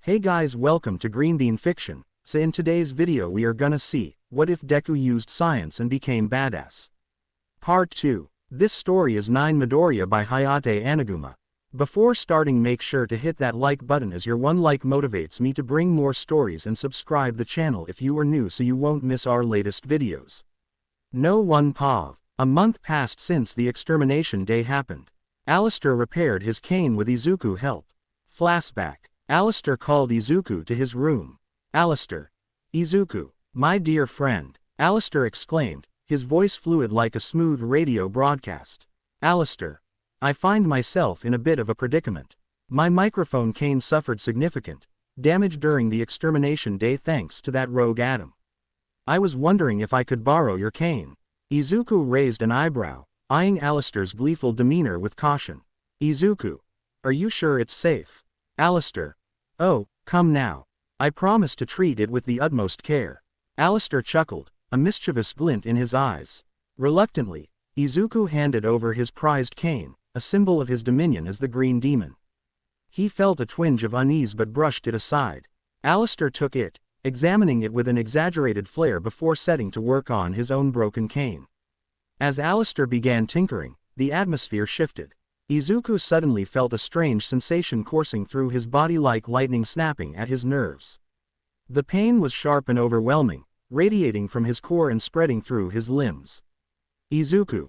Hey guys, welcome to Green Bean Fiction. So in today's video we are gonna see, what if Deku used science and became badass? Part 2. This story is 9 Midoriya by HayateAnaguma. Before starting, make sure to hit that like button, as your one like motivates me to bring more stories, and subscribe the channel if you are new so you won't miss our latest videos. No one pav. A month passed since the extermination day happened. Alistair repaired his cane with Izuku help. Flashback. Alistair called Izuku to his room. Alistair. Izuku. My dear friend. Alistair exclaimed, his voice fluid like a smooth radio broadcast. Alistair. I find myself in a bit of a predicament. My microphone cane suffered significant damage during the extermination day thanks to that rogue atom. I was wondering if I could borrow your cane. Izuku raised an eyebrow, eyeing Alistair's gleeful demeanor with caution. Izuku. Are you sure it's safe? Alistair. Oh, come now. I promise to treat it with the utmost care. Alistair chuckled, a mischievous glint in his eyes. Reluctantly, Izuku handed over his prized cane, a symbol of his dominion as the Green Demon. He felt a twinge of unease but brushed it aside. Alistair took it, examining it with an exaggerated flair before setting to work on his own broken cane. As Alistair began tinkering, the atmosphere shifted. Izuku suddenly felt a strange sensation coursing through his body like lightning snapping at his nerves. The pain was sharp and overwhelming, radiating from his core and spreading through his limbs. Izuku.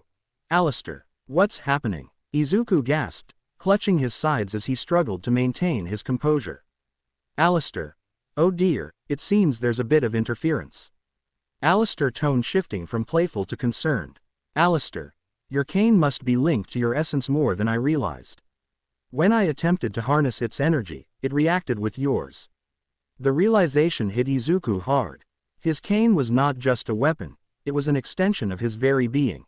Alistair. What's happening? Izuku gasped, clutching his sides as he struggled to maintain his composure. Alistair. Oh dear, it seems there's a bit of interference. Alistair, tone shifting from playful to concerned. Alistair. Your cane must be linked to your essence more than I realized. When I attempted to harness its energy, it reacted with yours. The realization hit Izuku hard. His cane was not just a weapon, it was an extension of his very being.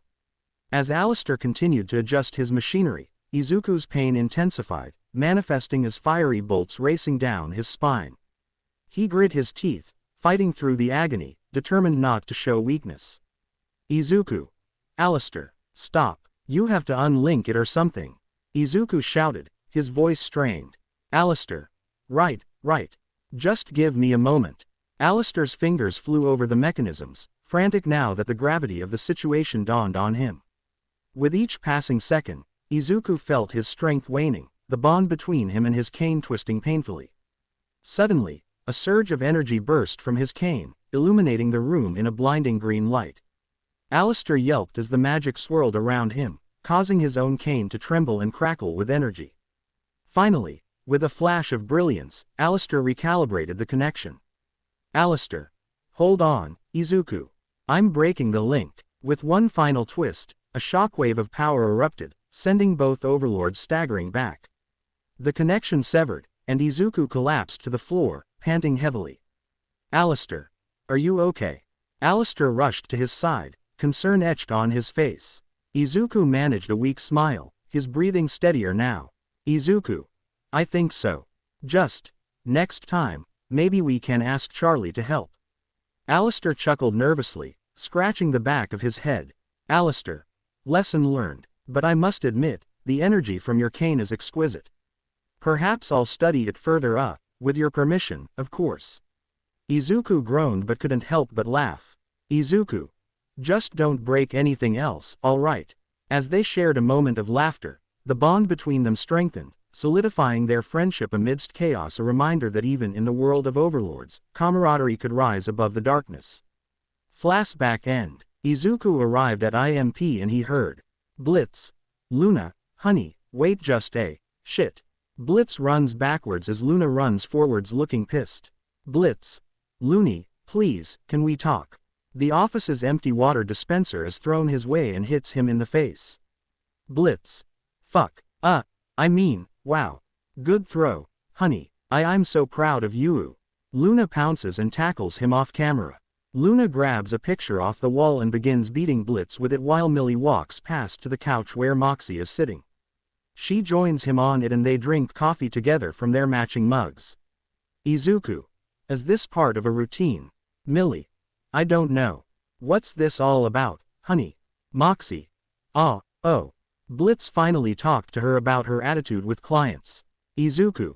As Alistair continued to adjust his machinery, Izuku's pain intensified, manifesting as fiery bolts racing down his spine. He grit his teeth, fighting through the agony, determined not to show weakness. Izuku. Alistair. Stop. You have to unlink it or something. Izuku shouted, his voice strained. Alistair. Right. Just give me a moment. Alistair's fingers flew over the mechanisms, frantic now that the gravity of the situation dawned on him. With each passing second, Izuku felt his strength waning, the bond between him and his cane twisting painfully. Suddenly, a surge of energy burst from his cane, illuminating the room in a blinding green light. Alistair yelped as the magic swirled around him, causing his own cane to tremble and crackle with energy. Finally, with a flash of brilliance, Alistair recalibrated the connection. Alistair. Hold on, Izuku. I'm breaking the link. With one final twist, a shockwave of power erupted, sending both overlords staggering back. The connection severed, and Izuku collapsed to the floor, panting heavily. Alistair. Are you okay? Alistair rushed to his side, concern etched on his face. Izuku managed a weak smile, his breathing steadier now. Izuku. I think so. Just next time, maybe we can ask Charlie to help. Alistair chuckled nervously, scratching the back of his head. Alistair. Lesson learned, but I must admit, the energy from your cane is exquisite. Perhaps I'll study it further, with your permission, of course. Izuku groaned but couldn't help but laugh. Izuku. Just don't break anything else, all right? As they shared a moment of laughter, the bond between them strengthened, solidifying their friendship amidst chaos, a reminder that even in the world of overlords, camaraderie could rise above the darkness. Flashback end. Izuku arrived at IMP and he heard. Blitz. Luna, honey, wait just a shit. Blitz runs backwards as Luna runs forwards looking pissed. Blitz. Looney, please, can we talk? The office's empty water dispenser is thrown his way and hits him in the face. Blitz. Fuck. Wow. Good throw, honey. I'm so proud of you. Luna pounces and tackles him off camera. Luna grabs a picture off the wall and begins beating Blitz with it while Millie walks past to the couch where Moxie is sitting. She joins him on it and they drink coffee together from their matching mugs. Izuku. Is this part of a routine? Millie. I don't know. What's this all about, honey? Moxie. Oh. Blitz finally talked to her about her attitude with clients. Izuku.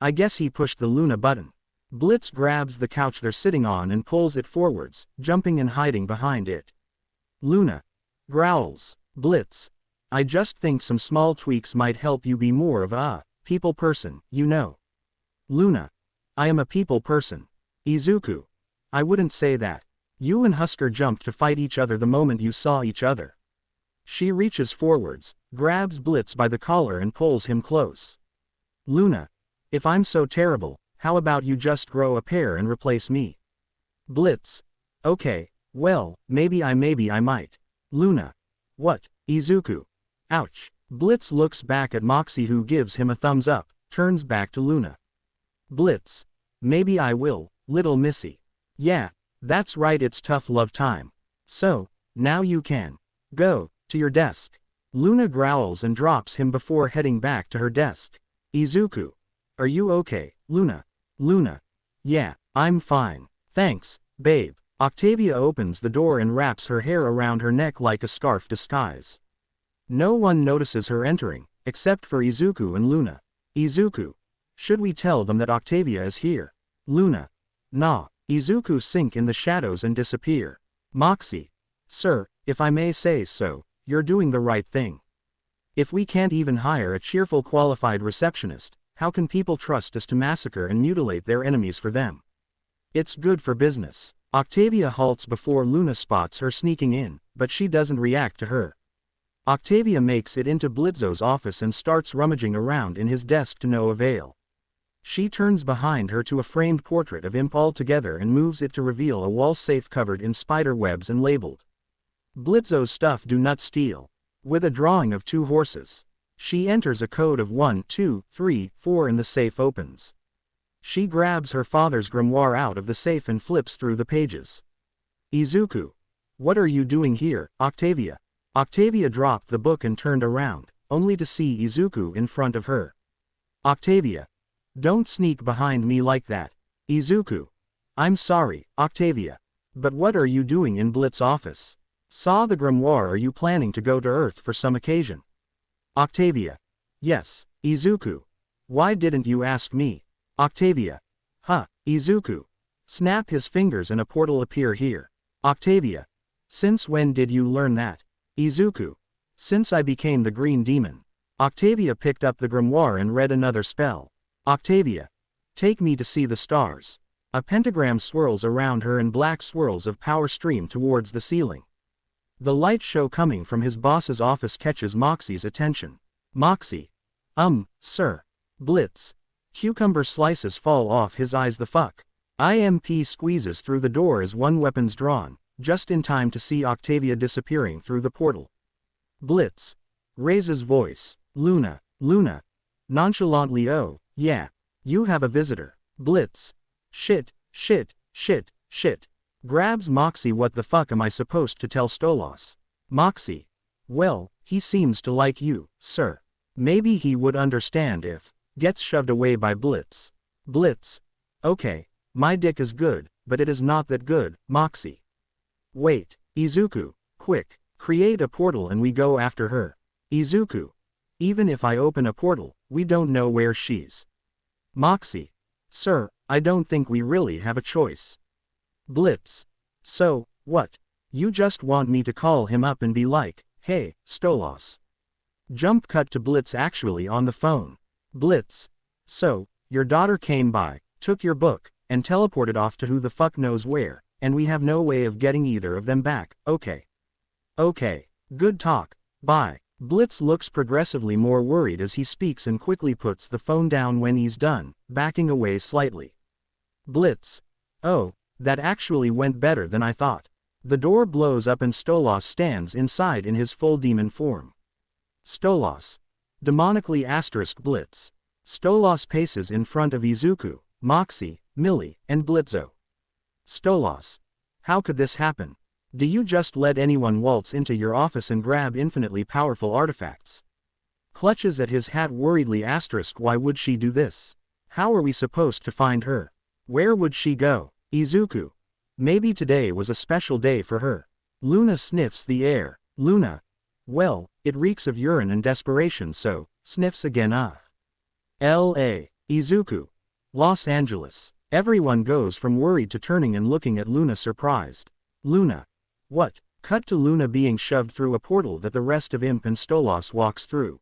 I guess he pushed the Luna button. Blitz grabs the couch they're sitting on and pulls it forwards, jumping and hiding behind it. Luna growls. Blitz. I just think some small tweaks might help you be more of a people person, you know. Luna. I am a people person. Izuku. I wouldn't say that. You and Husker jumped to fight each other the moment you saw each other. She reaches forwards, grabs Blitz by the collar and pulls him close. Luna. If I'm so terrible, how about you just grow a pair and replace me? Blitz. Okay, well, maybe I might. Luna. What? Izuku. Ouch. Blitz looks back at Moxie, who gives him a thumbs up, turns back to Luna. Blitz. Maybe I will, little missy. Yeah, that's right, it's tough love time. So, now you can go to your desk. Luna growls and drops him before heading back to her desk. Izuku. Are you okay, Luna? Luna. Yeah, I'm fine. Thanks, babe. Octavia opens the door and wraps her hair around her neck like a scarf disguise. No one notices her entering, except for Izuku and Luna. Izuku. Should we tell them that Octavia is here? Luna. Nah. Izuku sink in the shadows and disappear. Moxie. Sir, if I may say so, you're doing the right thing. If we can't even hire a cheerful qualified receptionist, how can people trust us to massacre and mutilate their enemies for them? It's good for business. Octavia halts before Luna spots her sneaking in, but she doesn't react to her. Octavia makes it into Blitzo's office and starts rummaging around in his desk to no avail. She turns behind her to a framed portrait of Imp altogether and moves it to reveal a wall safe covered in spider webs and labeled Blitzo's stuff do not steal, with a drawing of 2 horses. She enters a code of 1, 2, 3, 4 and the safe opens. She grabs her father's grimoire out of the safe and flips through the pages. Izuku. What are you doing here, Octavia? Octavia dropped the book and turned around, only to see Izuku in front of her. Octavia. Don't sneak behind me like that. Izuku. I'm sorry, Octavia. But what are you doing in Blitz's office? Saw the grimoire. Are you planning to go to Earth for some occasion? Octavia. Yes, Izuku. Why didn't you ask me? Octavia. Huh, Izuku. Snap his fingers and a portal appear here. Octavia. Since when did you learn that? Izuku. Since I became the green demon. Octavia picked up the grimoire and read another spell. Octavia. Take me to see the stars. A pentagram swirls around her and black swirls of power stream towards the ceiling. The light show coming from his boss's office catches Moxie's attention. Moxie. Sir. Blitz. Cucumber slices fall off his eyes. The fuck? IMP squeezes through the door as one weapon's drawn, just in time to see Octavia disappearing through the portal. Blitz. Raises voice. Luna. Nonchalantly. Oh, yeah. You have a visitor. Blitz. Shit. Grabs Moxie. What the fuck am I supposed to tell Stolas? Moxie. Well, he seems to like you, sir. Maybe he would understand if. Gets shoved away by Blitz. Blitz. Okay, my dick is good, but it is not that good, Moxie. Wait, Izuku, quick, create a portal and we go after her. Izuku. Even if I open a portal, we don't know where she's. Moxie. Sir, I don't think we really have a choice. Blitz. So, what? You just want me to call him up and be like, hey, Stolas. Jump cut to Blitz actually on the phone. Blitz. So, your daughter came by, took your book, and teleported off to who the fuck knows where, and we have no way of getting either of them back. Okay. Good talk. Bye. Blitz looks progressively more worried as he speaks and quickly puts the phone down when he's done, backing away slightly. Blitz. Oh, that actually went better than I thought. The door blows up and Stolas stands inside in his full demon form. Stolas. Demonically ** Blitz. Stolas paces in front of Izuku, Moxie, Millie, and Blitzo. Stolas. How could this happen? Do you just let anyone waltz into your office and grab infinitely powerful artifacts? Clutches at his hat worriedly ** Why would she do this? How are we supposed to find her? Where would she go? Izuku. Maybe today was a special day for her. Luna sniffs the air. Luna. Well, it reeks of urine and desperation, so, sniffs again. L.A. Izuku. Los Angeles. Everyone goes from worried to turning and looking at Luna surprised. Luna. What? Cut to Luna being shoved through a portal that the rest of Imp and Stolas walks through.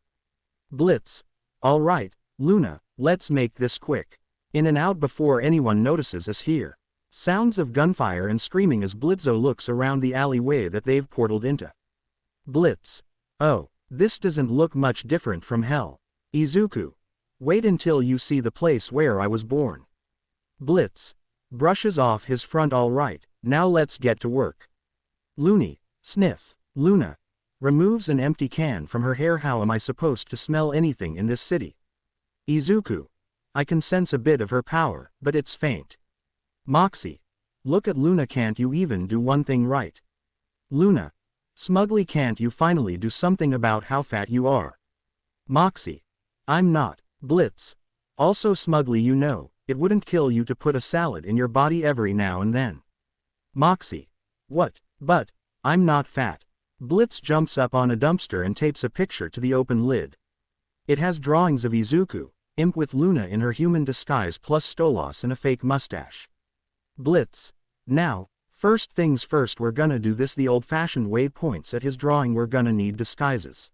Blitz. Alright, Luna, let's make this quick. In and out before anyone notices us here. Sounds of gunfire and screaming as Blitzo looks around the alleyway that they've portaled into. Blitz. Oh, this doesn't look much different from hell. Izuku. Wait until you see the place where I was born. Blitz. Brushes off his front. Alright, now let's get to work. Loony. Sniff. Luna. Removes an empty can from her hair. How am I supposed to smell anything in this city? Izuku. I can sense a bit of her power, but it's faint. Moxie. Look at Luna, can't you even do one thing right? Luna. Smugly, can't you finally do something about how fat you are? Moxie. I'm not. Blitz. Also smugly, you know, it wouldn't kill you to put a salad in your body every now and then. Moxie. What? But, I'm not fat. Blitz jumps up on a dumpster and tapes a picture to the open lid. It has drawings of Izuku, Imp with Luna in her human disguise plus Stolas and a fake mustache. Blitz. Now, first things first, we're gonna do this the old-fashioned way. Points at his drawing. We're gonna need disguises.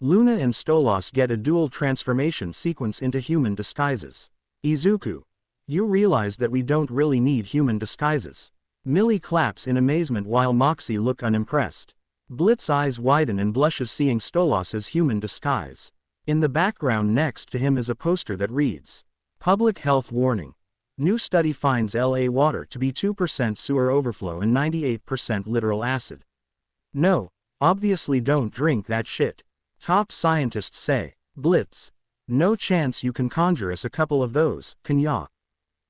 Luna and Stolas get a dual transformation sequence into human disguises. Izuku. You realize that we don't really need human disguises. Millie claps in amazement while Moxie look unimpressed. Blitz's eyes widen and blushes seeing Stolas's human disguise. In the background next to him is a poster that reads, Public Health Warning. New study finds LA water to be 2% sewer overflow and 98% literal acid. No, obviously don't drink that shit. Top scientists say. Blitz. No chance you can conjure us a couple of those, can ya?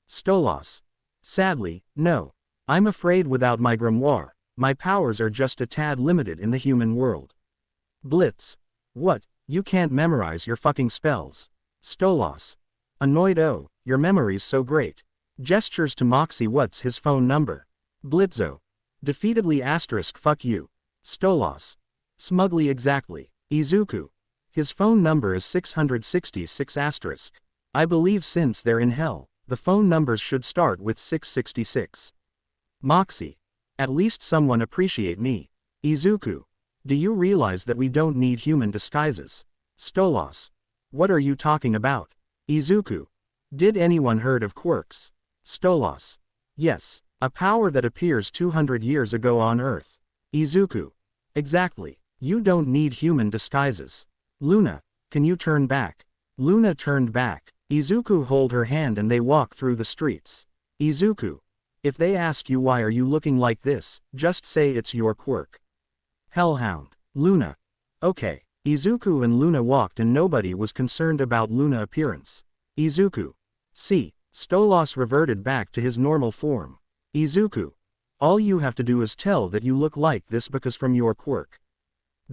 Stolas. Sadly, no. I'm afraid without my grimoire, my powers are just a tad limited in the human world. Blitz. What, you can't memorize your fucking spells? Stolas. Annoyed. Oh, your memory's so great. Gestures to Moxie. What's his phone number? Blitzo. Defeatedly asterisk fuck you. Stolas. Smugly exactly. Izuku. His phone number is 666 asterisk. I believe since they're in hell, the phone numbers should start with 666. Moxie. At least someone appreciate me. Izuku. Do you realize that we don't need human disguises? Stolas. What are you talking about? Izuku. Did anyone heard of quirks? Stolas. Yes, a power that appears 200 years ago on Earth. Izuku. Exactly. You don't need human disguises. Luna, can you turn back? Luna turned back. Izuku hold her hand and they walk through the streets. Izuku. If they ask you why are you looking like this, just say it's your quirk. Hellhound. Luna. Okay. Izuku and Luna walked and nobody was concerned about Luna's appearance. Izuku. See, Stolas reverted back to his normal form. Izuku. All you have to do is tell that you look like this because from your quirk.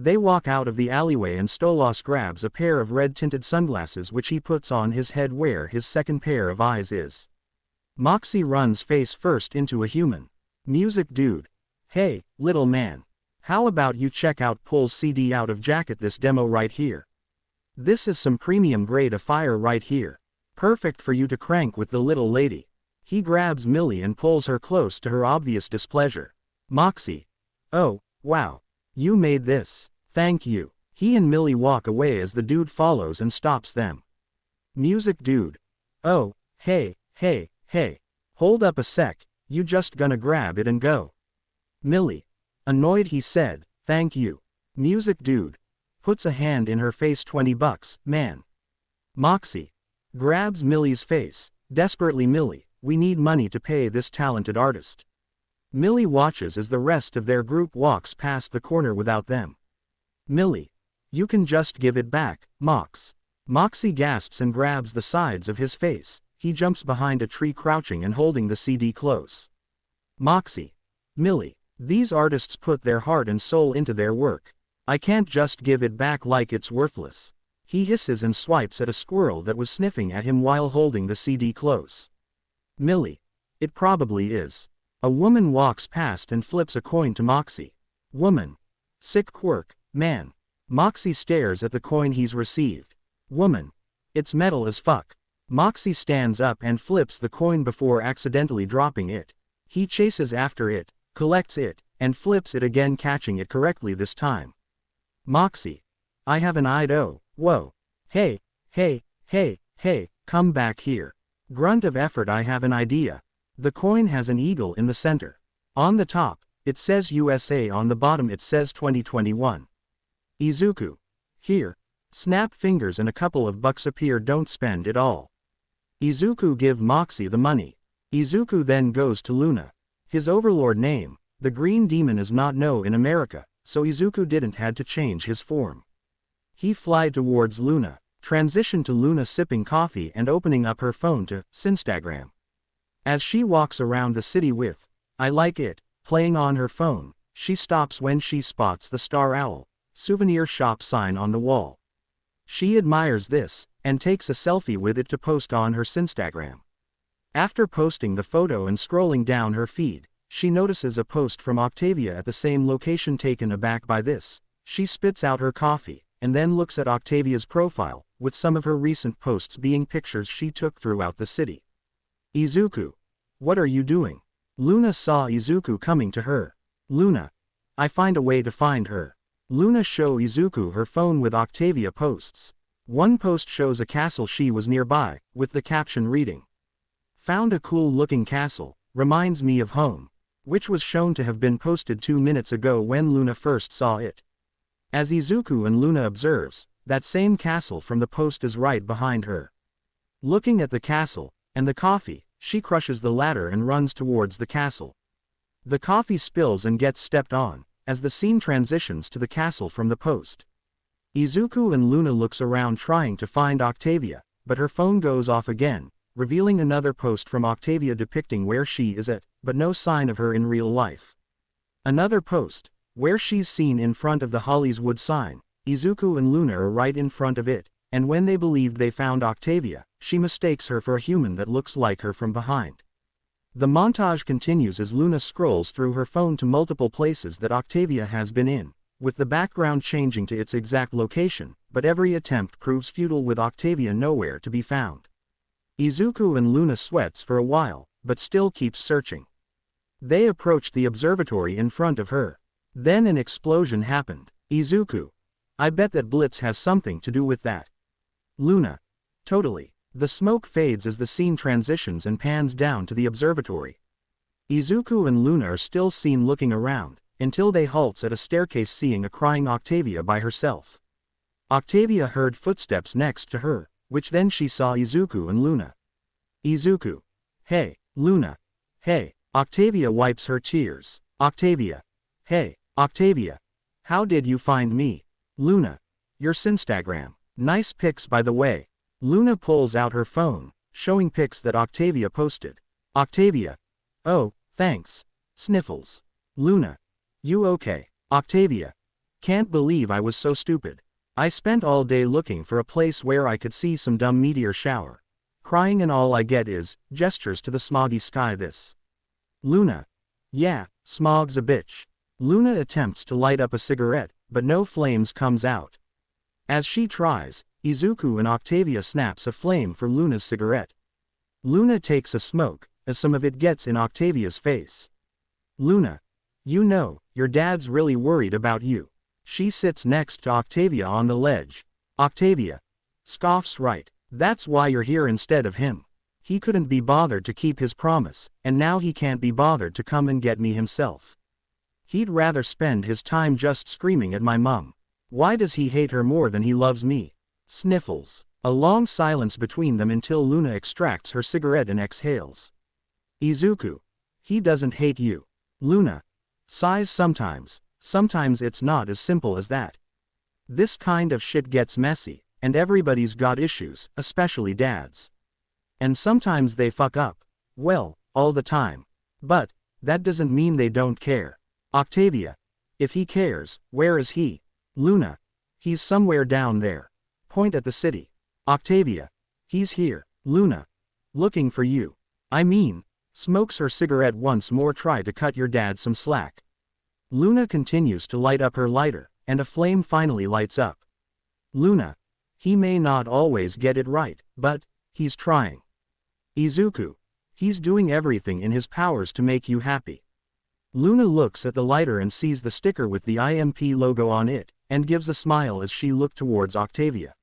They walk out of the alleyway and Stolas grabs a pair of red-tinted sunglasses which he puts on his head where his second pair of eyes is. Moxie runs face first into a human. Music dude. Hey, little man. How about you check out pulls CD out of jacket this demo right here. This is some premium grade of fire right here. Perfect for you to crank with the little lady. He grabs Millie and pulls her close to her obvious displeasure. Moxie. Oh, wow. You made this. Thank you. He and Millie walk away as the dude follows and stops them. Music dude. Oh, hey. Hey, hold up a sec, you just gonna grab it and go? Millie. Annoyed he said, thank you. Music dude. Puts a hand in her face. $20, man. Moxie. Grabs Millie's face, desperately. Millie, we need money to pay this talented artist. Millie watches as the rest of their group walks past the corner without them. Millie. You can just give it back, Mox. Moxie gasps and grabs the sides of his face. He jumps behind a tree crouching and holding the CD close. Moxie. Millie. These artists put their heart and soul into their work. I can't just give it back like it's worthless. He hisses and swipes at a squirrel that was sniffing at him while holding the CD close. Millie. It probably is. A woman walks past and flips a coin to Moxie. Woman. Sick quirk, man. Moxie stares at the coin he's received. Woman. It's metal as fuck. Moxie stands up and flips the coin before accidentally dropping it. He chases after it, collects it, and flips it again, catching it correctly this time. Moxie. I have an idea. Whoa. Hey, hey, hey, hey, come back here. Grunt of effort. I have an idea. The coin has an eagle in the center. On the top, it says USA. On the bottom it says 2021. Izuku. Here. Snap fingers and a couple of bucks appear. Don't spend it all. Izuku give Moxie the money. Izuku then goes to Luna. His overlord name, the Green Demon, is not known in America, so Izuku didn't had to change his form. He fly towards Luna, transition to Luna sipping coffee and opening up her phone to Instagram. As she walks around the city with I like it playing on her phone, she stops when she spots the Star Owl souvenir shop sign on the wall. She admires this, and takes a selfie with it to post on her Instagram. After posting the photo and scrolling down her feed, she notices a post from Octavia at the same location. Taken aback by this, she spits out her coffee, and then looks at Octavia's profile, with some of her recent posts being pictures she took throughout the city. Izuku. What are you doing? Luna saw Izuku coming to her. Luna. I find a way to find her. Luna show Izuku her phone with Octavia posts. One post shows a castle she was nearby, with the caption reading, "Found a cool looking castle, reminds me of home," which was shown to have been posted 2 minutes ago when Luna first saw it. As Izuku and Luna observes, that same castle from the post is right behind her. Looking at the castle, and the coffee, she crushes the latter and runs towards the castle. The coffee spills and gets stepped on, as the scene transitions to the castle from the post. Izuku and Luna looks around trying to find Octavia, but her phone goes off again, revealing another post from Octavia depicting where she is at, but no sign of her in real life. Another post, where she's seen in front of the Hollywood sign. Izuku and Luna are right in front of it, and when they believed they found Octavia, she mistakes her for a human that looks like her from behind. The montage continues as Luna scrolls through her phone to multiple places that Octavia has been in, with the background changing to its exact location, but every attempt proves futile with Octavia nowhere to be found. Izuku and Luna sweats for a while, but still keeps searching. They approach the observatory in front of her. Then an explosion happened. Izuku. I bet that Blitz has something to do with that. Luna. Totally. The smoke fades as the scene transitions and pans down to the observatory. Izuku and Luna are still seen looking around, until they halts at a staircase seeing a crying Octavia by herself. Octavia heard footsteps next to her, which then she saw Izuku and Luna. Izuku. Hey, Luna. Hey. Octavia wipes her tears. Octavia. Hey, Octavia. How did you find me? Luna. Your Instagram. Nice pics by the way. Luna pulls out her phone, showing pics that Octavia posted. Octavia. Oh, thanks. Sniffles. Luna. You okay? Octavia. Can't believe I was so stupid. I spent all day looking for a place where I could see some dumb meteor shower. Crying and all I get is gestures to the smoggy sky. This. Luna. Yeah, smog's a bitch. Luna attempts to light up a cigarette, but no flames comes out. As she tries, Izuku and Octavia snaps a flame for Luna's cigarette. Luna takes a smoke, as some of it gets in Octavia's face. Luna. You know, your dad's really worried about you. She sits next to Octavia on the ledge. Octavia. Scoffs right. That's why you're here instead of him. He couldn't be bothered to keep his promise, and now he can't be bothered to come and get me himself. He'd rather spend his time just screaming at my mum. Why does he hate her more than he loves me? Sniffles. A long silence between them until Luna extracts her cigarette and exhales. Izuku. He doesn't hate you. Luna. Sighs sometimes it's not as simple as that. This kind of shit gets messy, and everybody's got issues, especially dads. And sometimes they fuck up. Well, all the time. But that doesn't mean they don't care. Octavia. If he cares, where is he? Luna. He's somewhere down there. Point at the city. Octavia. He's here. Luna. Looking for you. I mean, smokes her cigarette once more. Try to cut your dad some slack. Luna continues to light up her lighter, and a flame finally lights up. Luna. He may not always get it right, but he's trying. Izuku. He's doing everything in his powers to make you happy. Luna looks at the lighter and sees the sticker with the IMP logo on it, and gives a smile as she looks towards Octavia.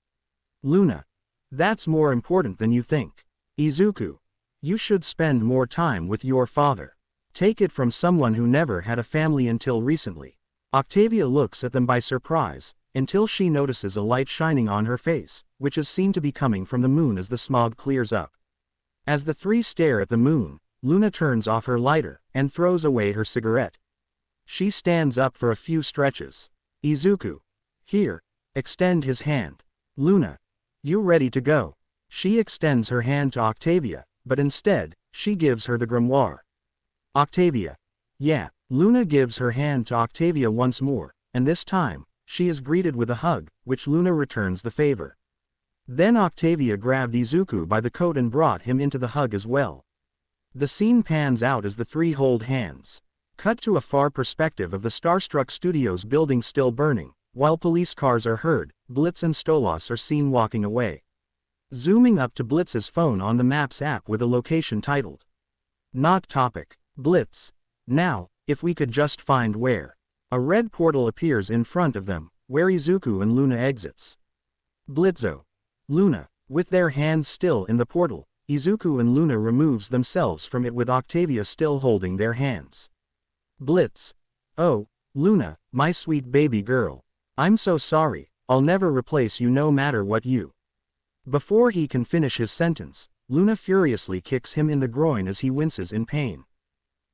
Luna. That's more important than you think. Izuku. You should spend more time with your father. Take it from someone who never had a family until recently. Octavia looks at them by surprise, until she notices a light shining on her face, which is seen to be coming from the moon as the smog clears up. As the three stare at the moon, Luna turns off her lighter, and throws away her cigarette. She stands up for a few stretches. Izuku. Here. Extend his hand. Luna. You ready to go? She extends her hand to Octavia, but instead, she gives her the grimoire. Octavia. Yeah. Luna gives her hand to Octavia once more, and this time, she is greeted with a hug, which Luna returns the favor. Then Octavia grabbed Izuku by the coat and brought him into the hug as well. The scene pans out as the three hold hands. Cut to a far perspective of the Starstruck Studios building still burning, while police cars are heard, Blitz and Stolas are seen walking away. Zooming up to Blitz's phone on the Maps app with a location titled Not Topic. Blitz. Now, if we could just find where. A red portal appears in front of them, where Izuku and Luna exits. Blitzo. Luna. With their hands still in the portal, Izuku and Luna removes themselves from it with Octavia still holding their hands. Blitz. Oh, Luna, my sweet baby girl. I'm so sorry, I'll never replace you no matter what you. Before he can finish his sentence, Luna furiously kicks him in the groin as he winces in pain.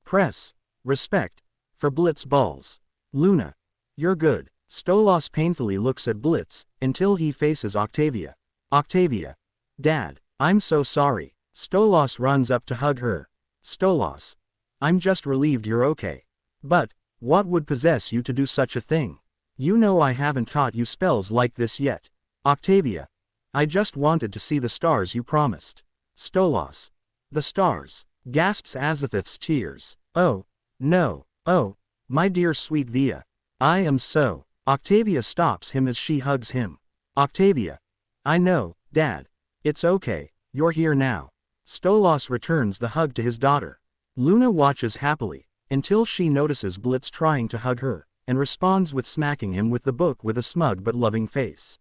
Press. Respect. For Blitz balls. Luna. You're good. Stolas painfully looks at Blitz, until he faces Octavia. Octavia. Dad, I'm so sorry. Stolas runs up to hug her. Stolas. I'm just relieved you're okay. But, what would possess you to do such a thing? You know I haven't taught you spells like this yet. Octavia. I just wanted to see the stars you promised. Stolas. The stars. Gasps Azathoth's tears. Oh. No. Oh. My dear sweet Via. I am so. Octavia stops him as she hugs him. Octavia. I know, Dad. It's okay, you're here now. Stolas returns the hug to his daughter. Luna watches happily, until she notices Blitz trying to hug her, and responds with smacking him with the book with a smug but loving face.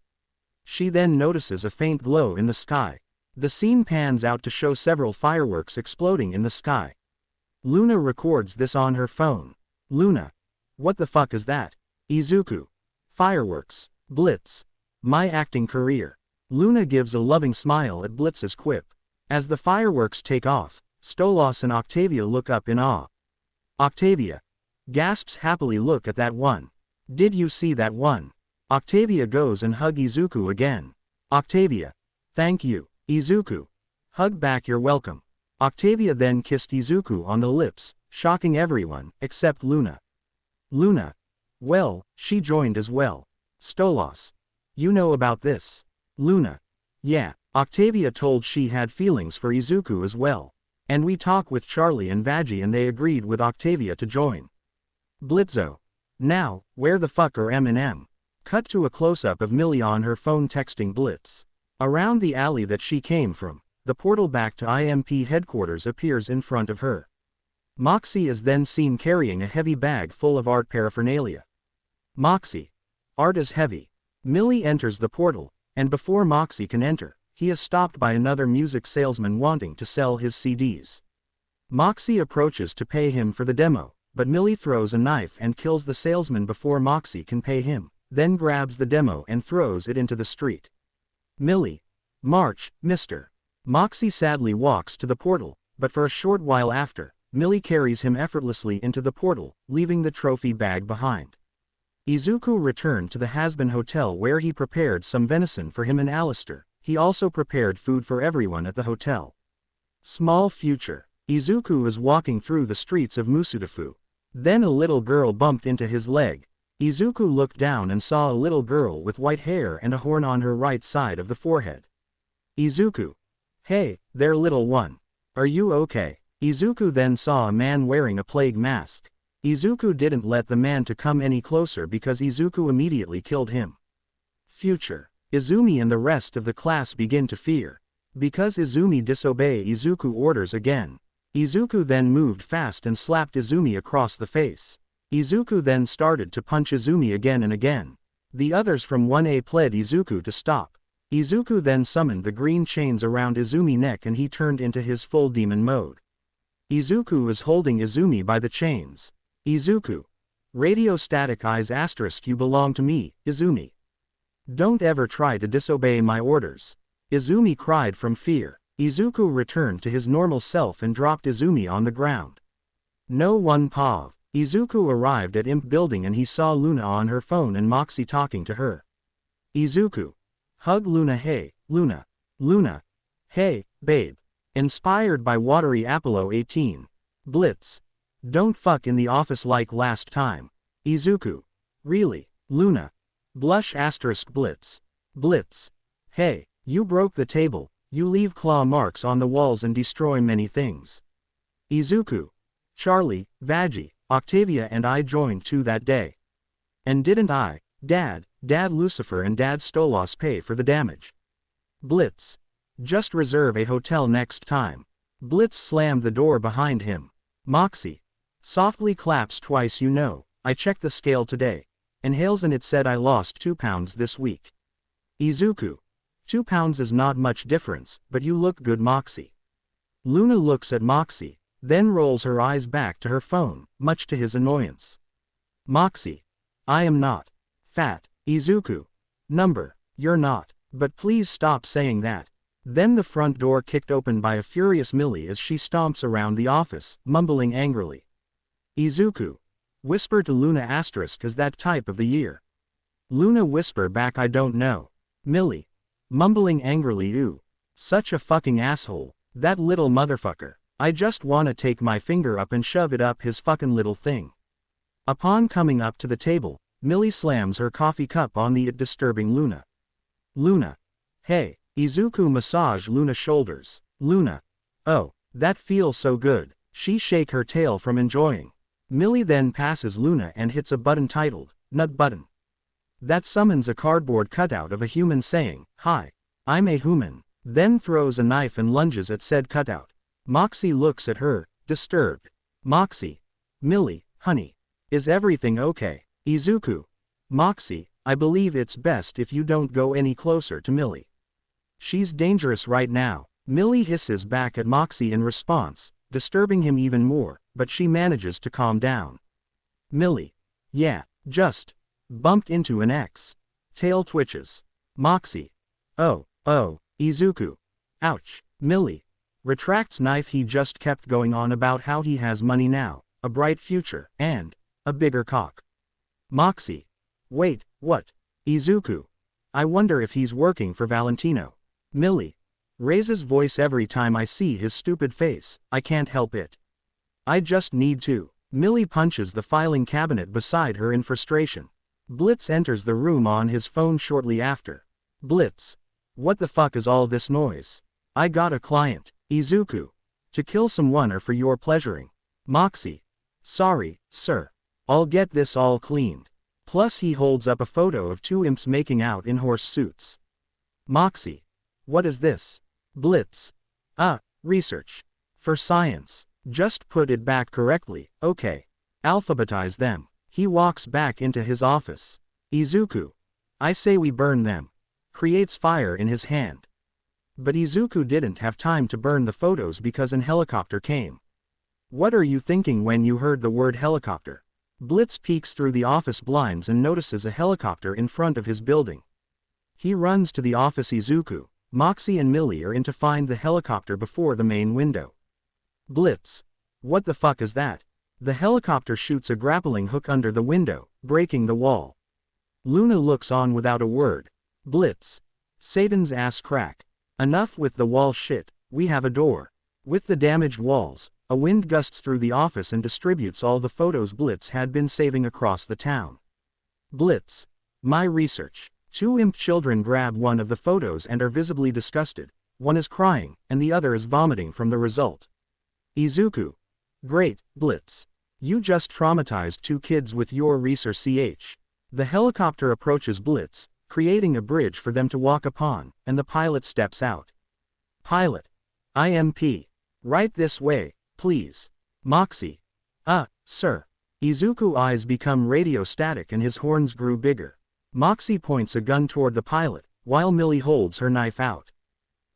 She then notices a faint glow in the sky. The scene pans out to show several fireworks exploding in the sky. Luna records this on her phone. Luna. What the fuck is that? Izuku. Fireworks. Blitz. My acting career. Luna gives a loving smile at Blitz's quip. As the fireworks take off, Stolas and Octavia look up in awe. Octavia. Gasps happily look at that one. Did you see that one? Octavia goes and hug Izuku again. Octavia. Thank you, Izuku. Hug back you're welcome. Octavia then kissed Izuku on the lips, shocking everyone, except Luna. Luna. Well, she joined as well. Stolas. You know about this? Luna. Yeah, Octavia told she had feelings for Izuku as well. And we talked with Charlie and Vaggie and they agreed with Octavia to join. Blitzo. Now, where the fuck are M&M? Cut to a close-up of Millie on her phone texting Blitz. Around the alley that she came from, the portal back to IMP headquarters appears in front of her. Moxie is then seen carrying a heavy bag full of art paraphernalia. Moxie. Art is heavy. Millie enters the portal, and before Moxie can enter, he is stopped by another music salesman wanting to sell his CDs. Moxie approaches to pay him for the demo, but Millie throws a knife and kills the salesman before Moxie can pay him, then grabs the demo and throws it into the street. Millie. March, mister. Moxie sadly walks to the portal, but for a short while after, Millie carries him effortlessly into the portal, leaving the trophy bag behind. Izuku returned to the Hazbin hotel where he prepared some venison for him and Alistair. He also prepared food for everyone at the hotel. Small future. Izuku is walking through the streets of Musafu. Then a little girl bumped into his leg. Izuku looked down and saw a little girl with white hair and a horn on her right side of the forehead. Izuku. Hey, there little one. Are you okay? Izuku then saw a man wearing a plague mask. Izuku didn't let the man to come any closer because Izuku immediately killed him. Future. Izumi and the rest of the class begin to fear. Because Izumi disobeyed Izuku orders again. Izuku then moved fast and slapped Izumi across the face. Izuku then started to punch Izumi again and again. The others from 1A pled Izuku to stop. Izuku then summoned the green chains around Izumi's neck and he turned into his full demon mode. Izuku is holding Izumi by the chains. Izuku. Radio static eyes *, you belong to me, Izumi. Don't ever try to disobey my orders. Izumi cried from fear. Izuku returned to his normal self and dropped Izumi on the ground. No one pav. Izuku arrived at Imp Building and he saw Luna on her phone and Moxie talking to her. Izuku. Hug Luna. Hey, Luna. Luna. Hey, babe. Inspired by Watery Apollo 18. Blitz. Don't fuck in the office like last time. Izuku. Really? Luna. Blush * Blitz. Blitz. Hey, you broke the table, you leave claw marks on the walls and destroy many things. Izuku. Charlie, Vaggie, Octavia and I joined too that day. And didn't I, Dad Lucifer and Dad Stolos pay for the damage? Blitz. Just reserve a hotel next time. Blitz slammed the door behind him. Moxie. Softly claps twice. I checked the scale today. Inhales and it said I lost 2 pounds this week. Izuku. 2 pounds is not much difference, but you look good, Moxie. Luna looks at Moxie, then rolls her eyes back to her phone, much to his annoyance. Moxie. I am not fat. Izuku. Number. You're not. But please stop saying that. Then the front door kicked open by a furious Millie as she stomps around the office, mumbling angrily. Izuku. Whisper to Luna * is that type of the year? Luna whisper back I don't know. Millie. Mumbling angrily ooh. Such a fucking asshole, that little motherfucker. I just wanna take my finger up and shove it up his fucking little thing. Upon coming up to the table, Millie slams her coffee cup on the disturbing Luna. Luna. Hey. Izuku massage Luna's shoulders. Luna. Oh, that feels so good. She shake her tail from enjoying. Millie then passes Luna and hits a button titled, Nut Button. That summons a cardboard cutout of a human saying, Hi. I'm a human. Then throws a knife and lunges at said cutout. Moxie looks at her, disturbed. Moxie. Millie, honey. Is everything okay? Izuku. Moxie, I believe it's best if you don't go any closer to Millie. She's dangerous right now. Millie hisses back at Moxie in response, disturbing him even more, but she manages to calm down. Millie. Yeah, just bumped into an ex. Tail twitches. Moxie. Oh, Izuku. Ouch. Millie. Retracts knife. He just kept going on about how he has money now, a bright future, and a bigger cock. Moxie. Wait, what? Izuku. I wonder if he's working for Valentino. Millie. Raises voice every time I see his stupid face, I can't help it. I just need to. Millie punches the filing cabinet beside her in frustration. Blitz enters the room on his phone shortly after. Blitz. What the fuck is all this noise? I got a client. Izuku. To kill someone or for your pleasuring? Moxie. Sorry, sir. I'll get this all cleaned. Plus he holds up a photo of 2 imps making out in horse suits. Moxie. What is this? Blitz. Research. For science. Just put it back correctly, okay. Alphabetize them. He walks back into his office. Izuku. I say we burn them. Creates fire in his hand. But Izuku didn't have time to burn the photos because an helicopter came. What are you thinking when you heard the word helicopter? Blitz peeks through the office blinds and notices a helicopter in front of his building. He runs to the office. Izuku, Moxie and Millie are in to find the helicopter before the main window. Blitz. What the fuck is that? The helicopter shoots a grappling hook under the window, breaking the wall. Luna looks on without a word. Blitz. Satan's ass crack. Enough with the wall shit, we have a door. With the damaged walls, a wind gusts through the office and distributes all the photos Blitz had been saving across the town. Blitz. My research. 2 imp children grab one of the photos and are visibly disgusted. One is crying, and the other is vomiting from the result. Izuku. Great, Blitz. You just traumatized 2 kids with your research. The helicopter approaches Blitz, creating a bridge for them to walk upon, and the pilot steps out. Pilot. IMP. Right this way, please. Moxie. Sir. Izuku's eyes become radio static and his horns grew bigger. Moxie points a gun toward the pilot, while Millie holds her knife out.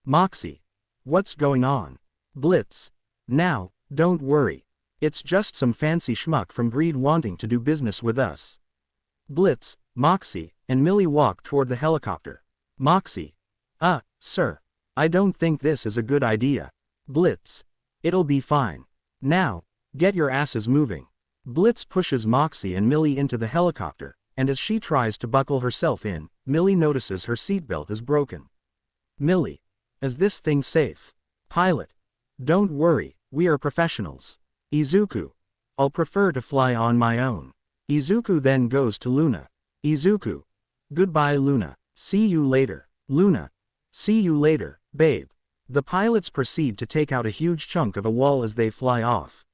Moxie. What's going on? Blitz. Now, don't worry. It's just some fancy schmuck from Greed wanting to do business with us. Blitz, Moxie, and Millie walk toward the helicopter. Moxie. Sir. I don't think this is a good idea. Blitz. It'll be fine. Now, get your asses moving. Blitz pushes Moxie and Millie into the helicopter, and as she tries to buckle herself in, Millie notices her seatbelt is broken. Millie. Is this thing safe? Pilot. Don't worry, we are professionals. Izuku. I'll prefer to fly on my own. Izuku then goes to Luna. Izuku. Goodbye Luna. See you later. Luna. See you later, babe. The pilots proceed to take out a huge chunk of a wall as they fly off.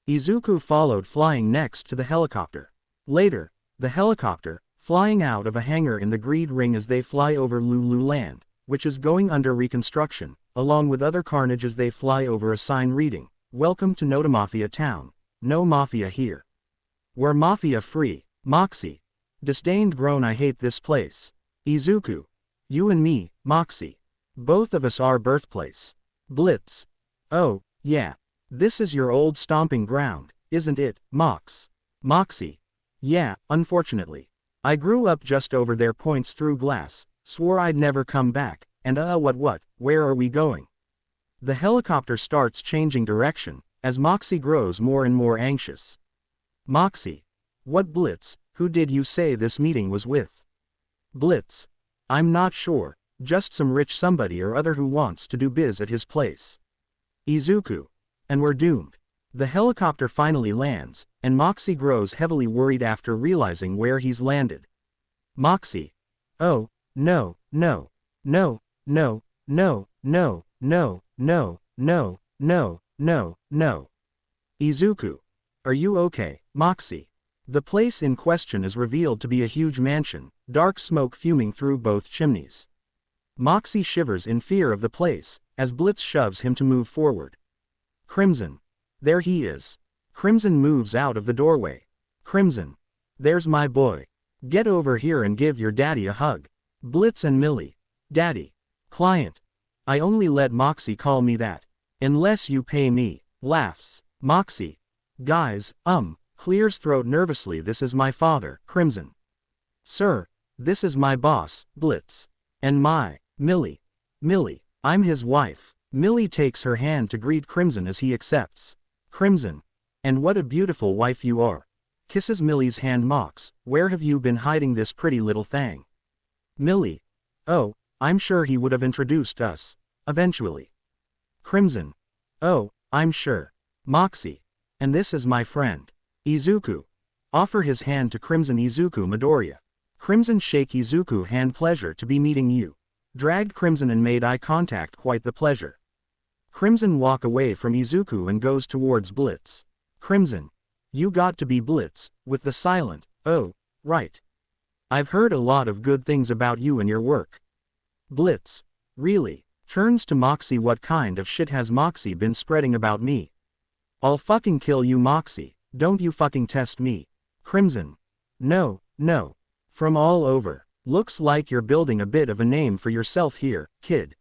Izuku followed flying next to the helicopter. Later, the helicopter, flying out of a hangar in the Greed Ring as they fly over Lulu Land, which is going under reconstruction, along with other carnage as they fly over a sign reading, "Welcome to Notamafia Town. No mafia here. We're mafia free." Moxie. Disdained groan, I hate this place. Izuku. You and me, Moxie. Both of us our birthplace. Blitz. Oh, yeah. This is your old stomping ground, isn't it, Mox? Moxie. Yeah, unfortunately. I grew up just over there. Points through glass, swore I'd never come back, and what, where are we going? The helicopter starts changing direction, as Moxie grows more and more anxious. Moxie. What Blitz, who did you say this meeting was with? Blitz. I'm not sure, just some rich somebody or other who wants to do biz at his place. Izuku. And we're doomed. The helicopter finally lands, and Moxie grows heavily worried after realizing where he's landed. Moxie. Oh, no, no, no, no, no, no, no, no, no, no, no, no. Izuku. Are you okay, Moxie? The place in question is revealed to be a huge mansion, dark smoke fuming through both chimneys. Moxie shivers in fear of the place, as Blitz shoves him to move forward. Crimson. There he is. Crimson moves out of the doorway. Crimson. There's my boy. Get over here and give your daddy a hug. Blitz and Millie. Daddy. Client. I only let Moxie call me that. Unless you pay me. Laughs. Moxie. Guys, clears throat nervously. This is my father, Crimson. Sir, this is my boss, Blitz. And Millie. Millie, I'm his wife. Millie takes her hand to greet Crimson as he accepts. Crimson. And what a beautiful wife you are. Kisses Millie's hand. Mox, where have you been hiding this pretty little thing? Millie. Oh, I'm sure he would have introduced us. Eventually. Crimson. Oh, I'm sure. Moxie. And this is my friend. Izuku. Offer his hand to Crimson. Izuku. Midoriya. Crimson shake Izuku hand. Pleasure to be meeting you. Dragged Crimson and made eye contact. Quite the pleasure. Crimson walk away from Izuku and goes towards Blitz. Crimson. You got to be Blitz, with the silent, oh, right. I've heard a lot of good things about you and your work. Blitz. Really? Turns to Moxie. What kind of shit has Moxie been spreading about me? I'll fucking kill you, Moxie. Don't you fucking test me. Crimson. No, no. From all over. Looks like you're building a bit of a name for yourself here, kid.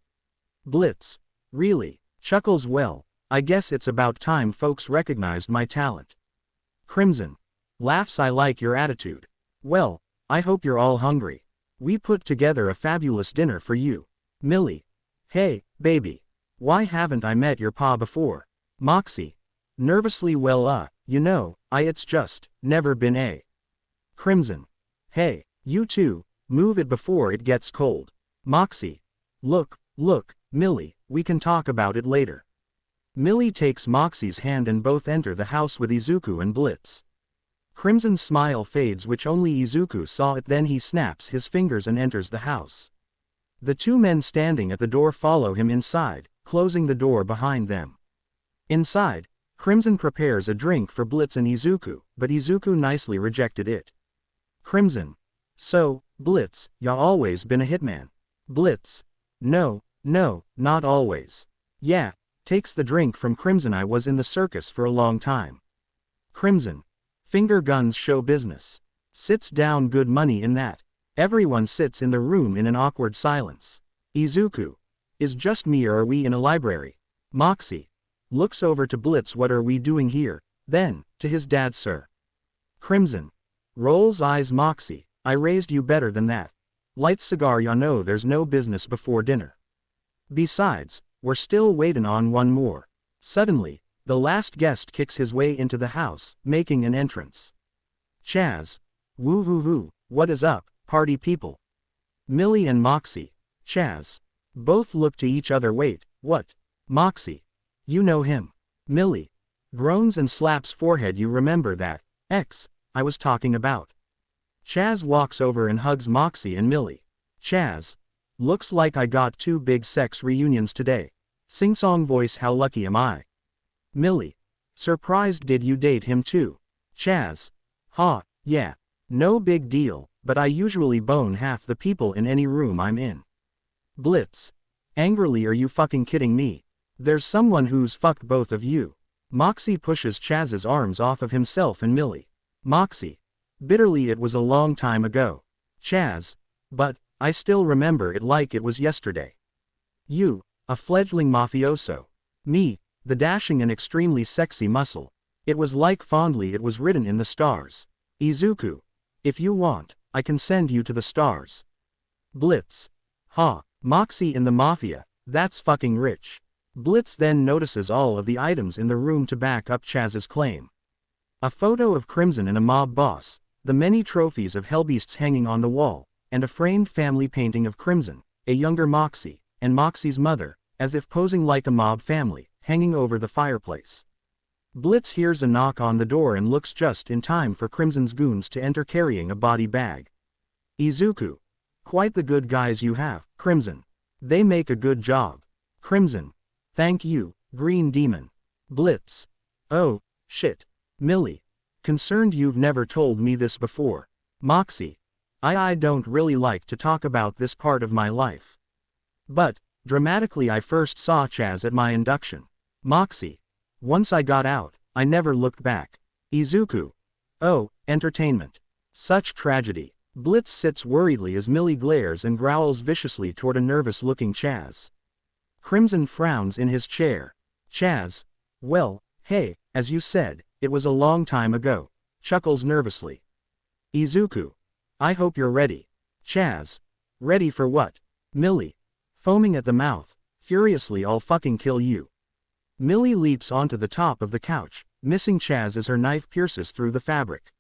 Blitz. Really? Chuckles. Well, I guess it's about time folks recognized my talent. Crimson. Laughs. I like your attitude. Well, I hope you're all hungry. We put together a fabulous dinner for you. Millie. Hey, baby. Why haven't I met your pa before? Moxie. Nervously. Well, it's just, never been a. Crimson. Hey, you two, move it before it gets cold. Moxie. Look, Millie, we can talk about it later. Millie takes Moxie's hand and both enter the house with Izuku and Blitz. Crimson's smile fades, which only Izuku saw it. Then he snaps his fingers and enters the house. The two men standing at the door follow him inside, closing the door behind them. Inside, Crimson prepares a drink for Blitz and Izuku, but Izuku nicely rejected it. Crimson. So, Blitz, ya always been a hitman? Blitz. No, No, not always. Yeah, takes the drink from Crimson. I was in the circus for a long time. Crimson. Finger guns show business. Sits down, good money in that. Everyone sits in the room in an awkward silence. Izuku. Is just me or are we in a library? Moxie. Looks over to Blitz. What are we doing here? Then, to his dad, sir. Crimson. Rolls eyes. Moxie. I raised you better than that. Lights cigar. Ya know there's no business before dinner. Besides, we're still waiting on one more. Suddenly, the last guest kicks his way into the house, making an entrance. Chaz. Woo hoo hoo, what is up, party people? Millie and Moxie. Chaz. Both look to each other. Wait, what? Moxie. You know him. Millie. Groans and slaps forehead. You remember that ex I was talking about. Chaz walks over and hugs Moxie and Millie. Chaz. Looks like I got 2 big sex reunions today. Sing-song voice. How lucky am I? Millie. Surprised. Did you date him too? Chaz. Ha, yeah. No big deal, but I usually bone half the people in any room I'm in. Blitz. Angrily. Are you fucking kidding me? There's someone who's fucked both of you. Moxie pushes Chaz's arms off of himself and Millie. Moxie. Bitterly. It was a long time ago. Chaz. But, I still remember it like it was yesterday. You, a fledgling mafioso. Me, the dashing and extremely sexy muscle. It was like fondly it was written in the stars. Izuku. If you want, I can send you to the stars. Blitz. Ha, Moxie in the mafia, that's fucking rich. Blitz then notices all of the items in the room to back up Chaz's claim. A photo of Crimson and a mob boss, the many trophies of Hellbeasts hanging on the wall, and a framed family painting of Crimson, a younger Moxie, and Moxie's mother, as if posing like a mob family, hanging over the fireplace. Blitz hears a knock on the door and looks just in time for Crimson's goons to enter carrying a body bag. Izuku. Quite the good guys you have, Crimson. They make a good job. Crimson. Thank you, Green Demon. Blitz. Oh, shit. Millie. Concerned you've never told me this before. Moxie. I don't really like to talk about this part of my life. But, dramatically I first saw Chaz at my induction. Moxie. Once I got out, I never looked back. Izuku. Oh, entertainment. Such tragedy. Blitz sits worriedly as Millie glares and growls viciously toward a nervous-looking Chaz. Crimson frowns in his chair. Chaz. Well, hey, as you said, it was a long time ago. Chuckles nervously. Izuku. I hope you're ready. Chaz. Ready for what? Millie. Foaming at the mouth. Furiously. I'll fucking kill you. Millie leaps onto the top of the couch, missing Chaz as her knife pierces through the fabric.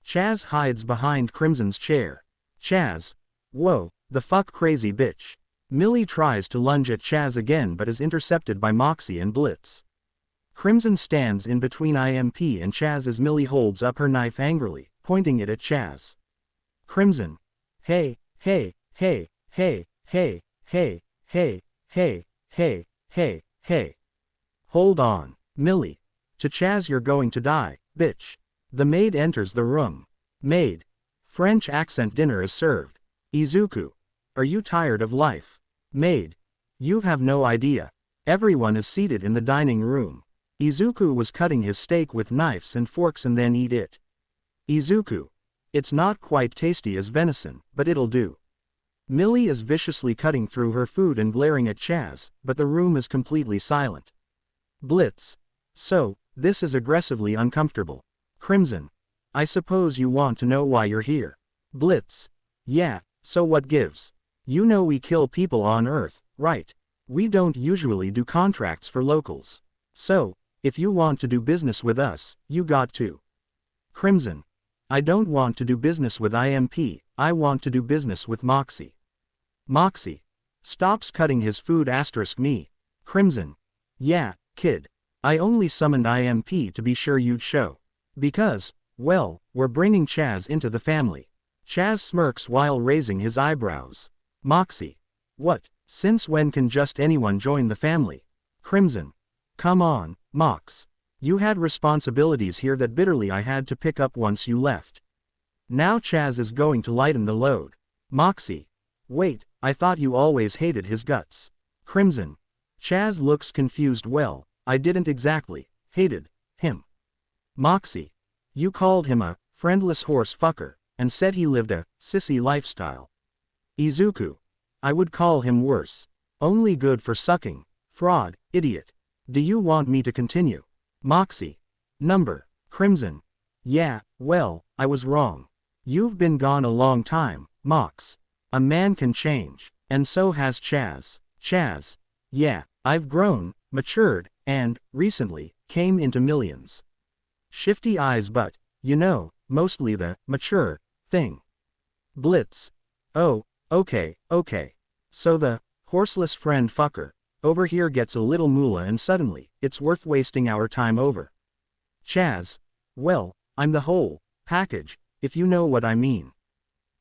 Chaz hides behind Crimson's chair. Chaz. Whoa, the fuck crazy bitch. Millie tries to lunge at Chaz again but is intercepted by Moxie and Blitz. Crimson stands in between IMP and Chaz as Millie holds up her knife angrily, pointing it at Chaz. Crimson. Hey, hey, hey, hey, hey, hey, hey, hey, hey, hey, hey. Hold on, Millie. To Chaz, you're going to die, bitch. The maid enters the room. Maid. French accent. Dinner is served. Izuku. Are you tired of life? Maid. You have no idea. Everyone is seated in the dining room. Izuku was cutting his steak with knives and forks and then eat it. Izuku. It's not quite tasty as venison, but it'll do. Millie is viciously cutting through her food and glaring at Chaz, but the room is completely silent. Blitz. So, this is aggressively uncomfortable. Crimson. I suppose you want to know why you're here. Blitz. Yeah, so what gives? You know we kill people on Earth, right? We don't usually do contracts for locals. So, if you want to do business with us, you got to. Crimson. I don't want to do business with IMP, I want to do business with Moxie. Moxie. Stops cutting his food. Me. Crimson. Yeah, kid. I only summoned IMP to be sure you'd show. Because, well, we're bringing Chaz into the family. Chaz smirks while raising his eyebrows. Moxie. What, since when can just anyone join the family? Crimson. Come on, Mox. You had responsibilities here that bitterly I had to pick up once you left. Now Chaz is going to lighten the load. Moxie. Wait, I thought you always hated his guts. Crimson. Chaz looks confused. Well, I didn't exactly. Hated him. Moxie. You called him a friendless horse fucker, and said he lived a sissy lifestyle. Izuku. I would call him worse. Only good for sucking. Fraud, idiot. Do you want me to continue? Moxie. Number. Crimson. Yeah, well, I was wrong. You've been gone a long time, Mox. A man can change, and so has Chaz. Chaz. Yeah, I've grown, matured, and, recently, came into millions. Shifty eyes but, you know, mostly the mature thing. Blitz. Oh, okay. So the horseless friend fucker over here gets a little moolah and suddenly, it's worth wasting our time over. Chaz. Well, I'm the whole package, if you know what I mean.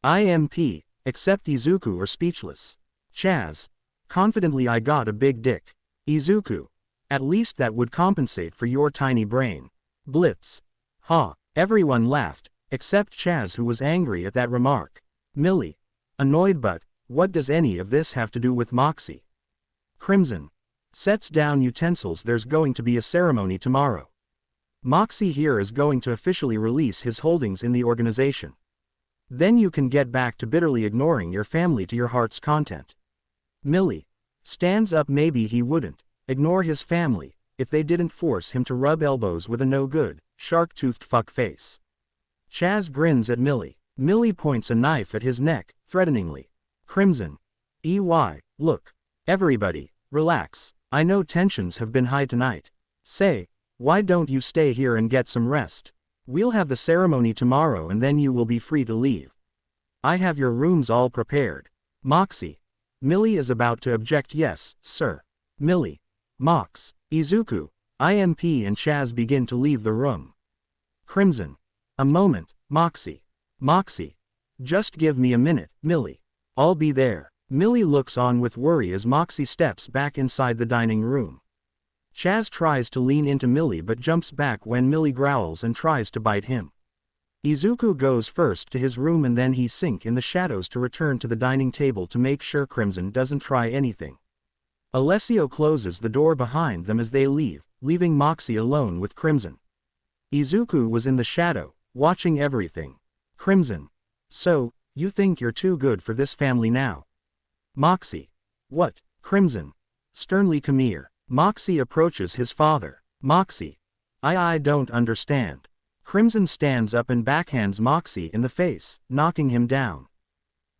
IMP, except Izuku are speechless. Chaz. Confidently I got a big dick. Izuku. At least that would compensate for your tiny brain. Blitz. Ha. Everyone laughed, except Chaz who was angry at that remark. Millie. Annoyed but, what does any of this have to do with Moxie? Crimson. Sets down utensils. There's going to be a ceremony tomorrow. Moxie here is going to officially release his holdings in the organization. Then you can get back to bitterly ignoring your family to your heart's content. Millie. Stands up. Maybe he wouldn't ignore his family if they didn't force him to rub elbows with a no-good, shark-toothed fuck face. Chaz grins at Millie. Millie points a knife at his neck, threateningly. Crimson. Look. Everybody, relax. I know tensions have been high tonight. Say, why don't you stay here and get some rest? We'll have the ceremony tomorrow and then you will be free to leave. I have your rooms all prepared. Moxie. Millie is about to object. Yes, sir. Millie. Mox. Izuku. IMP and Chaz begin to leave the room. Crimson. A moment, Moxie. Moxie. Just give me a minute, Millie. I'll be there. Millie looks on with worry as Moxie steps back inside the dining room. Chaz tries to lean into Millie but jumps back when Millie growls and tries to bite him. Izuku goes first to his room and then he sinks in the shadows to return to the dining table to make sure Crimson doesn't try anything. Alessio closes the door behind them as they leave, leaving Moxie alone with Crimson. Izuku was in the shadow, watching everything. Crimson. So, you think you're too good for this family now? Moxie. What? Crimson. Sternly. Come here. Moxie approaches his father. Moxie. I don't understand. Crimson stands up and backhands Moxie in the face, knocking him down.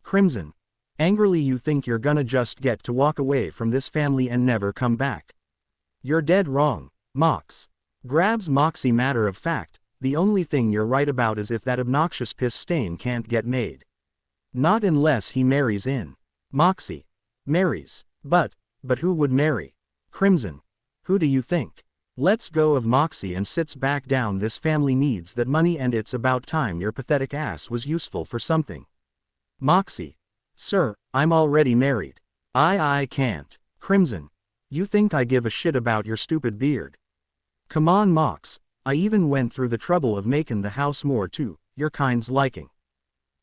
Crimson. Angrily. You think you're gonna just get to walk away from this family and never come back? You're dead wrong, Mox. Grabs Moxie. Matter of fact, the only thing you're right about is if that obnoxious piss stain can't get made. Not unless he marries in. Moxie. Marries. But who would marry? Crimson. Who do you think? Lets go of Moxie and sits back down. This family needs that money and it's about time your pathetic ass was useful for something. Moxie. Sir, I'm already married. I can't. Crimson. You think I give a shit about your stupid beard? Come on, Mox. I even went through the trouble of making the house more to your kind's liking.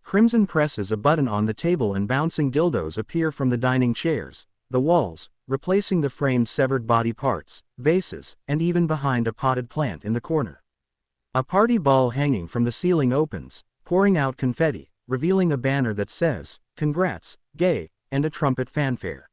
Crimson presses a button on the table and bouncing dildos appear from the dining chairs, the walls, replacing the framed severed body parts, vases, and even behind a potted plant in the corner. A party ball hanging from the ceiling opens, pouring out confetti, revealing a banner that says, "Congrats, gay," and a trumpet fanfare.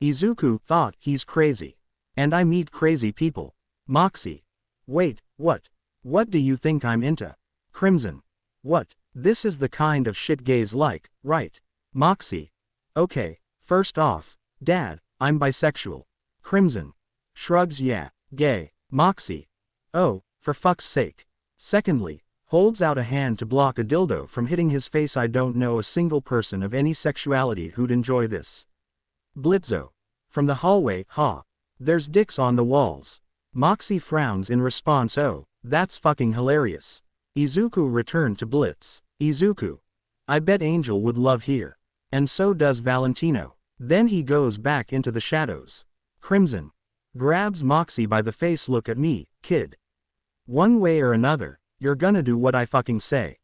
Izuku thought he's crazy. And I meet crazy people. Moxie. Wait, what? What do you think I'm into? Crimson. What? This is the kind of shit gays like, right? Moxie. Okay, first off, Dad, I'm bisexual. Crimson. Shrugs. Yeah, gay. Moxie. Oh, for fuck's sake. Secondly, holds out a hand to block a dildo from hitting his face. I don't know a single person of any sexuality who'd enjoy this. Blitzo. From the hallway. Ha. There's dicks on the walls. Moxie frowns in response. Oh, that's fucking hilarious. Izuku returned to Blitz. Izuku. I bet Angel would love here. And so does Valentino. Then he goes back into the shadows. Crimson. Grabs Moxie by the face. Look at me, kid. One way or another, you're gonna do what I fucking say.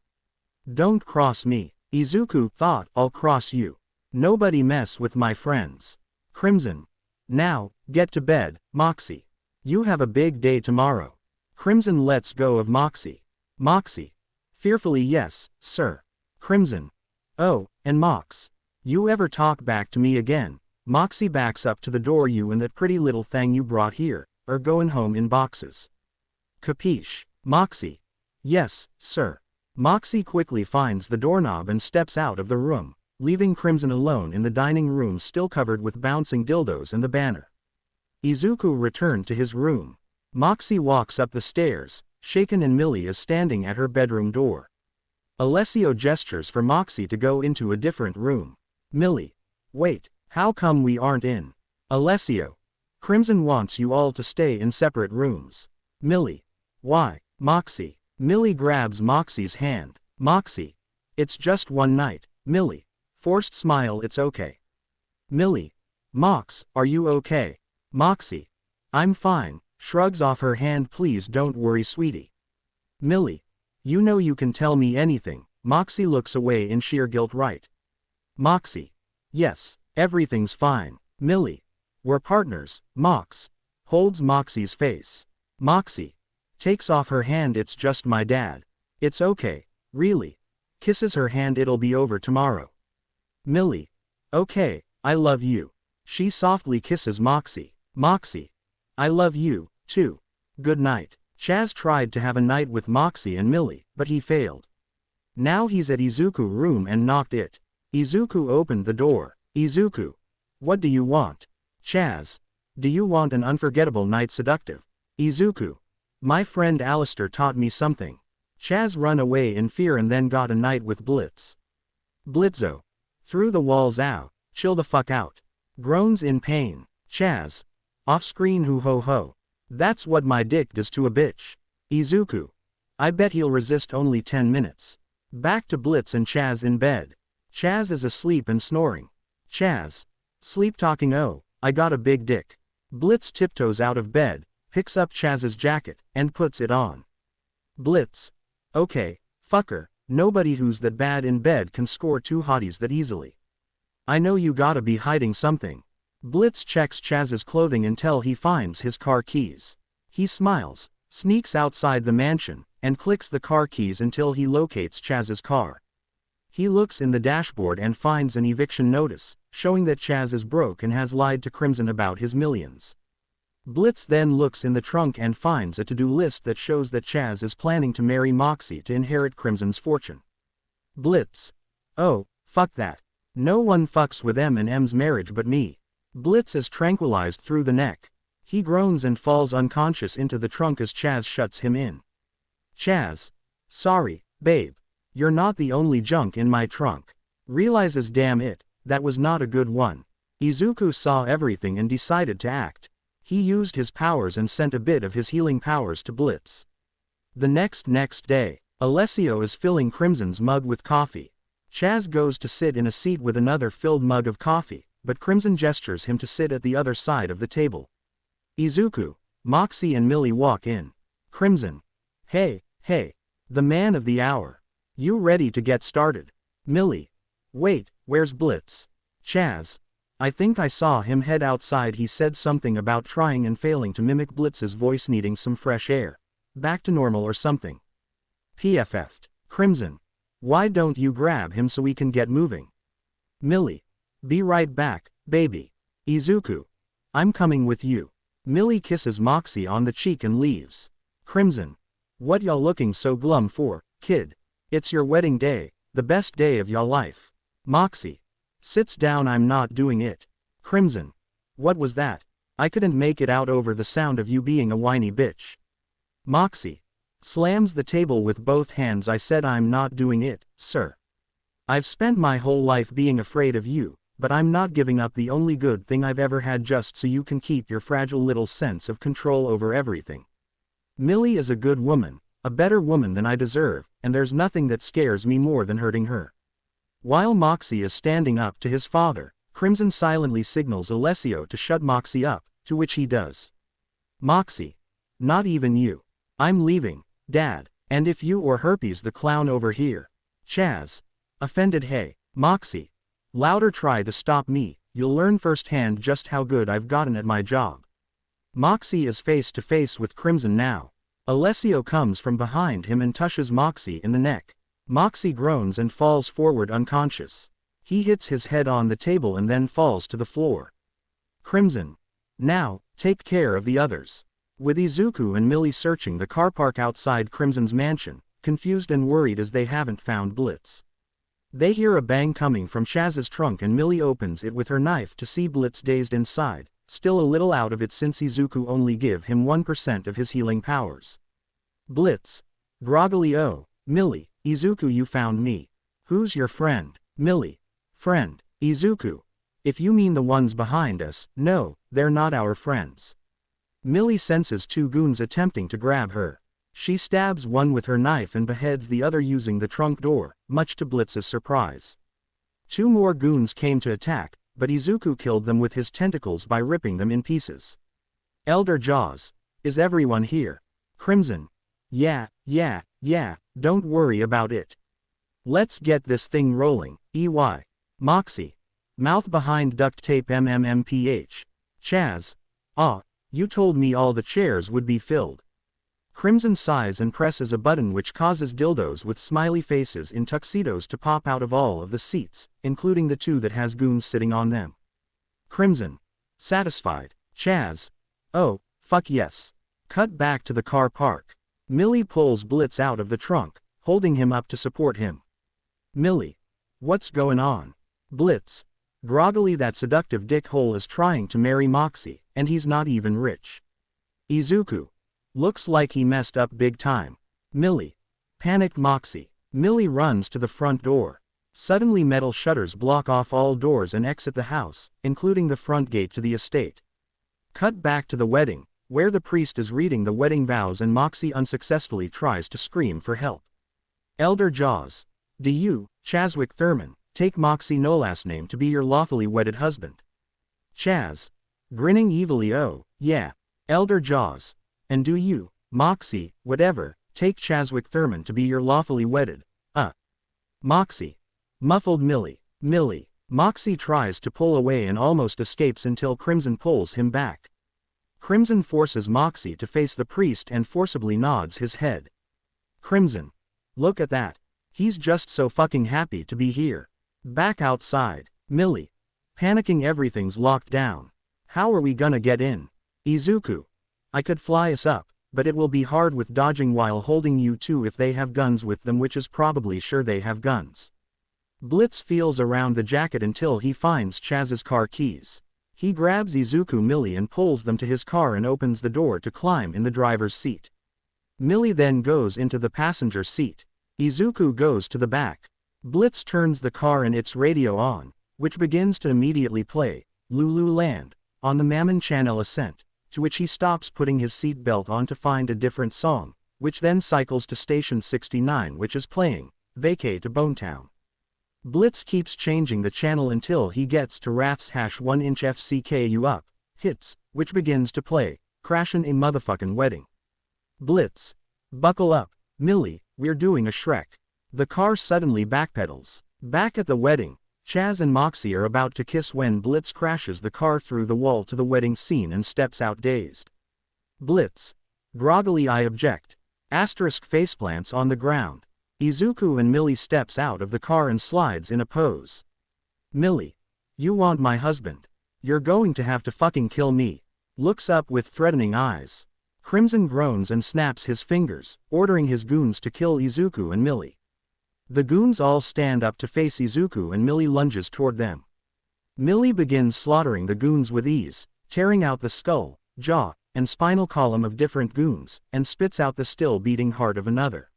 Don't cross me. Izuku thought. I'll cross you. Nobody mess with my friends. Crimson. Now, get to bed, Moxie. You have a big day tomorrow. Crimson lets go of Moxie. Moxie. Fearfully yes, sir. Crimson. Oh, and Mox. You ever talk back to me again? Moxie backs up to the door. You and that pretty little thing you brought here are going home in boxes. Capiche? Moxie. Yes, sir. Moxie quickly finds the doorknob and steps out of the room, leaving Crimson alone in the dining room still covered with bouncing dildos and the banner. Izuku returned to his room. Moxie walks up the stairs, shaken, and Millie is standing at her bedroom door. Alessio gestures for Moxie to go into a different room. Millie. Wait, how come we aren't in? Alessio. Crimson wants you all to stay in separate rooms. Millie. Why? Moxie. Millie grabs Moxie's hand. Moxie. It's just one night. Millie. Forced smile. It's okay. Millie. Mox, are you okay? Moxie. I'm fine. Shrugs off her hand. Please don't worry, sweetie. Millie. You know you can tell me anything. Moxie looks away in sheer guilt. Right? Moxie. Yes, everything's fine. Millie. We're partners. Mox. Holds Moxie's face. Moxie. Takes off her hand. It's just my dad. It's okay. Really? Kisses her hand. It'll be over tomorrow. Millie. Okay, I love you. She softly kisses Moxie. Moxie. I love you, too. Good night. Chaz tried to have a night with Moxie and Millie, but he failed. Now he's at Izuku's room and knocked it. Izuku opened the door. Izuku. What do you want? Chaz. Do you want an unforgettable night? Seductive. Izuku. My friend Alistair taught me something. Chaz run away in fear and then got a night with Blitz. Blitzo. Through the walls out. Chill the fuck out. Groans in pain. Chaz. Off screen. Hoo ho ho. That's what my dick does to a bitch. Izuku. I bet he'll resist only 10 minutes. Back to Blitz and Chaz in bed. Chaz is asleep and snoring. Chaz. Sleep talking. Oh, I got a big dick. Blitz tiptoes out of bed, picks up Chaz's jacket, and puts it on. Blitz. Okay, fucker, nobody who's that bad in bed can score two hotties that easily. I know you gotta be hiding something. Blitz checks Chaz's clothing until he finds his car keys. He smiles, sneaks outside the mansion, and clicks the car keys until he locates Chaz's car. He looks in the dashboard and finds an eviction notice, showing that Chaz is broke and has lied to Crimson about his millions. Blitz then looks in the trunk and finds a to-do list that shows that Chaz is planning to marry Moxie to inherit Crimson's fortune. Blitz. Oh, fuck that. No one fucks with M&M's marriage but me. Blitz is tranquilized through the neck. He groans and falls unconscious into the trunk as Chaz shuts him in. Chaz. Sorry, babe. You're not the only junk in my trunk. Realizes damn it, that was not a good one. Izuku saw everything and decided to act. He used his powers and sent a bit of his healing powers to Blitz. The next day, Alessio is filling Crimson's mug with coffee. Chaz goes to sit in a seat with another filled mug of coffee, but Crimson gestures him to sit at the other side of the table. Izuku, Moxie and Millie walk in. Crimson. Hey, the man of the hour. You ready to get started? Millie. Wait, where's Blitz? Chaz. I think I saw him head outside. He said something about trying and failing to mimic Blitz's voice, needing some fresh air. Back to normal or something. PFF'd. Crimson. Why don't you grab him so we can get moving? Millie. Be right back, baby. Izuku. I'm coming with you. Millie kisses Moxie on the cheek and leaves. Crimson. What y'all looking so glum for, kid? It's your wedding day, the best day of y'all life. Moxie. Sits down. I'm not doing it. Crimson. What was that? I couldn't make it out over the sound of you being a whiny bitch. Moxie. Slams the table with both hands. I said I'm not doing it, sir. I've spent my whole life being afraid of you, but I'm not giving up the only good thing I've ever had just so you can keep your fragile little sense of control over everything. Millie is a good woman, a better woman than I deserve, and there's nothing that scares me more than hurting her. While Moxie is standing up to his father, Crimson silently signals Alessio to shut Moxie up, to which he does. Moxie. Not even you. I'm leaving, Dad, and if you or Herpes the clown over here. Chaz. Offended. Hey, Moxie. Louder. Try to stop me, you'll learn firsthand just how good I've gotten at my job. Moxie is face to face with Crimson now. Alessio comes from behind him and touches Moxie in the neck. Moxie groans and falls forward unconscious. He hits his head on the table and then falls to the floor. Crimson. Now, take care of the others. With Izuku and Millie searching the car park outside Crimson's mansion, confused and worried as they haven't found Blitz. They hear a bang coming from Chaz's trunk and Millie opens it with her knife to see Blitz dazed inside, still a little out of it since Izuku only give him 1% of his healing powers. Blitz. Groggily, oh, Millie, Izuku, you found me. Who's your friend? Millie. Friend. Izuku. If you mean the ones behind us, no, they're not our friends. Millie senses two goons attempting to grab her. She stabs one with her knife and beheads the other using the trunk door, much to Blitz's surprise. Two more goons came to attack, but Izuku killed them with his tentacles by ripping them in pieces. Elder Jaws. Is everyone here? Crimson. Yeah, don't worry about it. Let's get this thing rolling, EY. Moxie. Mouth behind duct tape MMMPH. Chaz. You told me all the chairs would be filled. Crimson sighs and presses a button which causes dildos with smiley faces in tuxedos to pop out of all of the seats, including the two that has goons sitting on them. Crimson. Satisfied. Chaz. Oh, fuck yes. Cut back to the car park. Millie pulls Blitz out of the trunk, holding him up to support him. Millie. What's going on? Blitz. Groggily, that seductive dickhole is trying to marry Moxie, and he's not even rich. Izuku. Looks like he messed up big time. Millie. Panicked Moxie. Millie runs to the front door. Suddenly metal shutters block off all doors and exit the house, including the front gate to the estate. Cut back to the wedding, where the priest is reading the wedding vows and Moxie unsuccessfully tries to scream for help. Elder Jaws. Do you, Chazwick Thurman, take Moxie no last name to be your lawfully wedded husband? Chaz. Grinning evilly, oh, yeah. Elder Jaws. And do you, Moxie, whatever, take Chazwick Thurman to be your lawfully wedded, Moxie. Muffled Millie. Moxie tries to pull away and almost escapes until Crimson pulls him back. Crimson forces Moxie to face the priest and forcibly nods his head. Crimson. Look at that. He's just so fucking happy to be here. Back outside. Millie. Panicking, everything's locked down. How are we gonna get in? Izuku. I could fly us up, but it will be hard with dodging while holding you two if they have guns with them, which is probably sure they have guns. Blitz feels around the jacket until he finds Chaz's car keys. He grabs Izuku, Millie and pulls them to his car and opens the door to climb in the driver's seat. Millie then goes into the passenger seat. Izuku goes to the back. Blitz turns the car and its radio on, which begins to immediately play Lululand on the Mammon Channel Ascent, to which he stops putting his seatbelt on to find a different song, which then cycles to station 69, which is playing Vacay to Bonetown. Blitz keeps changing the channel until he gets to Rath's #1inch FCKU Up Hits, which begins to play Crashin' a Motherfuckin' Wedding. Blitz. Buckle up, Millie, we're doing a Shrek. The car suddenly backpedals. Back at the wedding, Chaz and Moxie are about to kiss when Blitz crashes the car through the wall to the wedding scene and steps out dazed. Blitz. Groggily, I object. Asterisk faceplants on the ground. Izuku and Millie steps out of the car and slides in a pose. Millie. You want my husband. You're going to have to fucking kill me. Looks up with threatening eyes. Crimson groans and snaps his fingers, ordering his goons to kill Izuku and Millie. The goons all stand up to face Izuku and Millie lunges toward them. Millie begins slaughtering the goons with ease, tearing out the skull, jaw, and spinal column of different goons, and spits out the still beating heart of another.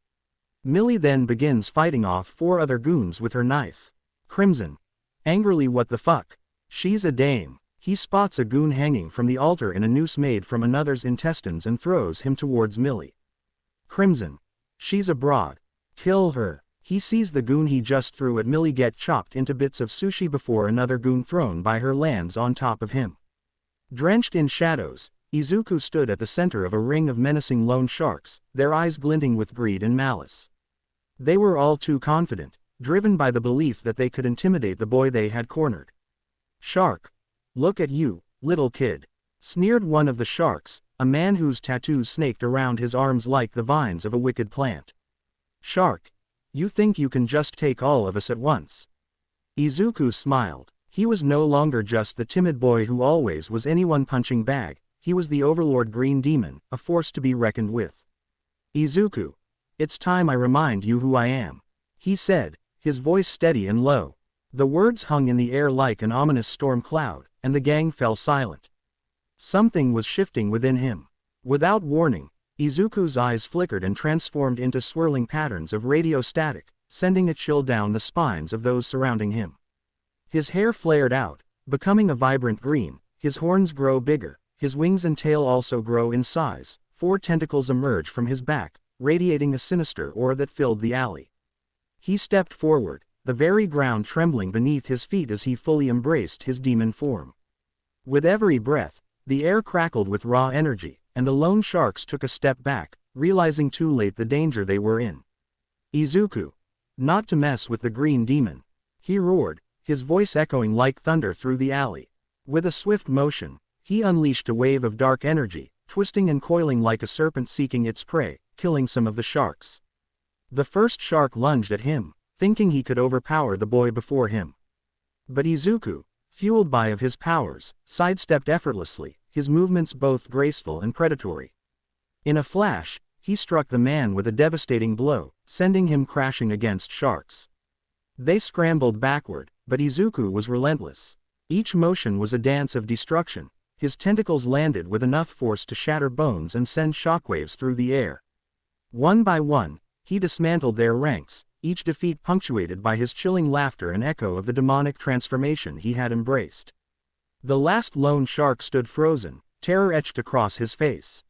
Millie then begins fighting off 4 other goons with her knife. Crimson. Angrily, what the fuck? She's a dame. He spots a goon hanging from the altar in a noose made from another's intestines and throws him towards Millie. Crimson. She's a broad. Kill her. He sees the goon he just threw at Millie get chopped into bits of sushi before another goon thrown by her lands on top of him. Drenched in shadows, Izuku stood at the center of a ring of menacing loan sharks, their eyes glinting with greed and malice. They were all too confident, driven by the belief that they could intimidate the boy they had cornered. Shark. Look at you, little kid. Sneered one of the sharks, a man whose tattoos snaked around his arms like the vines of a wicked plant. Shark. You think you can just take all of us at once? Izuku smiled. He was no longer just the timid boy who always was anyone punching bag, he was the overlord green demon, a force to be reckoned with. Izuku. It's time I remind you who I am, he said, his voice steady and low. The words hung in the air like an ominous storm cloud, and the gang fell silent. Something was shifting within him. Without warning, Izuku's eyes flickered and transformed into swirling patterns of radio static, sending a chill down the spines of those surrounding him. His hair flared out, becoming a vibrant green, his horns grow bigger, his wings and tail also grow in size, 4 tentacles emerge from his back, radiating a sinister aura that filled the alley. He stepped forward, the very ground trembling beneath his feet as he fully embraced his demon form. With every breath, the air crackled with raw energy, and the lone sharks took a step back, realizing too late the danger they were in. Izuku. Not to mess with the green demon. He roared, his voice echoing like thunder through the alley. With a swift motion, he unleashed a wave of dark energy, twisting and coiling like a serpent seeking its prey, killing some of the sharks. The first shark lunged at him, thinking he could overpower the boy before him. But Izuku, fueled by his powers, sidestepped effortlessly, his movements both graceful and predatory. In a flash, he struck the man with a devastating blow, sending him crashing against sharks. They scrambled backward, but Izuku was relentless. Each motion was a dance of destruction. His tentacles landed with enough force to shatter bones and send shockwaves through the air. One by one, he dismantled their ranks, each defeat punctuated by his chilling laughter and echo of the demonic transformation he had embraced. The last lone shark stood frozen, terror etched across his face.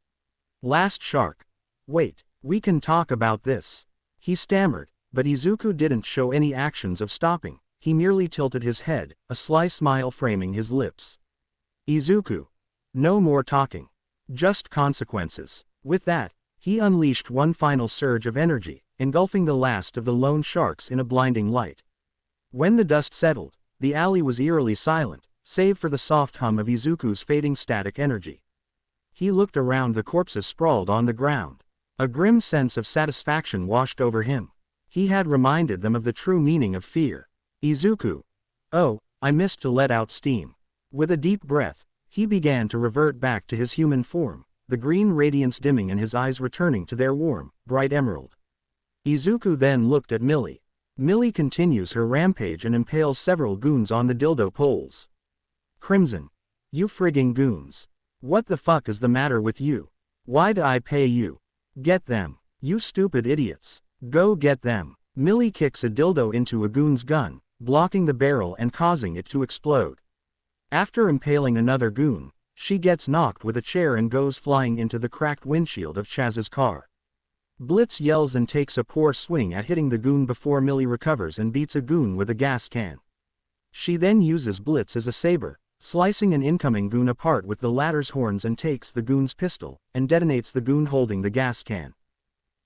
Last shark. Wait, we can talk about this. He stammered, but Izuku didn't show any actions of stopping, he merely tilted his head, a sly smile framing his lips. Izuku. No more talking. Just consequences. With that, he unleashed one final surge of energy, engulfing the last of the lone sharks in a blinding light. When the dust settled, the alley was eerily silent, save for the soft hum of Izuku's fading static energy. He looked around the corpses sprawled on the ground. A grim sense of satisfaction washed over him. He had reminded them of the true meaning of fear. Izuku. Oh, I missed to let out steam. With a deep breath, he began to revert back to his human form, the green radiance dimming and his eyes returning to their warm, bright emerald. Izuku then looked at Millie. Millie continues her rampage and impales several goons on the dildo poles. Crimson. You frigging goons. What the fuck is the matter with you? Why'd I pay you? Get them. You stupid idiots. Go get them. Millie kicks a dildo into a goon's gun, blocking the barrel and causing it to explode. After impaling another goon, she gets knocked with a chair and goes flying into the cracked windshield of Chaz's car. Blitz yells and takes a poor swing at hitting the goon before Millie recovers and beats a goon with a gas can. She then uses Blitz as a saber, slicing an incoming goon apart with the latter's horns and takes the goon's pistol, and detonates the goon holding the gas can.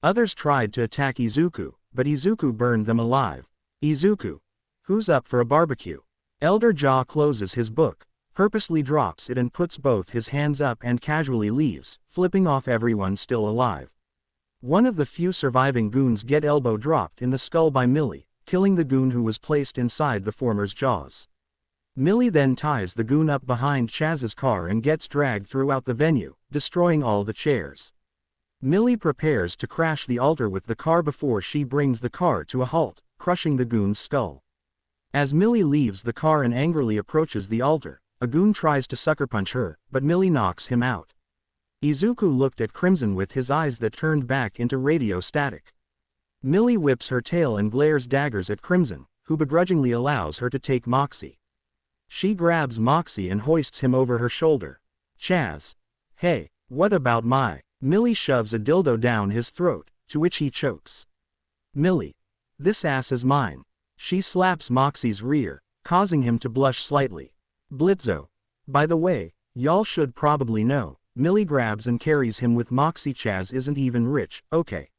Others tried to attack Izuku, but Izuku burned them alive. Izuku. Who's up for a barbecue? Elder Jaw closes his book, purposely drops it and puts both his hands up and casually leaves, flipping off everyone still alive. One of the few surviving goons get elbow dropped in the skull by Millie, killing the goon who was placed inside the former's jaws. Millie then ties the goon up behind Chaz's car and gets dragged throughout the venue, destroying all the chairs. Millie prepares to crash the altar with the car before she brings the car to a halt, crushing the goon's skull. As Millie leaves the car and angrily approaches the altar, a goon tries to sucker punch her, but Millie knocks him out. Izuku looked at Crimson with his eyes that turned back into radio static. Millie whips her tail and glares daggers at Crimson, who begrudgingly allows her to take Moxie. She grabs Moxie and hoists him over her shoulder. Chaz. Hey, what about my? Millie shoves a dildo down his throat, to which he chokes. Millie. This ass is mine. She slaps Moxie's rear, causing him to blush slightly. Blitzo. By the way, y'all should probably know, Millie grabs and carries him with Moxie. Chaz isn't even rich, okay.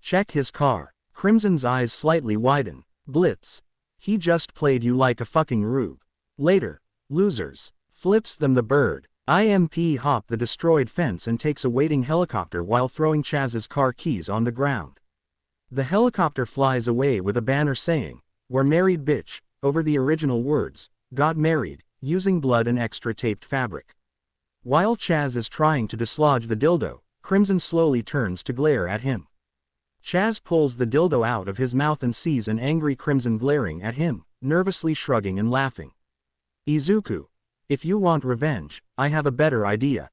Check his car. Crimson's eyes slightly widen. Blitz. He just played you like a fucking rube. Later, Losers. Flips them the bird. IMP hop the destroyed fence and takes a waiting helicopter while throwing Chaz's car keys on the ground. The helicopter flies away with a banner saying, "We're married bitch," over the original words, "Got married," using blood and extra taped fabric. While Chaz is trying to dislodge the dildo, Crimson slowly turns to glare at him. Chaz pulls the dildo out of his mouth and sees an angry Crimson glaring at him, nervously shrugging and laughing. Izuku. If you want revenge, I have a better idea.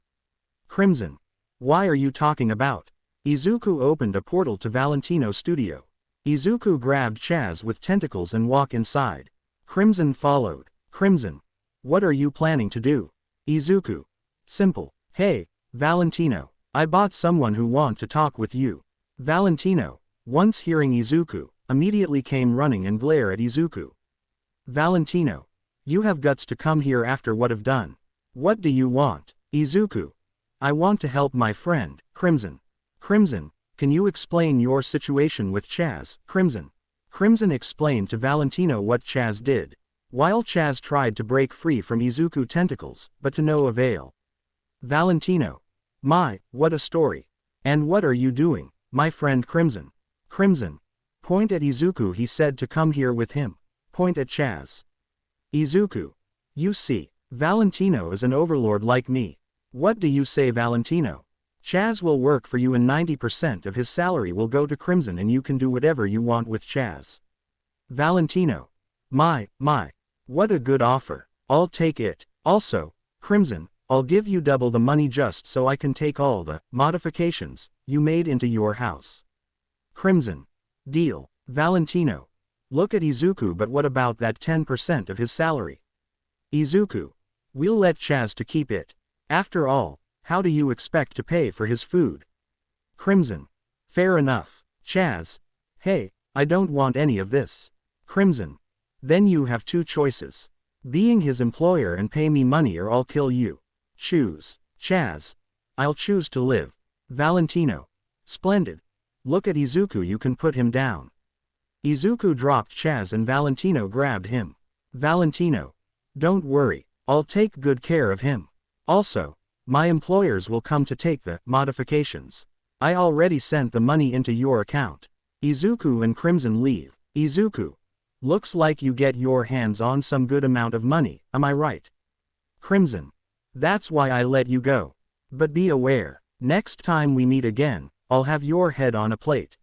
Crimson. Why are you talking about? Izuku opened a portal to Valentino's studio. Izuku grabbed Chaz with tentacles and walked inside. Crimson followed. Crimson. What are you planning to do? Izuku. Simple. Hey, Valentino. I bought someone who want to talk with you. Valentino, once hearing Izuku, immediately came running and glared at Izuku. Valentino. You have guts to come here after what I've done. What do you want? Izuku. I want to help my friend, Crimson. Crimson, can you explain your situation with Chaz? Crimson. Crimson explained to Valentino what Chaz did. While Chaz tried to break free from Izuku tentacles, but to no avail. Valentino. My, what a story. And what are you doing, my friend Crimson? Crimson. Point at Izuku. He said to come here with him. Point at Chaz. Izuku. You see, Valentino is an overlord like me. What do you say, Valentino? Chaz will work for you and 90% of his salary will go to Crimson and you can do whatever you want with Chaz. Valentino. My, what a good offer. I'll take it. Also, Crimson, I'll give you double the money just so I can take all the modifications you made into your house. Crimson. Deal. Valentino. Look at Izuku, but what about that 10% of his salary? Izuku. We'll let Chaz to keep it. After all, how do you expect to pay for his food? Crimson. Fair enough. Chaz. Hey, I don't want any of this. Crimson. Then you have two choices. Being his employer and pay me money or I'll kill you. Choose. Chaz. I'll choose to live. Valentino. Splendid. Look at Izuku, you can put him down. Izuku dropped Chaz and Valentino grabbed him. Valentino. Don't worry, I'll take good care of him. Also, my employers will come to take the modifications. I already sent the money into your account. Izuku and Crimson leave. Izuku. Looks like you get your hands on some good amount of money, am I right? Crimson. That's why I let you go. But be aware, next time we meet again, I'll have your head on a plate.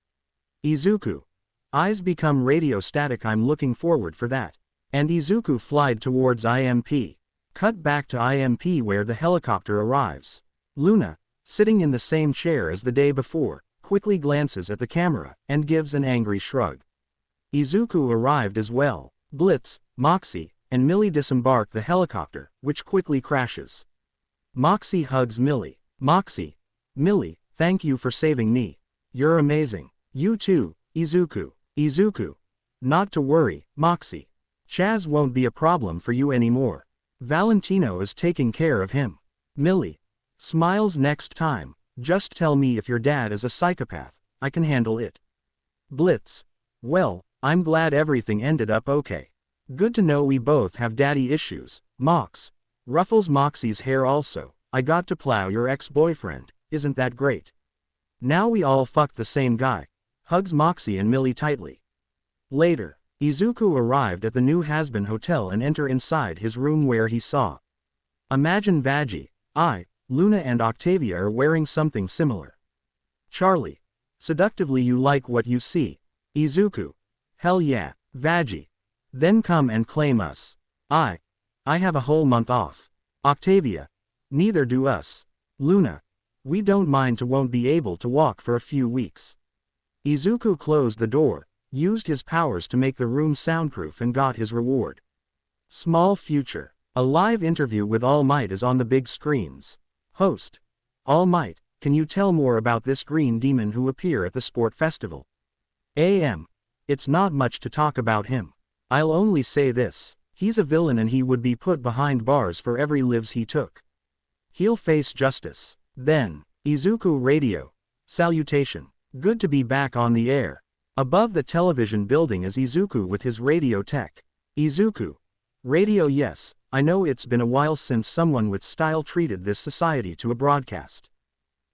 Izuku. Eyes become radio static. I'm looking forward for that. And Izuku flied towards IMP. Cut back to IMP where the helicopter arrives. Luna, sitting in the same chair as the day before, quickly glances at the camera and gives an angry shrug. Izuku arrived as well. Blitz, Moxie, and Millie disembark the helicopter, which quickly crashes. Moxie hugs Millie. Moxie. Millie, thank you for saving me. You're amazing. You too, Izuku. Izuku. Not to worry, Moxie. Chaz won't be a problem for you anymore. Valentino is taking care of him. Millie. Smiles next time. Just tell me if your dad is a psychopath. I can handle it. Blitz. Well, I'm glad everything ended up okay. Good to know we both have daddy issues. Mox. Ruffles Moxie's hair also. I got to plow your ex-boyfriend. Isn't that great? Now we all fucked the same guy. Hugs Moxie and Millie tightly. Later, Izuku arrived at the new Hazbin hotel and enter inside his room where he saw. Imagine Vaggie, Luna and Octavia are wearing something similar. Charlie. Seductively, you like what you see. Izuku. Hell yeah, Vaggie. Then come and claim us. I have a whole month off. Octavia. Neither do us. Luna. We don't mind to won't be able to walk for a few weeks. Izuku closed the door, used his powers to make the room soundproof and got his reward. Small future. A live interview with All Might is on the big screens. Host. All Might, can you tell more about this green demon who appear at the sport festival? AM. It's not much to talk about him. I'll only say this. He's a villain and he would be put behind bars for every lives he took. He'll face justice. Then, Izuku radio. Salutation. Good to be back on the air. Above the television building is Izuku with his radio tech. Izuku. Radio. Yes, I know it's been a while since someone with style treated this society to a broadcast.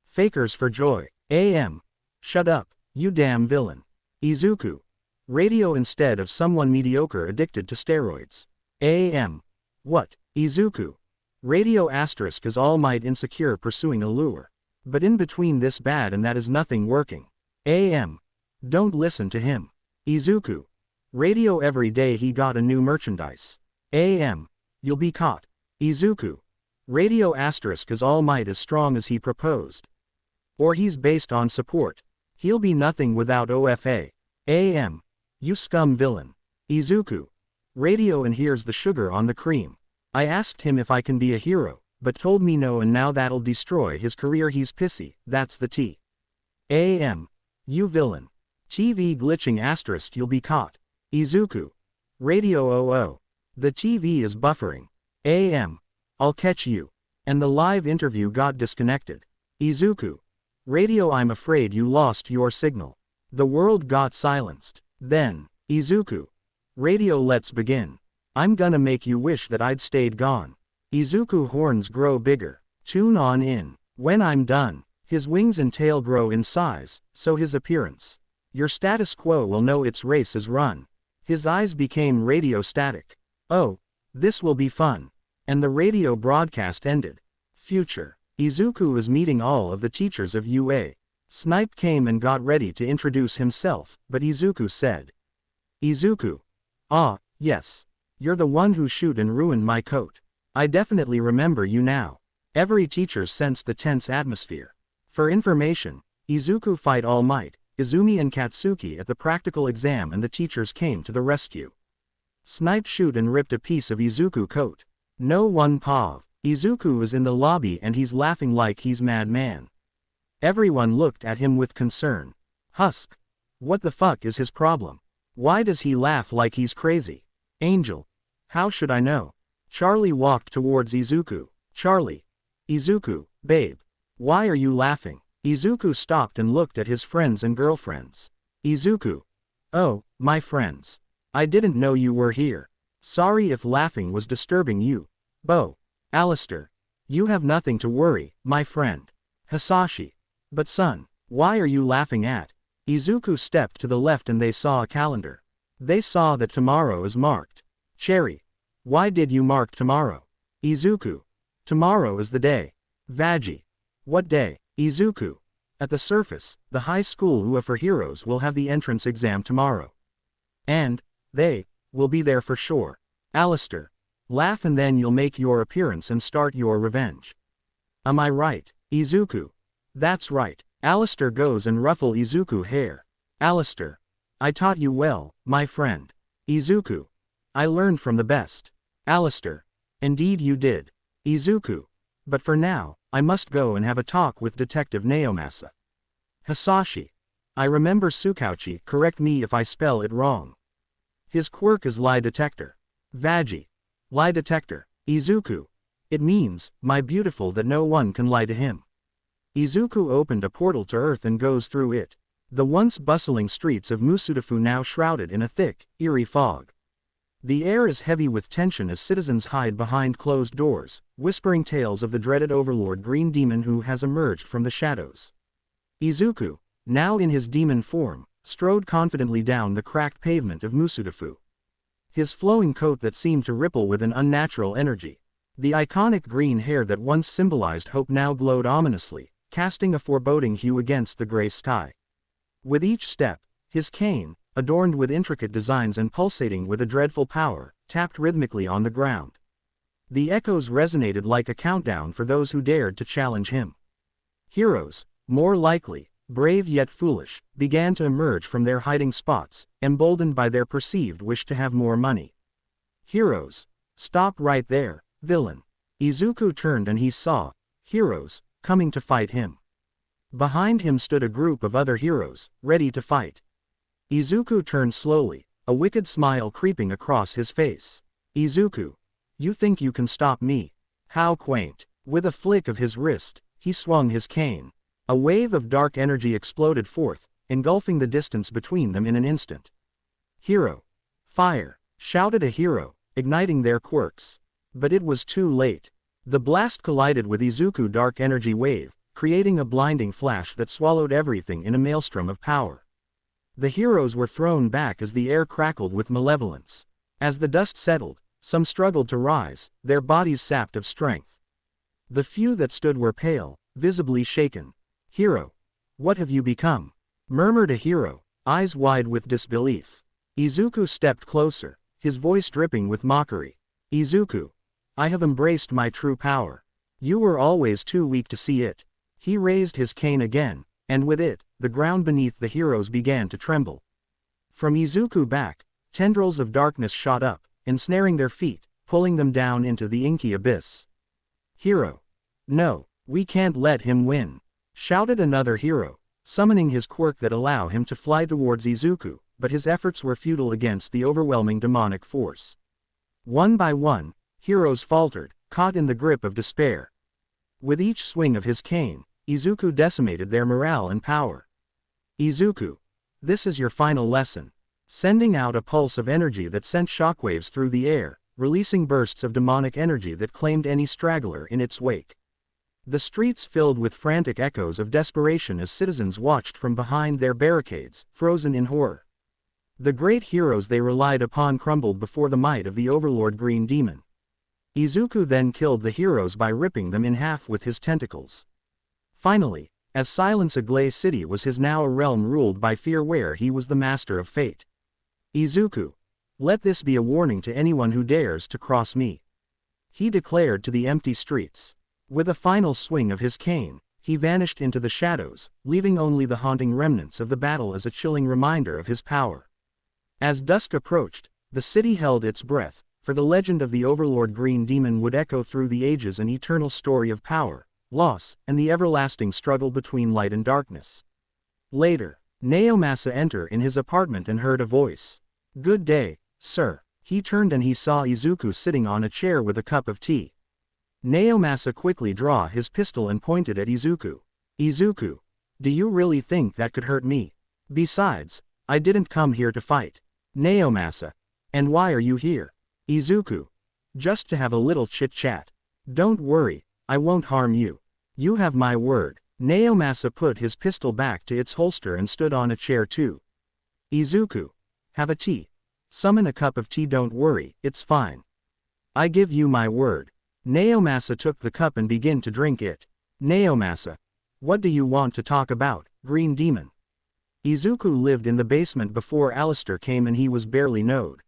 Fakers for joy. AM. Shut up, you damn villain. Izuku. Radio instead of someone mediocre addicted to steroids. AM. What? Izuku. Radio asterisk is all might insecure pursuing a lure. But in between this bad and that is nothing working. AM. Don't listen to him. Izuku. Radio every day he got a new merchandise. AM. You'll be caught. Izuku. Radio asterisk is all might as strong as he proposed. Or he's based on support. He'll be nothing without OFA. AM. You scum villain. Izuku. Radio and here's the sugar on the cream. I asked him if I can be a hero, but told me no and now that'll destroy his career. He's pissy, that's the T. AM. You villain. TV glitching asterisk you'll be caught. Izuku. Radio OO. The TV is buffering. AM. I'll catch you. And the live interview got disconnected. Izuku. Radio I'm afraid you lost your signal. The world got silenced. Then, Izuku. Radio let's begin. I'm gonna make you wish that I'd stayed gone. Izuku horns grow bigger. Tune on in. When I'm done, his wings and tail grow in size, so his appearance. Your status quo will know its race is run. His eyes became radio static. Oh, this will be fun. And the radio broadcast ended. Future. Izuku is meeting all of the teachers of UA. Snipe came and got ready to introduce himself, but Izuku said. Izuku. Ah, yes. You're the one who shoot and ruined my coat. I definitely remember you now. Every teacher sensed the tense atmosphere. For information, Izuku fight All Might, Izumi and Katsuki at the practical exam and the teachers came to the rescue. Snipe shoot and ripped a piece of Izuku coat. No one pav. Izuku is in the lobby and he's laughing like he's mad man. Everyone looked at him with concern. Husk. What the fuck is his problem? Why does he laugh like he's crazy? Angel. How should I know? Charlie walked towards Izuku. Charlie. Izuku, babe. Why are you laughing? Izuku stopped and looked at his friends and girlfriends. Izuku. Oh, my friends. I didn't know you were here. Sorry if laughing was disturbing you. Bo. Alistair. You have nothing to worry, my friend. Hisashi. But son, why are you laughing at? Izuku stepped to the left and they saw a calendar. They saw that tomorrow is marked. Cherry. Why did you mark tomorrow? Izuku. Tomorrow is the day. Veggie. What day? Izuku. At the surface, the high school UA for heroes will have the entrance exam tomorrow. And, they, will be there for sure. Alistair. Laugh and then you'll make your appearance and start your revenge. Am I right, Izuku? That's right. Alistair goes and ruffle Izuku hair. Alistair. I taught you well, my friend. Izuku. I learned from the best. Alistair. Indeed you did. Izuku. But for now, I must go and have a talk with Detective Naomasa. Hisashi. I remember Tsukauchi, correct me if I spell it wrong. His quirk is lie detector. Veggie. Lie detector. Izuku. It means, my beautiful, that no one can lie to him. Izuku opened a portal to Earth and goes through it. The once bustling streets of Musafu now shrouded in a thick, eerie fog. The air is heavy with tension as citizens hide behind closed doors, whispering tales of the dreaded overlord Green Demon who has emerged from the shadows. Izuku, now in his demon form, strode confidently down the cracked pavement of Musafu. His flowing coat that seemed to ripple with an unnatural energy. The iconic green hair that once symbolized hope now glowed ominously, casting a foreboding hue against the gray sky. With each step, his cane, adorned with intricate designs and pulsating with a dreadful power, tapped rhythmically on the ground. The echoes resonated like a countdown for those who dared to challenge him. Heroes, more likely, brave yet foolish, began to emerge from their hiding spots, emboldened by their perceived wish to have more money. Heroes. Stop right there, villain. Izuku turned and he saw heroes coming to fight him. Behind him stood a group of other heroes, ready to fight. Izuku turned slowly, a wicked smile creeping across his face. Izuku. You think you can stop me? How quaint. With a flick of his wrist, he swung his cane. A wave of dark energy exploded forth, engulfing the distance between them in an instant. Hero. Fire. Shouted a hero, igniting their quirks. But it was too late. The blast collided with Izuku's dark energy wave, creating a blinding flash that swallowed everything in a maelstrom of power. The heroes were thrown back as the air crackled with malevolence. As the dust settled, some struggled to rise, their bodies sapped of strength. The few that stood were pale, visibly shaken. "Hero, what have you become?" murmured a hero, eyes wide with disbelief. Izuku stepped closer, his voice dripping with mockery. "Izuku, I have embraced my true power. You were always too weak to see it." He raised his cane again, and with it, the ground beneath the heroes began to tremble. From Izuku's back, tendrils of darkness shot up, ensnaring their feet, pulling them down into the inky abyss. "Hero! No, we can't let him win!" shouted another hero, summoning his quirk that allowed him to fly towards Izuku, but his efforts were futile against the overwhelming demonic force. One by one, heroes faltered, caught in the grip of despair. With each swing of his cane, Izuku decimated their morale and power. "Izuku, this is your final lesson." Sending out a pulse of energy that sent shockwaves through the air, releasing bursts of demonic energy that claimed any straggler in its wake. The streets filled with frantic echoes of desperation as citizens watched from behind their barricades, frozen in horror. The great heroes they relied upon crumbled before the might of the overlord Green Demon. Izuku then killed the heroes by ripping them in half with his tentacles. Finally, as Silence Aglay City was his now a realm ruled by fear where he was the master of fate. "Izuku, let this be a warning to anyone who dares to cross me," he declared to the empty streets. With a final swing of his cane, he vanished into the shadows, leaving only the haunting remnants of the battle as a chilling reminder of his power. As dusk approached, the city held its breath, for the legend of the overlord Green Demon would echo through the ages, an eternal story of power, loss, and the everlasting struggle between light and darkness. Later, Naomasa entered in his apartment and heard a voice. "Good day, sir." He turned and he saw Izuku sitting on a chair with a cup of tea. Naomasa quickly drew his pistol and pointed at Izuku. "Izuku, do you really think that could hurt me? Besides, I didn't come here to fight." Naomasa, "And why are you here?" Izuku, "Just to have a little chit-chat. Don't worry, I won't harm you. You have my word." Naomasa put his pistol back to its holster and stood on a chair too. "Izuku, have a tea. Summon a cup of tea, don't worry, it's fine. I give you my word." Naomasa took the cup and began to drink it. "Naomasa, what do you want to talk about, Green Demon?" Izuku lived in the basement before Alistair came and he was barely knowed.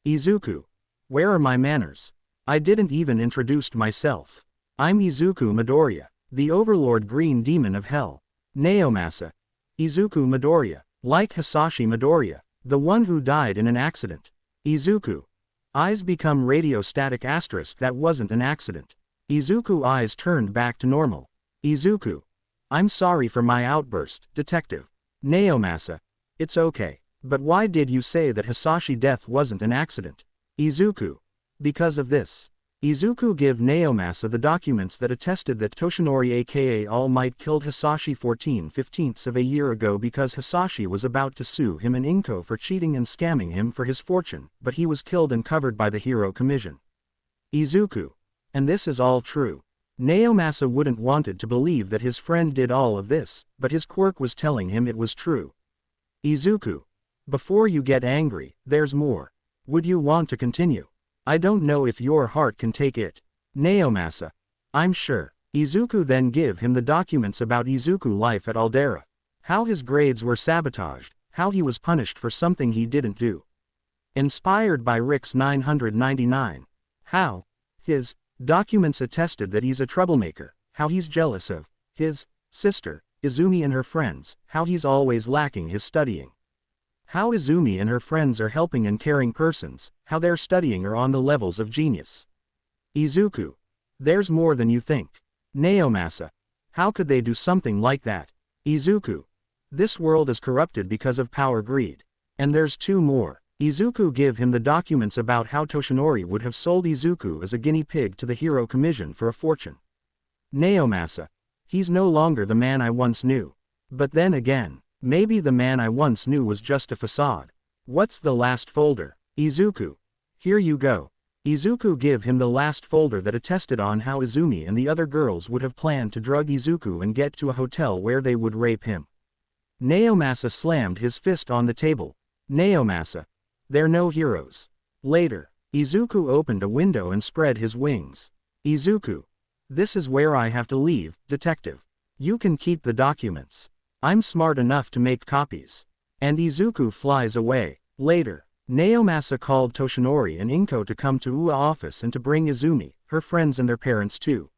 "Izuku, where are my manners? I didn't even introduce myself. I'm Izuku Midoriya, the overlord Green Demon of Hell." Naomasa, "Izuku Midoriya, like Hisashi Midoriya, the one who died in an accident." Izuku, eyes become radiostatic asterisk, that wasn't an accident. Izuku eyes turned back to normal. Izuku, "I'm sorry for my outburst, detective." Naomasa, "It's okay. But why did you say that Hisashi death wasn't an accident?" Izuku, "Because of this." Izuku give Naomasa the documents that attested that Toshinori aka All Might killed Hisashi 14/15 of a year ago because Hisashi was about to sue him and Inko for cheating and scamming him for his fortune, but he was killed and covered by the Hero Commission. Izuku, "And this is all true." Naomasa wouldn't wanted to believe that his friend did all of this, but his quirk was telling him it was true. Izuku, "Before you get angry, there's more. Would you want to continue? I don't know if your heart can take it." Naomasa, "I'm sure." Izuku then give him the documents about Izuku life at Aldera. How his grades were sabotaged, how he was punished for something he didn't do. Inspired by Rick's 999. How his documents attested that he's a troublemaker, how he's jealous of his sister, Izumi, and her friends, how he's always lacking his studying. How Izumi and her friends are helping and caring persons, how their studying are on the levels of genius. Izuku, "There's more than you think." Naomasa, "How could they do something like that?" Izuku, "This world is corrupted because of power greed. And there's two more." Izuku give him the documents about how Toshinori would have sold Izuku as a guinea pig to the Hero Commission for a fortune. Naomasa, "He's no longer the man I once knew. But then again, maybe the man I once knew was just a facade." What's the last folder? Izuku, "Here you go." Izuku give him the last folder that attested on how Izumi and the other girls would have planned to drug Izuku and get to a hotel where they would rape him. Naomasa slammed his fist on the table. Naomasa. They're no heroes. Later, Izuku opened a window and spread his wings. Izuku. This is where I have to leave, detective. You can keep the documents. I'm smart enough to make copies. And Izuku flies away. Later, Naomasa called Toshinori and Inko to come to Ua office and to bring Izumi, her friends and their parents too.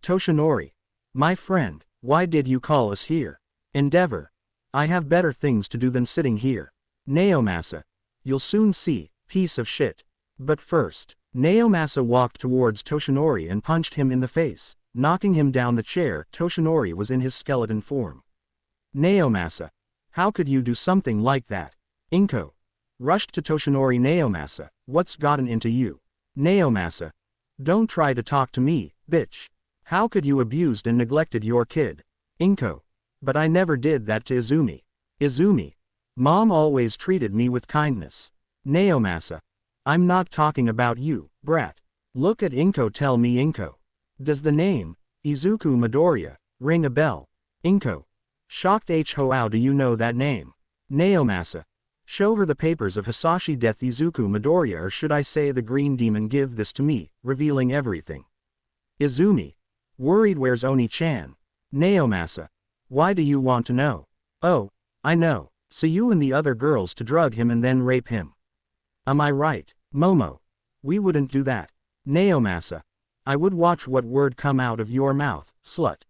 Toshinori. My friend, why did you call us here? Endeavor. I have better things to do than sitting here. Naomasa. You'll soon see, piece of shit. But first, Naomasa walked towards Toshinori and punched him in the face, knocking him down the chair. Toshinori was in his skeleton form. Naomasa. How could you do something like that? Inko. Rushed to Toshinori. Naomasa, what's gotten into you? Naomasa. Don't try to talk to me, bitch. How could you abused and neglected your kid? Inko. But I never did that to Izumi. Izumi. Mom always treated me with kindness. Naomasa. I'm not talking about you, brat. Look at Inko. Tell me, Inko. Does the name, Izuku Midoriya, ring a bell? Inko. Shocked. How do you know that name? Naomasa. Show her the papers of Hisashi death. Izuku Midoriya, or should I say the Green Demon, give this to me, revealing everything. Izumi. Worried. Where's Oni-chan? Naomasa. Why do you want to know? Oh, I know. So you and the other girls to drug him and then rape him. Am I right, Momo? We wouldn't do that. Naomasa. I would watch what word come out of your mouth, slut.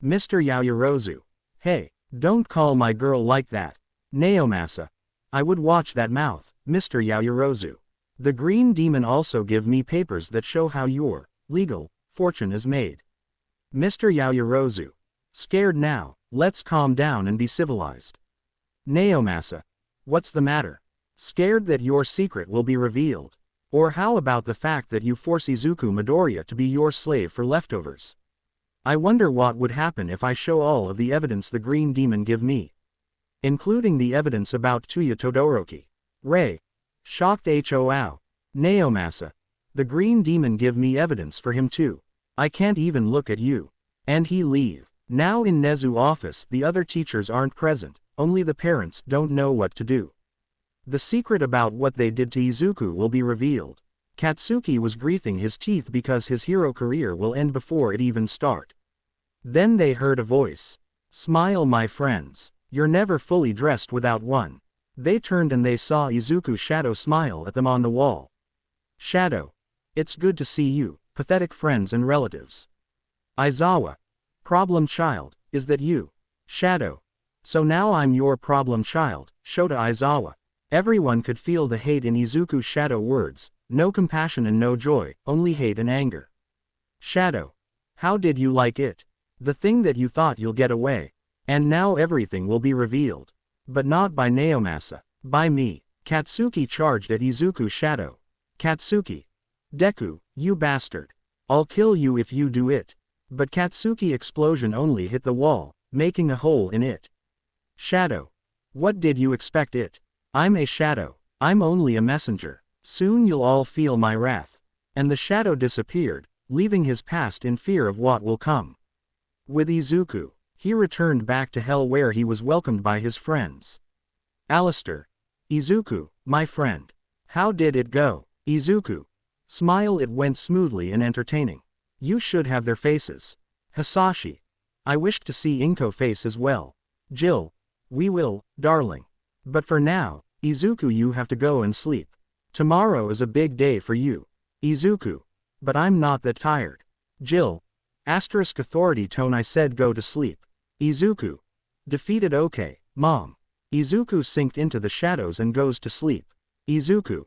Mr. Yaoyorozu. Hey, don't call my girl like that. Naomasa. I would watch that mouth, Mr. Yaoyorozu. The Green Demon also give me papers that show how your legal fortune is made. Mr. Yaoyorozu. Scared now, let's calm down and be civilized. Naomasa. What's the matter? Scared that your secret will be revealed? Or how about the fact that you force Izuku Midoriya to be your slave for leftovers? I wonder what would happen if I show all of the evidence the Green Demon give me. Including the evidence about Tuya Todoroki. Ray. Shocked. How? Naomasa. The Green Demon give me evidence for him too. I can't even look at you. And he leave. Now in Nezu office the other teachers aren't present, only the parents don't know what to do. The secret about what they did to Izuku will be revealed. Katsuki was grinding his teeth because his hero career will end before it even start. Then they heard a voice. Smile, my friends. You're never fully dressed without one. They turned and they saw Izuku Shadow smile at them on the wall. Shadow. It's good to see you, pathetic friends and relatives. Aizawa. Problem child, is that you? Shadow. So now I'm your problem child, Shota. Aizawa. Everyone could feel the hate in Izuku's Shadow words, no compassion and no joy, only hate and anger. Shadow. How did you like it? The thing that you thought you'll get away. And now everything will be revealed. But not by Naomasa, by me. Katsuki charged at Izuku's Shadow. Katsuki. Deku, you bastard. I'll kill you if you do it. But Katsuki explosion only hit the wall, making a hole in it. Shadow. What did you expect it? I'm a shadow. I'm only a messenger. Soon you'll all feel my wrath. And the shadow disappeared, leaving his past in fear of what will come. With Izuku, he returned back to hell where he was welcomed by his friends. Alistair. Izuku, my friend. How did it go? Izuku. Smile. It went smoothly and entertaining. You should have their faces. Hisashi. I wished to see Inko face as well. Jill. We will, darling. But for now, Izuku, you have to go and sleep. Tomorrow is a big day for you. Izuku. But I'm not that tired. Jill. Authority tone. I said go to sleep. Izuku. Defeated. Okay, mom. Izuku sinks into the shadows and goes to sleep. Izuku.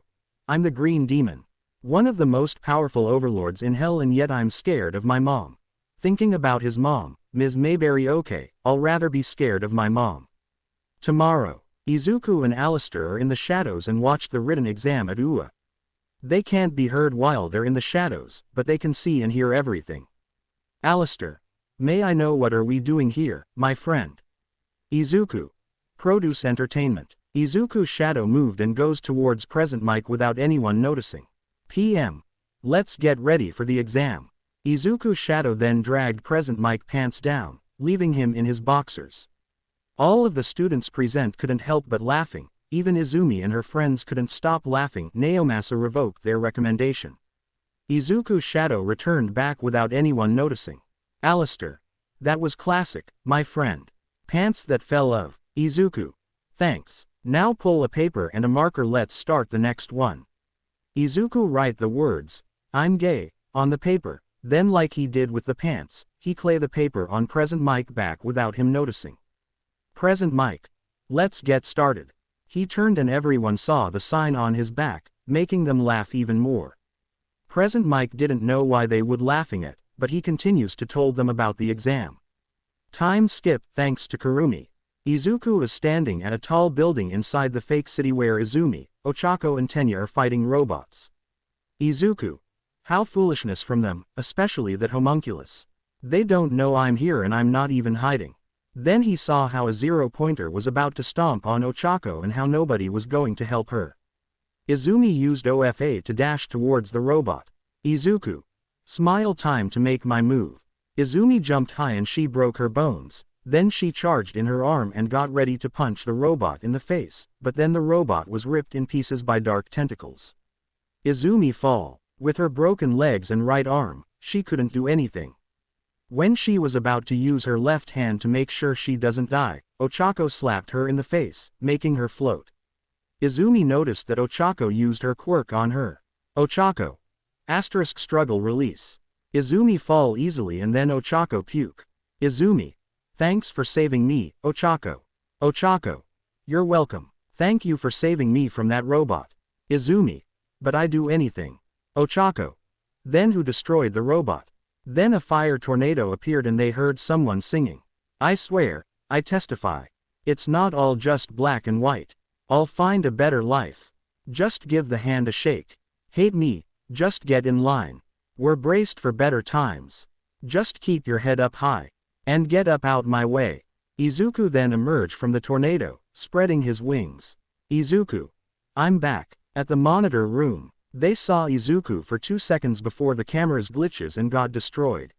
I'm the Green Demon. One of the most powerful overlords in hell, and yet I'm scared of my mom. Thinking about his mom, Ms. Mayberry. Okay, I'll rather be scared of my mom. Tomorrow, Izuku and Alistair are in the shadows and watch the written exam at Ua. They can't be heard while they're in the shadows, but they can see and hear everything. Alistair. May I know what are we doing here, my friend? Izuku. Produce entertainment. Izuku's shadow moved and goes towards present mic without anyone noticing. PM. Let's get ready for the exam. Izuku's shadow then dragged present Mike pants down, leaving him in his boxers. All of the students present couldn't help but laughing, even Izumi and her friends couldn't stop laughing. Naomasa revoked their recommendation. Izuku's shadow returned back without anyone noticing. Alistair. That was classic, my friend. Pants that fell of. Izuku. Thanks. Now pull a paper and a marker, let's start the next one. Izuku write the words, I'm gay, on the paper, then like he did with the pants, he clay the paper on present Mike back without him noticing. Present Mike. Let's get started. He turned and everyone saw the sign on his back, making them laugh even more. Present Mike didn't know why they would laughing at, but he continues to told them about the exam. Time skip thanks to Kurumi. Izuku is standing at a tall building inside the fake city where Izumi, Ochako and Tenya are fighting robots. Izuku. How foolishness from them, especially that homunculus. They don't know I'm here and I'm not even hiding. Then he saw how a zero-pointer was about to stomp on Ochako and how nobody was going to help her. Izumi used OFA to dash towards the robot. Izuku. Smile, time to make my move. Izumi jumped high and she broke her bones. Then she charged in her arm and got ready to punch the robot in the face, but then the robot was ripped in pieces by dark tentacles. Izumi fall. With her broken legs and right arm, she couldn't do anything. When she was about to use her left hand to make sure she doesn't die, Ochako slapped her in the face, making her float. Izumi noticed that Ochako used her quirk on her. Ochako. Asterisk struggle release. Izumi fall easily and then Ochako puke. Izumi. Thanks for saving me, Ochako. Ochako. You're welcome. Thank you for saving me from that robot. Izumi. But I do anything. Ochako. Then who destroyed the robot? Then a fire tornado appeared and they heard someone singing. I swear, I testify. It's not all just black and white. I'll find a better life. Just give the hand a shake. Hate me, just get in line. We're braced for better times. Just keep your head up high. And get up out my way. Izuku then emerged from the tornado, spreading his wings. Izuku. I'm back. At the monitor room, they saw Izuku for 2 seconds before the camera's glitches and got destroyed.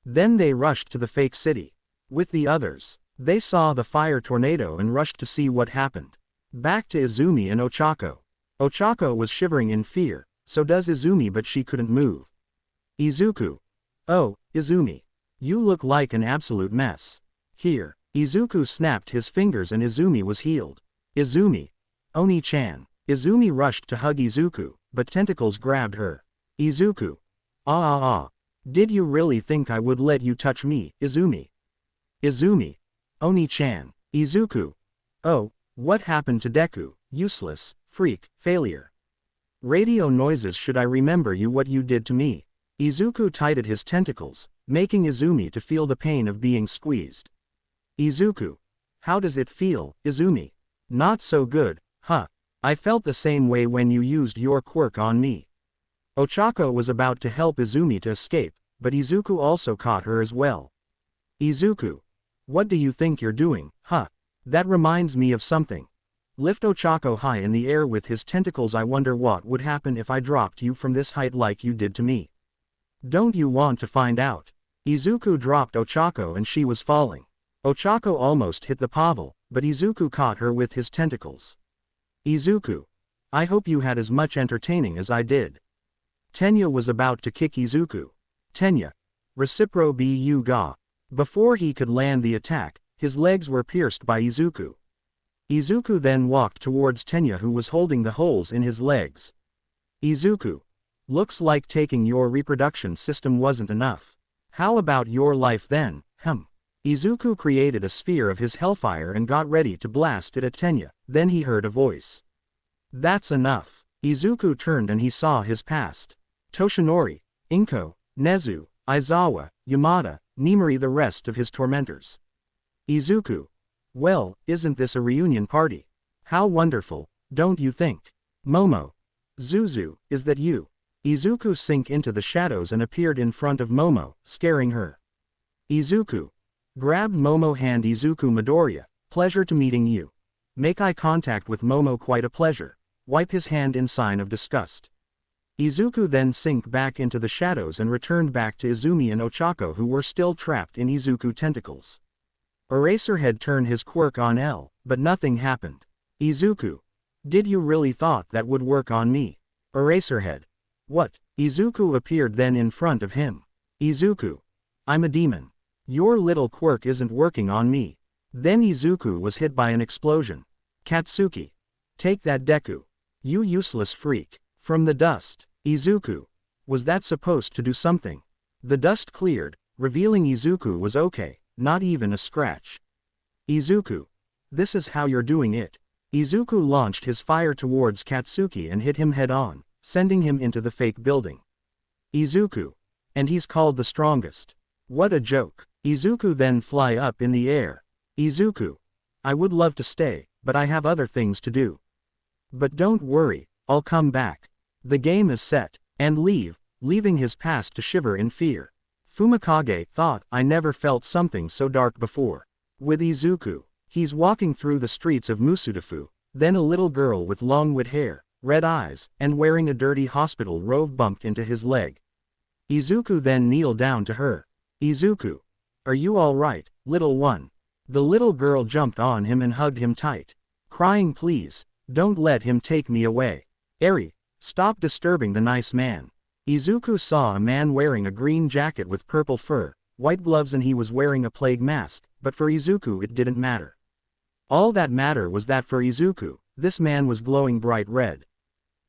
Then they rushed to the fake city. With the others, they saw the fire tornado and rushed to see what happened. Back to Izumi and Ochako. Ochako was shivering in fear, so does Izumi, but she couldn't move. Izuku. Oh, Izumi. You look like an absolute mess. Here. Izuku snapped his fingers and Izumi was healed. Izumi. Oni-chan. Izumi rushed to hug Izuku, but tentacles grabbed her. Izuku. Did you really think I would let you touch me, Izumi? Izumi. Oni-chan. Izuku. Oh, what happened to Deku? Useless, freak, failure. Radio noises, should I remember you what you did to me? Izuku tightened his tentacles, making Izumi to feel the pain of being squeezed. Izuku. How does it feel, Izumi? Not so good, huh? I felt the same way when you used your quirk on me. Ochako was about to help Izumi to escape, but Izuku also caught her as well. Izuku. What do you think you're doing, huh? That reminds me of something. Lift Ochako high in the air with his tentacles. I wonder what would happen if I dropped you from this height like you did to me. Don't you want to find out? Izuku dropped Ochako and she was falling. Ochako almost hit the pavel, but Izuku caught her with his tentacles. Izuku. I hope you had as much entertaining as I did. Tenya was about to kick Izuku. Tenya. Recipro bu ga. Before he could land the attack, his legs were pierced by Izuku. Izuku then walked towards Tenya, who was holding the holes in his legs. Izuku. Looks like taking your reproduction system wasn't enough. How about your life then, Izuku created a sphere of his hellfire and got ready to blast it at Tenya, then he heard a voice. That's enough. Izuku turned and he saw his past. Toshinori, Inko, Nezu, Aizawa, Yamada, Nimari, the rest of his tormentors. Izuku. Well, isn't this a reunion party? How wonderful, don't you think? Momo. Zuzu, is that you? Izuku sank into the shadows and appeared in front of Momo, scaring her. Izuku. Grabbed Momo hand. Izuku. Midoriya, pleasure to meeting you. Make eye contact with Momo. Quite a pleasure. Wipe his hand in sign of disgust. Izuku then sank back into the shadows and returned back to Izumi and Ochako, who were still trapped in Izuku tentacles. Eraserhead turned his quirk on L, but nothing happened. Izuku. Did you really thought that would work on me? Eraserhead. What? Izuku appeared then in front of him. Izuku. I'm a demon. Your little quirk isn't working on me. Then Izuku was hit by an explosion. Katsuki. Take that Deku. You useless freak. From the dust. Izuku. Was that supposed to do something? The dust cleared, revealing Izuku was okay, not even a scratch. Izuku. This is how you're doing it. Izuku launched his fire towards Katsuki and hit him head-on, sending him into the fake building. Izuku. And he's called the strongest. What a joke. Izuku then fly up in the air. Izuku. I would love to stay, but I have other things to do. But don't worry, I'll come back. The game is set. And leaving his past to shiver in fear. Fumikage thought, I never felt something so dark before. With Izuku. He's walking through the streets of Musafu. Then a little girl with long wet hair, red eyes, and wearing a dirty hospital robe bumped into his leg. Izuku then kneeled down to her. Izuku. Are you alright, little one? The little girl jumped on him and hugged him tight. Crying, please, don't let him take me away. Eri. Stop disturbing the nice man. Izuku saw a man wearing a green jacket with purple fur, white gloves, and he was wearing a plague mask, but for Izuku it didn't matter. All that mattered was that for Izuku, this man was glowing bright red.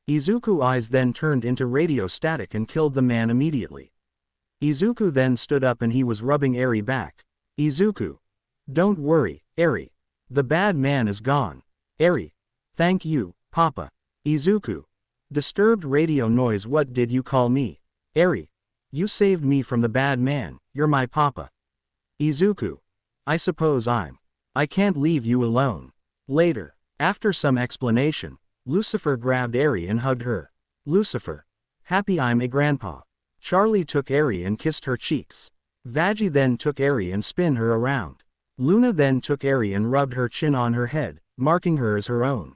Izuku's eyes then turned into radio static and killed the man immediately. Izuku then stood up and he was rubbing Eri back. Izuku. Don't worry, Eri. The bad man is gone. Eri. Thank you, Papa. Izuku. Disturbed radio noise. What did you call me? Eri. You saved me from the bad man, you're my papa. Izuku. I suppose I can't leave you alone. Later, after some explanation, Lucifer grabbed Eri and hugged her. Lucifer. Happy I'm a grandpa. Charlie took Eri and kissed her cheeks. Veggie then took Eri and spun her around. Luna then took Eri and rubbed her chin on her head, marking her as her own.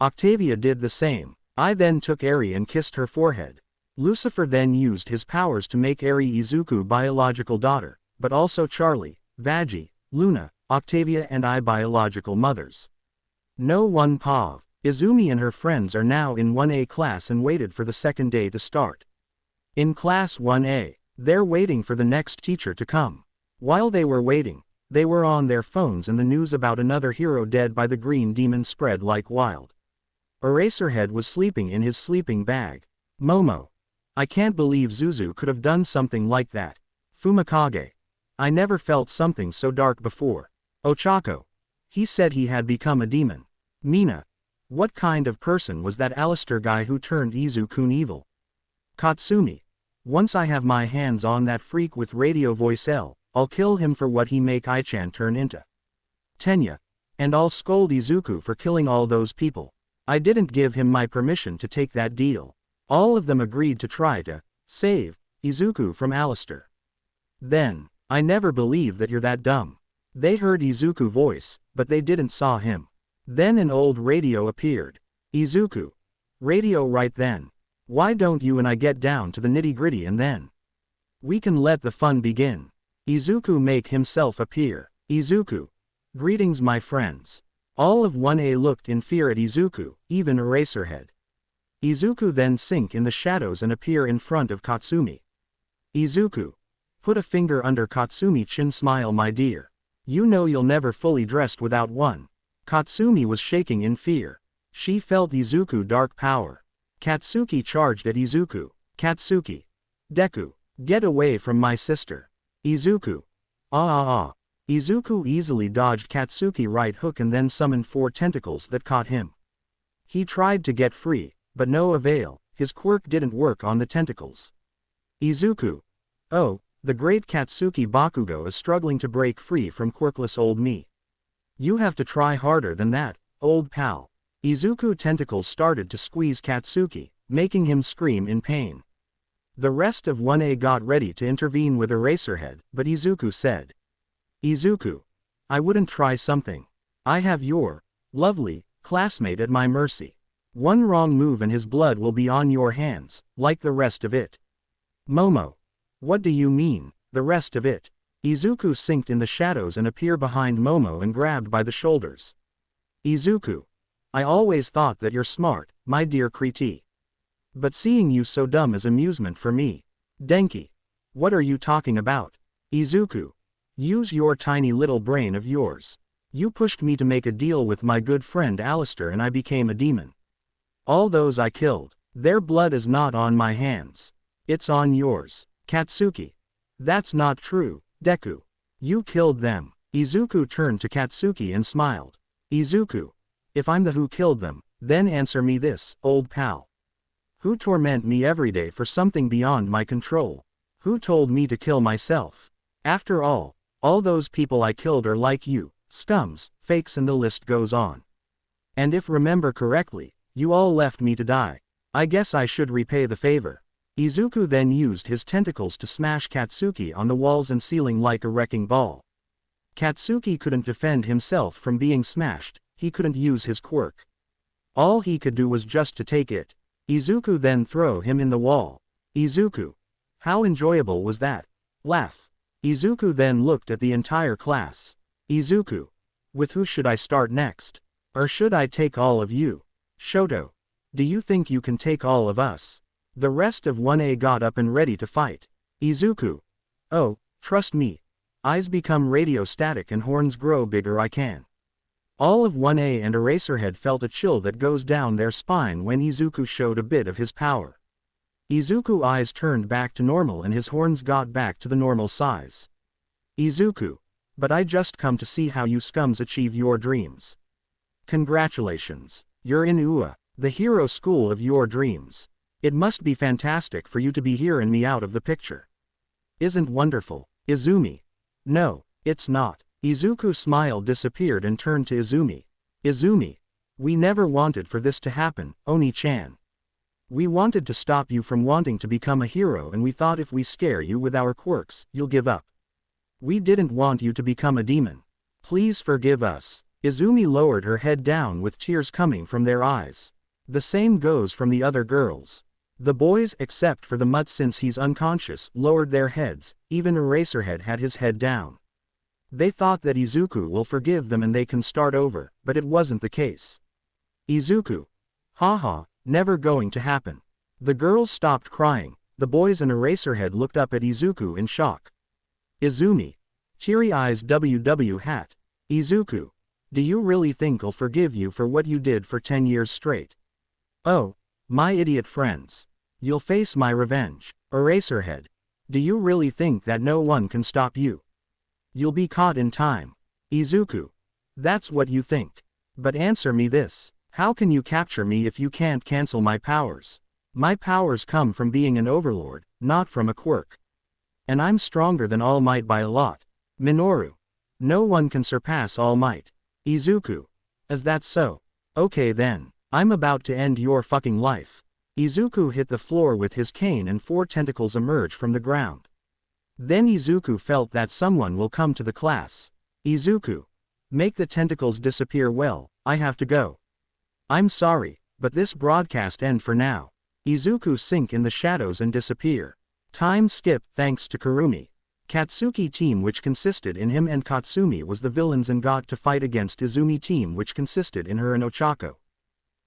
Octavia did the same. I then took Eri and kissed her forehead. Lucifer then used his powers to make Eri Izuku's biological daughter, but also Charlie, Veggie, Luna, Octavia and I biological mothers. No one pav. Izumi and her friends are now in 1A class and waited for the second day to start. In class 1A, they're waiting for the next teacher to come. While they were waiting, they were on their phones and the news about another hero dead by the green demon spread like wild. Eraserhead was sleeping in his sleeping bag. Momo. I can't believe Zuzu could have done something like that. Fumikage. I never felt something so dark before. Ochako. He said he had become a demon. Mina. What kind of person was that Alistair guy who turned Izuku evil? Katsumi. Once I have my hands on that freak with radio voice L, I'll kill him for what he make Ai-chan turn into. Tenya. And I'll scold Izuku for killing all those people. I didn't give him my permission to take that deal. All of them agreed to try to save Izuku from Alistair. Then, I never believed that you're that dumb. They heard Izuku's voice, but they didn't saw him. Then an old radio appeared. Izuku. Radio right then. Why don't you and I get down to the nitty-gritty and then we can let the fun begin. Izuku make himself appear. Izuku. Greetings my friends. All of 1A looked in fear at Izuku, even Eraserhead. Izuku then sink in the shadows and appear in front of Katsumi. Izuku. Put a finger under Katsumi's chin. Smile my dear. You know you'll never fully dressed without one. Katsumi was shaking in fear. She felt Izuku's dark power. Katsuki charged at Izuku. Katsuki. Deku. Get away from my sister. Izuku. Izuku easily dodged Katsuki's right hook and then summoned 4 tentacles that caught him. He tried to get free, but no avail, his quirk didn't work on the tentacles. Izuku. Oh, the great Katsuki Bakugo is struggling to break free from quirkless old me. You have to try harder than that, old pal. Izuku's tentacles started to squeeze Katsuki, making him scream in pain. The rest of 1A got ready to intervene with Eraserhead, but Izuku said, Izuku. I wouldn't try something. I have your lovely classmate at my mercy. One wrong move and his blood will be on your hands, like the rest of it. Momo. What do you mean, the rest of it? Izuku sinked in the shadows and appeared behind Momo and grabbed by the shoulders. Izuku. I always thought that you're smart, my dear Kriti. But seeing you so dumb is amusement for me. Denki. What are you talking about? Izuku. Use your tiny little brain of yours. You pushed me to make a deal with my good friend Alistair and I became a demon. All those I killed, their blood is not on my hands. It's on yours. Katsuki. That's not true, Deku. You killed them. Izuku turned to Katsuki and smiled. Izuku. If I'm the who killed them, then answer me this, old pal. Who torment me every day for something beyond my control? Who told me to kill myself? After all those people I killed are like you, scums, fakes, and the list goes on. And if remember correctly, you all left me to die. I guess I should repay the favor. Izuku then used his tentacles to smash Katsuki on the walls and ceiling like a wrecking ball. Katsuki couldn't defend himself from being smashed, he couldn't use his quirk. All he could do was just to take it. Izuku then throw him in the wall. Izuku. How enjoyable was that? Laugh. Izuku then looked at the entire class. Izuku. With who should I start next? Or should I take all of you? Shoto. Do you think you can take all of us? The rest of 1A got up and ready to fight. Izuku. Oh, trust me. Eyes become radio static and horns grow bigger. I can. All of 1A and Eraserhead felt a chill that goes down their spine when Izuku showed a bit of his power. Izuku's eyes turned back to normal and his horns got back to the normal size. Izuku. But I just come to see how you scums achieve your dreams. Congratulations. You're in UA, the hero school of your dreams. It must be fantastic for you to be here and me out of the picture. Isn't wonderful, Izumi? No, it's not. Izuku's smile disappeared and turned to Izumi. Izumi. We never wanted for this to happen, Oni-chan. We wanted to stop you from wanting to become a hero and we thought if we scare you with our quirks, you'll give up. We didn't want you to become a demon. Please forgive us. Izumi lowered her head down with tears coming from their eyes. The same goes from the other girls. The boys, except for the mutt since he's unconscious, lowered their heads, even Eraserhead had his head down. They thought that Izuku will forgive them and they can start over, but it wasn't the case. Izuku. Haha, never going to happen. The girls stopped crying, the boys and Eraserhead looked up at Izuku in shock. Izumi. Cheery eyes WW hat. Izuku. Do you really think I'll forgive you for what you did for 10 years straight? Oh, my idiot friends. You'll face my revenge. Eraserhead. Do you really think that no one can stop you? You'll be caught in time. Izuku. That's what you think. But answer me this. How can you capture me if you can't cancel my powers? My powers come from being an overlord, not from a quirk. And I'm stronger than All Might by a lot. Minoru. No one can surpass All Might. Izuku. Is that so? Okay then. I'm about to end your fucking life. Izuku hit the floor with his cane and 4 tentacles emerged from the ground. Then Izuku felt that someone will come to the class. Izuku. Make the tentacles disappear. Well, I have to go. I'm sorry, but this broadcast end for now. Izuku sink in the shadows and disappear. Time skip thanks to Kurumi. Katsuki team which consisted in him and Katsumi was the villains and got to fight against Izumi team which consisted in her and Ochako.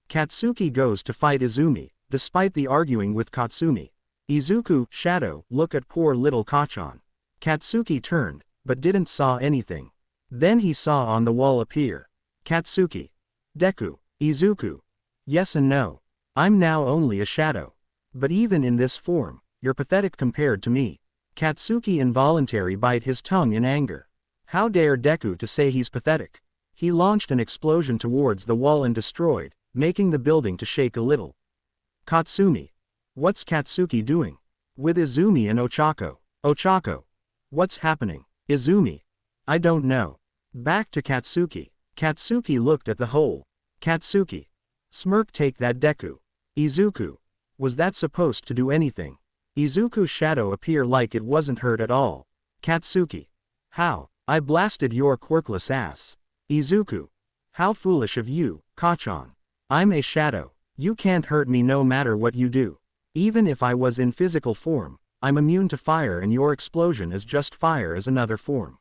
Katsuki goes to fight Izumi, despite the arguing with Katsumi. Izuku, shadow, look at poor little Kachan. Katsuki turned, but didn't saw anything. Then he saw on the wall appear. Katsuki. Deku. Izuku. Yes and no. I'm now only a shadow. But even in this form, you're pathetic compared to me. Katsuki involuntarily bite his tongue in anger. How dare Deku to say he's pathetic? He launched an explosion towards the wall and destroyed, making the building to shake a little. Katsumi. What's Katsuki doing? With Izumi and Ochako. Ochako. What's happening? Izumi. I don't know. Back to Katsuki. Katsuki looked at the hole. Katsuki. Smirk take that Deku. Izuku. Was that supposed to do anything? Izuku's shadow appear like it wasn't hurt at all. Katsuki. How? I blasted your quirkless ass. Izuku. How foolish of you, Kachan. I'm a shadow. You can't hurt me no matter what you do. Even if I was in physical form, I'm immune to fire and your explosion is just fire as another form.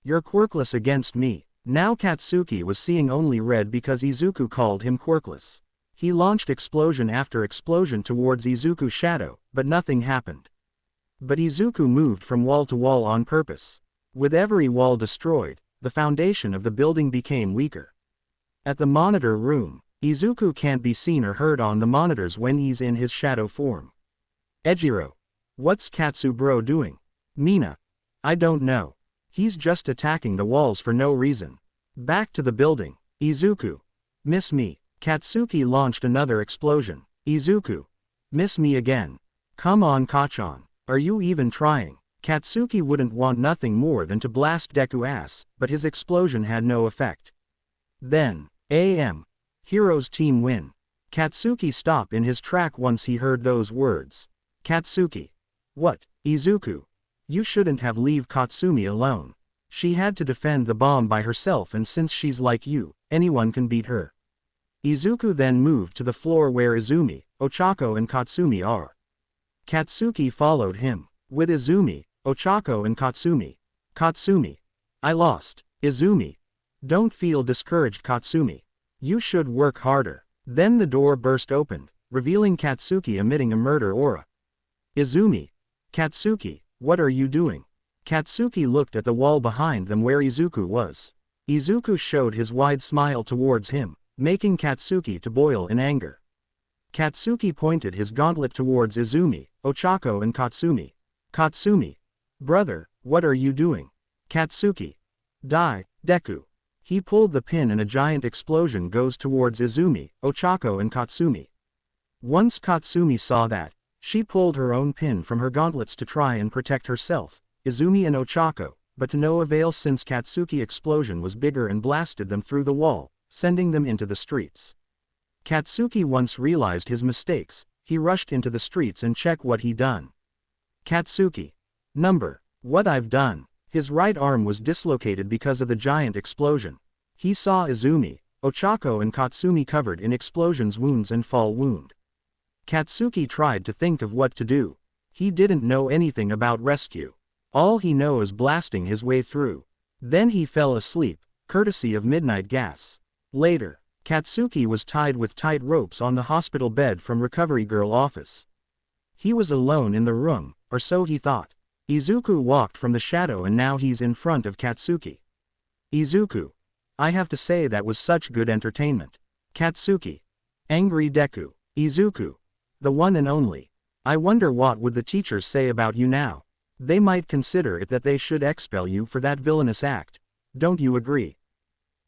You're quirkless against me. Now Katsuki was seeing only red because Izuku called him quirkless. He launched explosion after explosion towards Izuku's shadow, but nothing happened. But Izuku moved from wall to wall on purpose. With every wall destroyed, the foundation of the building became weaker. At the monitor room, Izuku can't be seen or heard on the monitors when he's in his shadow form. Ejiro. What's Katsu bro doing? Mina. I don't know. He's just attacking the walls for no reason. Back to the building. Izuku. Miss me. Katsuki launched another explosion. Izuku. Miss me again. Come on Kachan. Are you even trying? Katsuki wouldn't want nothing more than to blast Deku ass, but his explosion had no effect. Then, AM. Heroes team win. Katsuki stopped in his track once he heard those words. Katsuki. What, Izuku? You shouldn't have leave Katsumi alone. She had to defend the bomb by herself and since she's like you, anyone can beat her. Izuku then moved to the floor where Izumi, Ochako and Katsumi are. Katsuki followed him. With Izumi, Ochako and Katsumi. Katsumi. I lost. Izumi. Don't feel discouraged Katsumi. You should work harder. Then the door burst open, revealing Katsuki emitting a murder aura. Izumi. Katsuki, what are you doing? Katsuki looked at the wall behind them where Izuku was. Izuku showed his wide smile towards him, making Katsuki to boil in anger. Katsuki pointed his gauntlet towards Izumi, Ochako and Katsumi. Katsumi. Brother, what are you doing? Katsuki. Die, Deku. He pulled the pin and a giant explosion goes towards Izumi, Ochako and Katsumi. Once Katsumi saw that, she pulled her own pin from her gauntlets to try and protect herself, Izumi and Ochako, but to no avail since Katsuki's explosion was bigger and blasted them through the wall, sending them into the streets. Katsuki once realized his mistakes, he rushed into the streets and checked what he done. Katsuki. Number. What I've done. His right arm was dislocated because of the giant explosion. He saw Izumi, Ochako and Katsumi covered in explosions wounds and fall wound. Katsuki tried to think of what to do. He didn't know anything about rescue. All he knows is blasting his way through. Then he fell asleep, courtesy of midnight gas. Later, Katsuki was tied with tight ropes on the hospital bed from recovery girl office. He was alone in the room, or so he thought. Izuku walked from the shadow and now he's in front of Katsuki. Izuku. I have to say that was such good entertainment. Katsuki. Angry Deku. Izuku. The one and only. I wonder what would the teachers say about you now. They might consider it that they should expel you for that villainous act. Don't you agree?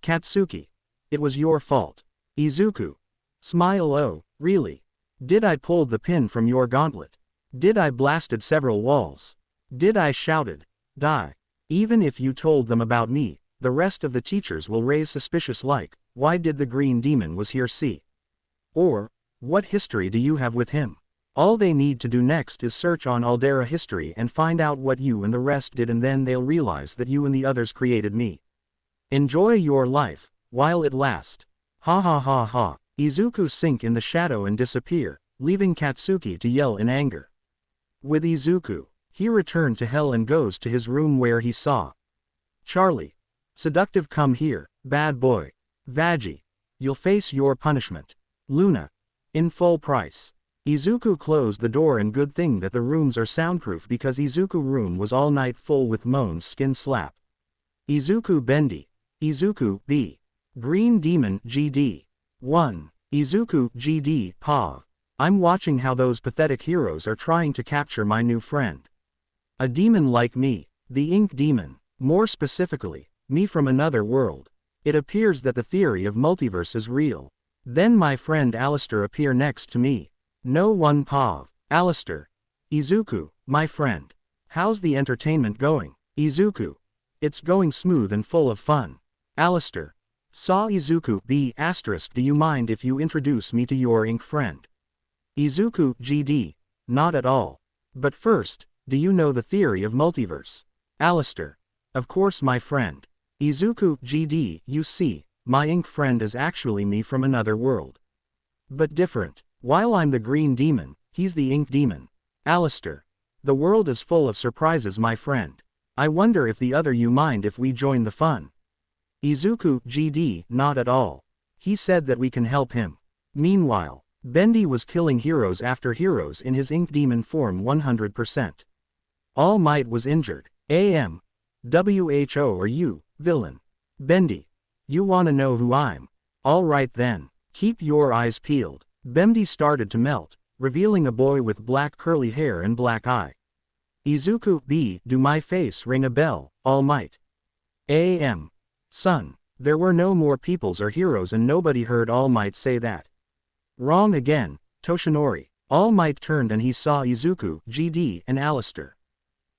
Katsuki. It was your fault. Izuku. Smile. Oh, really? Did I pulled the pin from your gauntlet? Did I blasted several walls? Did I shouted, die? Even if you told them about me, the rest of the teachers will raise suspicious like, why did the green demon was here see? Or, what history do you have with him? All they need to do next is search on Aldera history and find out what you and the rest did and then they'll realize that you and the others created me. Enjoy your life, while it lasts. Ha ha ha ha. Izuku sink in the shadow and disappear, leaving Katsuki to yell in anger. With Izuku, he returned to hell and goes to his room where he saw Charlie. Seductive come here, bad boy. Vaggie. You'll face your punishment. Luna. In full price. Izuku closed the door and good thing that the rooms are soundproof because Izuku room was all night full with moans skin slap. Izuku Bendy. Izuku B. Green Demon GD. 1. Izuku GD Pav. I'm watching how those pathetic heroes are trying to capture my new friend. A demon like me, the Ink Demon, more specifically, me from another world. It appears that the theory of multiverse is real. Then my friend Alistair appear next to me. No one Pav. Alistair. Izuku, my friend. How's the entertainment going? Izuku. It's going smooth and full of fun. Alistair. Saw Izuku B***, do you mind if you introduce me to your ink friend? Izuku GD. Not at all. But first, do you know the theory of multiverse? Alistair. Of course my friend. Izuku GD. You see, my ink friend is actually me from another world. But different. While I'm the green demon, he's the ink demon. Alistair. The world is full of surprises, my friend. I wonder if the other you mind if we join the fun. Izuku, GD, not at all. He said that we can help him. Meanwhile, Bendy was killing heroes after heroes in his ink demon form 100%. All Might was injured. AM. WHO are you, villain? Bendy. You wanna know who I'm? Alright then. Keep your eyes peeled. Bendy started to melt, revealing a boy with black curly hair and black eye. Izuku, B. Do my face ring a bell, All Might? AM. Son. There were no more peoples or heroes and nobody heard All Might say that. Wrong again, Toshinori. All Might turned and he saw Izuku, GD, and Alistair.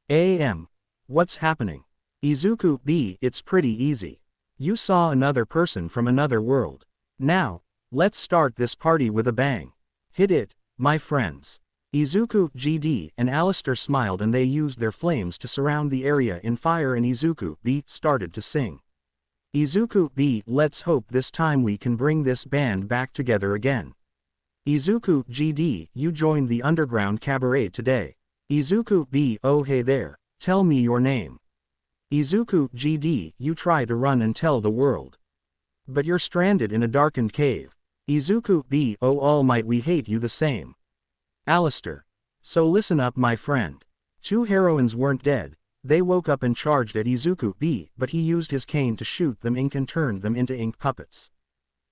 AM. What's happening? Izuku, B. It's pretty easy. You saw another person from another world. Now, let's start this party with a bang. Hit it, my friends. Izuku, GD, and Alistair smiled and they used their flames to surround the area in fire and Izuku, B. started to sing. Izuku, B. Let's hope this time we can bring this band back together again. Izuku, GD, you joined the underground cabaret today. Izuku, B. Oh hey there, tell me your name. Izuku, GD, you try to run and tell the world. But you're stranded in a darkened cave. Izuku, B. Oh All Might, we hate you the same. Alistair. So listen up, my friend. Two heroines weren't dead. They woke up and charged at Izuku, B. But he used his cane to shoot them ink and turned them into ink puppets.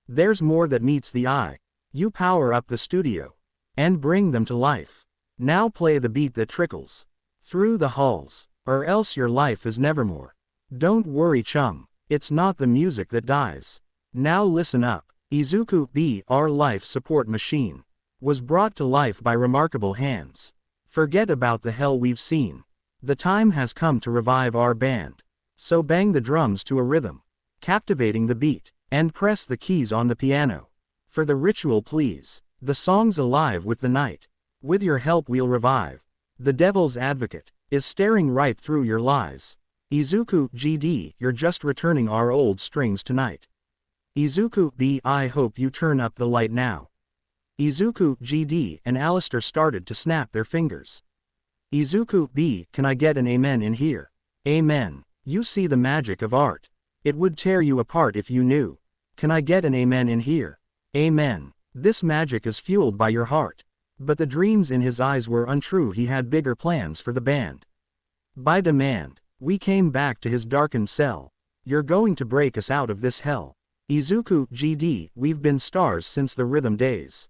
There's more that meets the eye. You power up the studio. And bring them to life. Now play the beat that trickles through the halls. Or else your life is nevermore. Don't worry, chum. It's not the music that dies. Now listen up. Izuku, B. Our life support machine was brought to life by remarkable hands. Forget about the hell we've seen. The time has come to revive our band. So bang the drums to a rhythm, captivating the beat, and press the keys on the piano. For the ritual, please. The song's alive with the night. With your help we'll revive. The devil's advocate is staring right through your lies. Izuku, GD, you're just returning our old strings tonight. Izuku, B. I hope you turn up the light now. Izuku, GD, and Alistair started to snap their fingers. Izuku, B. Can I get an amen in here? Amen. You see the magic of art. It would tear you apart if you knew. Can I get an amen in here? Amen. This magic is fueled by your heart. But the dreams in his eyes were untrue. He had bigger plans for the band. By demand, we came back to his darkened cell. You're going to break us out of this hell. Izuku, GD, we've been stars since the rhythm days.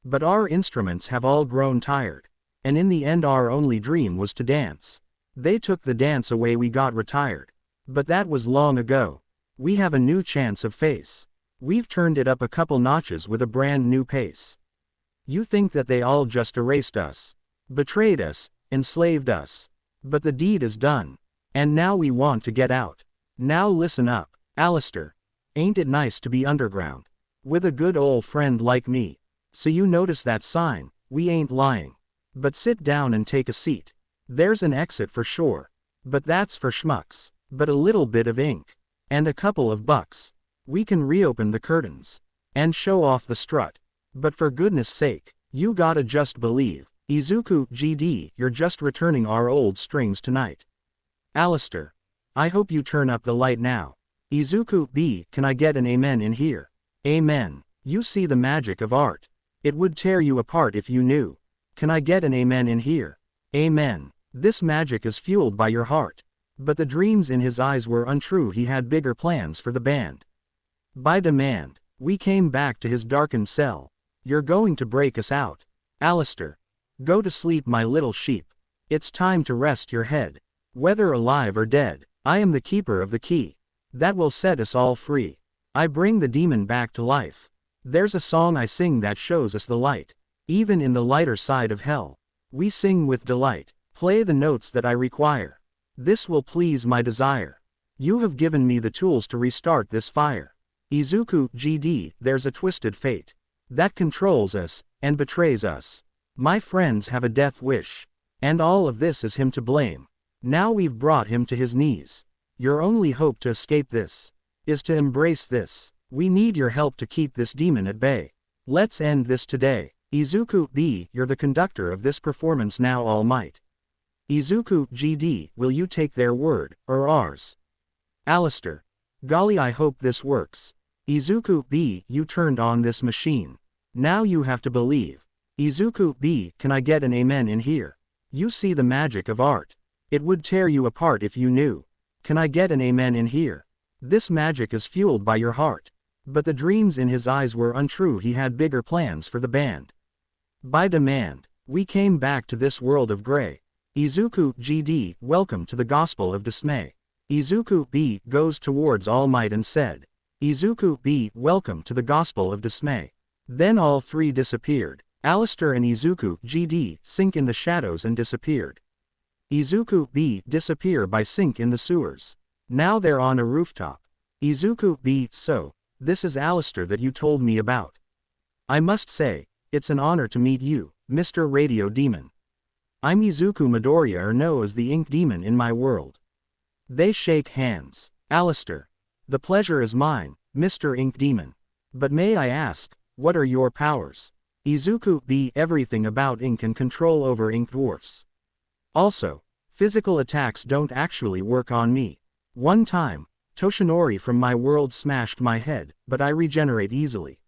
But our instruments have all grown tired. And in the end our only dream was to dance. They took the dance away, we got retired. But that was long ago. We have a new chance of face. We've turned it up a couple notches with a brand new pace. You think that they all just erased us, betrayed us, enslaved us. But the deed is done. And now we want to get out. Now listen up, Alistair. Ain't it nice to be underground? With a good old friend like me. So you notice that sign? We ain't lying. But sit down and take a seat. There's an exit for sure. But that's for schmucks. But a little bit of ink. And a couple of bucks. We can reopen the curtains. And show off the strut. But for goodness sake, you gotta just believe. Izuku, GD, you're just returning our old strings tonight. Alistair. I hope you turn up the light now. Izuku, B. Can I get an amen in here? Amen. You see the magic of art. It would tear you apart if you knew. Can I get an amen in here? Amen. This magic is fueled by your heart. But the dreams in his eyes were untrue. He had bigger plans for the band. By demand, we came back to his darkened cell. You're going to break us out. Alistair. Go to sleep, my little sheep. It's time to rest your head. Whether alive or dead, I am the keeper of the key. That will set us all free. I bring the demon back to life. There's a song I sing that shows us the light. Even in the lighter side of hell, we sing with delight. Play the notes that I require. This will please my desire. You have given me the tools to restart this fire. Izuku, GD, there's a twisted fate that controls us and betrays us. My friends have a death wish. And all of this is him to blame. Now we've brought him to his knees. Your only hope to escape this is to embrace this. We need your help to keep this demon at bay. Let's end this today. Izuku B, you're the conductor of this performance now, All Might. Izuku GD, will you take their word, or ours? Alistair. Golly, I hope this works. Izuku B, you turned on this machine. Now you have to believe. Izuku B, can I get an amen in here? You see the magic of art. It would tear you apart if you knew. Can I get an amen in here? This magic is fueled by your heart. But the dreams in his eyes were untrue. He had bigger plans for the band. By demand, we came back to this world of gray. Izuku GD, welcome to the gospel of dismay. Izuku B goes towards All Might and said, Izuku B, welcome to the gospel of dismay. Then all three disappeared. Alistair and Izuku GD sink in the shadows and disappeared. Izuku B disappear by sink in the sewers. Now they're on a rooftop. Izuku B, so, this is Alistair that you told me about. I must say, it's an honor to meet you, Mr. Radio Demon. I'm Izuku Midoriya, or known as the Ink Demon in my world. They shake hands. Alistair. The pleasure is mine, Mr. Ink Demon. But may I ask, what are your powers? Izuku B, everything about ink and control over ink dwarfs. Also, physical attacks don't actually work on me. One time, Toshinori from my world smashed my head, but I regenerate easily.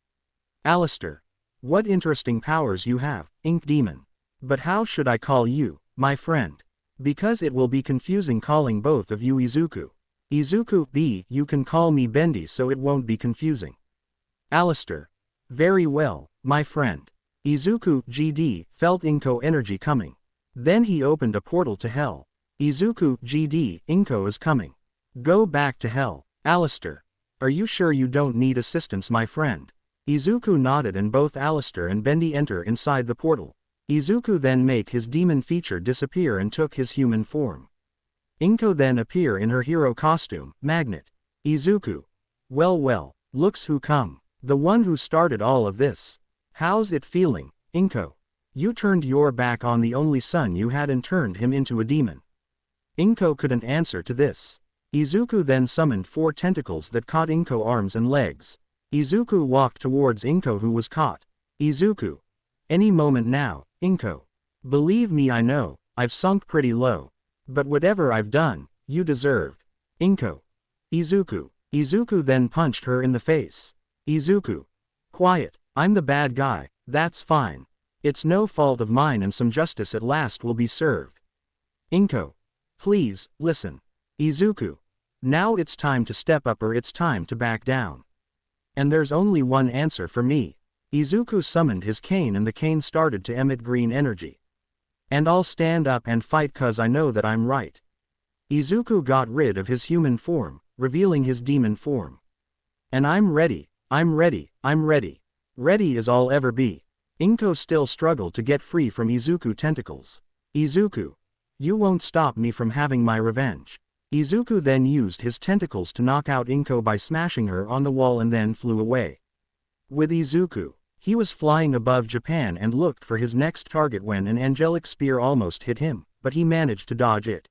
Alistair. What interesting powers you have, Ink Demon. But how should I call you, my friend? Because it will be confusing calling both of you Izuku. Izuku B, you can call me Bendy so it won't be confusing. Alistair. Very well, my friend. Izuku GD felt Inko energy coming. Then he opened a portal to hell. Izuku GD, Inko is coming. Go back to hell. Alistair. Are you sure you don't need assistance, my friend? Izuku nodded, and both Alistair and Bendy enter inside the portal. Izuku then make his demon feature disappear and took his human form. Inko then appear in her hero costume, Magnet. Izuku. Well, looks who come. The one who started all of this. How's it feeling, Inko? You turned your back on the only son you had and turned him into a demon. Inko couldn't answer to this. Izuku then summoned 4 tentacles that caught Inko arms and legs. Izuku walked towards Inko, who was caught. Izuku. Any moment now, Inko. Believe me, I know, I've sunk pretty low. But whatever I've done, you deserved. Inko. Izuku. Izuku then punched her in the face. Izuku. Quiet, I'm the bad guy, that's fine. It's no fault of mine and some justice at last will be served. Inko. Please, listen. Izuku. Now it's time to step up or it's time to back down. And there's only one answer for me. Izuku summoned his cane and the cane started to emit green energy. And I'll stand up and fight cause I know that I'm right. Izuku got rid of his human form, revealing his demon form. And I'm ready, I'm ready, I'm ready. Ready as I'll ever be. Inko still struggled to get free from Izuku tentacles. Izuku. You won't stop me from having my revenge. Izuku then used his tentacles to knock out Inko by smashing her on the wall and then flew away. With Izuku, he was flying above Japan and looked for his next target when an angelic spear almost hit him, but he managed to dodge it.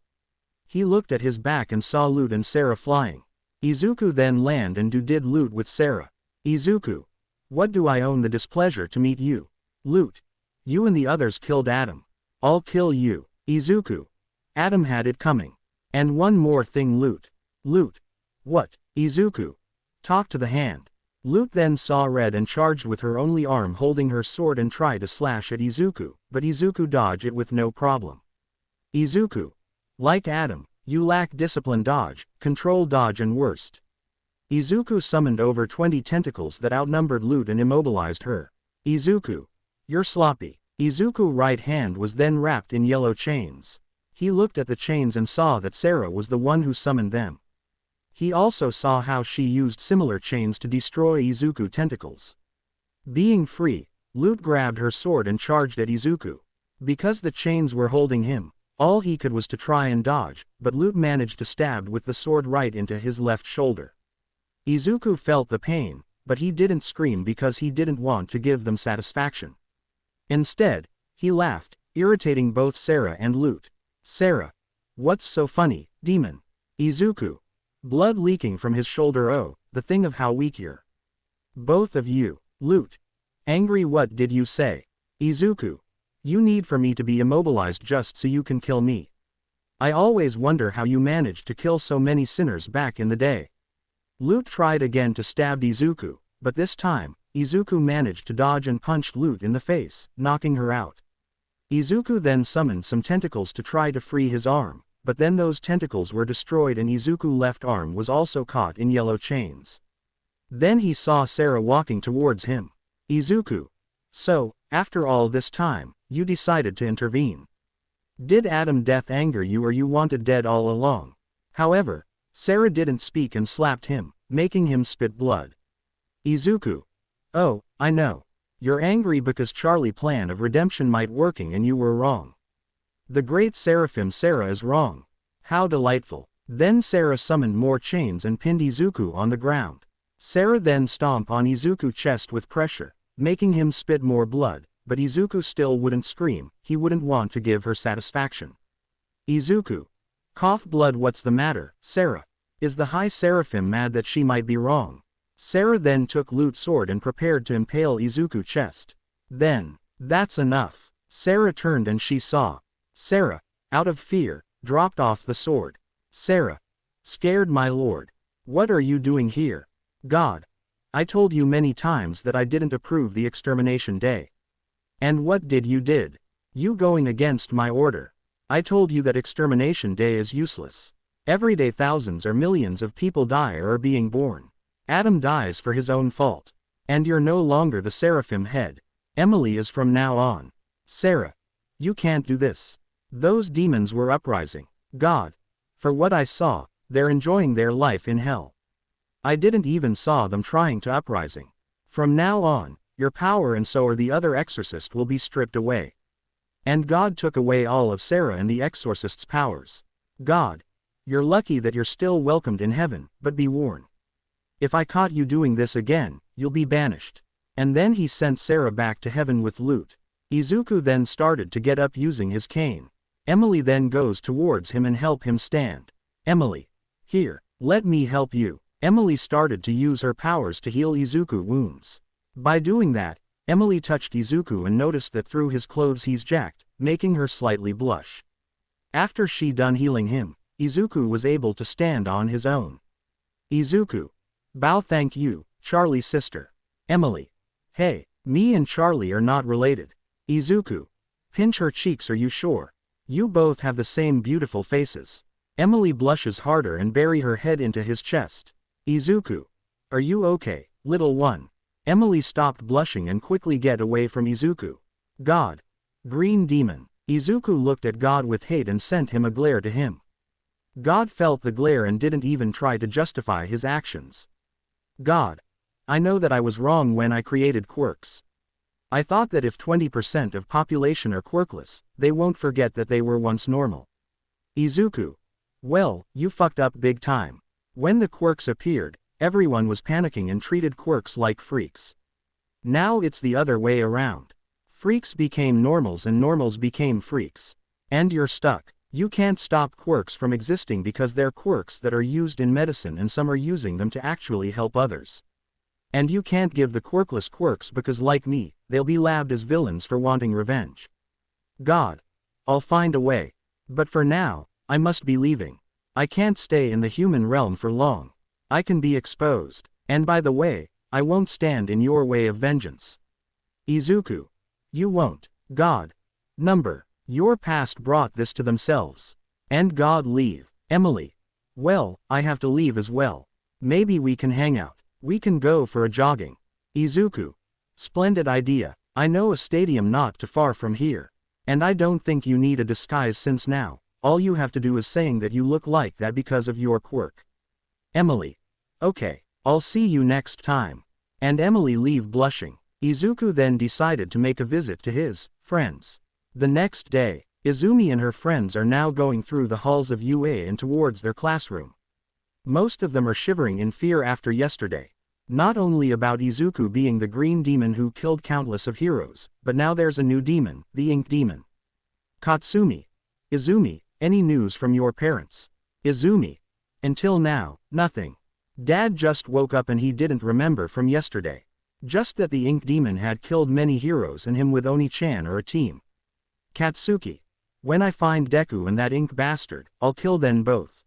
He looked at his back and saw Lute and Sarah flying. Izuku then land and did Lute with Sarah. Izuku. What do I own the displeasure to meet you? Lute. You and the others killed Adam. I'll kill you. Izuku. Adam had it coming. And one more thing, Lute. Lute. What? Izuku. Talk to the hand. Lute then saw red and charged with her only arm holding her sword and tried to slash at Izuku, but Izuku dodged it with no problem. Izuku. Like Adam, you lack discipline, dodge, control, dodge and worst. Izuku summoned over 20 tentacles that outnumbered Lute and immobilized her. Izuku. You're sloppy. Izuku's right hand was then wrapped in yellow chains. He looked at the chains and saw that Sarah was the one who summoned them. He also saw how she used similar chains to destroy Izuku tentacles. Being free, Lute grabbed her sword and charged at Izuku. Because the chains were holding him, all he could was to try and dodge, but Lute managed to stab with the sword right into his left shoulder. Izuku felt the pain, but he didn't scream because he didn't want to give them satisfaction. Instead, he laughed, irritating both Sarah and Lute. Sarah. What's so funny, demon? Izuku. Blood leaking from his shoulder. Oh, the thing of how weak you're. Both of you. Lute. Angry, what did you say? Izuku. You need for me to be immobilized just so you can kill me. I always wonder how you managed to kill so many sinners back in the day. Lute tried again to stab Izuku, but this time, Izuku managed to dodge and punched Lute in the face, knocking her out. Izuku then summoned some tentacles to try to free his arm, but then those tentacles were destroyed and Izuku's left arm was also caught in yellow chains. Then he saw Sarah walking towards him. Izuku. So, after all this time, you decided to intervene. Did Adam's death anger you or you wanted dead all along? However, Sarah didn't speak and slapped him, making him spit blood. Izuku. Oh, I know. You're angry because Charlie's plan of redemption might working and you were wrong. The great Seraphim Sarah is wrong. How delightful. Then Sarah summoned more chains and pinned Izuku on the ground. Sarah then stomped on Izuku's chest with pressure, making him spit more blood, but Izuku still wouldn't scream, he wouldn't want to give her satisfaction. Izuku. Cough blood, what's the matter, Sarah? Is the High Seraphim mad that she might be wrong? Sarah then took Lute's sword and prepared to impale Izuku's chest. Then, that's enough. Sarah turned and she saw. Sarah, out of fear, dropped off the sword. Sarah. Scared, my lord. What are you doing here? God. I told you many times that I didn't approve the extermination day. And what did you did? You going against my order. I told you that extermination day is useless. Every day thousands or millions of people die or are being born. Adam dies for his own fault. And you're no longer the Seraphim head. Emily is from now on. Sarah. You can't do this. Those demons were uprising. God. For what I saw, they're enjoying their life in hell. I didn't even saw them trying to uprising. From now on, your power and so are the other exorcist will be stripped away. And God took away all of Sarah and the exorcist's powers. God. You're lucky that you're still welcomed in heaven, but be warned. If I caught you doing this again, you'll be banished. And then he sent Sarah back to heaven with Lute. Izuku then started to get up using his cane. Emily then goes towards him and help him stand. Emily. Here, let me help you. Emily started to use her powers to heal Izuku's wounds. By doing that, Emily touched Izuku and noticed that through his clothes he's jacked, making her slightly blush. After she done healing him, Izuku was able to stand on his own. Izuku. Bow, thank you, Charlie's sister. Emily. Hey, me and Charlie are not related. Izuku. Pinch her cheeks, are you sure? You both have the same beautiful faces. Emily blushes harder and bury her head into his chest. Izuku. Are you okay, little one? Emily stopped blushing and quickly get away from Izuku. God. Green demon. Izuku looked at God with hate and sent him a glare to him. God felt the glare and didn't even try to justify his actions. God. I know that I was wrong when I created quirks. I thought that if 20% of population are quirkless, they won't forget that they were once normal. Izuku. Well, you fucked up big time. When the quirks appeared, everyone was panicking and treated quirks like freaks. Now it's the other way around. Freaks became normals and normals became freaks. And you're stuck. You can't stop quirks from existing because they're quirks that are used in medicine and some are using them to actually help others. And you can't give the quirkless quirks because, like me, they'll be labbed as villains for wanting revenge. God. I'll find a way. But for now, I must be leaving. I can't stay in the human realm for long. I can be exposed. And by the way, I won't stand in your way of vengeance. Izuku. You won't. God. Number. Your past brought this to themselves. And God, leave. Emily. Well, I have to leave as well. Maybe we can hang out. We can go for a jogging. Izuku. Splendid idea. I know a stadium not too far from here. And I don't think you need a disguise since now, all you have to do is saying that you look like that because of your quirk. Emily. Okay, I'll see you next time. And Emily leave blushing. Izuku then decided to make a visit to his friends. The next day, Izumi and her friends are now going through the halls of UA and towards their classroom. Most of them are shivering in fear after yesterday. Not only about Izuku being the green demon who killed countless of heroes, but now there's a new demon, the ink demon. Katsumi. Izumi, any news from your parents? Izumi. Until now, nothing. Dad just woke up and he didn't remember from yesterday. Just that the ink demon had killed many heroes and him with Oni-chan or a team. Katsuki. When I find Deku and that ink bastard, I'll kill them both.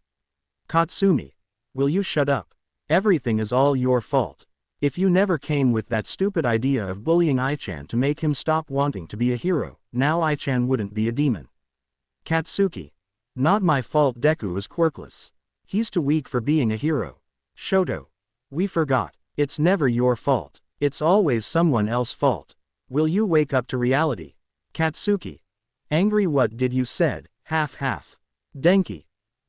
Katsumi. Will you shut up? Everything is all your fault. If you never came with that stupid idea of bullying I-chan to make him stop wanting to be a hero, now I-chan wouldn't be a demon. Katsuki. Not my fault. Deku is quirkless. He's too weak for being a hero. Shoto. We forgot. It's never your fault. It's always someone else's fault. Will you wake up to reality? Katsuki. Angry. What did you said? Half. Denki.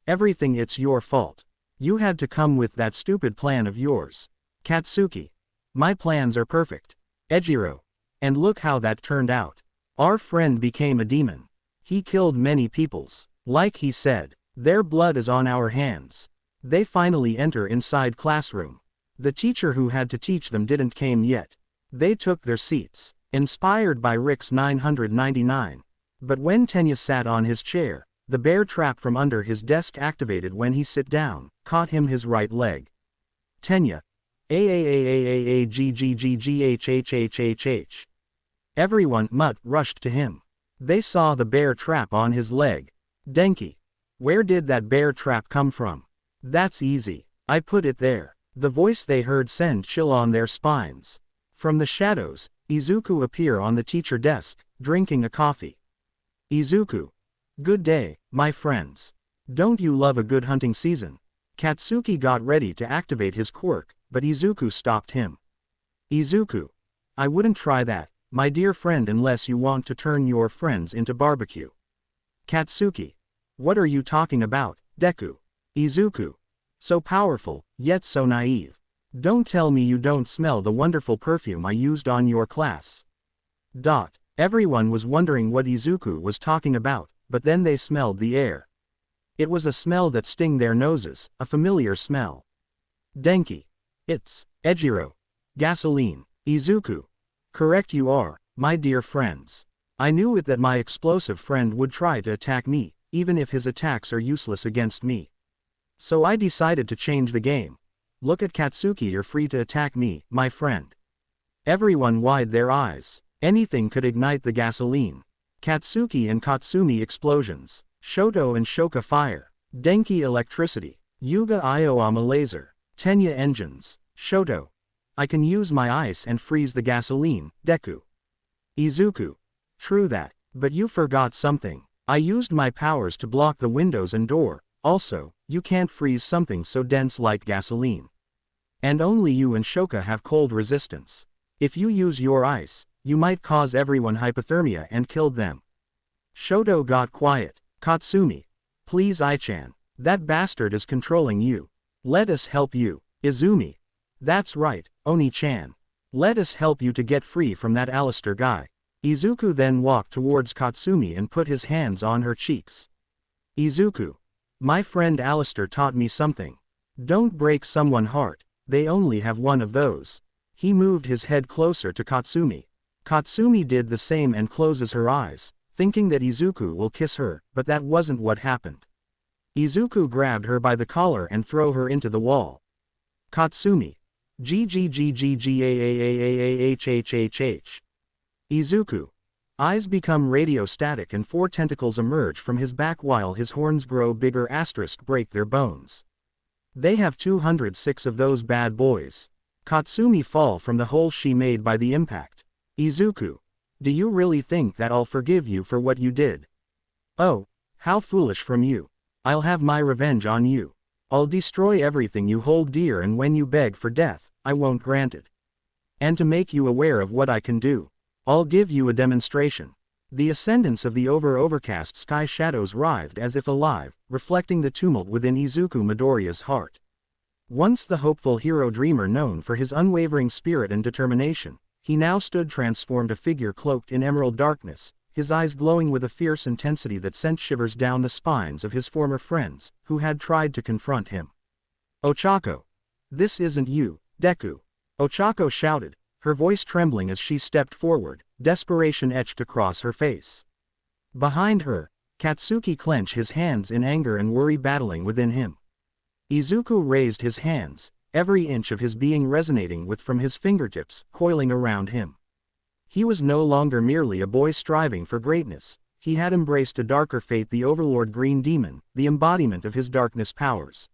Everything it's your fault. You had to come with that stupid plan of yours. Katsuki. My plans are perfect. Ejiro. And look how that turned out. Our friend became a demon. He killed many peoples. Like he said, their blood is on our hands. They finally enter inside classroom. The teacher who had to teach them didn't came yet. They took their seats, inspired by Rick's 999. But when Tenya sat on his chair, the bear trap from under his desk activated when he sit down, caught him his right leg. Tenya. Aaaaaaaggggghhhhh. Everyone rushed to him. They saw the bear trap on his leg. Denki. Where did that bear trap come from? That's easy. I put it there. The voice they heard sent chill on their spines. From the shadows, Izuku appear on the teacher desk, drinking a coffee. Izuku. Good day, my friends. Don't you love a good hunting season? Katsuki got ready to activate his quirk, but Izuku stopped him. Izuku. I wouldn't try that, my dear friend, unless you want to turn your friends into barbecue. Katsuki. What are you talking about, Deku? Izuku. So powerful, yet so naive. Don't tell me you don't smell the wonderful perfume I used on your class. Everyone was wondering what Izuku was talking about, but then they smelled the air. It was a smell that stung their noses, a familiar smell. Denki. It's Ejiro. Gasoline. Izuku. Correct you are, my dear friends. I knew it that my explosive friend would try to attack me, even if his attacks are useless against me. So I decided to change the game. Look at Katsuki, you're free to attack me, my friend. Everyone wide their eyes. Anything could ignite the gasoline. Katsuki and Katsumi explosions. Shoto and Shoka fire. Denki electricity. Yuga Aoyama laser. Tenya engines. Shoto. I can use my ice and freeze the gasoline, Deku. Izuku. True that, but you forgot something. I used my powers to block the windows and door. Also, you can't freeze something so dense like gasoline. And only you and Shoka have cold resistance. If you use your ice, you might cause everyone hypothermia and kill them. Shoto got quiet. Katsumi. Please I-chan. That bastard is controlling you. Let us help you. Izumi. That's right, Oni-chan. Let us help you to get free from that Alistair guy. Izuku then walked towards Katsumi and put his hands on her cheeks. Izuku. My friend Alistair taught me something. Don't break someone's heart, they only have one of those. He moved his head closer to Katsumi. Katsumi did the same and closes her eyes, thinking that Izuku will kiss her, but that wasn't what happened. Izuku grabbed her by the collar and threw her into the wall. Katsumi. Gggggggaahhhhh. Izuku. Eyes become radiostatic and 4 tentacles emerge from his back while his horns grow bigger * break their bones. They have 206 of those bad boys. Katsumi fall from the hole she made by the impact. Izuku. Do you really think that I'll forgive you for what you did? Oh, how foolish from you. I'll have my revenge on you. I'll destroy everything you hold dear, and when you beg for death, I won't grant it. And to make you aware of what I can do, I'll give you a demonstration. The ascendance of the overcast sky shadows writhed as if alive, reflecting the tumult within Izuku Midoriya's heart. Once the hopeful hero dreamer known for his unwavering spirit and determination, he now stood transformed, a figure cloaked in emerald darkness, his eyes glowing with a fierce intensity that sent shivers down the spines of his former friends, who had tried to confront him. Ochako. This isn't you, Deku. Ochako shouted, her voice trembling as she stepped forward, desperation etched across her face. Behind her, Katsuki clenched his hands in anger and worry battling within him. Izuku raised his hands, every inch of his being resonating with from his fingertips, coiling around him. He was no longer merely a boy striving for greatness, he had embraced a darker fate, the Overlord Green Demon, the embodiment of his darkness powers.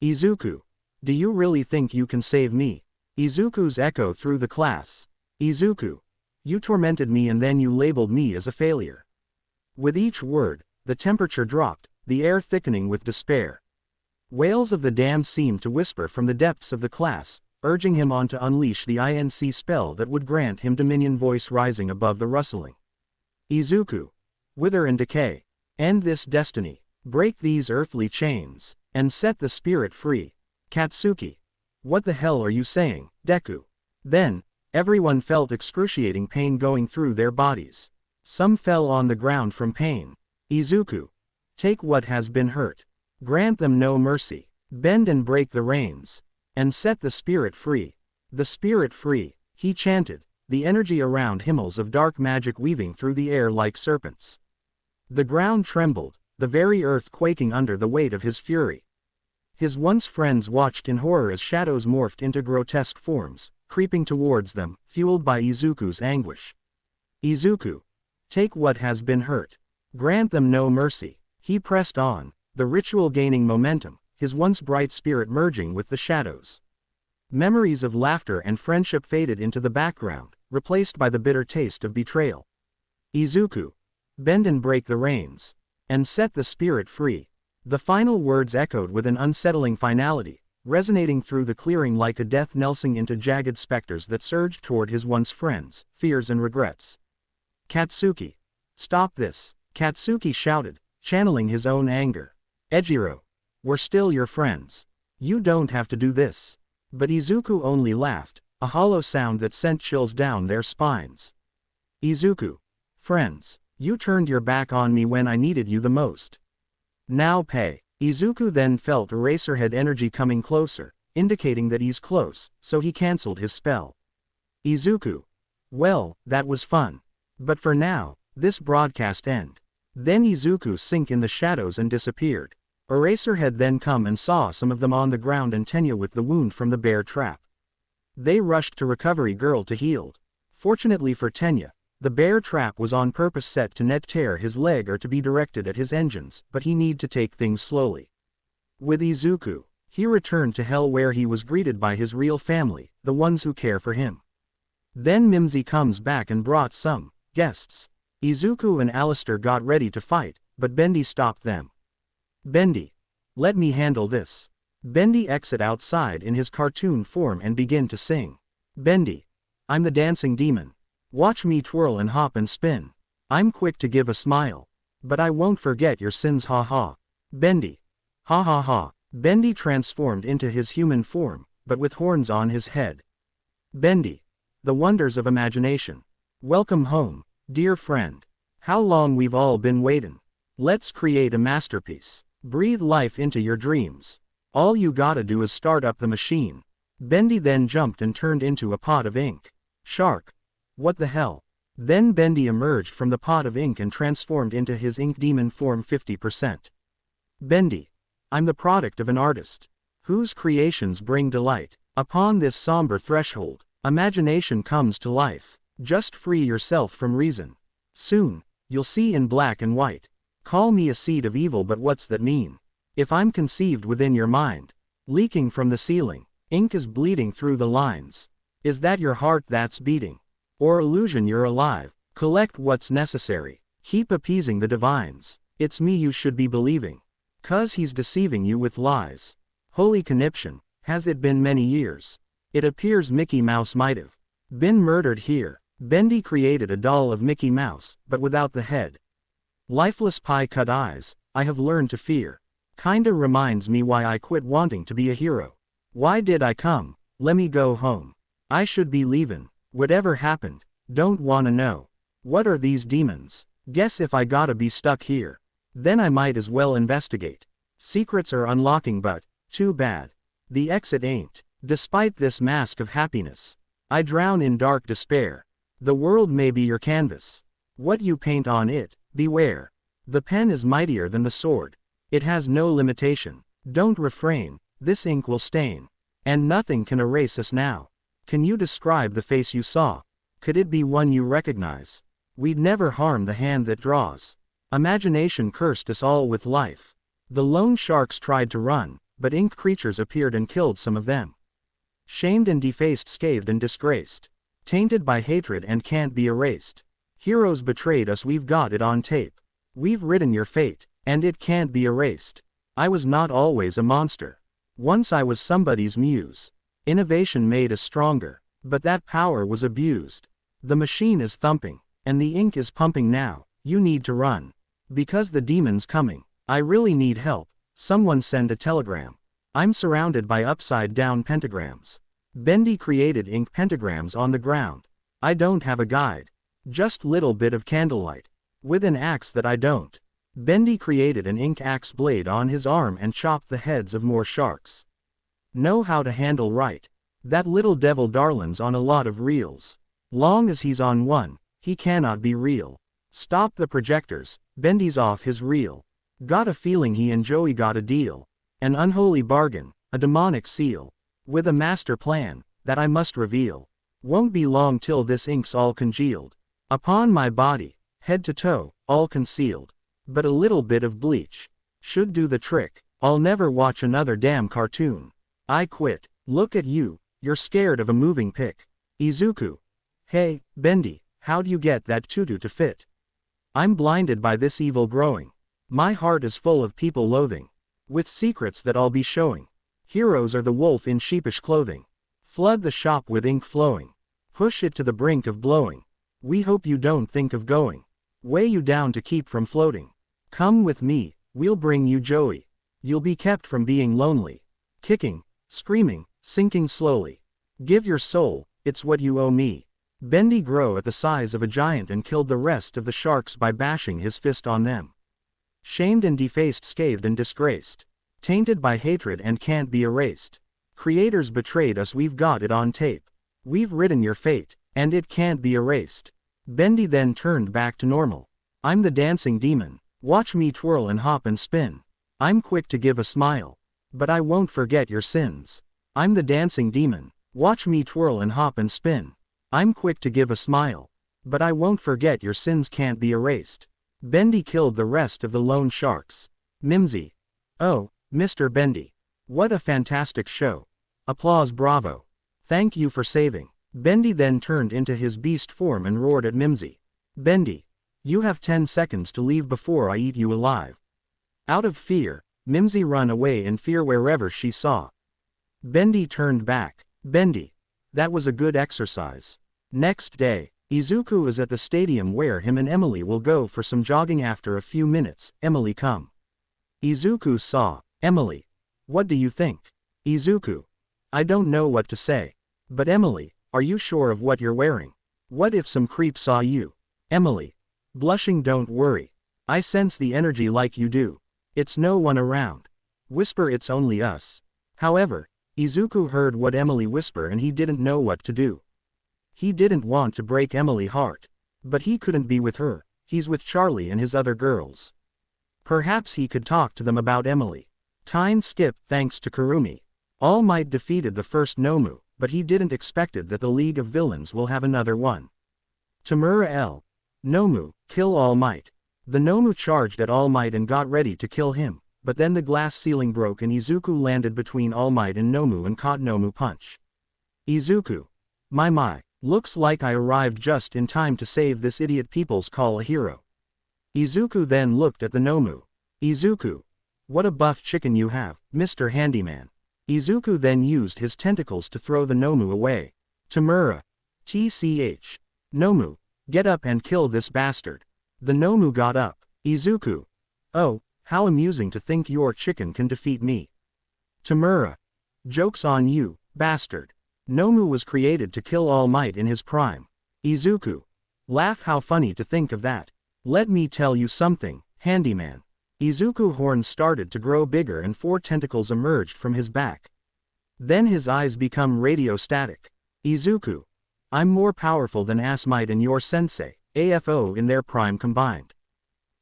Izuku. Do you really think you can save me? Izuku's echo through the class. Izuku. You tormented me and then you labeled me as a failure. With each word, the temperature dropped, the air thickening with despair. Wails of the damned seemed to whisper from the depths of the class, urging him on to unleash the INC spell that would grant him dominion, voice rising above the rustling. Izuku. Wither and decay. End this destiny. Break these earthly chains, and set the spirit free. Katsuki. What the hell are you saying, Deku? Then, everyone felt excruciating pain going through their bodies. Some fell on the ground from pain. Izuku. Take what has been hurt. Grant them no mercy. Bend and break the reins. And set the spirit free. The spirit free, he chanted, the energy around himmels of dark magic weaving through the air like serpents. The ground trembled, the very earth quaking under the weight of his fury. His once friends watched in horror as shadows morphed into grotesque forms, creeping towards them, fueled by Izuku's anguish. Izuku. Take what has been hurt. Grant them no mercy. He pressed on, the ritual gaining momentum, his once bright spirit merging with the shadows. Memories of laughter and friendship faded into the background, replaced by the bitter taste of betrayal. Izuku. Bend and break the reins. And set the spirit free. The final words echoed with an unsettling finality, resonating through the clearing like a death knelling into jagged specters that surged toward his once friends, fears and regrets. Katsuki. Stop this, Katsuki shouted, channeling his own anger. Ejiro. We're still your friends. You don't have to do this. But Izuku only laughed, a hollow sound that sent chills down their spines. Izuku. Friends. You turned your back on me when I needed you the most. Now pay. Izuku then felt Eraserhead energy coming closer, indicating that he's close, so he cancelled his spell. Izuku. Well, that was fun. But for now, this broadcast end. Then Izuku sank in the shadows and disappeared. Eraserhead then come and saw some of them on the ground and Tenya with the wound from the bear trap. They rushed to Recovery Girl to heal. Fortunately for Tenya, the bear trap was on purpose set to net tear his leg or to be directed at his engines, but he need to take things slowly. With Izuku, he returned to Hell where he was greeted by his real family, the ones who care for him. Then Mimsy comes back and brought some guests. Izuku and Alistair got ready to fight, but Bendy stopped them. Bendy. Let me handle this. Bendy exit outside in his cartoon form and begin to sing. Bendy. I'm the dancing demon. Watch me twirl and hop and spin. I'm quick to give a smile. But I won't forget your sins, ha ha. Bendy. Ha ha ha. Bendy transformed into his human form, but with horns on his head. Bendy. The wonders of imagination. Welcome home, dear friend. How long we've all been waiting. Let's create a masterpiece. Breathe life into your dreams. All you gotta do is start up the machine. Bendy then jumped and turned into a pot of ink. Shark. What the hell? Then Bendy emerged from the pot of ink and transformed into his ink demon form 50%. Bendy. I'm the product of an artist, whose creations bring delight. Upon this somber threshold, imagination comes to life. Just free yourself from reason. Soon, you'll see in black and white. Call me a seed of evil, but what's that mean? If I'm conceived within your mind, leaking from the ceiling, ink is bleeding through the lines. Is that your heart that's beating? Or illusion you're alive? Collect what's necessary. Keep appeasing the divines. It's me you should be believing. 'Cause he's deceiving you with lies. Holy conniption, has it been many years? It appears Mickey Mouse might've been murdered here. Bendy created a doll of Mickey Mouse, but without the head. Lifeless pie-cut eyes, I have learned to fear. Kinda reminds me why I quit wanting to be a hero. Why did I come? Lemme go home. I should be leavin'. Whatever happened? Don't wanna know. What are these demons? Guess if I gotta be stuck here, then I might as well investigate. Secrets are unlocking, but too bad. The exit ain't. Despite this mask of happiness, I drown in dark despair. The world may be your canvas. What you paint on it, beware. The pen is mightier than the sword. It has no limitation. Don't refrain, this ink will stain. And nothing can erase us now. Can you describe the face you saw? Could it be one you recognize? We'd never harm the hand that draws. Imagination cursed us all with life. The lone sharks tried to run, but ink creatures appeared and killed some of them. Shamed and defaced, scathed and disgraced. Tainted by hatred and can't be erased. Heroes betrayed us, we've got it on tape. We've written your fate, and it can't be erased. I was not always a monster. Once I was somebody's muse. Innovation made us stronger, but that power was abused. The machine is thumping, and the ink is pumping now. You need to run. Because the demon's coming. I really need help. Someone send a telegram. I'm surrounded by upside-down pentagrams. Bendy created ink pentagrams on the ground. I don't have a guide. Just little bit of candlelight. With an axe that I don't. Bendy created an ink axe blade on his arm and chopped the heads of more sharks. Know how to handle right. That little devil darlin's on a lot of reels. Long as he's on one, he cannot be real. Stop the projectors, Bendy's off his reel. Got a feeling he and Joey got a deal. An unholy bargain, a demonic seal. With a master plan, that I must reveal. Won't be long till this ink's all congealed. Upon my body, head to toe, all concealed. But a little bit of bleach should do the trick. I'll never watch another damn cartoon. I quit. Look at you, you're scared of a moving pic. Izuku. Hey, Bendy, how'd you get that tutu to fit? I'm blinded by this evil growing. My heart is full of people loathing. With secrets that I'll be showing. Heroes are the wolf in sheepish clothing. Flood the shop with ink flowing. Push it to the brink of blowing. We hope you don't think of going. Weigh you down to keep from floating. Come with me, we'll bring you Joey. You'll be kept from being lonely. Kicking, screaming, sinking slowly. Give your soul, it's what you owe me. Bendy grew at the size of a giant and killed the rest of the sharks by bashing his fist on them. Shamed and defaced, scathed and disgraced. Tainted by hatred and can't be erased. Creators betrayed us, we've got it on tape. We've written your fate, and it can't be erased. Bendy then turned back to normal. I'm the dancing demon. Watch me twirl and hop and spin. I'm quick to give a smile. But I won't forget your sins. I'm the dancing demon. Watch me twirl and hop and spin. I'm quick to give a smile. But I won't forget your sins, can't be erased. Bendy killed the rest of the lone sharks. Mimsy. Oh, Mr. Bendy. What a fantastic show. Applause, bravo. Thank you for saving. Bendy then turned into his beast form and roared at Mimsy. Bendy. You have 10 seconds to leave before I eat you alive. Out of fear, Mimsy ran away in fear wherever she saw. Bendy turned back. Bendy. That was a good exercise. Next day, Izuku is at the stadium where him and Emily will go for some jogging. After a few minutes, Emily come. Izuku saw. Emily. What do you think? Izuku. I don't know what to say. But Emily, are you sure of what you're wearing? What if some creep saw you? Emily. Blushing, don't worry. I sense the energy like you do. It's no one around. Whisper, it's only us. However, Izuku heard what Emily whispered and he didn't know what to do. He didn't want to break Emily's heart. But he couldn't be with her. He's with Charlie and his other girls. Perhaps he could talk to them about Emily. Time skip thanks to Kurumi. All Might defeated the first Nomu, but he didn't expected that the League of Villains will have another one. Tamura L. Nomu, kill All Might. The Nomu charged at All Might and got ready to kill him, but then the glass ceiling broke and Izuku landed between All Might and Nomu and caught Nomu punch. Izuku. My, looks like I arrived just in time to save this idiot people's call a hero. Izuku then looked at the Nomu. Izuku. What a buff chicken you have, Mr. Handyman. Izuku then used his tentacles to throw the Nomu away. Tamura. TCH. Nomu. Get up and kill this bastard. The Nomu got up. Izuku. Oh, how amusing to think your chicken can defeat me. Tamura. Joke's on you, bastard. Nomu was created to kill All Might in his prime. Izuku. Laugh, how funny to think of that. Let me tell you something, Handyman. Izuku's horns started to grow bigger and 4 tentacles emerged from his back. Then his eyes become radio static. Izuku. I'm more powerful than All Might and your sensei, AFO in their prime combined.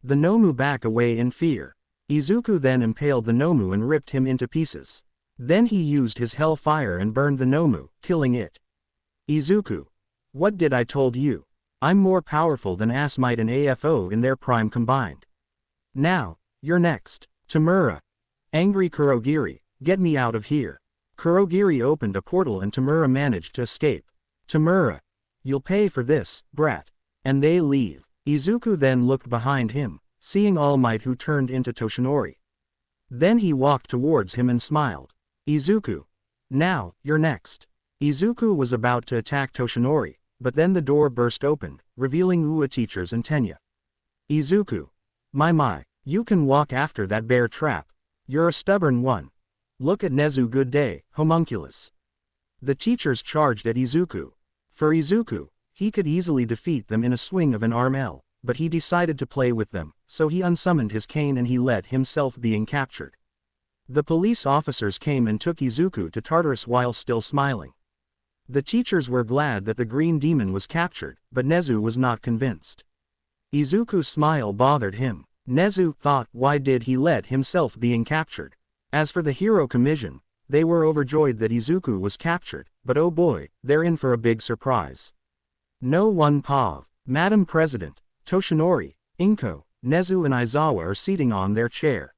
The Nomu back away in fear. Izuku then impaled the Nomu and ripped him into pieces. Then he used his hellfire and burned the Nomu, killing it. Izuku. What did I told you? I'm more powerful than Asmite and AFO in their prime combined. Now, you're next. Tamura. Angry Kurogiri, get me out of here. Kurogiri opened a portal and Tamura managed to escape. Tamura. You'll pay for this, brat. And they leave. Izuku then looked behind him, seeing All Might who turned into Toshinori. Then he walked towards him and smiled. Izuku. Now, you're next. Izuku was about to attack Toshinori, but then the door burst open, revealing Ua teachers and Tenya. Izuku. My, you can walk after that bear trap. You're a stubborn one. Look at Nezu, good day, homunculus. The teachers charged at Izuku. For Izuku, he could easily defeat them in a swing of an arm L, but he decided to play with them, so he unsummoned his cane and he let himself being captured. The police officers came and took Izuku to Tartarus while still smiling. The teachers were glad that the green demon was captured, but Nezu was not convinced. Izuku's smile bothered him. Nezu thought, why did he let himself being captured? As for the hero commission, they were overjoyed that Izuku was captured, but oh boy, they're in for a big surprise. No one Pav, Madam President, Toshinori, Inko, Nezu and Aizawa are seating on their chair.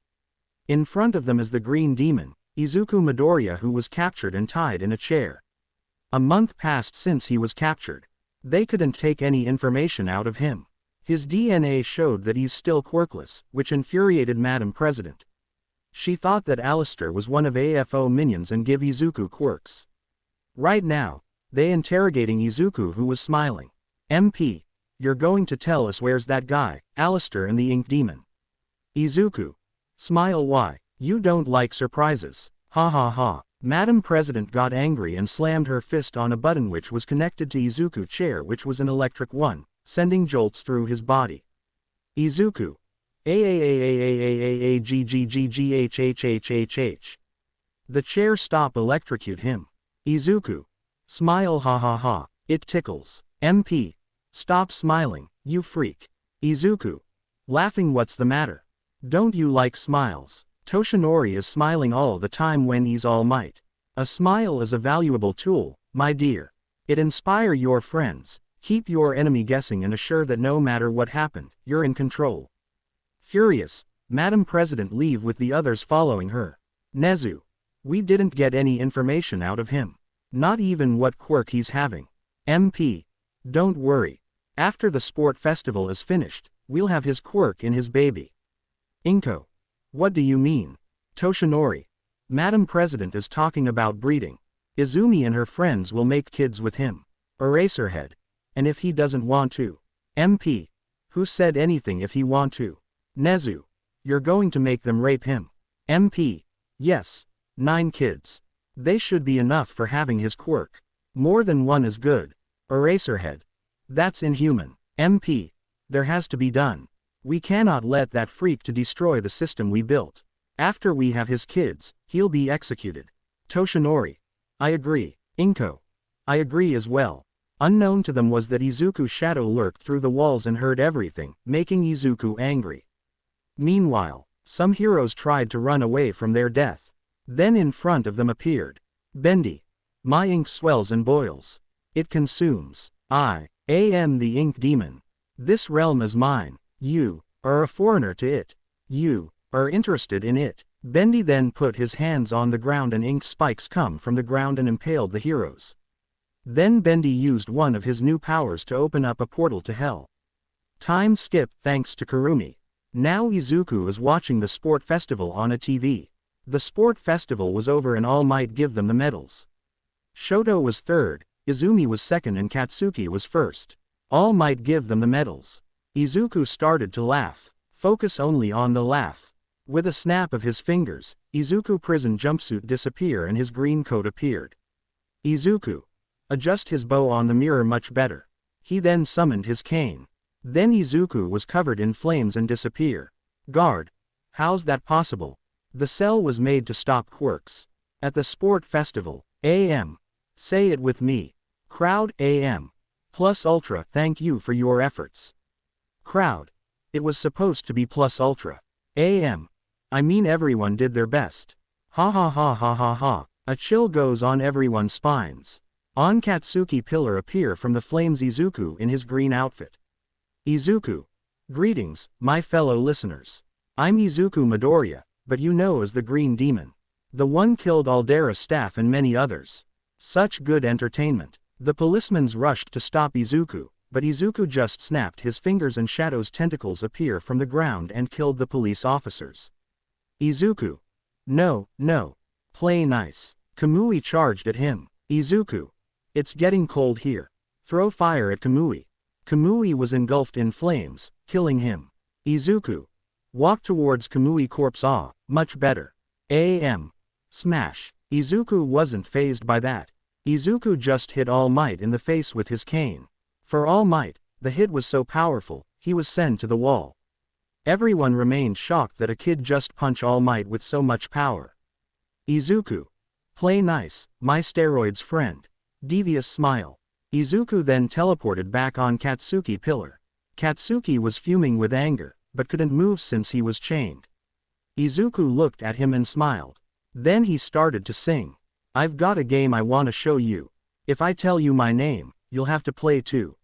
In front of them is the green demon, Izuku Midoriya, who was captured and tied in a chair. A month passed since he was captured. They couldn't take any information out of him. His DNA showed that he's still quirkless, which infuriated Madam President. She thought that Alistair was one of AFO minions and give Izuku quirks. Right now, they interrogating Izuku, who was smiling. MP. You're going to tell us where's that guy, Alistair and the Ink Demon. Izuku. Smile, why? You don't like surprises. Ha ha ha. Madam President got angry and slammed her fist on a button which was connected to Izuku's chair, which was an electric one, sending jolts through his body. Izuku. AAAAAAAAGGGGHHHHH. The chair stop electrocute him. Izuku. Smile, ha ha ha. It tickles. MP. Stop smiling, you freak. Izuku. Laughing, what's the matter? Don't you like smiles? Toshinori is smiling all the time when he's All Might. A smile is a valuable tool, my dear. It inspire your friends, keep your enemy guessing and assure that no matter what happened, you're in control. Furious, Madam President leave with the others following her. Nezu. We didn't get any information out of him. Not even what quirk he's having. MP. Don't worry. After the sport festival is finished, we'll have his quirk in his baby. Inko. What do you mean? Toshinori. Madam President is talking about breeding. Izumi and her friends will make kids with him. Eraserhead. And if he doesn't want to? MP. Who said anything if he want to? Nezu. You're going to make them rape him. MP. Yes. 9 kids. They should be enough for having his quirk. More than one is good. Eraserhead. That's inhuman. MP. There has to be done. We cannot let that freak to destroy the system we built. After we have his kids, he'll be executed. Toshinori. I agree. Inko. I agree as well. Unknown to them was that Izuku's shadow lurked through the walls and heard everything, making Izuku angry. Meanwhile, some heroes tried to run away from their death. Then in front of them appeared Bendy. My ink swells and boils. It consumes. I am the Ink Demon. This realm is mine. You are a foreigner to it. You are interested in it. Bendy then put his hands on the ground and ink spikes come from the ground and impaled the heroes. Then Bendy used one of his new powers to open up a portal to hell. Time skip thanks to Kurumi. Now Izuku is watching the sport festival on a TV. The sport festival was over and All Might give them the medals. Shoto was third, Izumi was second and Katsuki was first. All Might give them the medals. Izuku started to laugh. Focus only on the laugh. With a snap of his fingers, Izuku prison jumpsuit disappear and his green coat appeared. Izuku. Adjust his bow on the mirror much better. He then summoned his cane. Then Izuku was covered in flames and disappear. Guard. How's that possible? The cell was made to stop quirks. At the sport festival, AM. Say it with me. Crowd, AM. Plus Ultra, thank you for your efforts. Crowd. It was supposed to be Plus Ultra. AM. I mean everyone did their best. Ha ha ha ha ha ha. A chill goes on everyone's spines. On Katsuki pillar appear from the flames Izuku in his green outfit. Izuku. Greetings, my fellow listeners. I'm Izuku Midoriya, but you know as the Green Demon. The one killed Aldera's staff and many others. Such good entertainment. The policemen rushed to stop Izuku, but Izuku just snapped his fingers and Shadow's tentacles appear from the ground and killed the police officers. Izuku. No, no. Play nice. Kamui charged at him. Izuku. It's getting cold here. Throw fire at Kamui. Kamui was engulfed in flames, killing him. Izuku. Walk towards Kamui corpse. Ah, much better. AM. Smash. Izuku wasn't fazed by that. Izuku just hit All Might in the face with his cane. For All Might, the hit was so powerful, he was sent to the wall. Everyone remained shocked that a kid just punched All Might with so much power. Izuku. Play nice, my steroids friend. Devious smile. Izuku then teleported back on Katsuki pillar. Katsuki was fuming with anger, but couldn't move since he was chained. Izuku looked at him and smiled. Then he started to sing. I've got a game I want to show you. If I tell you my name, you'll have to play too.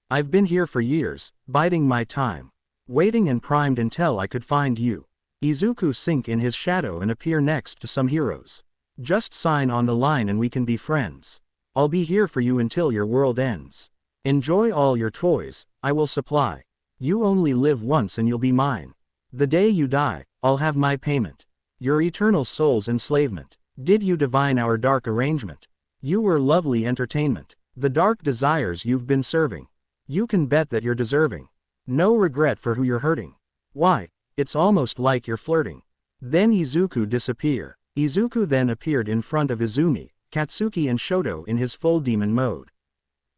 I've been here for years, biding my time. Waiting and primed until I could find you. Izuku sink in his shadow and appear next to some heroes. Just sign on the line and we can be friends. I'll be here for you until your world ends. Enjoy all your toys, I will supply. You only live once and you'll be mine. The day you die, I'll have my payment. Your eternal soul's enslavement. Did you divine our dark arrangement? You were lovely entertainment. The dark desires you've been serving. You can bet that you're deserving. No regret for who you're hurting. Why, it's almost like you're flirting. Then Izuku disappear. Izuku then appeared in front of Izumi, Katsuki and Shoto in his full demon mode.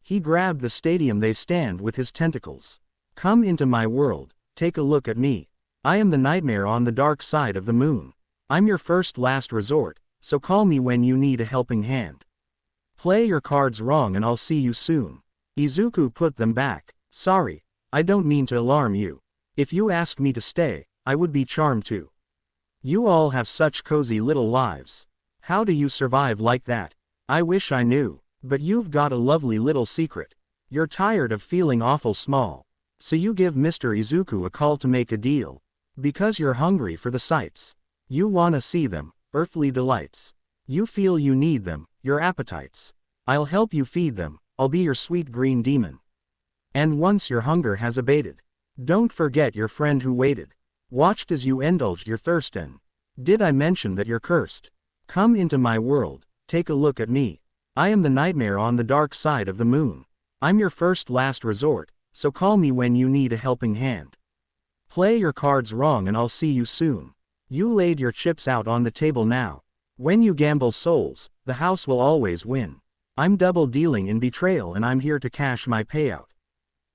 He grabbed the stadium they stand with his tentacles. Come into my world, take a look at me. I am the nightmare on the dark side of the moon. I'm your first last resort, so call me when you need a helping hand. Play your cards wrong and I'll see you soon. Izuku put them back. Sorry, I don't mean to alarm you. If you ask me to stay, I would be charmed to. You all have such cozy little lives. How do you survive like that? I wish I knew. But you've got a lovely little secret. You're tired of feeling awful small. So you give Mr. Izuku a call to make a deal. Because you're hungry for the sights. You wanna see them, earthly delights. You feel you need them, your appetites. I'll help you feed them, I'll be your sweet green demon. And once your hunger has abated, don't forget your friend who waited. Watched as you indulged your thirst and did I mention that you're cursed? Come into my world, take a look at me. I am the nightmare on the dark side of the moon. I'm your first last resort, so call me when you need a helping hand. Play your cards wrong and I'll see you soon. You laid your chips out on the table now. When you gamble souls, the house will always win. I'm double dealing in betrayal and I'm here to cash my payout.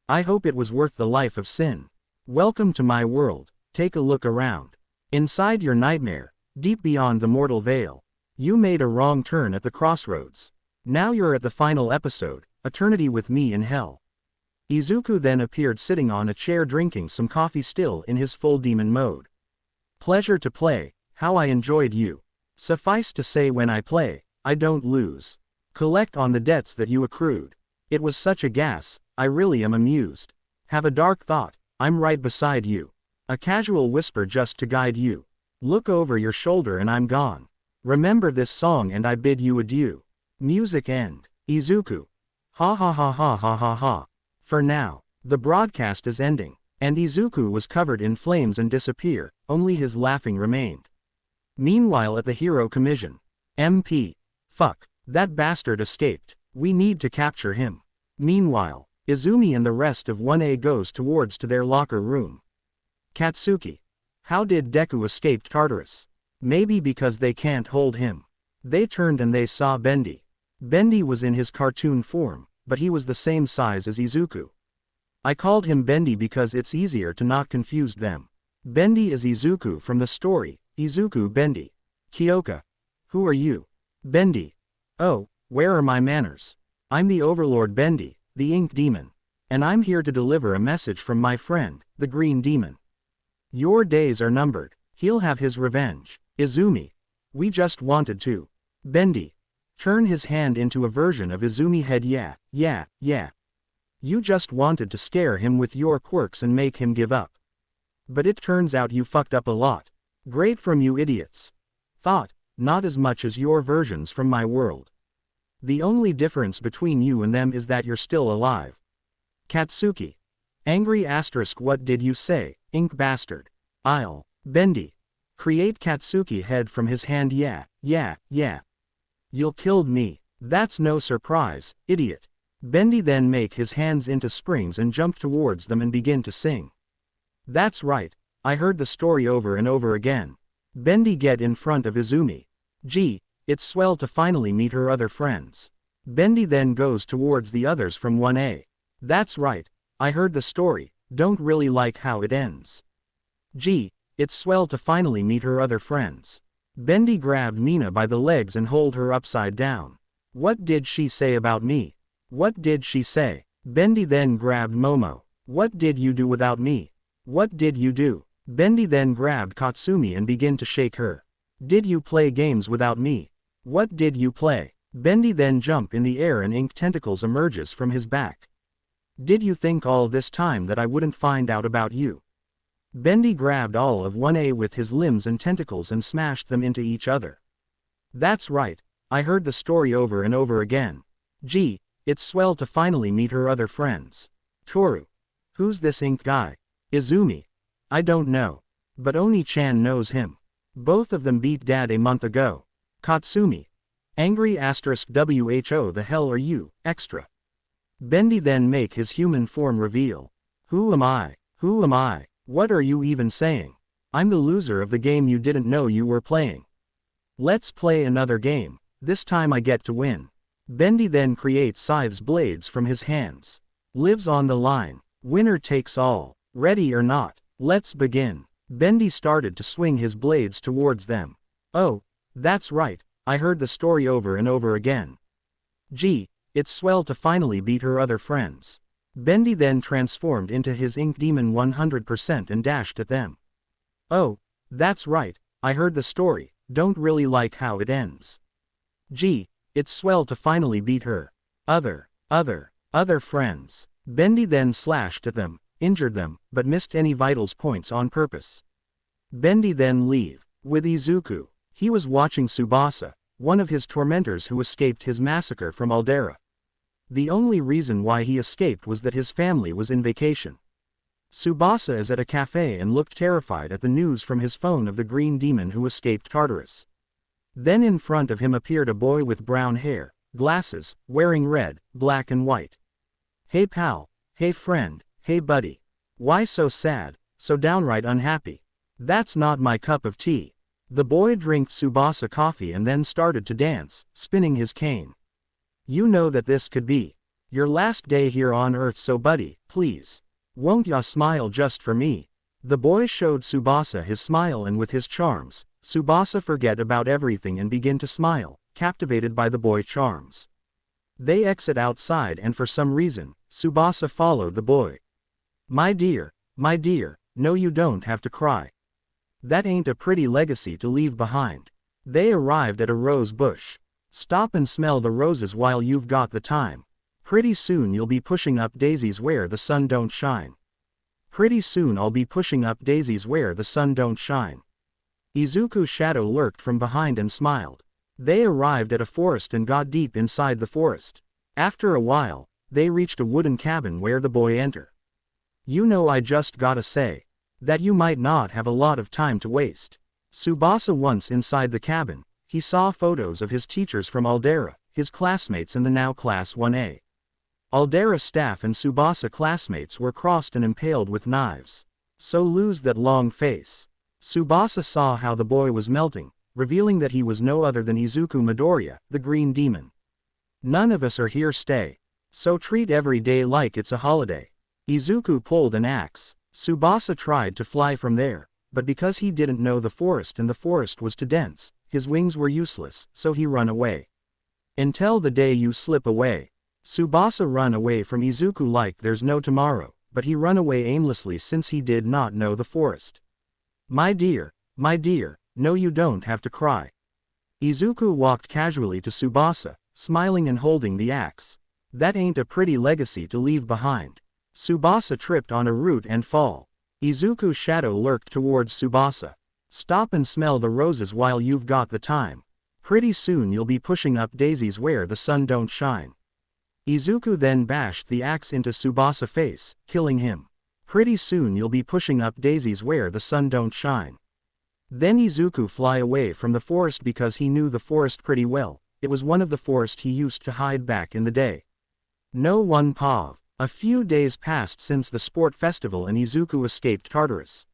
I hope it was worth the life of sin. Welcome to my world, take a look around. Inside your nightmare, deep beyond the mortal veil, you made a wrong turn at the crossroads. Now you're at the final episode, Eternity with me in hell. Izuku then appeared sitting on a chair drinking some coffee still in his full demon mode. Pleasure to play, how I enjoyed you. Suffice to say when I play, I don't lose. Collect on the debts that you accrued. It was such a gas, I really am amused. Have a dark thought, I'm right beside you. A casual whisper just to guide you. Look over your shoulder and I'm gone. Remember this song and I bid you adieu. Music end. Izuku. Ha ha ha ha ha ha ha. For now, the broadcast is ending, and Izuku was covered in flames and disappear, only his laughing remained. Meanwhile at the hero commission. MP. Fuck. That bastard escaped. We need to capture him. Meanwhile, Izumi and the rest of 1A goes towards to their locker room. Katsuki. How did Deku escape Tartarus? Maybe because they can't hold him. They turned and they saw Bendy. Bendy was in his cartoon form, but he was the same size as Izuku. I called him Bendy because it's easier to not confuse them. Bendy is Izuku from the story, Izuku Bendy. Kyoka. Who are you? Bendy. Oh, where are my manners? I'm the Overlord Bendy, the Ink Demon. And I'm here to deliver a message from my friend, the Green Demon. Your days are numbered. He'll have his revenge. Izumi. We just wanted to. Bendy. Turn his hand into a version of Izumi head. Yeah. You just wanted to scare him with your quirks and make him give up. But it turns out you fucked up a lot. Great from you idiots. Thought, not as much as your versions from my world. The only difference between you and them is that you're still alive. Katsuki. Angry asterisk what did you say, ink bastard? I'll. Bendy. Create Katsuki head from his hand. Yeah. You'll killed me. That's no surprise, idiot. Bendy then make his hands into springs and jump towards them and begin to sing. That's right, I heard the story over and over again. Bendy get in front of Izumi. Gee, it's swell to finally meet her other friends. Bendy then goes towards the others from 1A. That's right, I heard the story, don't really like how it ends. Gee, it's swell to finally meet her other friends. Bendy grabbed Mina by the legs and hold her upside down. What did she say about me? What did she say? Bendy then grabbed Momo. What did you do without me? What did you do? Bendy then grabbed Katsumi and began to shake her. Did you play games without me? What did you play? Bendy then jump in the air and ink tentacles emerges from his back. Did you think all this time that I wouldn't find out about you? Bendy grabbed all of 1A with his limbs and tentacles and smashed them into each other. That's right, I heard the story over and over again. Gee, it's swell to finally meet her other friends. Toru. Who's this ink guy? Izumi. I don't know. But Oni-chan knows him. Both of them beat Dad a month ago. Katsumi. Angry asterisk who the hell are you, extra? Bendy then make his human form reveal. Who am I? Who am I? What are you even saying? I'm the loser of the game you didn't know you were playing. Let's play another game, this time I get to win. Bendy then creates scythe's blades from his hands. Lives on the line. Winner takes all. Ready or not, let's begin. Bendy started to swing his blades towards them. Oh, that's right, I heard the story over and over again. Gee, it's swell to finally beat her other friends. Bendy then transformed into his ink demon 100% and dashed at them. Oh, that's right, I heard the story, don't really like how it ends. Gee, it's swell to finally beat her other friends. Bendy then slashed at them, injured them, but missed any vitals points on purpose. Bendy then leave. With Izuku, he was watching Tsubasa, one of his tormentors who escaped his massacre from Aldera. The only reason why he escaped was that his family was in vacation. Tsubasa is at a cafe and looked terrified at the news from his phone of the green demon who escaped Tartarus. Then in front of him appeared a boy with brown hair, glasses, wearing red, black and white. Hey pal, hey friend, hey buddy. Why so sad, so downright unhappy? That's not my cup of tea. The boy drank Tsubasa coffee and then started to dance, spinning his cane. You know that this could be your last day here on Earth, so buddy, please. Won't ya smile just for me? The boy showed Tsubasa his smile, and with his charms, Tsubasa forget about everything and begin to smile, captivated by the boy charms. They exit outside and for some reason, Tsubasa followed the boy. My dear, no you don't have to cry. That ain't a pretty legacy to leave behind. They arrived at a rose bush. Stop and smell the roses while you've got the time. Pretty soon you'll be pushing up daisies where the sun don't shine. Pretty soon I'll be pushing up daisies where the sun don't shine. Izuku's shadow lurked from behind and smiled. They arrived at a forest and got deep inside the forest. After a while, they reached a wooden cabin where the boy entered. You know, I just gotta say that you might not have a lot of time to waste. Tsubasa once inside the cabin, he saw photos of his teachers from Aldera, his classmates in the now Class 1A. Aldera staff and Tsubasa classmates were crossed and impaled with knives. So lose that long face. Tsubasa saw how the boy was melting, revealing that he was no other than Izuku Midoriya, the green demon. None of us are here stay. So treat every day like it's a holiday. Izuku pulled an axe. Tsubasa tried to fly from there, but because he didn't know the forest and the forest was too dense, his wings were useless, so he run away. Until the day you slip away. Tsubasa run away from Izuku like there's no tomorrow, but he run away aimlessly since he did not know the forest. My dear, no you don't have to cry. Izuku walked casually to Tsubasa, smiling and holding the axe. That ain't a pretty legacy to leave behind. Tsubasa tripped on a root and fall. Izuku's shadow lurked towards Tsubasa. Stop and smell the roses while you've got the time. Pretty soon you'll be pushing up daisies where the sun don't shine. Izuku then bashed the axe into Tsubasa's face, killing him. Pretty soon you'll be pushing up daisies where the sun don't shine. Then Izuku fly away from the forest because he knew the forest pretty well. It was one of the forest he used to hide back in the day. No one pav. A few days passed since the sport festival and Izuku escaped Tartarus.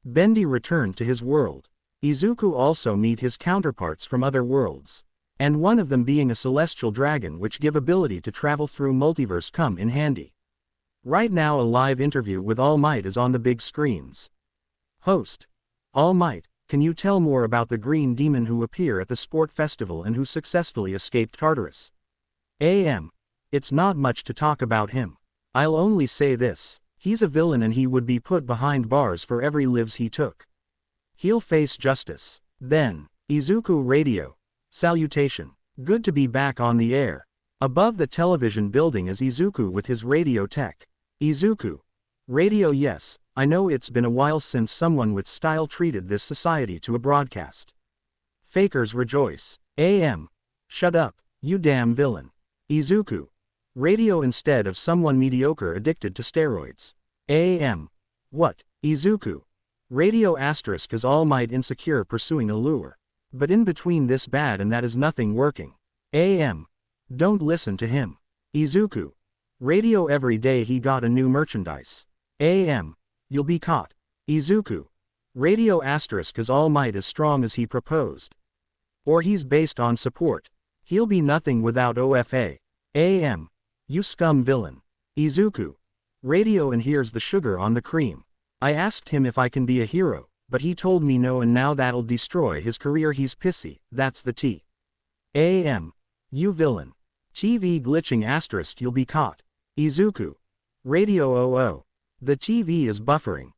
Bendy returned to his world. Izuku also meet his counterparts from other worlds. And one of them being a celestial dragon which give ability to travel through multiverse come in handy. Right now a live interview with All Might is on the big screens. Host. All Might, can you tell more about the green demon who appear at the sport festival and who successfully escaped Tartarus? It's not much to talk about him. I'll only say this, he's a villain and he would be put behind bars for every lives he took. He'll face justice. Then, Izuku radio. Salutation. Good to be back on the air. Above the television building is Izuku with his radio tech. Izuku. Radio. Yes, I know it's been a while since someone with style treated this society to a broadcast. Fakers rejoice. Shut up, you damn villain. Izuku. Radio. Instead of someone mediocre addicted to steroids. What? Izuku. Radio asterisk is All Might insecure pursuing a lure. But in between this bad and that is nothing working. Don't listen to him. Izuku. Radio. Every day he got a new merchandise. You'll be caught. Izuku. Radio asterisk is All Might as strong as he proposed. Or he's based on support. He'll be nothing without OFA. You scum villain. Izuku. Radio. And here's the sugar on the cream. I asked him if I can be a hero, but he told me no and now that'll destroy his career. He's pissy, that's the T. You villain. TV glitching asterisk. You'll be caught. Izuku. Radio. The TV is buffering.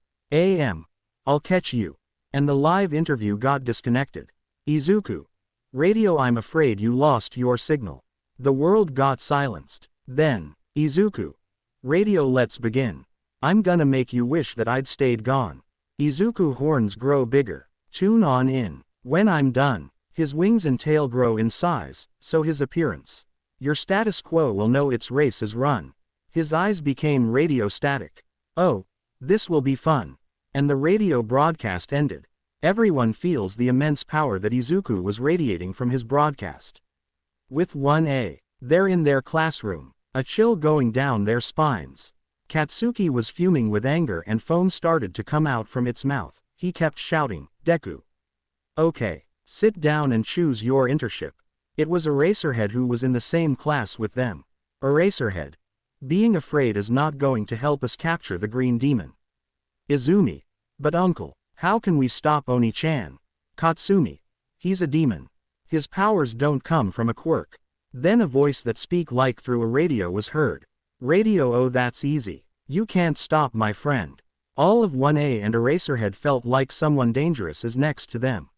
I'll catch you. And the live interview got disconnected. Izuku. Radio. I'm afraid you lost your signal. The world got silenced. Then, Izuku. Radio. Let's begin. I'm gonna make you wish that I'd stayed gone. Izuku horns grow bigger. Tune on in. When I'm done, his wings and tail grow in size, so his appearance. Your status quo will know its race is run. His eyes became radio static. Oh, this will be fun. And the radio broadcast ended. Everyone feels the immense power that Izuku was radiating from his broadcast. With 1A, they're in their classroom, a chill going down their spines. Katsuki was fuming with anger and foam started to come out from its mouth. He kept shouting, Deku. Okay, sit down and choose your internship. It was Eraserhead who was in the same class with them. Eraserhead. Being afraid is not going to help us capture the green demon. Izumi. But uncle, how can we stop Oni-chan? Katsumi. He's a demon. His powers don't come from a quirk. Then a voice that speak like through a radio was heard. Radio. Oh, that's easy. You can't stop my friend. All of 1A and Eraserhead felt like someone dangerous is next to them.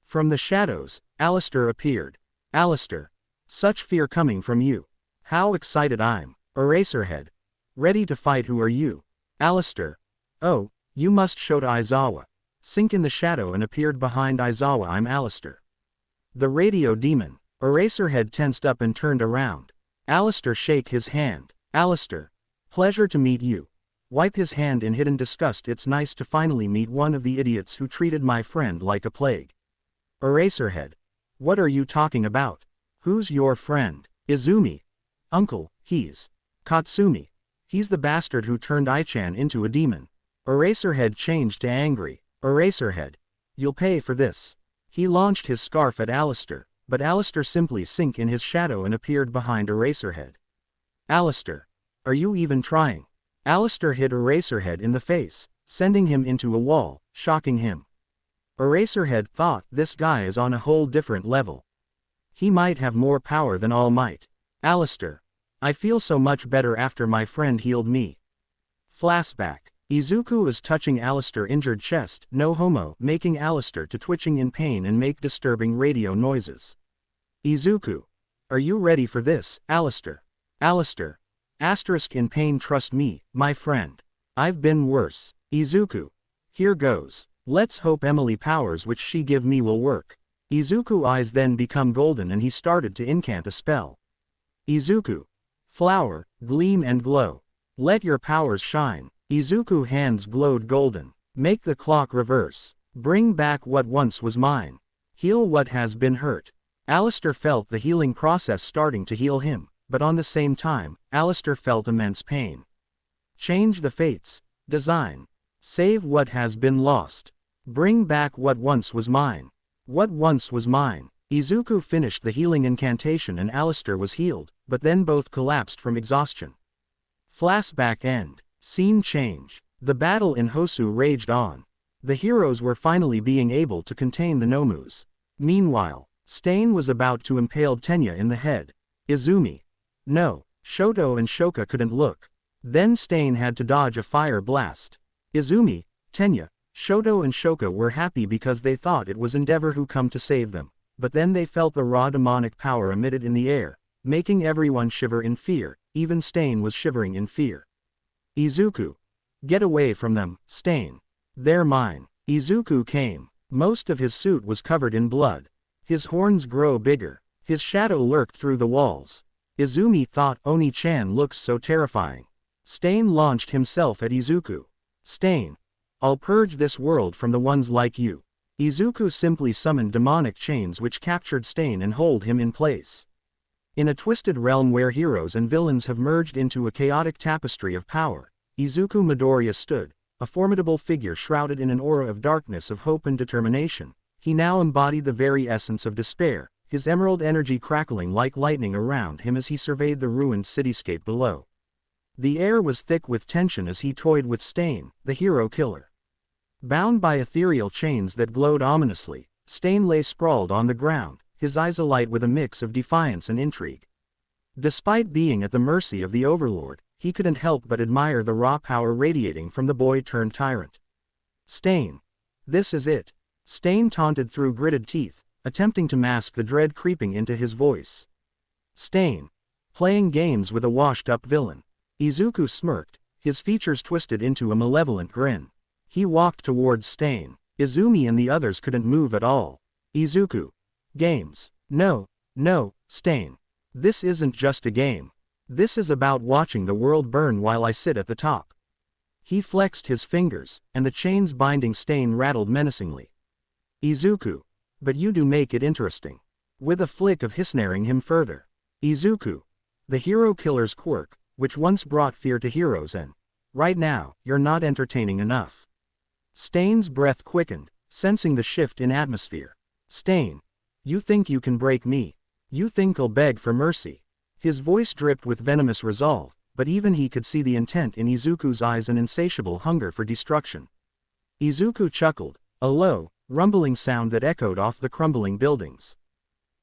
From the shadows, Alistair appeared. Alistair. Such fear coming from you. How excited I'm. Eraserhead. Ready to fight. Who are you? Alistair. Oh, you must Shota Aizawa. Sink in the shadow and appeared behind Aizawa. I'm Alistair. The radio demon. Eraserhead tensed up and turned around. Alistair shake his hand. Alistair. Pleasure to meet you. Wipe his hand in hidden disgust. It's nice to finally meet one of the idiots who treated my friend like a plague. Eraserhead. What are you talking about? Who's your friend? Izumi. Uncle, he's Katsumi. He's the bastard who turned Ai-chan into a demon. Eraserhead changed to angry. Eraserhead. You'll pay for this. He launched his scarf at Alistair, but Alistair simply sank in his shadow and appeared behind Eraserhead. Alistair. Are you even trying? Alistair hit Eraserhead in the face, sending him into a wall, shocking him. Eraserhead thought this guy is on a whole different level. He might have more power than All Might. Alistair. I feel so much better after my friend healed me. Flashback. Izuku is touching Alistair's injured chest, no homo, making Alistair to twitching in pain and make disturbing radio noises. Izuku. Are you ready for this, Alistair? Alistair. Asterisk in pain, trust me, my friend. I've been worse. Izuku. Here goes. Let's hope Emily powers which she give me will work. Izuku's eyes then become golden and he started to incant a spell. Izuku. Flower, gleam and glow. Let your powers shine. Izuku's hands glowed golden. Make the clock reverse. Bring back what once was mine. Heal what has been hurt. Alistair felt the healing process starting to heal him, but on the same time, Alistair felt immense pain. Change the fates. Design. Save what has been lost. Bring back what once was mine. What once was mine. Izuku finished the healing incantation and Alistair was healed, but then both collapsed from exhaustion. Flashback end. Scene change. The battle in Hosu raged on. The heroes were finally being able to contain the Nomus. Meanwhile, Stain was about to impale Tenya in the head. Izumi. No, Shoto and Shoka couldn't look. Then Stain had to dodge a fire blast. Izumi, Tenya, Shoto and Shoka were happy because they thought it was Endeavor who come to save them, but then they felt the raw demonic power emitted in the air, making everyone shiver in fear. Even Stain was shivering in fear. Izuku. Get away from them, Stain. They're mine. Izuku came. Most of his suit was covered in blood. His horns grow bigger. His shadow lurked through the walls. Izumi thought Oni-chan looks so terrifying. Stain launched himself at Izuku. Stain. I'll purge this world from the ones like you. Izuku simply summoned demonic chains which captured Stain and hold him in place. In a twisted realm where heroes and villains have merged into a chaotic tapestry of power, Izuku Midoriya stood, a formidable figure shrouded in an aura of darkness of hope and determination. He now embodied the very essence of despair, his emerald energy crackling like lightning around him as he surveyed the ruined cityscape below. The air was thick with tension as he toyed with Stain, the hero killer. Bound by ethereal chains that glowed ominously, Stain lay sprawled on the ground, his eyes alight with a mix of defiance and intrigue. Despite being at the mercy of the Overlord, he couldn't help but admire the raw power radiating from the boy-turned-tyrant. Stain. This is it. Stain taunted through gritted teeth, attempting to mask the dread creeping into his voice. Stain. Playing games with a washed-up villain. Izuku smirked, his features twisted into a malevolent grin. He walked towards Stain. Izumi and the others couldn't move at all. Izuku. Games. No, no, Stain. This isn't just a game. This is about watching the world burn while I sit at the top. He flexed his fingers, and the chains binding Stain rattled menacingly. Izuku. But you do make it interesting. With a flick of hissnaring him further. Izuku. The hero killer's quirk, which once brought fear to heroes and, right now, you're not entertaining enough. Stain's breath quickened, sensing the shift in atmosphere. Stain. You think you can break me? You think I'll beg for mercy? His voice dripped with venomous resolve, but even he could see the intent in Izuku's eyes, an insatiable hunger for destruction. Izuku chuckled, a low, rumbling sound that echoed off the crumbling buildings.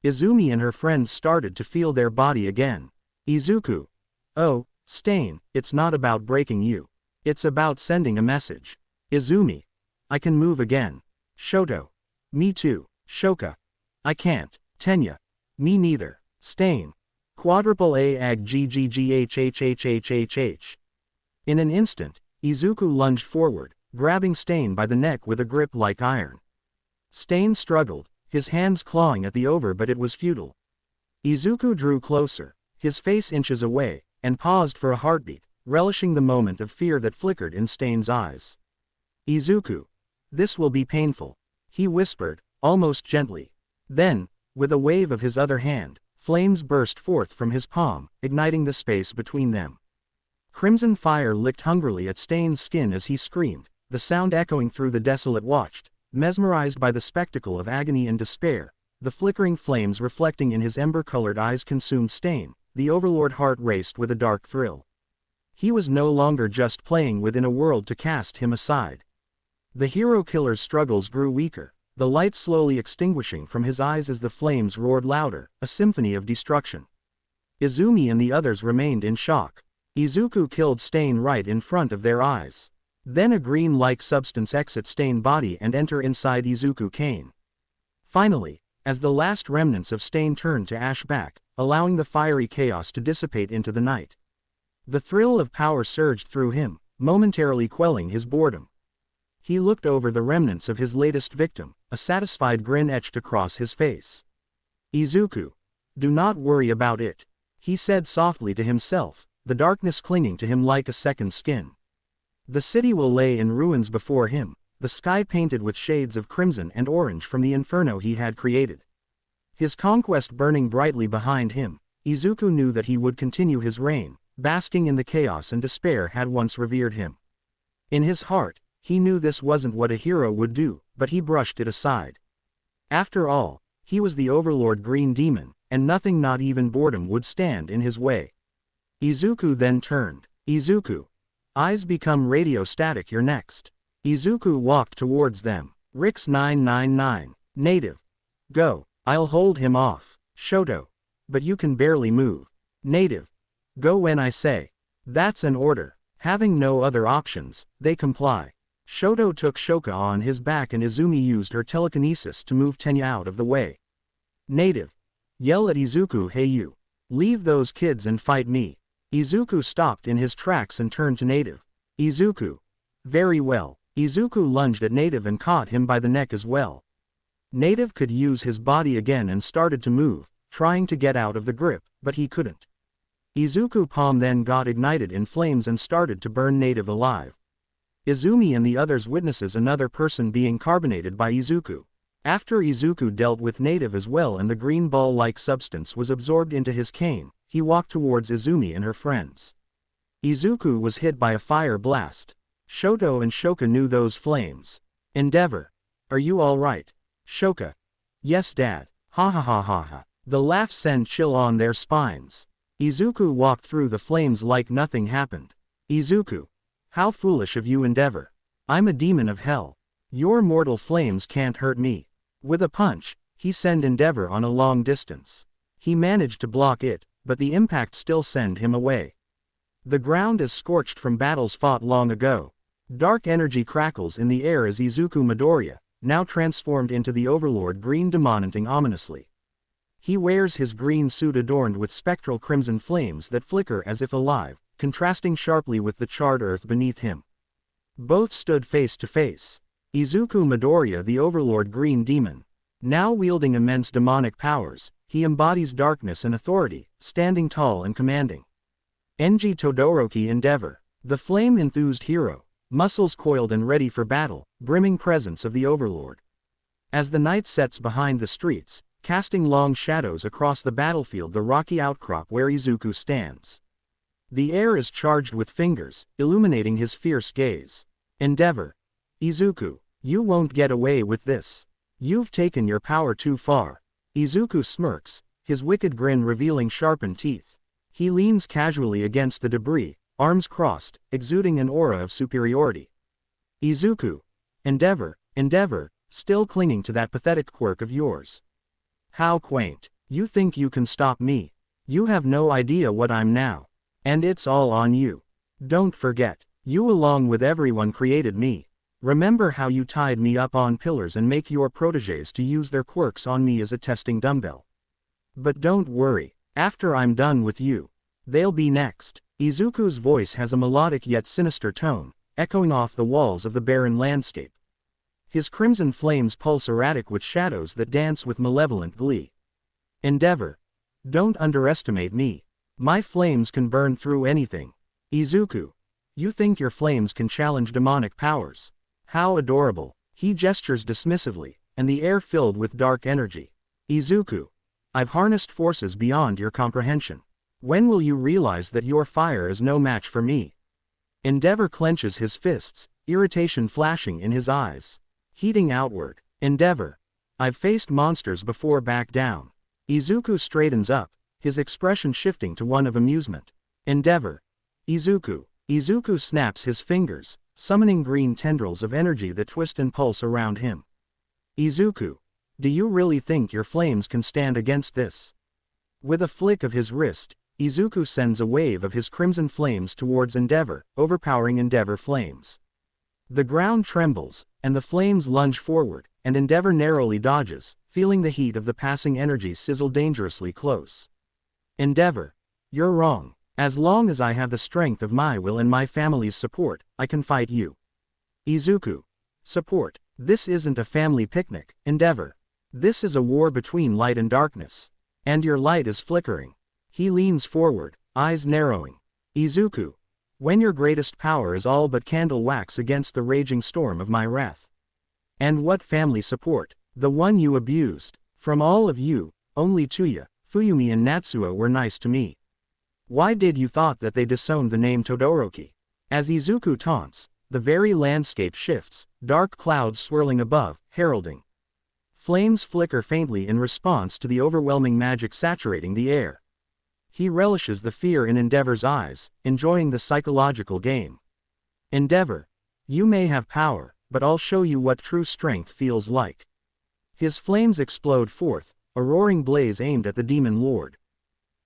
Izumi and her friends started to feel their body again. Izuku. Oh, Stain, it's not about breaking you. It's about sending a message. Izumi. I can move again. Shoto. Me too. Shoka. I can't. Tenya. Me neither. Stain. Quadruple A ag GGGHHHHHH. In an instant, Izuku lunged forward, grabbing Stain by the neck with a grip like iron. Stain struggled, his hands clawing at the over, but it was futile. Izuku drew closer, his face inches away, and paused for a heartbeat, relishing the moment of fear that flickered in Stain's eyes. Izuku. This will be painful, he whispered, almost gently. Then, with a wave of his other hand, flames burst forth from his palm, igniting the space between them. Crimson fire licked hungrily at Stain's skin as he screamed, the sound echoing through the desolate watched, mesmerized by the spectacle of agony and despair. The flickering flames reflecting in his ember-colored eyes consumed Stain. The Overlord heart raced with a dark thrill. He was no longer just playing within a world to cast him aside. The hero killer's struggles grew weaker, the light slowly extinguishing from his eyes as the flames roared louder, a symphony of destruction. Izumi and the others remained in shock. Izuku killed Stain right in front of their eyes. Then a green-like substance exit Stain body and enter inside Izuku Kane. Finally, as the last remnants of Stain turned to ash back, allowing the fiery chaos to dissipate into the night. The thrill of power surged through him, momentarily quelling his boredom. He looked over the remnants of his latest victim, a satisfied grin etched across his face. Izuku, do not worry about it, he said softly to himself, the darkness clinging to him like a second skin. The city will lay in ruins before him, the sky painted with shades of crimson and orange from the inferno he had created. His conquest burning brightly behind him, Izuku knew that he would continue his reign, basking in the chaos and despair had once revered him. In his heart, he knew this wasn't what a hero would do, but he brushed it aside. After all, he was the Overlord Green Demon, and nothing, not even boredom, would stand in his way. Izuku then turned. Izuku. Eyes become radio static. You're next. Izuku walked towards them. Rix 999. Native. Go. I'll hold him off. Shoto. But you can barely move. Native. Go when I say. That's an order. Having no other options, they comply. Shoto took Shoka on his back and Izumi used her telekinesis to move Tenya out of the way. Native. Yell at Izuku, hey you. Leave those kids and fight me. Izuku stopped in his tracks and turned to Native. Izuku. Very well. Izuku lunged at Native and caught him by the neck as well. Native could use his body again and started to move, trying to get out of the grip, but he couldn't. Izuku's palm then got ignited in flames and started to burn Native alive. Izumi and the others witnesses another person being carbonated by Izuku. After Izuku dealt with Native as well and the green ball-like substance was absorbed into his cane, he walked towards Izumi and her friends. Izuku was hit by a fire blast. Shoto and Shoka knew those flames. Endeavor. Are you alright? Shoka. Yes dad. Ha ha ha ha ha. The laughs sent chill on their spines. Izuku walked through the flames like nothing happened. Izuku. How foolish of you, Endeavor. I'm a demon of hell. Your mortal flames can't hurt me. With a punch, he sent Endeavor on a long distance. He managed to block it, but the impact still sent him away. The ground is scorched from battles fought long ago. Dark energy crackles in the air as Izuku Midoriya, now transformed into the Overlord Green Demonenting ominously. He wears his green suit adorned with spectral crimson flames that flicker as if alive, contrasting sharply with the charred earth beneath him. Both stood face to face. Izuku Midoriya, the Overlord Green Demon. Now wielding immense demonic powers, he embodies darkness and authority, standing tall and commanding. Enji Todoroki Endeavor. The flame-enthused hero, muscles coiled and ready for battle, brimming presence of the Overlord. As the night sets behind the streets, casting long shadows across the battlefield, the rocky outcrop where Izuku stands. The air is charged with fingers, illuminating his fierce gaze. Endeavor. Izuku, you won't get away with this. You've taken your power too far. Izuku smirks, his wicked grin revealing sharpened teeth. He leans casually against the debris, arms crossed, exuding an aura of superiority. Izuku. Endeavor, still clinging to that pathetic quirk of yours. How quaint. You think you can stop me? You have no idea what I'm now. And it's all on you. Don't forget, you along with everyone created me. Remember how you tied me up on pillars and make your protégés to use their quirks on me as a testing dumbbell. But don't worry, after I'm done with you, they'll be next. Izuku's voice has a melodic yet sinister tone, echoing off the walls of the barren landscape. His crimson flames pulse erratic with shadows that dance with malevolent glee. Endeavor. Don't underestimate me. My flames can burn through anything. Izuku. You think your flames can challenge demonic powers? How adorable. He gestures dismissively, and the air filled with dark energy. Izuku. I've harnessed forces beyond your comprehension. When will you realize that your fire is no match for me? Endeavor clenches his fists, irritation flashing in his eyes. Heating outward. Endeavor. I've faced monsters before, back down. Izuku straightens up, his expression shifting to one of amusement. Endeavor. Izuku. Izuku snaps his fingers, summoning green tendrils of energy that twist and pulse around him. Izuku. Do you really think your flames can stand against this? With a flick of his wrist, Izuku sends a wave of his crimson flames towards Endeavor, overpowering Endeavor flames. The ground trembles, and the flames lunge forward, and Endeavor narrowly dodges, feeling the heat of the passing energy sizzle dangerously close. Endeavor. You're wrong. As long as I have the strength of my will and my family's support, I can fight you. Izuku. Support. This isn't a family picnic, Endeavor. This is a war between light and darkness. And your light is flickering. He leans forward, eyes narrowing. Izuku. When your greatest power is all but candle wax against the raging storm of my wrath. And what family support? The one you abused. From all of you, only Tuya, Fuyumi and Natsuo were nice to me. Why did you thought that they disowned the name Todoroki? As Izuku taunts, the very landscape shifts, dark clouds swirling above, heralding. Flames flicker faintly in response to the overwhelming magic saturating the air. He relishes the fear in Endeavor's eyes, enjoying the psychological game. Endeavor. You may have power, but I'll show you what true strength feels like. His flames explode forth, a roaring blaze aimed at the demon lord.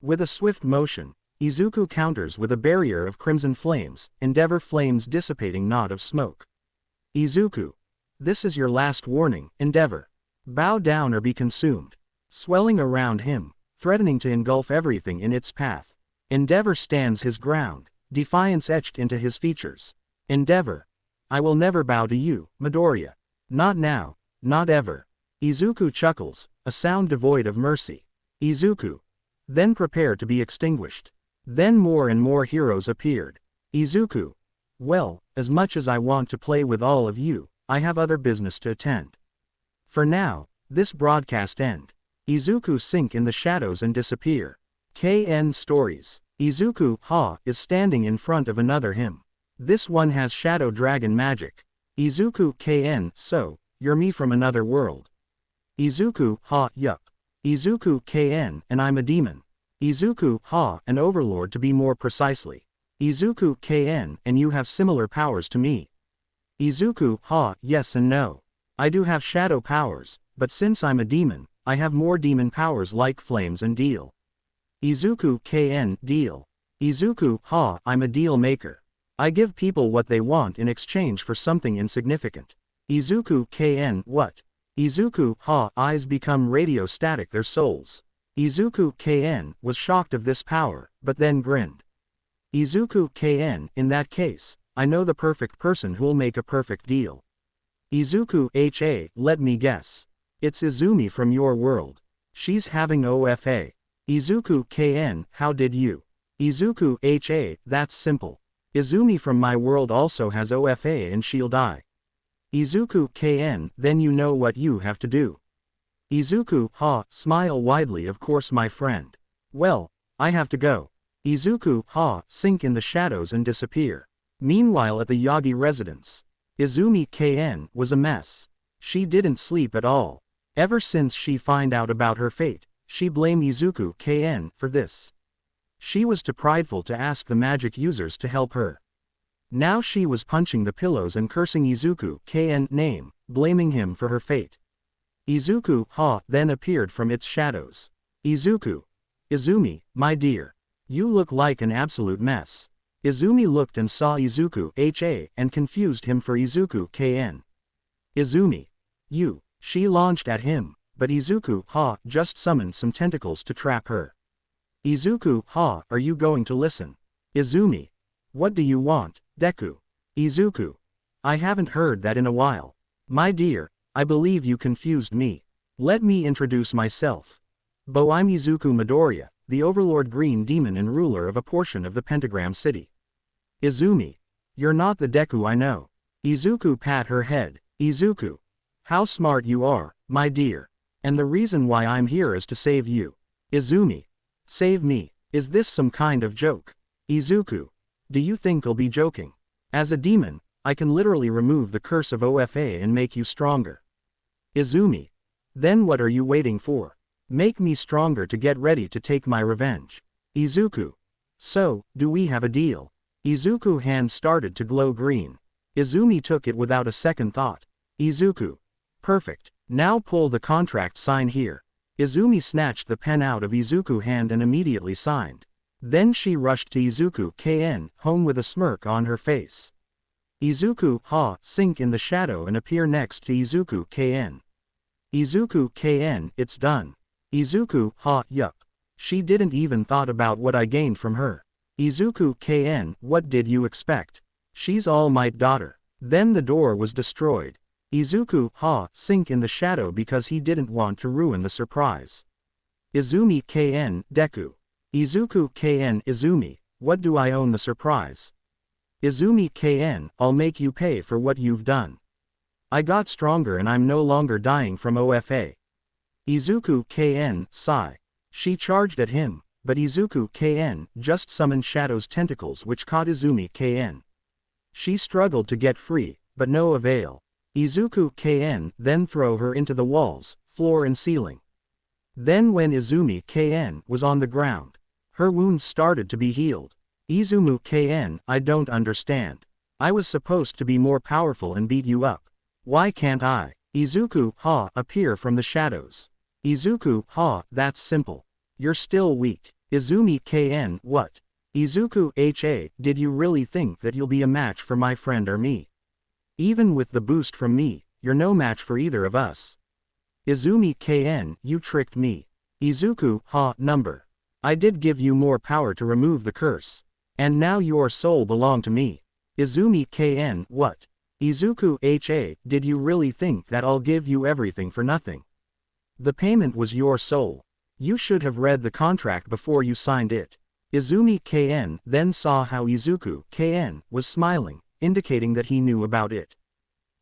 With a swift motion, Izuku counters with a barrier of crimson flames, Endeavor flames dissipating knot of smoke. Izuku. This is your last warning, Endeavor. Bow down or be consumed. Swelling around him, threatening to engulf everything in its path. Endeavor stands his ground, defiance etched into his features. Endeavor. I will never bow to you, Midoriya. Not now, not ever. Izuku chuckles, a sound devoid of mercy. Izuku. Then prepare to be extinguished. Then more and more heroes appeared. Izuku. Well, as much as I want to play with all of you, I have other business to attend. For now, this broadcast end. Izuku sink in the shadows and disappear. KN Stories. Izuku, is standing in front of another him. This one has shadow dragon magic. Izuku, KN, so, you're me from another world. Izuku, yup. Izuku, KN, and I'm a demon. Izuku, an overlord to be more precisely. Izuku, KN, and you have similar powers to me. Izuku, yes and no. I do have shadow powers, but since I'm a demon, I have more demon powers like flames and deal. Izuku, KN, deal. Izuku, I'm a deal maker. I give people what they want in exchange for something insignificant. Izuku, KN, what? Izuku, eyes become radio static their souls. Izuku, KN, was shocked of this power, but then grinned. Izuku, KN, in that case, I know the perfect person who'll make a perfect deal. Izuku, let me guess. It's Izumi from your world. She's having OFA. Izuku, KN, how did you? Izuku, that's simple. Izumi from my world also has OFA and she'll die. Izuku, KN, then you know what you have to do. Izuku, smile widely, of course my friend. Well, I have to go. Izuku, sink in the shadows and disappear. Meanwhile at the Yagi residence. Izumi, KN, was a mess. She didn't sleep at all. Ever since she find out about her fate, she blamed Izuku, KN, for this. She was too prideful to ask the magic users to help her. Now she was punching the pillows and cursing Izuku, KN, name, blaming him for her fate. Izuku, then appeared from its shadows. Izuku. Izumi, my dear. You look like an absolute mess. Izumi looked and saw Izuku, and confused him for Izuku, KN. Izumi. You. She launched at him, but Izuku, just summoned some tentacles to trap her. Izuku, are you going to listen? Izumi. What do you want, Deku? Izuku. I haven't heard that in a while. My dear, I believe you confused me. Let me introduce myself. I'm Izuku Midoriya, the Overlord Green Demon and ruler of a portion of the Pentagram City. Izumi. You're not the Deku I know. Izuku pat her head. Izuku. How smart you are, my dear. And the reason why I'm here is to save you. Izumi. Save me, is this some kind of joke? Izuku. Do you think I'll be joking? As a demon, I can literally remove the curse of OFA and make you stronger. Izumi. Then what are you waiting for? Make me stronger to get ready to take my revenge. Izuku. So, do we have a deal? Izuku's hand started to glow green. Izumi took it without a second thought. Izuku. Perfect. Now pull the contract sign here. Izumi snatched the pen out of Izuku's hand and immediately signed. Then she rushed to Izuku, KN, home with a smirk on her face. Izuku, sink in the shadow and appear next to Izuku KN. Izuku KN, it's done. Izuku, yup. She didn't even thought about what I gained from her. Izuku KN, what did you expect? She's All Might daughter. Then the door was destroyed. Izuku, sink in the shadow because he didn't want to ruin the surprise. Izumi KN, Deku. Izuku KN, Izumi, what do I own the surprise? Izumi KN, I'll make you pay for what you've done. I got stronger and I'm no longer dying from OFA. Izuku KN, sigh. She charged at him, but Izuku KN just summoned Shadow's tentacles which caught Izumi KN. She struggled to get free, but no avail. Izuku KN then threw her into the walls, floor and ceiling. Then when Izumi KN was on the ground, her wounds started to be healed. Izumu KN, I don't understand. I was supposed to be more powerful and beat you up. Why can't I? Izuku, appear from the shadows. Izuku, that's simple. You're still weak. Izumi KN, what? Izuku did you really think that you'll be a match for my friend or me? Even with the boost from me, you're no match for either of us. Izumi KN, you tricked me. Izuku, number. I did give you more power to remove the curse. And now your soul belonged to me. Izumi KN, what? Izuku did you really think that I'll give you everything for nothing? The payment was your soul. You should have read the contract before you signed it. Izumi KN then saw how Izuku KN was smiling, indicating that he knew about it.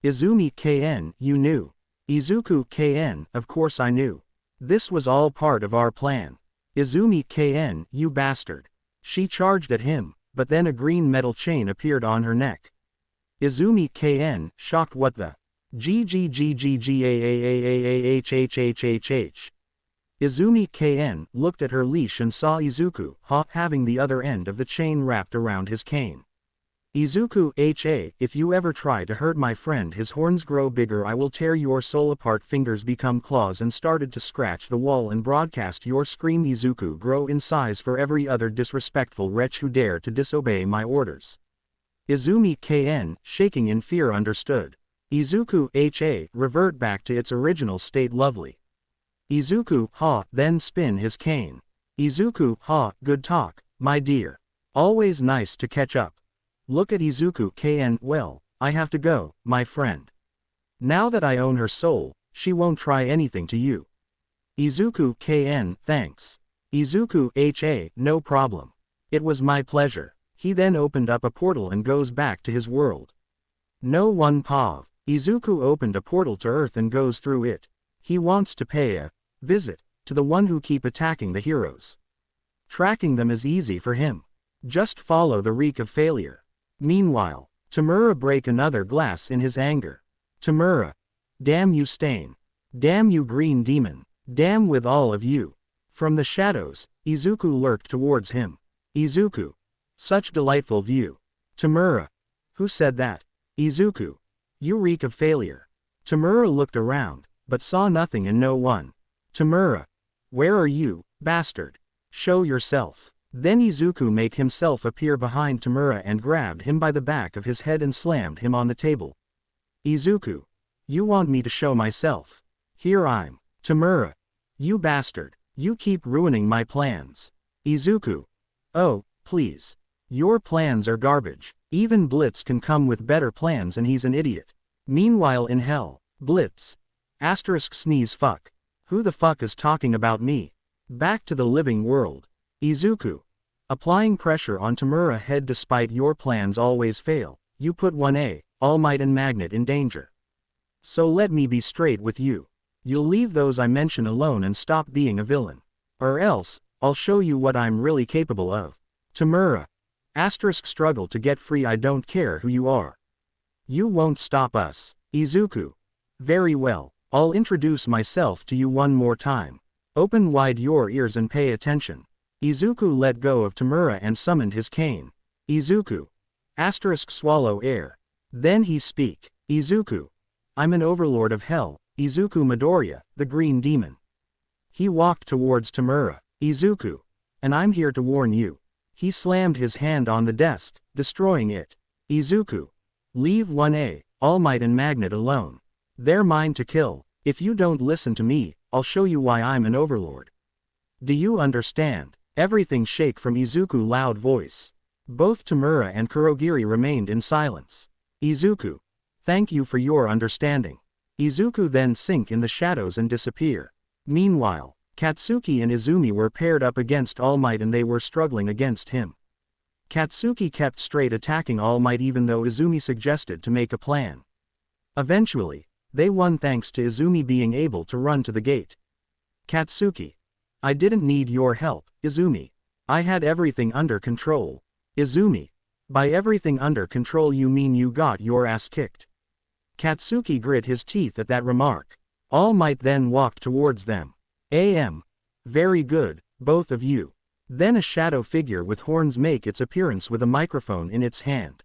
Izumi KN, you knew. Izuku KN, of course I knew. This was all part of our plan. Izumi KN, you bastard. She charged at him, but then a green metal chain appeared on her neck. Izumi KN, shocked what the GGGGGAAAAAHHHHH. Izumi KN looked at her leash and saw Izuku having the other end of the chain wrapped around his cane. Izuku if you ever try to hurt my friend his horns grow bigger I will tear your soul apart fingers become claws and started to scratch the wall and broadcast your scream Izuku grow in size for every other disrespectful wretch who dare to disobey my orders. Izumi KN, shaking in fear understood. Izuku revert back to its original state lovely. Izuku then spin his cane. Izuku good talk, my dear. Always nice to catch up. Look at Izuku KN, well, I have to go, my friend. Now that I own her soul, she won't try anything to you. Izuku KN, thanks. Izuku no problem. It was my pleasure. He then opened up a portal and goes back to his world. No one pav. Izuku opened a portal to Earth and goes through it. He wants to pay a visit to the one who keep attacking the heroes. Tracking them is easy for him. Just follow the reek of failure. Meanwhile, Tamura break another glass in his anger. Tamura. Damn you Stain. Damn you green demon. Damn with all of you. From the shadows, Izuku lurked towards him. Izuku. Such delightful view. Tamura. Who said that? Izuku. You reek of failure. Tamura looked around, but saw nothing and no one. Tamura. Where are you, bastard? Show yourself. Then Izuku make himself appear behind Tamura and grabbed him by the back of his head and slammed him on the table. Izuku. You want me to show myself? Here I'm. Tamura. You bastard. You keep ruining my plans. Izuku. Oh, please. Your plans are garbage. Even Blitz can come with better plans and he's an idiot. Meanwhile in hell, Blitz. Sneeze fuck. Who the fuck is talking about me? Back to the living world. Izuku. Applying pressure on Tamura head despite your plans always fail, you put 1A, All Might and Magnet in danger. So let me be straight with you. You'll leave those I mention alone and stop being a villain. Or else, I'll show you what I'm really capable of. Tamura. Struggle to get free I don't care who you are. You won't stop us. Izuku. Very well, I'll introduce myself to you one more time. Open wide your ears and pay attention. Izuku let go of Tamura and summoned his cane. Izuku. Swallow air. Then he speak. Izuku. I'm an overlord of hell, Izuku Midoriya, the green demon. He walked towards Tamura. Izuku. And I'm here to warn you. He slammed his hand on the desk, destroying it. Izuku. Leave 1A, All Might and Magnet alone. They're mine to kill. If you don't listen to me, I'll show you why I'm an overlord. Do you understand? Everything shake from Izuku's loud voice. Both Tamura and Kurogiri remained in silence. Izuku. Thank you for your understanding. Izuku then sink in the shadows and disappear. Meanwhile, Katsuki and Izumi were paired up against All Might and they were struggling against him. Katsuki kept straight attacking All Might even though Izumi suggested to make a plan. Eventually, they won thanks to Izumi being able to run to the gate. Katsuki. I didn't need your help, Izumi. I had everything under control. Izumi. By everything under control you mean you got your ass kicked. Katsuki grit his teeth at that remark. All Might then walked towards them. Very good, both of you. Then a shadow figure with horns make its appearance with a microphone in its hand.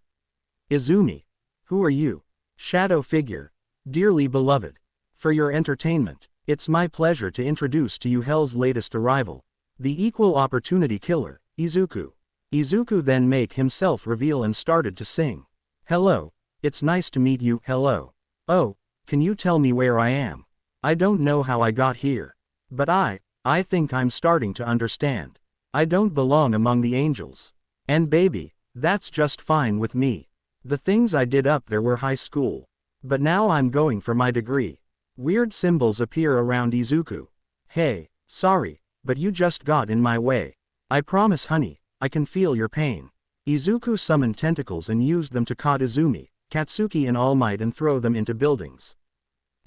Izumi. Who are you? Shadow figure. Dearly beloved. For your entertainment, it's my pleasure to introduce to you Hell's latest arrival. The equal opportunity killer, Izuku. Izuku then make himself reveal and started to sing. Hello. It's nice to meet you. Hello. Oh, can you tell me where I am? I don't know how I got here. But I think I'm starting to understand. I don't belong among the angels. And baby, that's just fine with me. The things I did up there were high school. But now I'm going for my degree. Weird symbols appear around Izuku. Hey, sorry, but you just got in my way. I promise honey, I can feel your pain. Izuku summoned tentacles and used them to caught Izumi, Katsuki and All Might and throw them into buildings.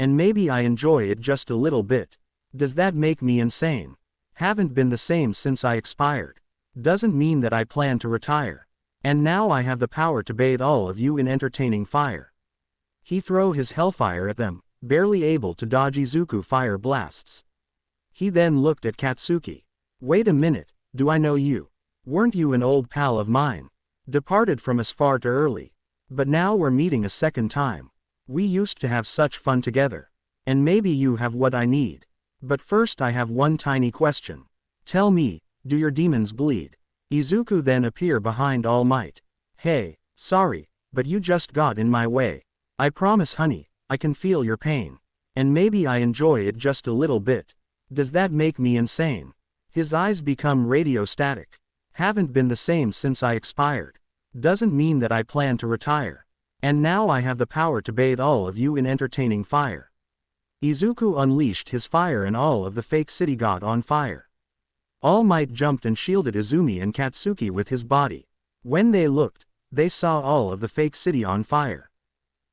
And maybe I enjoy it just a little bit. Does that make me insane? Haven't been the same since I expired. Doesn't mean that I plan to retire. And now I have the power to bathe all of you in entertaining fire. He throw his hellfire at them, barely able to dodge Izuku fire blasts. He then looked at Katsuki. Wait a minute, do I know you? Weren't you an old pal of mine? Departed from us far too early. But now we're meeting a second time. We used to have such fun together. And maybe you have what I need. But first I have one tiny question. Tell me, do your demons bleed? Izuku then appear behind All Might. Hey, sorry, but you just got in my way. I promise honey, I can feel your pain. And maybe I enjoy it just a little bit. Does that make me insane? His eyes become radio static. Haven't been the same since I expired. Doesn't mean that I plan to retire. And now I have the power to bathe all of you in entertaining fire. Izuku unleashed his fire and all of the fake city got on fire. All Might jumped and shielded Izumi and Katsuki with his body. When they looked, they saw all of the fake city on fire.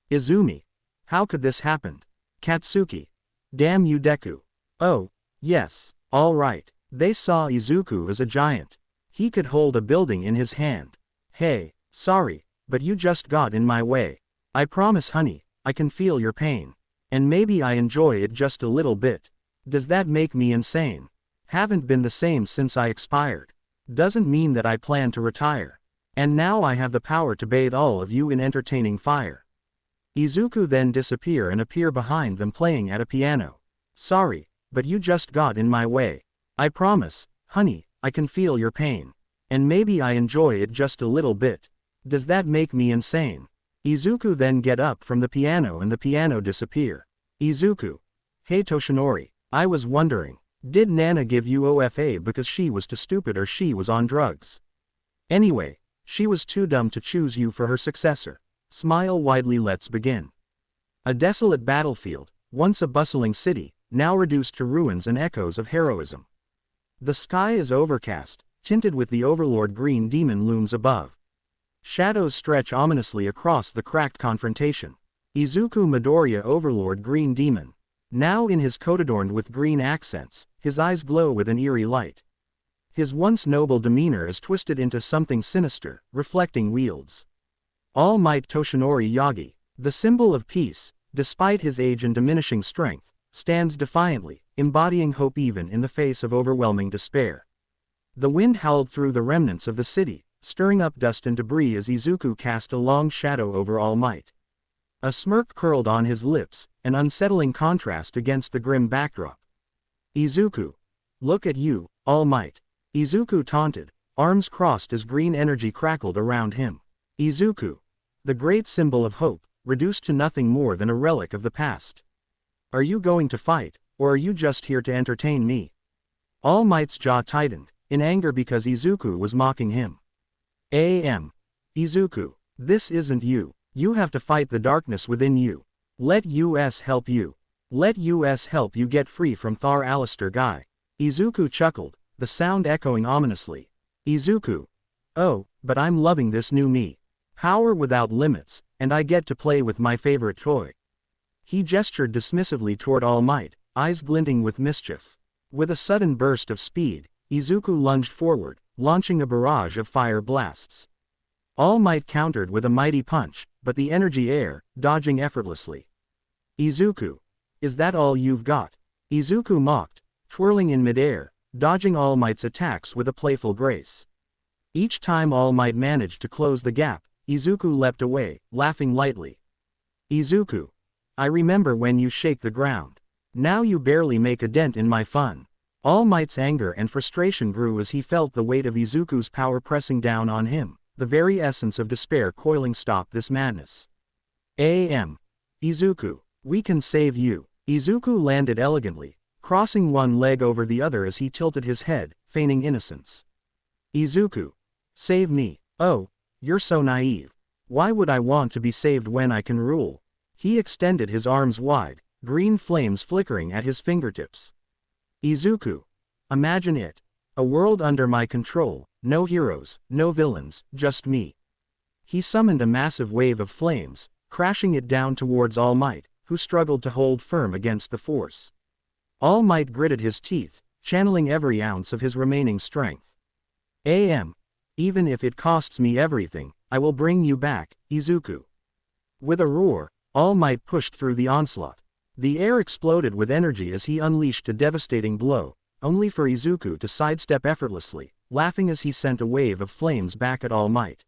Izumi. How could this happen? Katsuki. Damn you Deku. Oh, yes, alright. They saw Izuku as a giant. He could hold a building in his hand. Hey, sorry, but you just got in my way. I promise honey, I can feel your pain. And maybe I enjoy it just a little bit. Does that make me insane? Haven't been the same since I expired. Doesn't mean that I plan to retire. And now I have the power to bathe all of you in entertaining fire. Izuku then disappear and appear behind them playing at a piano. Sorry, but you just got in my way. I promise, honey, I can feel your pain. And maybe I enjoy it just a little bit. Does that make me insane? Izuku then get up from the piano and the piano disappear. Izuku. Hey Toshinori, I was wondering, did Nana give you OFA because she was too stupid or she was on drugs? Anyway, she was too dumb to choose you for her successor. Smile widely. Let's begin. A desolate battlefield, once a bustling city, now reduced to ruins and echoes of heroism. The sky is overcast, tinted with the overlord green demon looms above. Shadows stretch ominously across the cracked confrontation. Izuku Midoriya Overlord Green Demon. Now in his coat adorned with green accents, his eyes glow with an eerie light. His once noble demeanor is twisted into something sinister, reflecting wields All Might Toshinori Yagi, the symbol of peace, despite his age and diminishing strength, stands defiantly, embodying hope even in the face of overwhelming despair. The wind howled through the remnants of the city, stirring up dust and debris as Izuku cast a long shadow over All Might. A smirk curled on his lips, an unsettling contrast against the grim backdrop. Izuku. Look at you, All Might. Izuku taunted, arms crossed as green energy crackled around him. Izuku. The great symbol of hope, reduced to nothing more than a relic of the past. Are you going to fight, or are you just here to entertain me? All Might's jaw tightened, in anger because Izuku was mocking him. Izuku, this isn't you. You have to fight the darkness within you. Let us help you. Let us help you get free from Thar Alistair guy. Izuku chuckled, the sound echoing ominously. Izuku. Oh, but I'm loving this new me. Power without limits, and I get to play with my favorite toy. He gestured dismissively toward All Might, eyes glinting with mischief. With a sudden burst of speed, Izuku lunged forward, launching a barrage of fire blasts. All Might countered with a mighty punch, but the energy air, dodging effortlessly. Izuku. Is that all you've got? Izuku mocked, twirling in midair, dodging All Might's attacks with a playful grace. Each time All Might managed to close the gap, Izuku leapt away, laughing lightly. Izuku. I remember when you shake the ground. Now you barely make a dent in my fun. All Might's anger and frustration grew as he felt the weight of Izuku's power pressing down on him, the very essence of despair coiling. Stop this madness. Izuku. We can save you. Izuku landed elegantly, crossing one leg over the other as he tilted his head, feigning innocence. Izuku. Save me. Oh, you're so naive. Why would I want to be saved when I can rule? He extended his arms wide, green flames flickering at his fingertips. Izuku. Imagine it. A world under my control, no heroes, no villains, just me. He summoned a massive wave of flames, crashing it down towards All Might, who struggled to hold firm against the force. All Might gritted his teeth, channeling every ounce of his remaining strength. Even if it costs me everything, I will bring you back, Izuku. With a roar, All Might pushed through the onslaught. The air exploded with energy as he unleashed a devastating blow, only for Izuku to sidestep effortlessly, laughing as he sent a wave of flames back at All Might.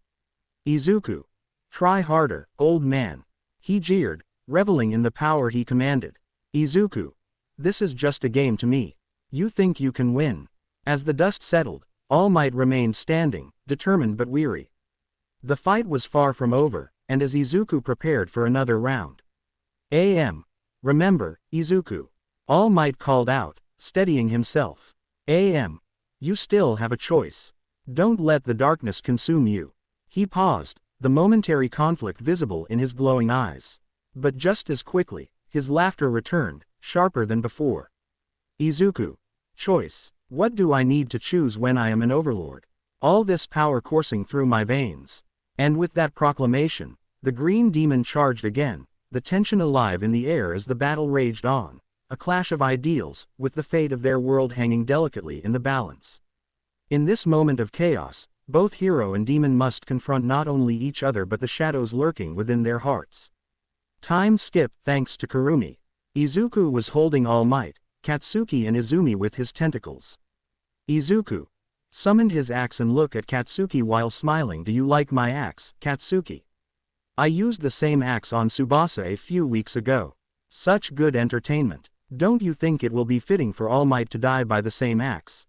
Izuku. Try harder, old man. He jeered, reveling in the power he commanded. Izuku. This is just a game to me. You think you can win. As the dust settled, All Might remained standing, determined but weary. The fight was far from over, and as Izuku prepared for another round. Remember, Izuku. All Might called out, steadying himself. You still have a choice. Don't let the darkness consume you. He paused, the momentary conflict visible in his glowing eyes. But just as quickly, his laughter returned, sharper than before. Izuku. Choice. What do I need to choose when I am an overlord? All this power coursing through my veins. And with that proclamation, the green demon charged again, the tension alive in the air as the battle raged on, a clash of ideals, with the fate of their world hanging delicately in the balance. In this moment of chaos, both hero and demon must confront not only each other but the shadows lurking within their hearts. Time skipped thanks to Kurumi. Izuku was holding All Might, Katsuki and Izumi with his tentacles. Izuku summoned his axe and looked at Katsuki while smiling. Do you like my axe, Katsuki? I used the same axe on Tsubasa a few weeks ago. Such good entertainment. Don't you think it will be fitting for All Might to die by the same axe?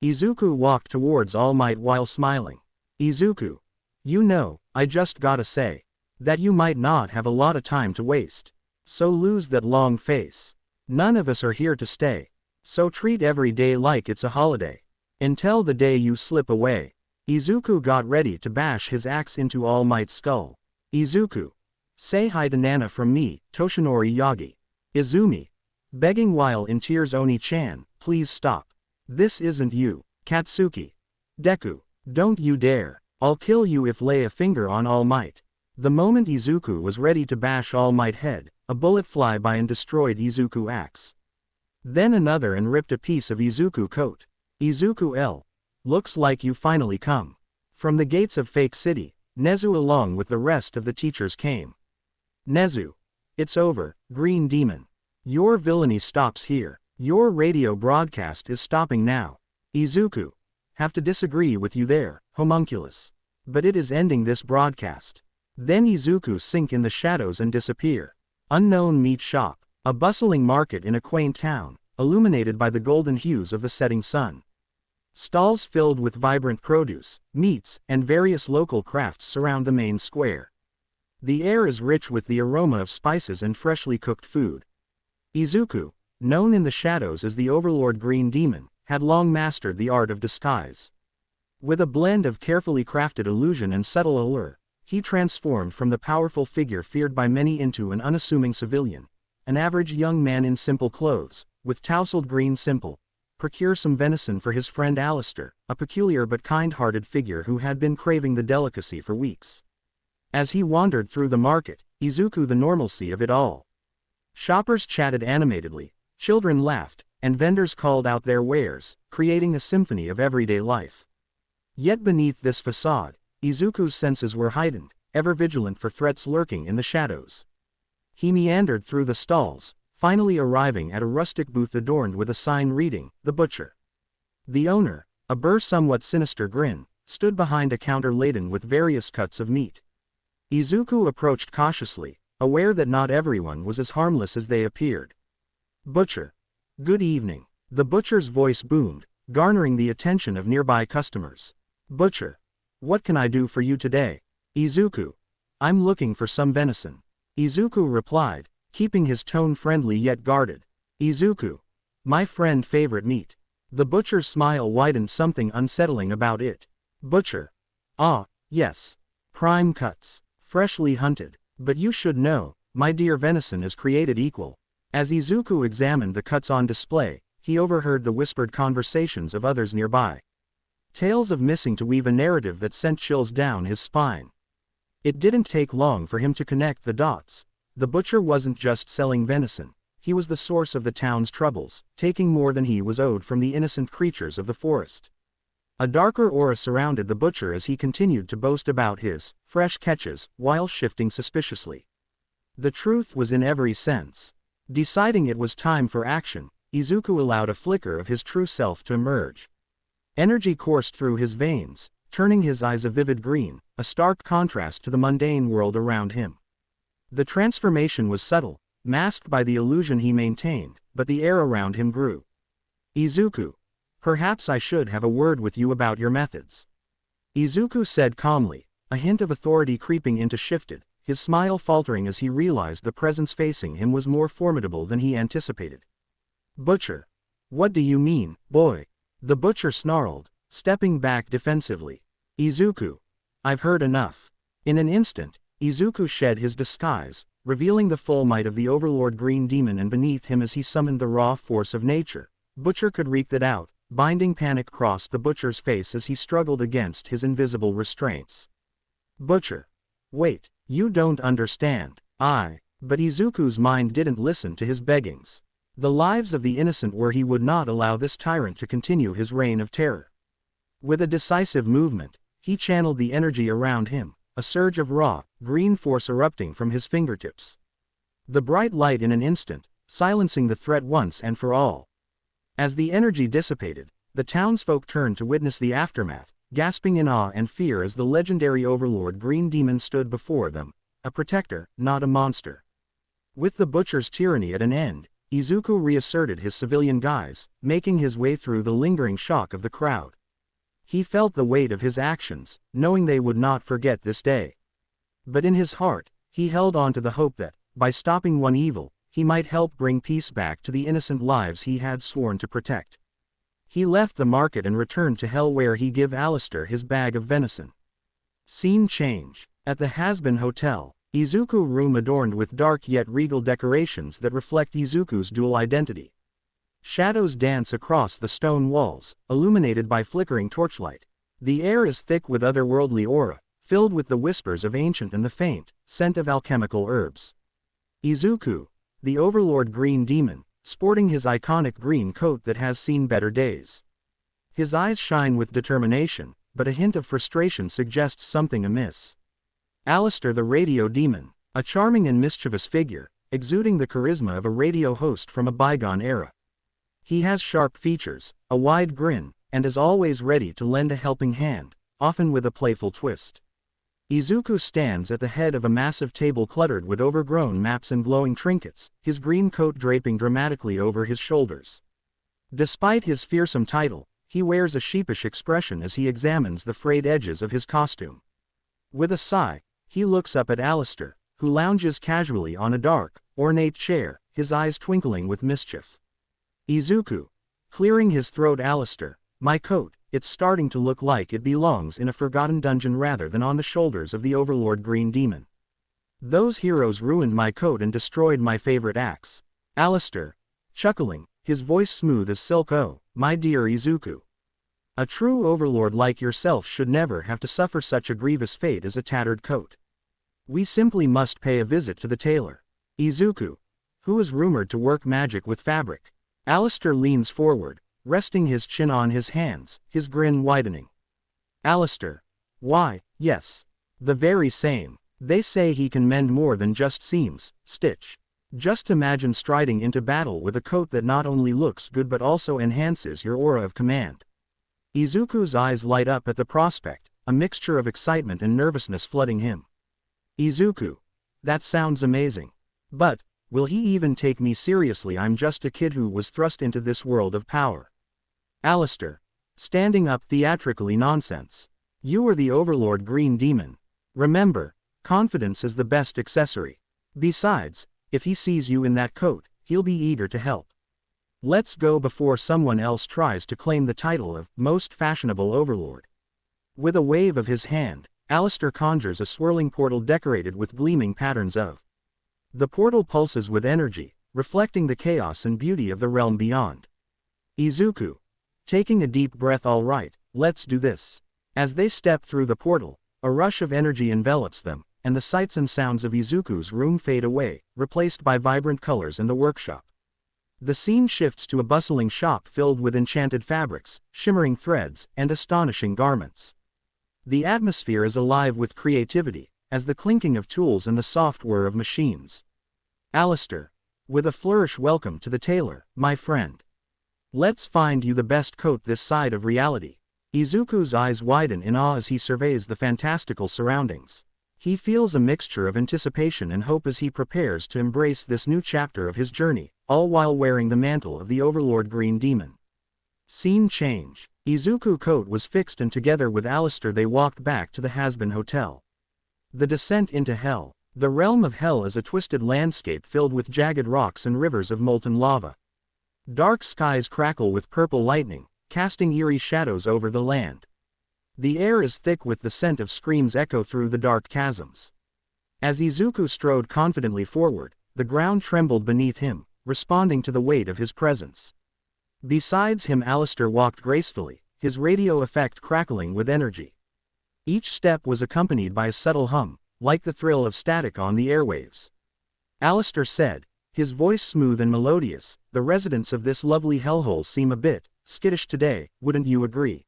Izuku walked towards All Might while smiling. Izuku. You know, I just gotta say, that you might not have a lot of time to waste. So lose that long face. None of us are here to stay. So treat every day like it's a holiday. Until the day you slip away. Izuku got ready to bash his axe into All Might's skull. Izuku. Say hi to Nana from me, Toshinori Yagi. Izumi. Begging while in tears. Oni-chan, please stop. This isn't you. Katsuki. Deku. Don't you dare. I'll kill you if lay a finger on All Might. The moment Izuku was ready to bash All Might head, a bullet fly by and destroyed Izuku axe. Then another and ripped a piece of Izuku coat. Izuku L. Looks like you finally come. From the gates of Fake City, Nezu along with the rest of the teachers came. Nezu. It's over, Green Demon. Your villainy stops here. Your radio broadcast is stopping now. Izuku. Have to disagree with you there, homunculus. But it is ending this broadcast. Then Izuku sink in the shadows and disappear. Unknown meat shop. A bustling market in a quaint town, illuminated by the golden hues of the setting sun. Stalls filled with vibrant produce, meats, and various local crafts surround the main square. The air is rich with the aroma of spices and freshly cooked food. Izuku, known in the shadows as the Overlord Green Demon, had long mastered the art of disguise. With a blend of carefully crafted illusion and subtle allure, he transformed from the powerful figure feared by many into an unassuming civilian, an average young man in simple clothes, with tousled green simple. Procure some venison for his friend Alistair, a peculiar but kind-hearted figure who had been craving the delicacy for weeks. As he wandered through the market, Izuku the normalcy of it all. Shoppers chatted animatedly, children laughed, and vendors called out their wares, creating a symphony of everyday life. Yet beneath this facade, Izuku's senses were heightened, ever vigilant for threats lurking in the shadows. He meandered through the stalls, finally arriving at a rustic booth adorned with a sign reading, "The Butcher." The owner, a somewhat sinister grin, stood behind a counter laden with various cuts of meat. Izuku approached cautiously, aware that not everyone was as harmless as they appeared. "Butcher. Good evening." The butcher's voice boomed, garnering the attention of nearby customers. "Butcher. What can I do for you today?" "Izuku. I'm looking for some venison." Izuku replied, keeping his tone friendly yet guarded. "Izuku. My friend favorite meat." The butcher's smile widened, something unsettling about it. "Butcher. Ah, yes. Prime cuts. Freshly hunted. But you should know, my dear, venison is created equal." As Izuku examined the cuts on display, he overheard the whispered conversations of others nearby. Tales of missing to weave a narrative that sent chills down his spine. It didn't take long for him to connect the dots. The butcher wasn't just selling venison, he was the source of the town's troubles, taking more than he was owed from the innocent creatures of the forest. A darker aura surrounded the butcher as he continued to boast about his fresh catches, while shifting suspiciously. The truth was in every sense. Deciding it was time for action, Izuku allowed a flicker of his true self to emerge. Energy coursed through his veins, turning his eyes a vivid green, a stark contrast to the mundane world around him. The transformation was subtle, masked by the illusion he maintained, but the air around him grew. "Izuku. Perhaps I should have a word with you about your methods." Izuku said calmly, a hint of authority creeping into shifted, his smile faltering as he realized the presence facing him was more formidable than he anticipated. "Butcher. What do you mean, boy?" The butcher snarled, stepping back defensively. "Izuku. I've heard enough." In an instant, Izuku shed his disguise, revealing the full might of the Overlord Green Demon, and beneath him as he summoned the raw force of nature, Butcher could wreak that out. Binding panic crossed the butcher's face as he struggled against his invisible restraints. "Butcher. Wait, you don't understand." But Izuku's mind didn't listen to his beggings. The lives of the innocent were he would not allow this tyrant to continue his reign of terror. With a decisive movement, he channeled the energy around him, a surge of raw, green force erupting from his fingertips. The bright light in an instant, silencing the threat once and for all. As the energy dissipated, the townsfolk turned to witness the aftermath, gasping in awe and fear as the legendary Overlord Green Demon stood before them, a protector, not a monster. With the butcher's tyranny at an end, Izuku reasserted his civilian guise, making his way through the lingering shock of the crowd. He felt the weight of his actions, knowing they would not forget this day. But in his heart, he held on to the hope that, by stopping one evil, he might help bring peace back to the innocent lives he had sworn to protect. He left the market and returned to Hell, where he gave Alistair his bag of venison. Scene change. At the Hazbin Hotel, Izuku room adorned with dark yet regal decorations that reflect Izuku's dual identity. Shadows dance across the stone walls, illuminated by flickering torchlight. The air is thick with otherworldly aura, filled with the whispers of ancient and the faint scent of alchemical herbs. Izuku, the Overlord Green Demon, sporting his iconic green coat that has seen better days. His eyes shine with determination, but a hint of frustration suggests something amiss. Alistair the Radio Demon, a charming and mischievous figure, exuding the charisma of a radio host from a bygone era. He has sharp features, a wide grin, and is always ready to lend a helping hand, often with a playful twist. Izuku stands at the head of a massive table cluttered with overgrown maps and glowing trinkets, his green coat draping dramatically over his shoulders. Despite his fearsome title, he wears a sheepish expression as he examines the frayed edges of his costume. With a sigh, He looks up at Alistair, who lounges casually on a dark, ornate chair, his eyes twinkling with mischief. Izuku. Clearing his throat. Alistair, my coat, it's starting to look like it belongs in a forgotten dungeon rather than on the shoulders of the Overlord Green Demon. Those heroes ruined my coat and destroyed my favorite axe. Alistair. Chuckling, his voice smooth as silk. Oh, my dear Izuku. A true overlord like yourself should never have to suffer such a grievous fate as a tattered coat. We simply must pay a visit to the tailor. Izuku. Who is rumored to work magic with fabric. Alistair leans forward, resting his chin on his hands, his grin widening. Alistair. Why, yes. The very same. They say he can mend more than just seams, stitch. Just imagine striding into battle with a coat that not only looks good but also enhances your aura of command. Izuku's eyes light up at the prospect, a mixture of excitement and nervousness flooding him. Izuku. That sounds amazing. But, will he even take me seriously? I'm just a kid who was thrust into this world of power. Alistair. Standing up theatrically. Nonsense. You are the Overlord Green Demon. Remember, confidence is the best accessory. Besides, if he sees you in that coat, he'll be eager to help. Let's go before someone else tries to claim the title of most fashionable overlord. With a wave of his hand, Alistair conjures a swirling portal decorated with gleaming patterns of. The portal pulses with energy, reflecting the chaos and beauty of the realm beyond. Izuku. Taking a deep breath. All right, let's do this. As they step through the portal, a rush of energy envelops them, and the sights and sounds of Izuku's room fade away, replaced by vibrant colors in the workshop. The scene shifts to a bustling shop filled with enchanted fabrics, shimmering threads, and astonishing garments. The atmosphere is alive with creativity, as the clinking of tools and the soft whir of machines. Alistair. With a flourish. Welcome to the tailor, my friend. Let's find you the best coat this side of reality. Izuku's eyes widen in awe as he surveys the fantastical surroundings. He feels a mixture of anticipation and hope as he prepares to embrace this new chapter of his journey, all while wearing the mantle of the Overlord Green Demon. Scene change. Izuku's coat was fixed and together with Alistair they walked back to the Hazbin Hotel. The descent into Hell. The realm of Hell is a twisted landscape filled with jagged rocks and rivers of molten lava. Dark skies crackle with purple lightning, casting eerie shadows over the land. The air is thick with the scent of screams echo through the dark chasms. As Izuku strode confidently forward, the ground trembled beneath him, responding to the weight of his presence. Besides him, Alistair walked gracefully, his radio effect crackling with energy. Each step was accompanied by a subtle hum, like the thrill of static on the airwaves. Alistair said, his voice smooth and melodious, the residents of this lovely hellhole seem a bit skittish today, wouldn't you agree?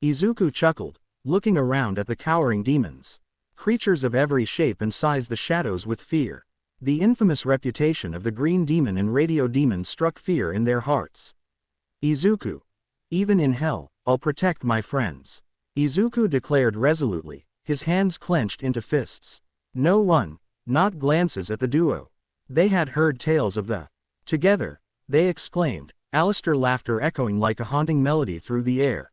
Izuku chuckled, looking around at the cowering demons. Creatures of every shape and size, the shadows with fear. The infamous reputation of the Green Demon and Radio Demon struck fear in their hearts. Izuku. Even in hell, I'll protect my friends. Izuku declared resolutely, his hands clenched into fists. No one, not glances at the duo. They had heard tales of the. Together, they exclaimed, Alistair laughter echoing like a haunting melody through the air.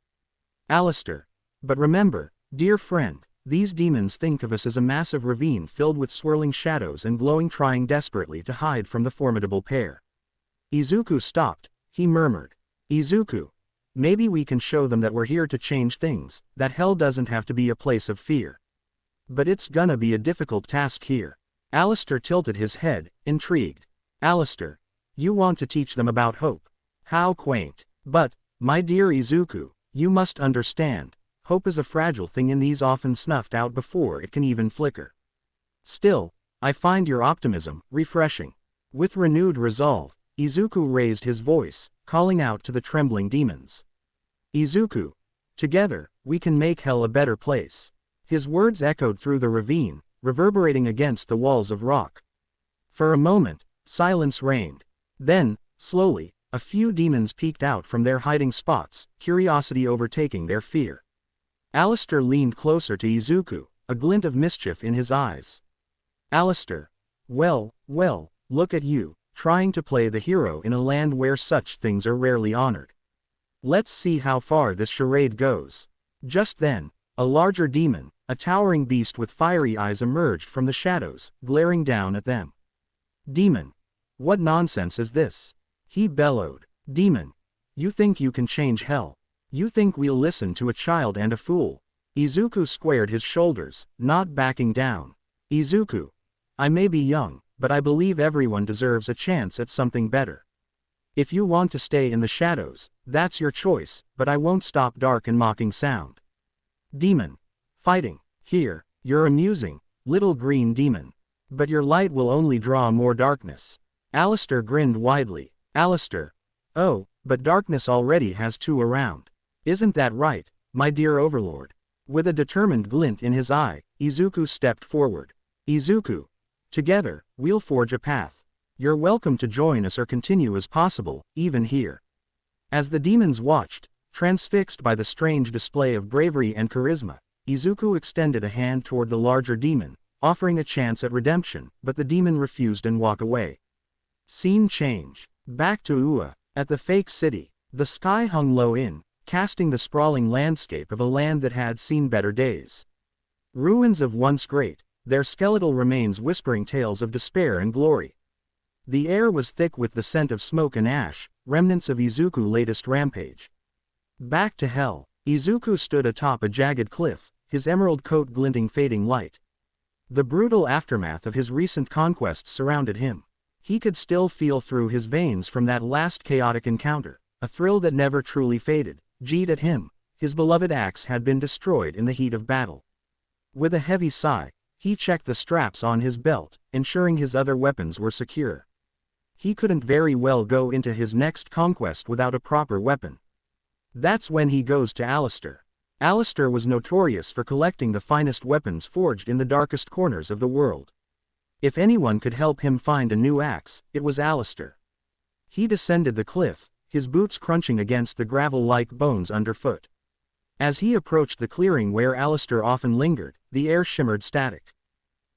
Alistair. But remember, dear friend, these demons think of us as a massive ravine filled with swirling shadows and glowing, trying desperately to hide from the formidable pair. Izuku stopped, he murmured. Izuku. Maybe we can show them that we're here to change things, that hell doesn't have to be a place of fear. But it's gonna be a difficult task here. Alistair tilted his head, intrigued. Alistair. You want to teach them about hope. How quaint. But, my dear Izuku, you must understand, hope is a fragile thing and these often snuffed out before it can even flicker. Still, I find your optimism refreshing. With renewed resolve, Izuku raised his voice, calling out to the trembling demons. Izuku. Together, we can make hell a better place. His words echoed through the ravine, reverberating against the walls of rock. For a moment, silence reigned. Then, slowly, a few demons peeked out from their hiding spots, curiosity overtaking their fear. Alistair leaned closer to Izuku, a glint of mischief in his eyes. Alistair. Well, look at you, trying to play the hero in a land where such things are rarely honored. Let's see how far this charade goes. Just then, a larger demon, A towering beast with fiery eyes emerged from the shadows, glaring down at them. Demon! What nonsense is this? He bellowed. Demon! You think you can change hell? You think we'll listen to a child and a fool? Izuku squared his shoulders, not backing down. Izuku! I may be young, but I believe everyone deserves a chance at something better. If you want to stay in the shadows, that's your choice, but I won't stop dark and mocking sound. Demon! Fighting! Here, you're amusing, little green demon. But your light will only draw more darkness. Alistair grinned widely. Alistair! Oh, but darkness already has two around. Isn't that right, my dear overlord? With a determined glint in his eye, Izuku stepped forward. Izuku! Together, we'll forge a path. You're welcome to join us or continue as possible, even here. As the demons watched, transfixed by the strange display of bravery and charisma, Izuku extended a hand toward the larger demon, offering a chance at redemption, but the demon refused and walked away. Scene change. Back to Ua. At the fake city, the sky hung low in, casting the sprawling landscape of a land that had seen better days. Ruins of once great, their skeletal remains whispering tales of despair and glory. The air was thick with the scent of smoke and ash, remnants of Izuku's latest rampage. Back to hell, Izuku stood atop a jagged cliff, his emerald coat glinting fading light. The brutal aftermath of his recent conquests surrounded him. He could still feel through his veins from that last chaotic encounter, a thrill that never truly faded. G'd at him, his beloved axe had been destroyed in the heat of battle. With a heavy sigh, he checked the straps on his belt, ensuring his other weapons were secure. He couldn't very well go into his next conquest without a proper weapon. That's when he goes to Alistair. Alistair was notorious for collecting the finest weapons forged in the darkest corners of the world. If anyone could help him find a new axe, it was Alistair. He descended the cliff, his boots crunching against the gravel-like bones underfoot. As he approached the clearing where Alistair often lingered, the air shimmered static.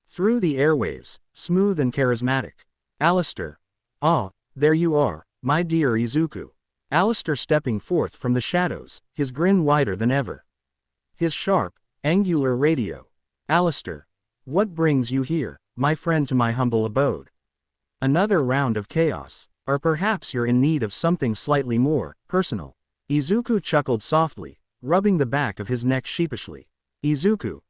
Through the airwaves, smooth and charismatic. Alistair. Ah, there you are, my dear Izuku. Alistair stepping forth from the shadows, his grin wider than ever. His sharp, angular radio. Alistair. What brings you here, my friend, to my humble abode? Another round of chaos, or perhaps you're in need of something slightly more personal. Izuku chuckled softly, rubbing the back of his neck sheepishly. Izuku.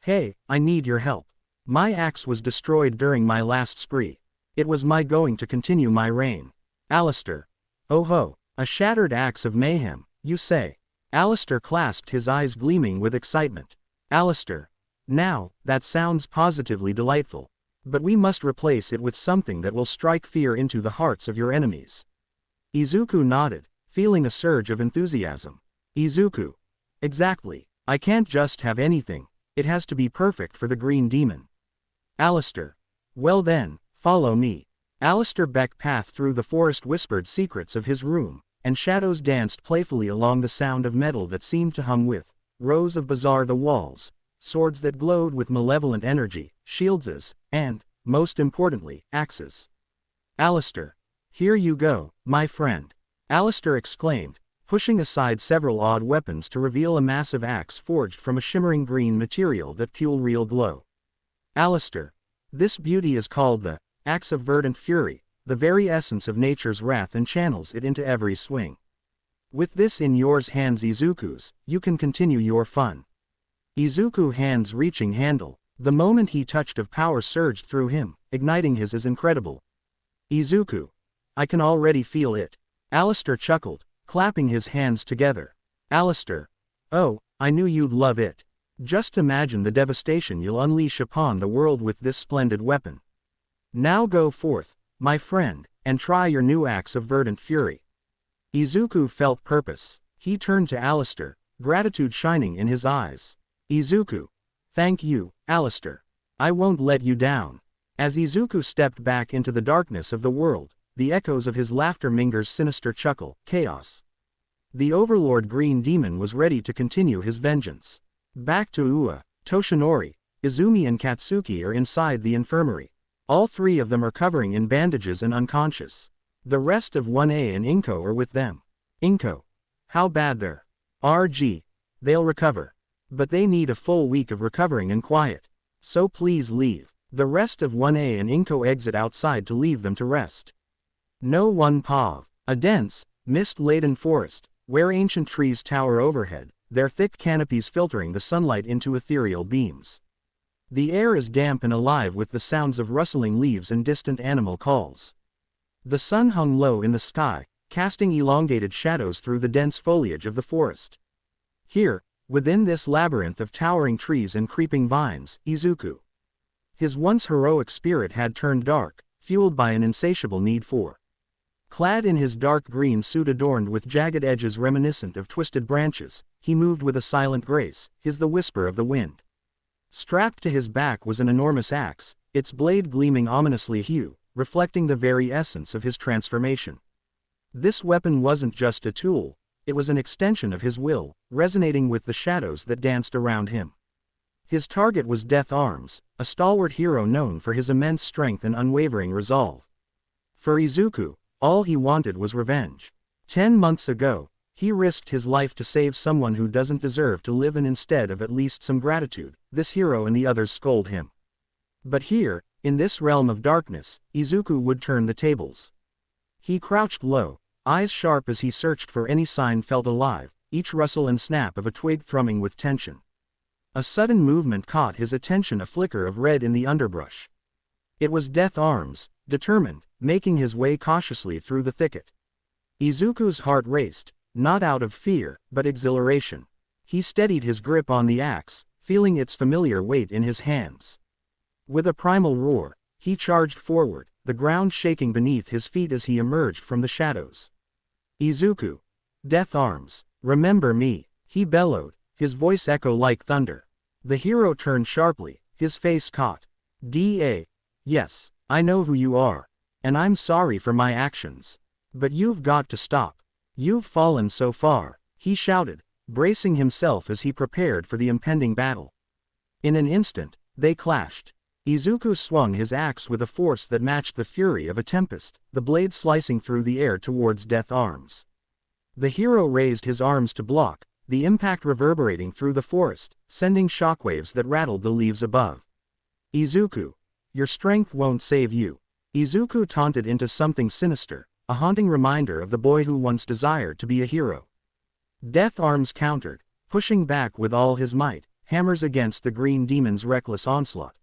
Hey, I need your help. My axe was destroyed during my last spree. It was my going to continue my reign. Alistair. Oh ho, a shattered axe of mayhem, you say? Alistair clasped his eyes gleaming with excitement. Alistair. Now, that sounds positively delightful. But we must replace it with something that will strike fear into the hearts of your enemies. Izuku nodded, feeling a surge of enthusiasm. Izuku. Exactly. I can't just have anything. It has to be perfect for the green demon. Alistair. Well then, follow me. Alistair becked path through the forest whispered secrets of his room, and shadows danced playfully along the sound of metal that seemed to hum with rows of bizarre the walls, swords that glowed with malevolent energy, shields, and, most importantly, axes. Alistair. Here you go, my friend. Alistair exclaimed, pushing aside several odd weapons to reveal a massive axe forged from a shimmering green material that fueled real glow. Alistair. This beauty is called the Axe of Verdant Fury, the very essence of nature's wrath, and channels it into every swing. With this in your hands, Izuku's, you can continue your fun. Izuku hands reaching handle. The moment he touched of power surged through him, igniting his as incredible. Izuku. I can already feel it. Alistair chuckled, clapping his hands together. Alistair. Oh, I knew you'd love it. Just imagine the devastation you'll unleash upon the world with this splendid weapon. Now go forth, my friend, and try your new axe of verdant fury. Izuku felt purpose. He turned to Alistair, gratitude shining in his eyes. Izuku. Thank you, Alistair. I won't let you down. As Izuku stepped back into the darkness of the world, the echoes of his laughter mingled sinister chuckle, chaos. The overlord green demon was ready to continue his vengeance. Back to Ua, Toshinori, Izumi and Katsuki are inside the infirmary. All three of them are covering in bandages and unconscious. The rest of 1A and Inko are with them. Inko. How bad they're. RG. They'll recover. But they need a full week of recovering and quiet. So please leave. The rest of 1A and Inko exit outside to leave them to rest. No one pav. A dense, mist-laden forest, where ancient trees tower overhead, their thick canopies filtering the sunlight into ethereal beams. The air is damp and alive with the sounds of rustling leaves and distant animal calls. The sun hung low in the sky, casting elongated shadows through the dense foliage of the forest. Here, within this labyrinth of towering trees and creeping vines, Izuku. His once heroic spirit had turned dark, fueled by an insatiable need for. Clad in his dark green suit adorned with jagged edges reminiscent of twisted branches, he moved with a silent grace, his the whisper of the wind. Strapped to his back was an enormous axe, its blade gleaming ominously hue, reflecting the very essence of his transformation. This weapon wasn't just a tool, it was an extension of his will, resonating with the shadows that danced around him. His target was Death Arms, a stalwart hero known for his immense strength and unwavering resolve. For Izuku, all he wanted was revenge. 10 months ago, he risked his life to save someone who doesn't deserve to live, and instead of at least some gratitude, this hero and the others scold him. But here, in this realm of darkness, Izuku would turn the tables. He crouched low, eyes sharp as he searched for any sign felt alive, each rustle and snap of a twig thrumming with tension. A sudden movement caught his attention, a flicker of red in the underbrush. It was Death Arms, determined, making his way cautiously through the thicket. Izuku's heart raced, not out of fear, but exhilaration. He steadied his grip on the axe, feeling its familiar weight in his hands. With a primal roar, he charged forward, the ground shaking beneath his feet as he emerged from the shadows. Izuku. Death Arms, remember me, he bellowed, his voice echo like thunder. The hero turned sharply, his face caught. "Da. Yes, I know who you are. And I'm sorry for my actions. But you've got to stop. You've fallen so far," he shouted, bracing himself as he prepared for the impending battle. In an instant, they clashed. Izuku swung his axe with a force that matched the fury of a tempest, the blade slicing through the air towards Death Arms. The hero raised his arms to block, the impact reverberating through the forest, sending shockwaves that rattled the leaves above. "Izuku. Your strength won't save you." Izuku taunted into something sinister, a haunting reminder of the boy who once desired to be a hero. Death Arms countered, pushing back with all his might, hammers against the green demon's reckless onslaught.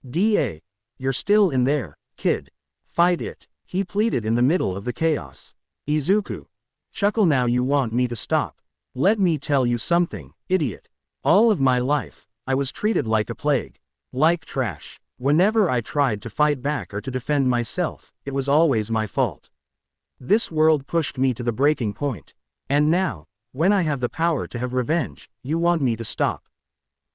"Da. You're still in there, kid. Fight it," he pleaded in the middle of the chaos. "Izuku. Chuckle now, you want me to stop. Let me tell you something, idiot. All of my life, I was treated like a plague. Like trash. Whenever I tried to fight back or to defend myself, it was always my fault. This world pushed me to the breaking point. And now, when I have the power to have revenge, you want me to stop.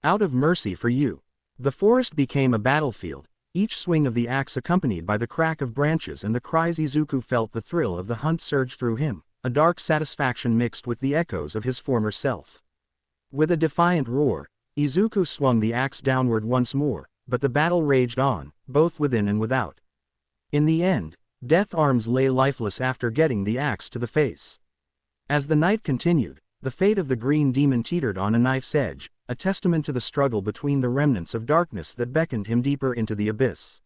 Out of mercy for you." The forest became a battlefield, each swing of the axe accompanied by the crack of branches and the cries. Izuku felt the thrill of the hunt surge through him, a dark satisfaction mixed with the echoes of his former self. With a defiant roar, Izuku swung the axe downward once more, but the battle raged on, both within and without. In the end, Death Arms lay lifeless after getting the axe to the face. As the night continued, the fate of the green demon teetered on a knife's edge, a testament to the struggle between the remnants of darkness that beckoned him deeper into the abyss.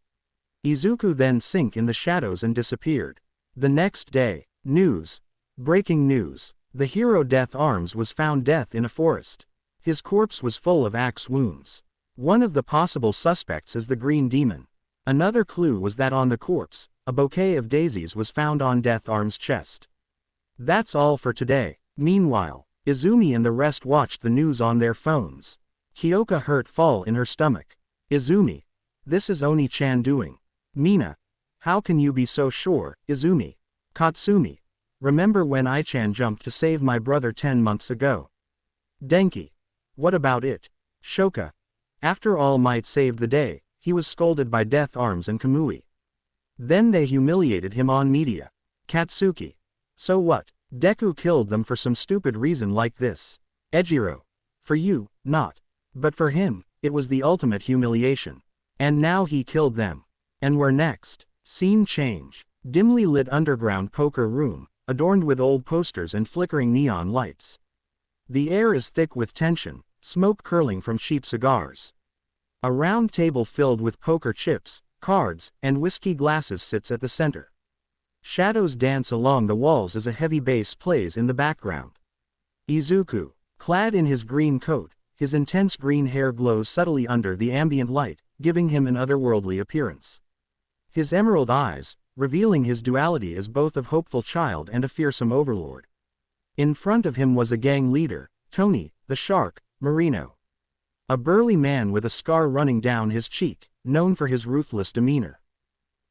Izuku then sank in the shadows and disappeared. The next day, news. Breaking news. The hero Death Arms was found dead in a forest. His corpse was full of axe wounds. One of the possible suspects is the green demon. Another clue was that on the corpse, a bouquet of daisies was found on Death Arms' chest. That's all for today. Meanwhile, Izumi and the rest watched the news on their phones. Hyoka hurt fall in her stomach. "Izumi. This is Oni-chan doing." "Mina. How can you be so sure, Izumi?" "Katsumi. Remember when I-chan jumped to save my brother 10 months ago?" "Denki. What about it?" "Shoka. After All Might saved the day, he was scolded by Death Arms and Kamui. Then they humiliated him on media." "Katsuki. So what? Deku killed them for some stupid reason like this." "Ejiro. For you, not. But for him, it was the ultimate humiliation. And now he killed them. And we're next." Scene change. Dimly lit underground poker room, adorned with old posters and flickering neon lights. The air is thick with tension, smoke curling from cheap cigars. A round table filled with poker chips, cards, and whiskey glasses sits at the center. Shadows dance along the walls as a heavy bass plays in the background. Izuku, clad in his green coat, his intense green hair glows subtly under the ambient light, giving him an otherworldly appearance. His emerald eyes, revealing his duality as both a hopeful child and a fearsome overlord. In front of him was a gang leader, Tony, the shark, Marino. A burly man with a scar running down his cheek, known for his ruthless demeanor.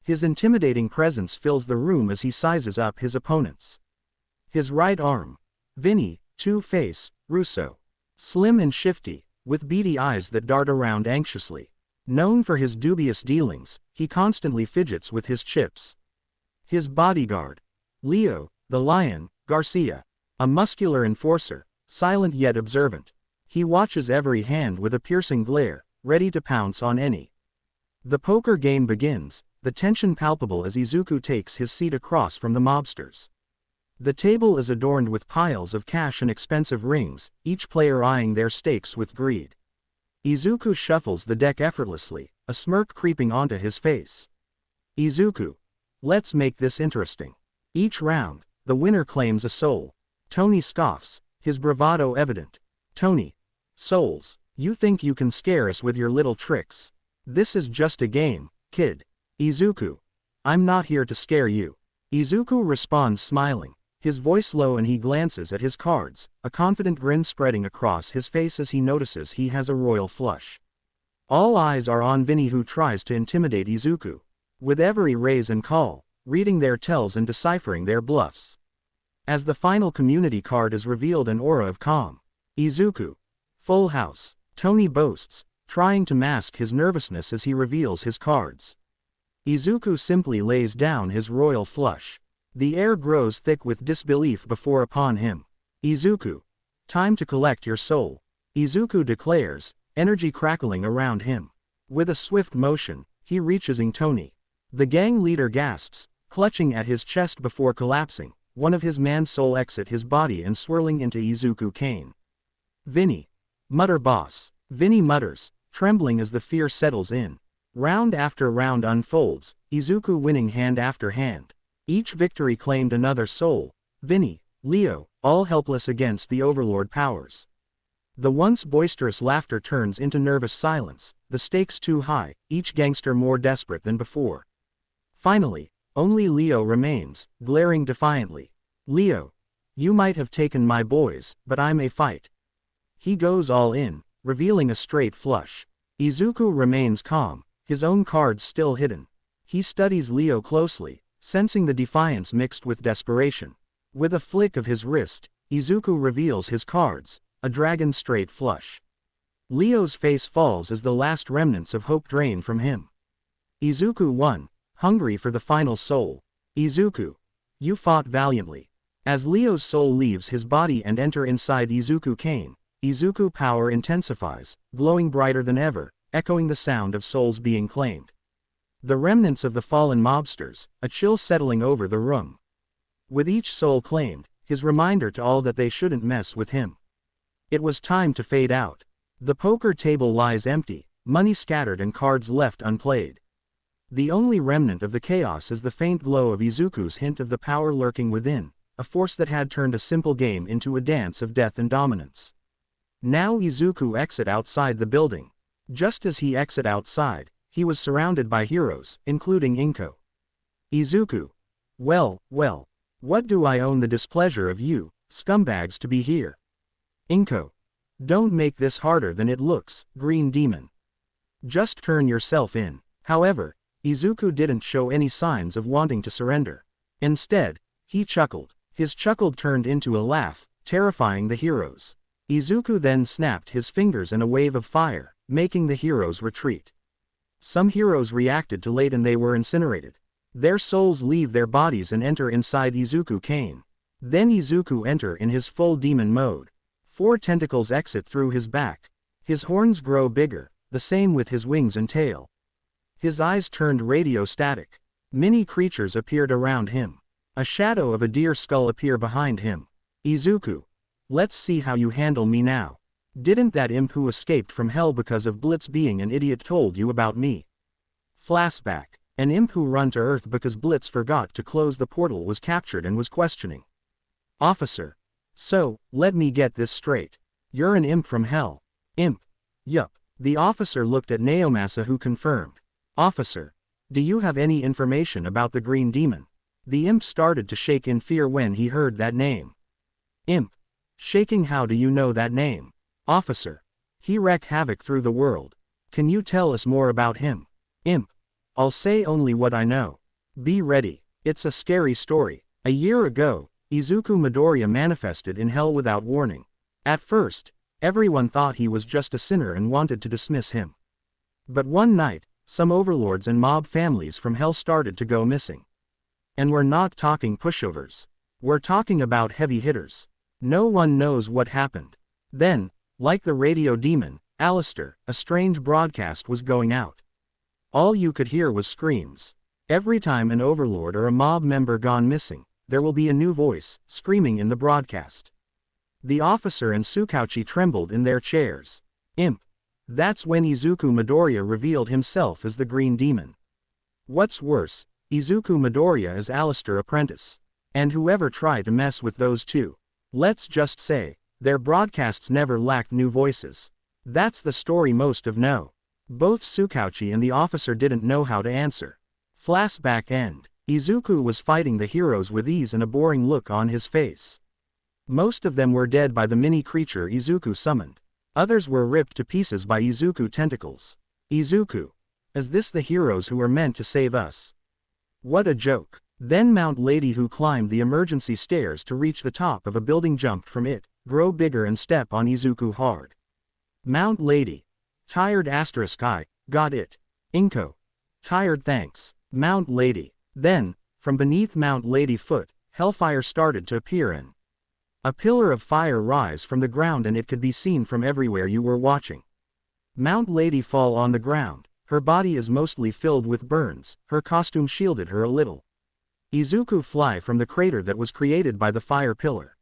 His intimidating presence fills the room as he sizes up his opponents. His right arm, Vinny, Two-Face, Russo. Slim and shifty, with beady eyes that dart around anxiously. Known for his dubious dealings, he constantly fidgets with his chips. His bodyguard, Leo, the Lion, Garcia. A muscular enforcer, silent yet observant. He watches every hand with a piercing glare, ready to pounce on any. The poker game begins, the tension palpable as Izuku takes his seat across from the mobsters. The table is adorned with piles of cash and expensive rings, each player eyeing their stakes with greed. Izuku shuffles the deck effortlessly, a smirk creeping onto his face. Izuku. Let's make this interesting. Each round, the winner claims a soul. Tony scoffs, his bravado evident. Tony. Souls, you think you can scare us with your little tricks. This is just a game, kid. Izuku. I'm not here to scare you. Izuku responds smiling, his voice low, and he glances at his cards, a confident grin spreading across his face as he notices he has a royal flush. All eyes are on Vinny, who tries to intimidate Izuku. With every raise and call, reading their tells and deciphering their bluffs. As the final community card is revealed, an aura of calm. Izuku. Full house, Tony boasts, trying to mask his nervousness as he reveals his cards. Izuku simply lays down his royal flush. The air grows thick with disbelief before upon him. Izuku. Time to collect your soul. Izuku declares, energy crackling around him. With a swift motion, he reaches Tony. The gang leader gasps, clutching at his chest before collapsing, one of his man's soul exit his body and swirling into Izuku Kane. Vinny. Mutter boss. Vinny mutters, trembling as the fear settles in. Round after round unfolds, Izuku winning hand after hand. Each victory claimed another soul. Vinny, Leo, all helpless against the overlord powers. The once boisterous laughter turns into nervous silence, the stakes too high, each gangster more desperate than before. Finally, only Leo remains, glaring defiantly. Leo. You might have taken my boys, but I may fight. He goes all in, revealing a straight flush. Izuku remains calm, his own cards still hidden. He studies Leo closely, sensing the defiance mixed with desperation. With a flick of his wrist, Izuku reveals his cards, a dragon straight flush. Leo's face falls as the last remnants of hope drain from him. Izuku won, hungry for the final soul. Izuku. You fought valiantly. As Leo's soul leaves his body and enter inside Izuku Kane, Izuku power intensifies, glowing brighter than ever, echoing the sound of souls being claimed. The remnants of the fallen mobsters, a chill settling over the room. With each soul claimed, his reminder to all that they shouldn't mess with him. It was time to fade out. The poker table lies empty, money scattered and cards left unplayed. The only remnant of the chaos is the faint glow of Izuku's hint of the power lurking within, a force that had turned a simple game into a dance of death and dominance. Now Izuku exit outside the building. Just as he exit outside, he was surrounded by heroes, including Inko. Izuku. Well, what do I own the displeasure of you, scumbags, to be here? Inko. Don't make this harder than it looks, Green Demon. Just turn yourself in. However, Izuku didn't show any signs of wanting to surrender. Instead, he chuckled. His chuckle turned into a laugh, terrifying the heroes. Izuku then snapped his fingers and a wave of fire, making the heroes retreat. Some heroes reacted too late and they were incinerated. Their souls leave their bodies and enter inside Izuku Kane. Then Izuku enter in his full demon mode. 4 tentacles exit through his back. His horns grow bigger, the same with his wings and tail. His eyes turned radio static. Many creatures appeared around him. A shadow of a deer skull appeared behind him. Izuku. Let's see how you handle me now. Didn't that imp who escaped from hell because of Blitz being an idiot told you about me? Flashback. An imp who run to Earth because Blitz forgot to close the portal was captured and was questioning. Officer. So, let me get this straight. You're an imp from hell. Imp. Yup. The officer looked at Naomasa, who confirmed. Officer. Do you have any information about the green demon? The imp started to shake in fear when he heard that name. Imp. Shaking, how do you know that name? Officer. He wreak havoc through the world. Can you tell us more about him? Imp. I'll say only what I know. Be ready. It's a scary story. A year ago, Izuku Midoriya manifested in hell without warning. At first, everyone thought he was just a sinner and wanted to dismiss him. But one night, some overlords and mob families from hell started to go missing. And we're not talking pushovers. We're talking about heavy hitters. No one knows what happened. Then, like the radio demon, Alistair, a strange broadcast was going out. All you could hear was screams. Every time an overlord or a mob member gone missing, there will be a new voice, screaming in the broadcast. The officer and Tsukauchi trembled in their chairs. Imp. That's when Izuku Midoriya revealed himself as the green demon. What's worse, Izuku Midoriya is Alistair's apprentice. And whoever tried to mess with those two, let's just say, their broadcasts never lacked new voices. That's the story most of know. Both Tsukauchi and the officer didn't know how to answer. Flashback end. Izuku was fighting the heroes with ease and a boring look on his face. Most of them were dead by the mini creature Izuku summoned. Others were ripped to pieces by Izuku tentacles. Izuku. Is this the heroes who were meant to save us? What a joke. Then Mount Lady, who climbed the emergency stairs to reach the top of a building, jumped from it, grow bigger and step on Izuku hard. Mount Lady. Tired *I, got it. Inko. Tired, thanks. Mount Lady. Then, from beneath Mount Lady foot, hellfire started to appear and a pillar of fire rise from the ground, and it could be seen from everywhere you were watching. Mount Lady fall on the ground. Her body is mostly filled with burns, her costume shielded her a little. Izuku fly from the crater that was created by the fire pillar.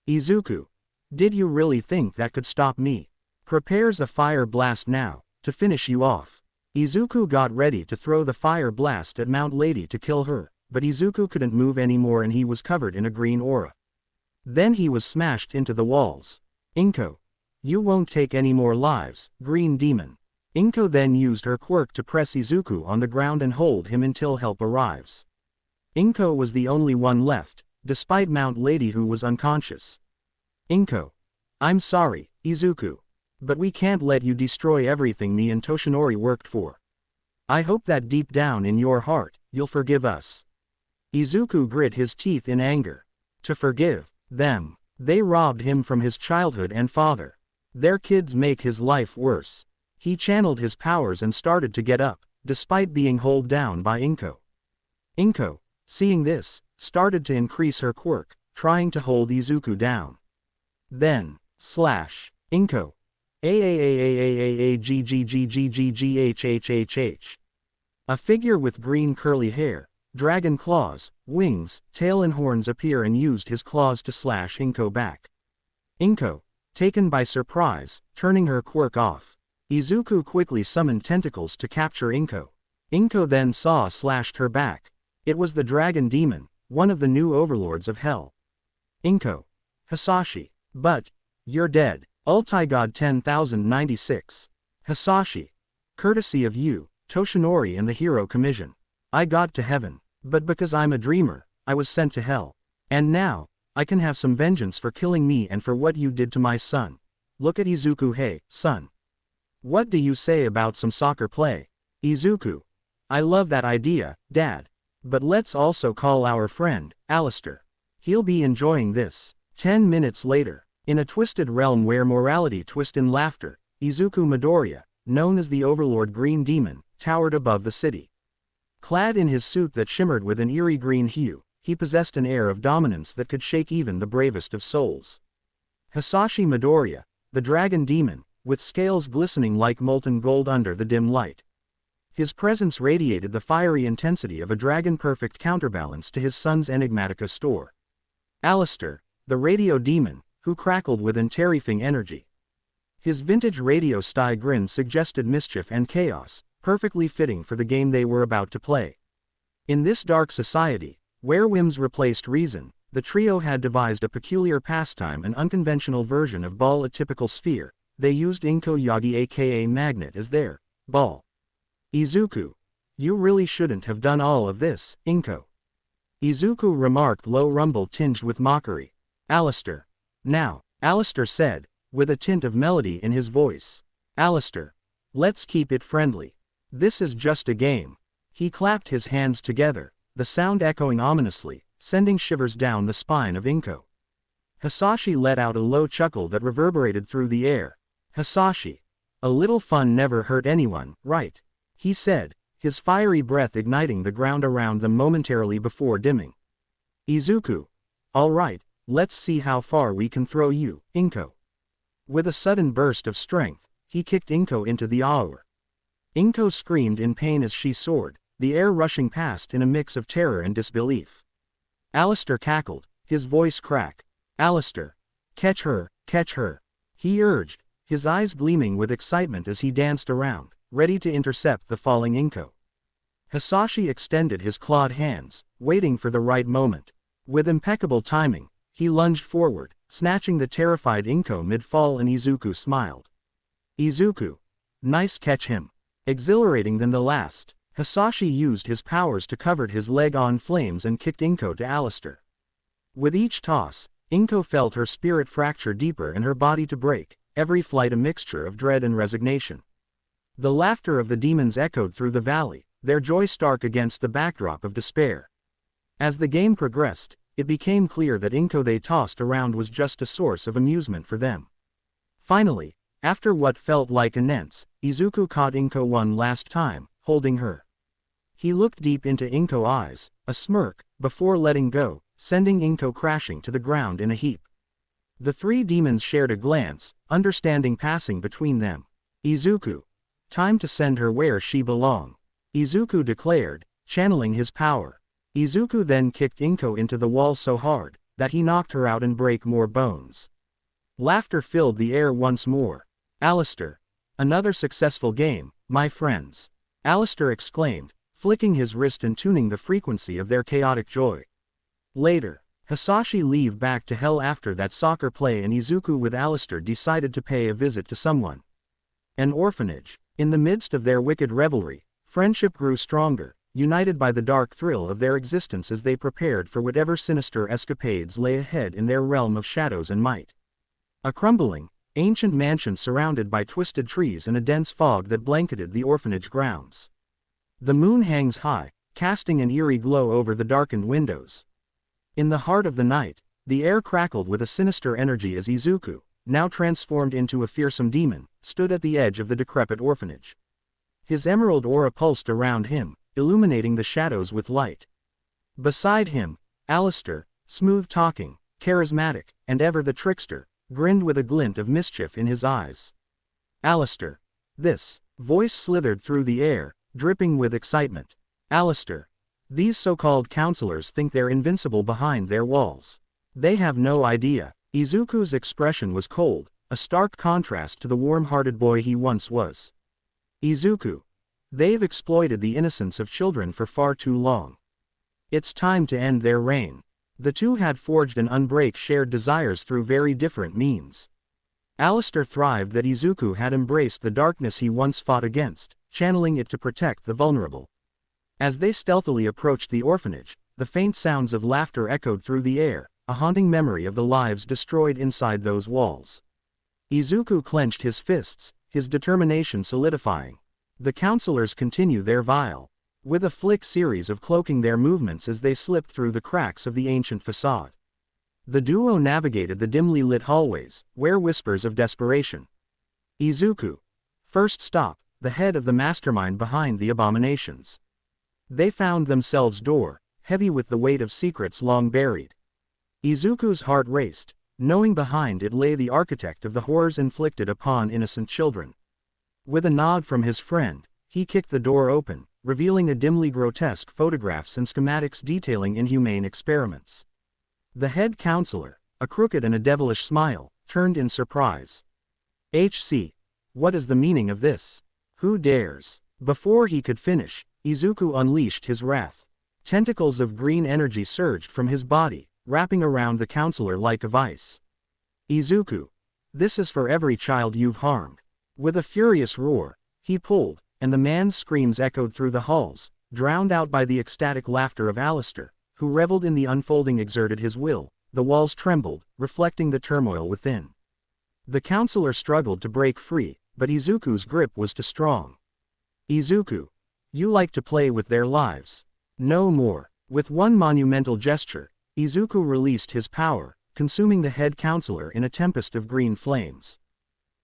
Izuku. Did you really think that could stop me? Prepares a fire blast now, to finish you off. Izuku got ready to throw the fire blast at Mount Lady to kill her, but Izuku couldn't move anymore and he was covered in a green aura. Then he was smashed into the walls. Inko. You won't take any more lives, green demon. Inko then used her quirk to press Izuku on the ground and hold him until help arrives. Inko was the only one left, despite Mount Lady, who was unconscious. Inko. I'm sorry, Izuku. But we can't let you destroy everything me and Toshinori worked for. I hope that deep down in your heart, you'll forgive us. Izuku grit his teeth in anger. To forgive them. They robbed him from his childhood and father. Their kids make his life worse. He channeled his powers and started to get up, despite being held down by Inko. Inko, seeing this, started to increase her quirk, trying to hold Izuku down. Then, slash, Inko. A figure with green curly hair, dragon claws, wings, tail and horns appear and used his claws to slash Inko back. Inko, taken by surprise, turning her quirk off. Izuku quickly summoned tentacles to capture Inko. Inko then slashed her back. It was the dragon demon, one of the new overlords of hell. Inko. Hasashi. But, you're dead. Ultigod 10,096. Hasashi. Courtesy of you, Toshinori and the Hero Commission. I got to heaven, but because I'm a dreamer, I was sent to hell. And now, I can have some vengeance for killing me and for what you did to my son. Look at Izuku. Hey, son. What do you say about some soccer play? Izuku. I love that idea, Dad. But let's also call our friend, Alistair. He'll be enjoying this. 10 minutes later. In a twisted realm where morality twists in laughter, Izuku Midoriya, known as the Overlord Green Demon, towered above the city. Clad in his suit that shimmered with an eerie green hue, he possessed an air of dominance that could shake even the bravest of souls. Hasashi Midoriya, the dragon demon, with scales glistening like molten gold under the dim light. His presence radiated the fiery intensity of a dragon-perfect counterbalance to his son's Enigmatica store. Alistair, the radio demon, who crackled with terrifying energy. His vintage radio-style grin suggested mischief and chaos, perfectly fitting for the game they were about to play. In this dark society, where whims replaced reason, the trio had devised a peculiar pastime, an unconventional version of ball, a typical sphere. They used Inko Yagi aka Magnet as their ball. Izuku. You really shouldn't have done all of this, Inko. Izuku remarked, low rumble tinged with mockery. Alistair. Now, Alistair said, with a tint of melody in his voice. Alistair. Let's keep it friendly. This is just a game. He clapped his hands together, the sound echoing ominously, sending shivers down the spine of Inko. Hasashi let out a low chuckle that reverberated through the air. Hasashi. A little fun never hurt anyone, right? He said, his fiery breath igniting the ground around them momentarily before dimming. Izuku. All right, let's see how far we can throw you, Inko. With a sudden burst of strength, he kicked Inko into the aura. Inko screamed in pain as she soared, the air rushing past in a mix of terror and disbelief. Alistair cackled, his voice cracked. Alistair. Catch her, he urged, his eyes gleaming with excitement as he danced around, ready to intercept the falling Inko. Hasashi extended his clawed hands, waiting for the right moment. With impeccable timing, he lunged forward, snatching the terrified Inko mid-fall, and Izuku smiled. Izuku. Nice catch him. Exhilarating than the last, Hasashi used his powers to cover his leg on flames and kicked Inko to Alistair. With each toss, Inko felt her spirit fracture deeper and her body to break, every flight a mixture of dread and resignation. The laughter of the demons echoed through the valley, their joy stark against the backdrop of despair. As the game progressed, it became clear that Inko they tossed around was just a source of amusement for them. Finally, after what felt like immense, Izuku caught Inko one last time, holding her. He looked deep into Inko's eyes, a smirk, before letting go, sending Inko crashing to the ground in a heap. The three demons shared a glance, understanding passing between them. Izuku. Time to send her where she belongs, Izuku declared, channeling his power. Izuku then kicked Inko into the wall so hard, that he knocked her out and broke more bones. Laughter filled the air once more. Alistair. Another successful game, my friends. Alistair exclaimed, flicking his wrist and tuning the frequency of their chaotic joy. Later, Hasashi leave back to hell after that soccer play, and Izuku with Alistair decided to pay a visit to someone. An orphanage. In the midst of their wicked revelry, friendship grew stronger, united by the dark thrill of their existence as they prepared for whatever sinister escapades lay ahead in their realm of shadows and might. A crumbling, ancient mansion surrounded by twisted trees and a dense fog that blanketed the orphanage grounds. The moon hangs high, casting an eerie glow over the darkened windows. In the heart of the night, the air crackled with a sinister energy as Izuku, now transformed into a fearsome demon, stood at the edge of the decrepit orphanage. His emerald aura pulsed around him, illuminating the shadows with light. Beside him, Alistair, smooth-talking, charismatic, and ever the trickster, grinned with a glint of mischief in his eyes. Alistair. This voice slithered through the air, dripping with excitement. Alistair. These so-called counselors think they're invincible behind their walls. They have no idea. Izuku's expression was cold, a stark contrast to the warm-hearted boy he once was. Izuku. They've exploited the innocence of children for far too long. It's time to end their reign. The two had forged and unbreak shared desires through very different means. Alistair thrived that Izuku had embraced the darkness he once fought against, channeling it to protect the vulnerable. As they stealthily approached the orphanage, the faint sounds of laughter echoed through the air, a haunting memory of the lives destroyed inside those walls. Izuku clenched his fists, his determination solidifying. The counselors continue their vile, with a flick series of cloaking their movements as they slipped through the cracks of the ancient facade. The duo navigated the dimly lit hallways, where whispers of desperation. Izuku. First stop, the head of the mastermind behind the abominations. They found themselves door, heavy with the weight of secrets long buried. Izuku's heart raced, knowing behind it lay the architect of the horrors inflicted upon innocent children. With a nod from his friend, he kicked the door open, revealing a dimly grotesque photographs and schematics detailing inhumane experiments. The head counselor, a crooked and a devilish smile, turned in surprise. HC. What is the meaning of this? Who dares? Before he could finish, Izuku unleashed his wrath. Tentacles of green energy surged from his body, wrapping around the counselor like a vice. Izuku. This is for every child you've harmed. With a furious roar, he pulled, and the man's screams echoed through the halls, drowned out by the ecstatic laughter of Alistair, who reveled in the unfolding exerted his will. The walls trembled, reflecting the turmoil within. The counselor struggled to break free, but Izuku's grip was too strong. Izuku. You like to play with their lives. No more. With one monumental gesture, Izuku released his power, consuming the head counselor in a tempest of green flames.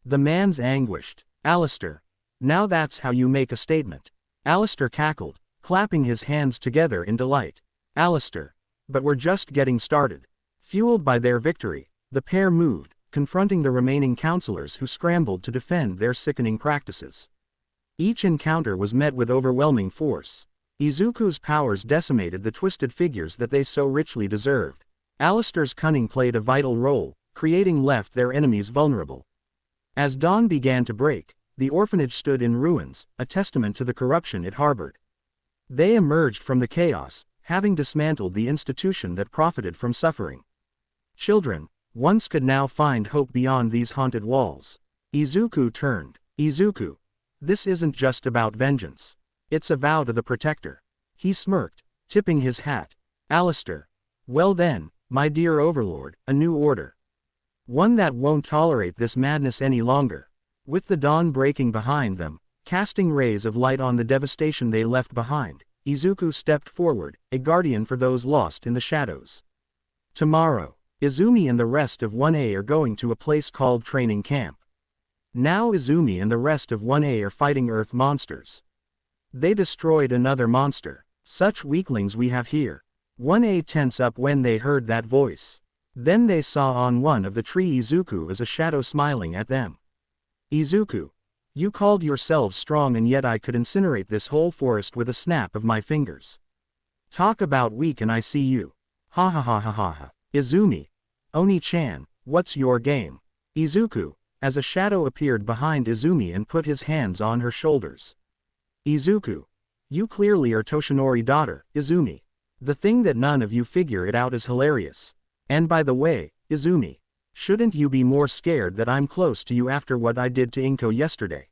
The man's anguished. Alistair. Now that's how you make a statement. Alistair cackled, clapping his hands together in delight. Alistair. But we're just getting started. Fueled by their victory, the pair moved, confronting the remaining counselors who scrambled to defend their sickening practices. Each encounter was met with overwhelming force. Izuku's powers decimated the twisted figures that they so richly deserved. Alistair's cunning played a vital role, creating left their enemies vulnerable. As dawn began to break, the orphanage stood in ruins, a testament to the corruption it harbored. They emerged from the chaos, having dismantled the institution that profited from suffering. Children, once could now find hope beyond these haunted walls. Izuku turned. Izuku. This isn't just about vengeance. It's a vow to the protector. He smirked, tipping his hat. Alistair. Well then, my dear overlord, a new order. One that won't tolerate this madness any longer. With the dawn breaking behind them, casting rays of light on the devastation they left behind, Izuku stepped forward, a guardian for those lost in the shadows. Tomorrow, Izumi and the rest of 1A are going to a place called Training Camp. Now Izumi and the rest of 1A are fighting Earth monsters. They destroyed another monster. Such weaklings we have here. 1A tense up when they heard that voice. Then they saw on one of the tree Izuku as a shadow smiling at them. Izuku. You called yourselves strong and yet I could incinerate this whole forest with a snap of my fingers. Talk about weak and I see you. Ha ha ha ha ha ha. Izumi. Oni-chan, what's your game? Izuku. As a shadow appeared behind Izumi and put his hands on her shoulders. Izuku. You clearly are Toshinori's daughter, Izumi. The thing that none of you figure it out is hilarious. And by the way, Izumi. Shouldn't you be more scared that I'm close to you after what I did to Inko yesterday?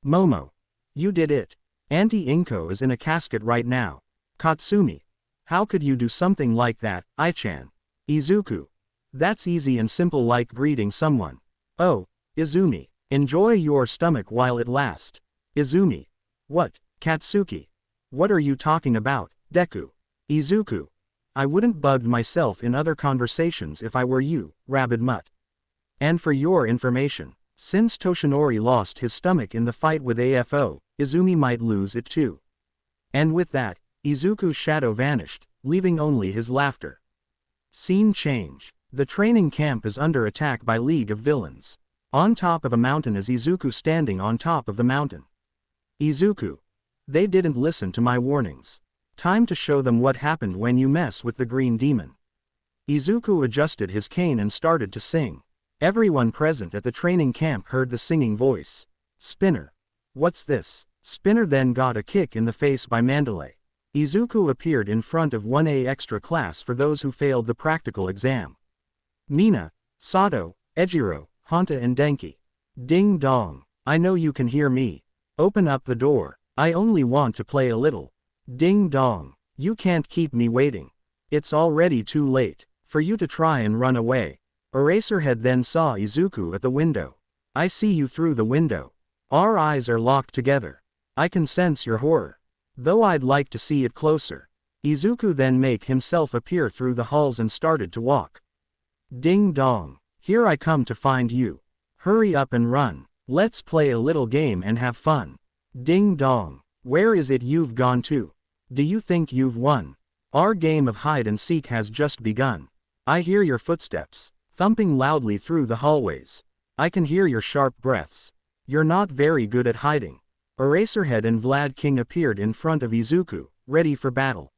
Momo. You did it. Auntie Inko is in a casket right now. Katsumi. How could you do something like that, I-chan? Izuku. That's easy and simple like greeting someone. Oh, Izumi. Enjoy your stomach while it lasts. Izumi. What, Katsuki? What are you talking about, Deku? Izuku. I wouldn't bug myself in other conversations if I were you, rabid mutt. And for your information, since Toshinori lost his stomach in the fight with AFO, Izumi might lose it too. And with that, Izuku's shadow vanished, leaving only his laughter. Scene change. The training camp is under attack by League of Villains. On top of a mountain is Izuku standing on top of the mountain. Izuku. They didn't listen to my warnings. Time to show them what happened when you mess with the green demon. Izuku adjusted his cane and started to sing. Everyone present at the training camp heard the singing voice. Spinner. What's this? Spinner then got a kick in the face by Mandalay. Izuku appeared in front of 1A extra class for those who failed the practical exam. Mina, Sato, Ejiro, Honta and Denki. Ding dong. I know you can hear me. Open up the door. I only want to play a little. Ding dong. You can't keep me waiting. It's already too late for you to try and run away. Eraserhead then saw Izuku at the window. I see you through the window. Our eyes are locked together. I can sense your horror. Though I'd like to see it closer. Izuku then made himself appear through the halls and started to walk. Ding dong. Here I come to find you. Hurry up and run. Let's play a little game and have fun. Ding dong. Where is it you've gone to? Do you think you've won? Our game of hide and seek has just begun. I hear your footsteps, thumping loudly through the hallways. I can hear your sharp breaths. You're not very good at hiding. Eraserhead and Vlad King appeared in front of Izuku, ready for battle.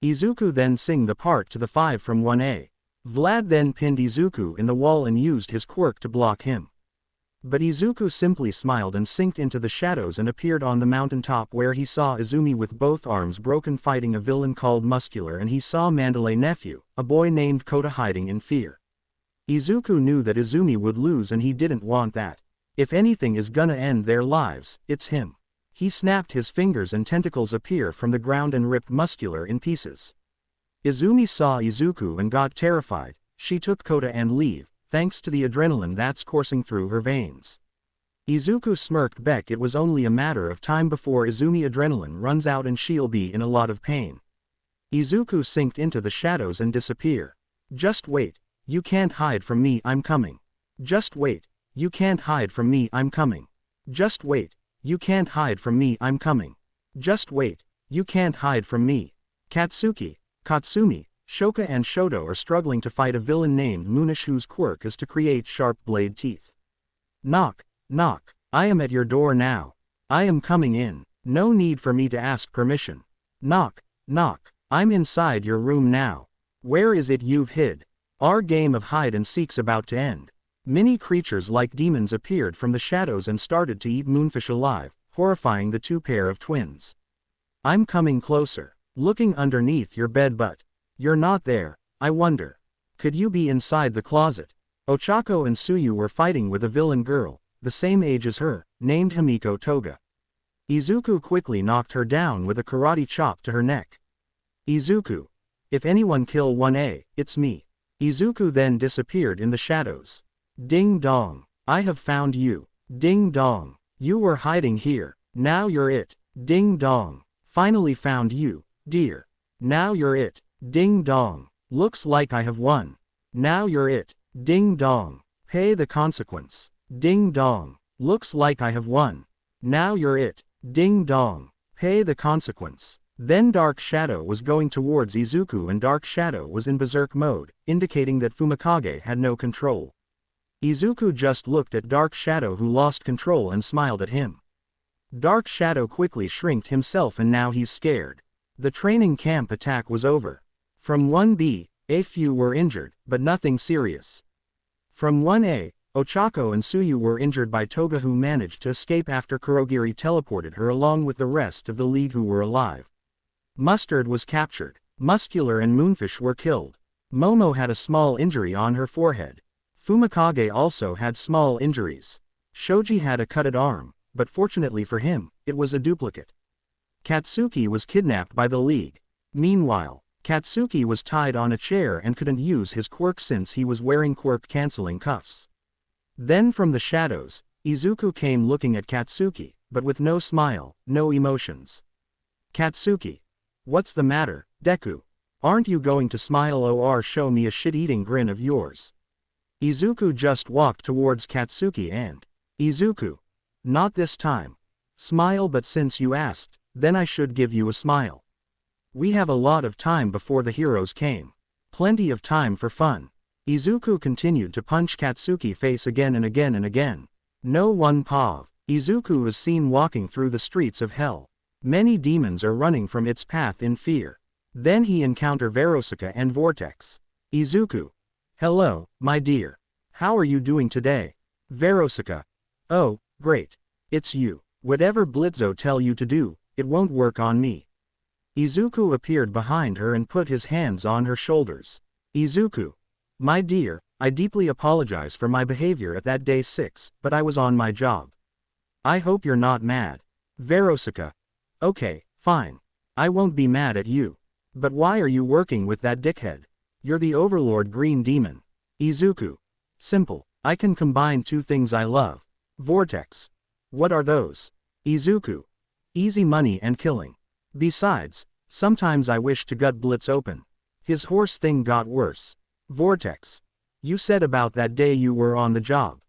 Izuku then sang the part to the 5 from 1A. Vlad then pinned Izuku in the wall and used his quirk to block him. But Izuku simply smiled and sinked into the shadows and appeared on the mountaintop where he saw Izumi with both arms broken fighting a villain called Muscular, and he saw Mandalay nephew, a boy named Kota, hiding in fear. Izuku knew that Izumi would lose and he didn't want that. If anything is gonna end their lives, it's him. He snapped his fingers and tentacles appear from the ground and ripped Muscular in pieces. Izumi saw Izuku and got terrified. She took Kota and leave, thanks to the adrenaline that's coursing through her veins. Izuku smirked back. It was only a matter of time before Izumi adrenaline runs out and she'll be in a lot of pain. Izuku sinked into the shadows and disappear. Just wait. You can't hide from me, I'm coming. Just wait. You can't hide from me, I'm coming. Just wait. You can't hide from me, I'm coming. Just wait. You can't hide from me. Katsuki, Katsumi, Shoka and Shoto are struggling to fight a villain named Munish whose quirk is to create sharp blade teeth. Knock, knock. I am at your door now. I am coming in. No need for me to ask permission. Knock, knock. I'm inside your room now. Where is it you've hid? Our game of hide and seek's about to end. Many creatures like demons appeared from the shadows and started to eat Moonfish alive, horrifying the two pair of twins. I'm coming closer. Looking underneath your bed, but you're not there. I wonder. Could you be inside the closet? Ochako and Tsuyu were fighting with a villain girl, the same age as her, named Himiko Toga. Izuku quickly knocked her down with a karate chop to her neck. Izuku. If anyone kill 1A, it's me. Izuku then disappeared in the shadows. Ding dong. I have found you. Ding dong. You were hiding here. Now you're it. Ding dong. Finally found you, dear. Now you're it. Ding dong. Looks like I have won. Now you're it. Ding dong. Pay the consequence. Ding dong. Looks like I have won. Now you're it. Ding dong. Pay the consequence. Then Dark Shadow was going towards Izuku and Dark Shadow was in berserk mode, indicating that Fumikage had no control. Izuku just looked at Dark Shadow who lost control and smiled at him. Dark Shadow quickly shrinked himself and now he's scared. The training camp attack was over. From 1B, a few were injured, but nothing serious. From 1A, Ochako and Tsuyu were injured by Toga who managed to escape after Kurogiri teleported her along with the rest of the league who were alive. Mustard was captured. Muscular and Moonfish were killed. Momo had a small injury on her forehead. Fumikage also had small injuries. Shoji had a cutted arm, but fortunately for him, it was a duplicate. Katsuki was kidnapped by the League. Meanwhile, Katsuki was tied on a chair and couldn't use his quirk since he was wearing quirk-canceling cuffs. Then from the shadows, Izuku came looking at Katsuki, but with no smile, no emotions. Katsuki. What's the matter, Deku? Aren't you going to smile or show me a shit-eating grin of yours? Izuku just walked towards Katsuki and, Izuku. Not this time. Smile, but since you asked, then I should give you a smile. We have a lot of time before the heroes came. Plenty of time for fun. Izuku continued to punch Katsuki face again and again and again. No one pav. Izuku is seen walking through the streets of hell. Many demons are running from its path in fear. Then he encountered Verosuka and Vortex. Izuku. Hello, my dear. How are you doing today? Verosuka. Oh, great. It's you. Whatever Blitzo tell you to do, it won't work on me. Izuku appeared behind her and put his hands on her shoulders. Izuku. My dear, I deeply apologize for my behavior at that day 6, but I was on my job. I hope you're not mad. Verosuka. Okay, fine. I won't be mad at you. But why are you working with that dickhead? You're the Overlord Green Demon. Izuku. Simple. I can combine two things I love. Vortex. What are those? Izuku. Easy money and killing. Besides, sometimes I wish to gut Blitz open. His horse thing got worse. Vortex. You said about that day you were on the job.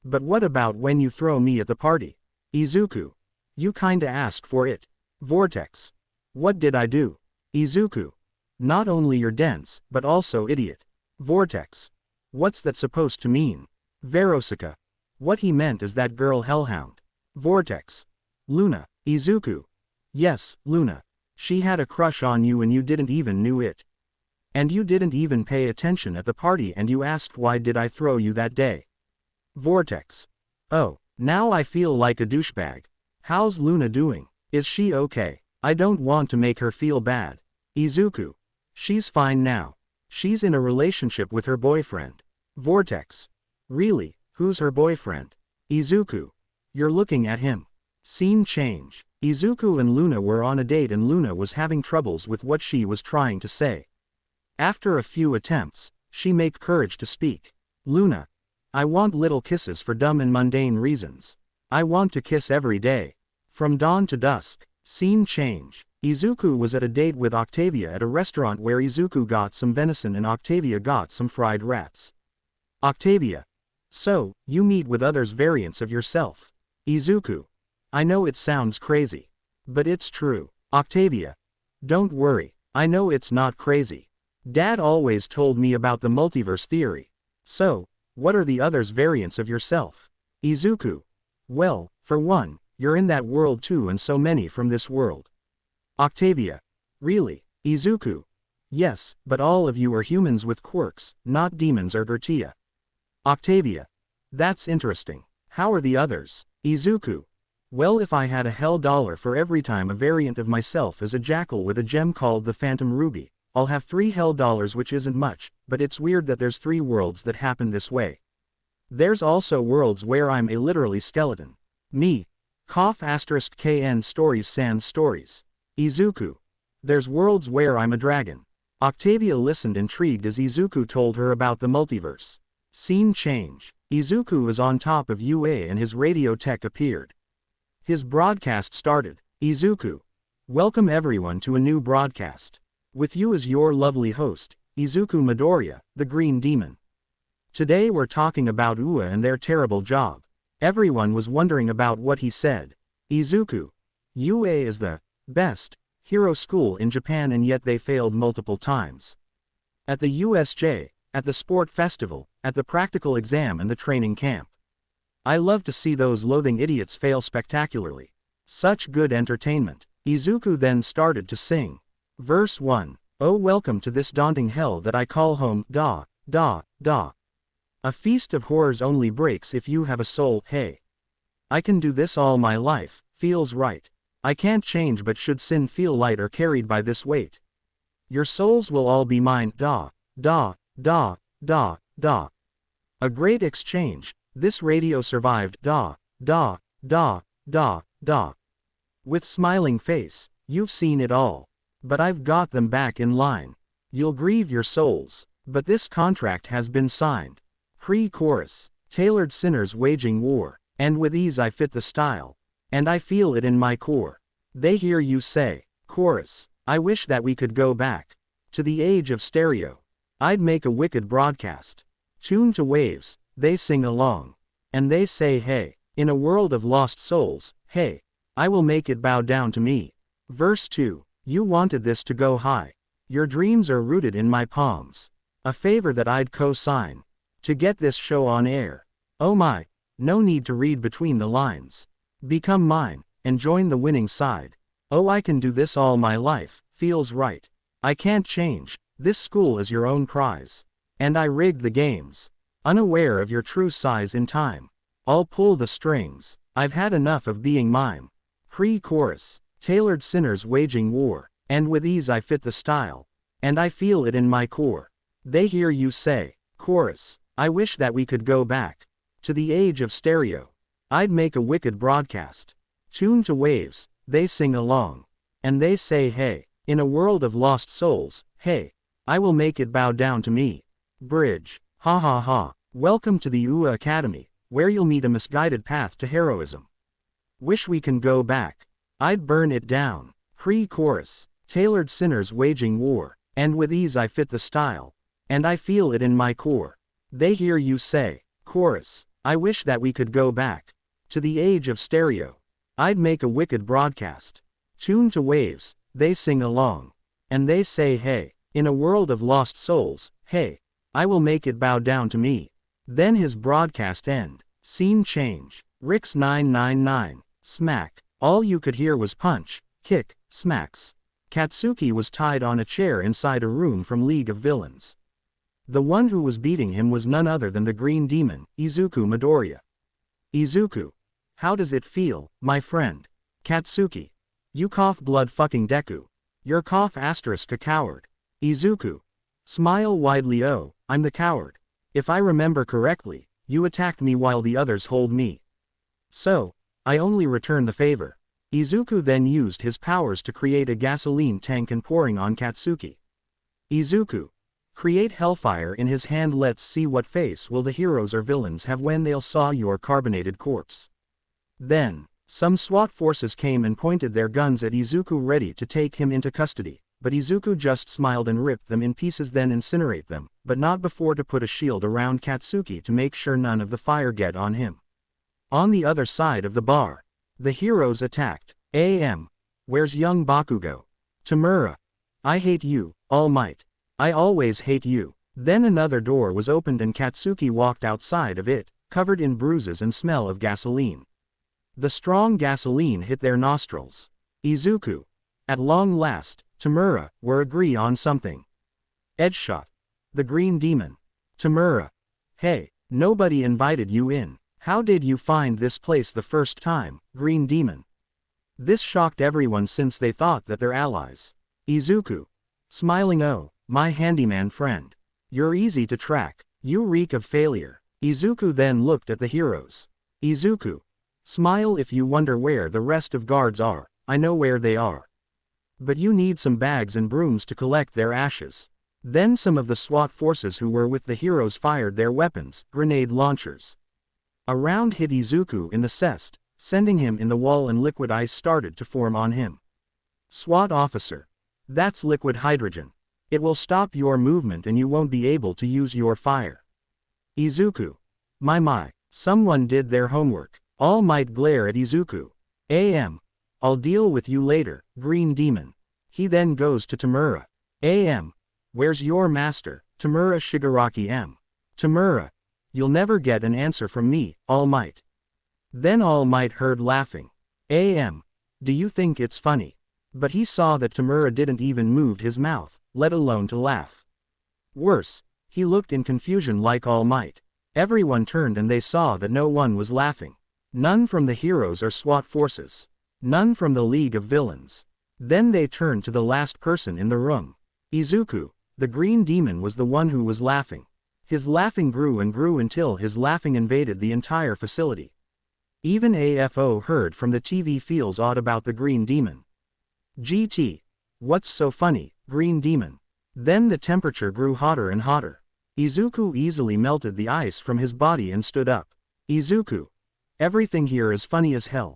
But what about when you throw me at the party? Izuku. You kinda asked for it. Vortex. What did I do? Izuku. Not only you're dense, but also idiot. Vortex. What's that supposed to mean? Verosuka. What he meant is that girl Hellhound. Vortex. Luna. Izuku. Yes, Luna. She had a crush on you and you didn't even knew it. And you didn't even pay attention at the party and you asked why did I throw you that day. Vortex. Oh, now I feel like a douchebag. How's Luna doing? Is she okay? I don't want to make her feel bad. Izuku. She's fine now. She's in a relationship with her boyfriend. Vortex. Really, who's her boyfriend? Izuku. You're looking at him. Scene change. Izuku and Luna were on a date and Luna was having troubles with what she was trying to say. After a few attempts, she make courage to speak. Luna. I want little kisses for dumb and mundane reasons. I want to kiss every day. From dawn to dusk. Scene change. Izuku was at a date with Octavia at a restaurant where Izuku got some venison and Octavia got some fried rats. Octavia. So, you meet with others variants of yourself. Izuku. I know it sounds crazy. But it's true. Octavia. Don't worry, I know it's not crazy. Dad always told me about the multiverse theory. So, what are the others variants of yourself? Izuku. Well, for one, you're in that world too and so many from this world. Octavia. Really? Izuku. Yes, but all of you are humans with quirks, not demons or Gertia. Octavia. That's interesting. How are the others? Izuku. Well, if I had a hell dollar for every time a variant of myself is a jackal with a gem called the Phantom Ruby, I'll have 3 hell dollars, which isn't much, but it's weird that there's 3 worlds that happen this way. There's also worlds where I'm a literally skeleton. Me. Cough asterisk KN stories sans stories. Izuku. There's worlds where I'm a dragon. Octavia listened intrigued as Izuku told her about the multiverse. Scene change. Izuku is on top of UA and his radio tech appeared. His broadcast started. Izuku. Welcome everyone to a new broadcast. With you as your lovely host, Izuku Midoriya, the Green Demon. Today we're talking about UA and their terrible job. Everyone was wondering about what he said. Izuku. UA is the best hero school in Japan and yet they failed multiple times. At the USJ, at the sport festival, at the practical exam and the training camp. I love to see those loathing idiots fail spectacularly. Such good entertainment. Izuku then started to sing. Verse 1. Oh, welcome to this daunting hell that I call home, da, da, da. A feast of horrors only breaks if you have a soul, hey. I can do this all my life, feels right. I can't change, but should sin feel light or carried by this weight? Your souls will all be mine, da, da, da, da, da. A great exchange. This radio survived, da, da, da, da, da. With smiling face, you've seen it all. But I've got them back in line. You'll grieve your souls, but this contract has been signed. Pre-chorus. Tailored sinners waging war, and with ease I fit the style. And I feel it in my core. They hear you say, chorus, I wish that we could go back to the age of stereo. I'd make a wicked broadcast. Tuned to waves, they sing along. And they say hey, in a world of lost souls, hey, I will make it bow down to me. Verse 2, you wanted this to go high. Your dreams are rooted in my palms. A favor that I'd co-sign. To get this show on air. Oh my, no need to read between the lines. Become mine, and join the winning side. Oh, I can do this all my life, feels right. I can't change, this school is your own prize. And I rigged the games. Unaware of your true size in time. I'll pull the strings. I've had enough of being mime. Pre-chorus. Tailored sinners waging war. And with ease I fit the style. And I feel it in my core. They hear you say, chorus, I wish that we could go back to the age of stereo. I'd make a wicked broadcast. Tuned to waves, they sing along. And they say hey, in a world of lost souls, hey, I will make it bow down to me. Bridge. Ha ha ha. Welcome to the UA Academy, where you'll meet a misguided path to heroism. Wish we can go back. I'd burn it down. Pre-chorus. Tailored sinners waging war. And with ease I fit the style. And I feel it in my core. They hear you say, chorus, I wish that we could go back to the age of stereo. I'd make a wicked broadcast. Tuned to waves, they sing along. And they say hey, in a world of lost souls, hey, I will make it bow down to me. Then his broadcast end. Scene change. Rick's 999. Smack. All you could hear was punch, kick, smacks. Katsuki was tied on a chair inside a room from League of Villains. The one who was beating him was none other than the Green Demon, Izuku Midoriya. Izuku. How does it feel, my friend? Katsuki. You cough blood fucking Deku. Your cough asterisk a coward. Izuku. Smile widely. Oh, I'm the coward. If I remember correctly, you attacked me while the others hold me. So, I only return the favor. Izuku then used his powers to create a gasoline tank and pouring on Katsuki. Izuku. Create hellfire in his hand. Let's see what face will the heroes or villains have when they'll saw your carbonated corpse. Then, some SWAT forces came and pointed their guns at Izuku ready to take him into custody, but Izuku just smiled and ripped them in pieces then incinerate them, but not before to put a shield around Katsuki to make sure none of the fire get on him. On the other side of the bar, the heroes attacked. Where's young Bakugo? Tamura. I hate you, All Might. I always hate you. Then another door was opened and Katsuki walked outside of it, covered in bruises and smell of gasoline. The strong gasoline hit their nostrils. Izuku. At long last, Tamura, we're agree on something. Edgeshot. The Green Demon. Tamura. Hey, nobody invited you in. How did you find this place the first time, Green Demon? This shocked everyone since they thought that they're allies. Izuku. Smiling. Oh, my handyman friend. You're easy to track. You reek of failure. Izuku then looked at the heroes. Izuku. Smile. If you wonder where the rest of guards are, I know where they are. But you need some bags and brooms to collect their ashes. Then some of the SWAT forces who were with the heroes fired their weapons, grenade launchers. A round hit Izuku in the chest, sending him in the wall and liquid ice started to form on him. SWAT officer. That's liquid hydrogen. It will stop your movement and you won't be able to use your fire. Izuku. My, someone did their homework. All Might glare at Izuku. I'll deal with you later, Green Demon. He then goes to Tamura. Where's your master, Tamura Shigaraki M. Tamura. You'll never get an answer from me, All Might. Then All Might heard laughing. Do you think it's funny? But he saw that Tamura didn't even move his mouth, let alone to laugh. Worse, he looked in confusion like All Might. Everyone turned and they saw that no one was laughing. None from the heroes or SWAT forces. None from the League of Villains. Then they turned to the last person in the room. Izuku, the Green Demon, was the one who was laughing. His laughing grew and grew until his laughing invaded the entire facility. Even AFO heard from the TV feels odd about the Green Demon. GT. What's so funny, Green Demon? Then the temperature grew hotter and hotter. Izuku easily melted the ice from his body and stood up. Izuku. Everything here is funny as hell.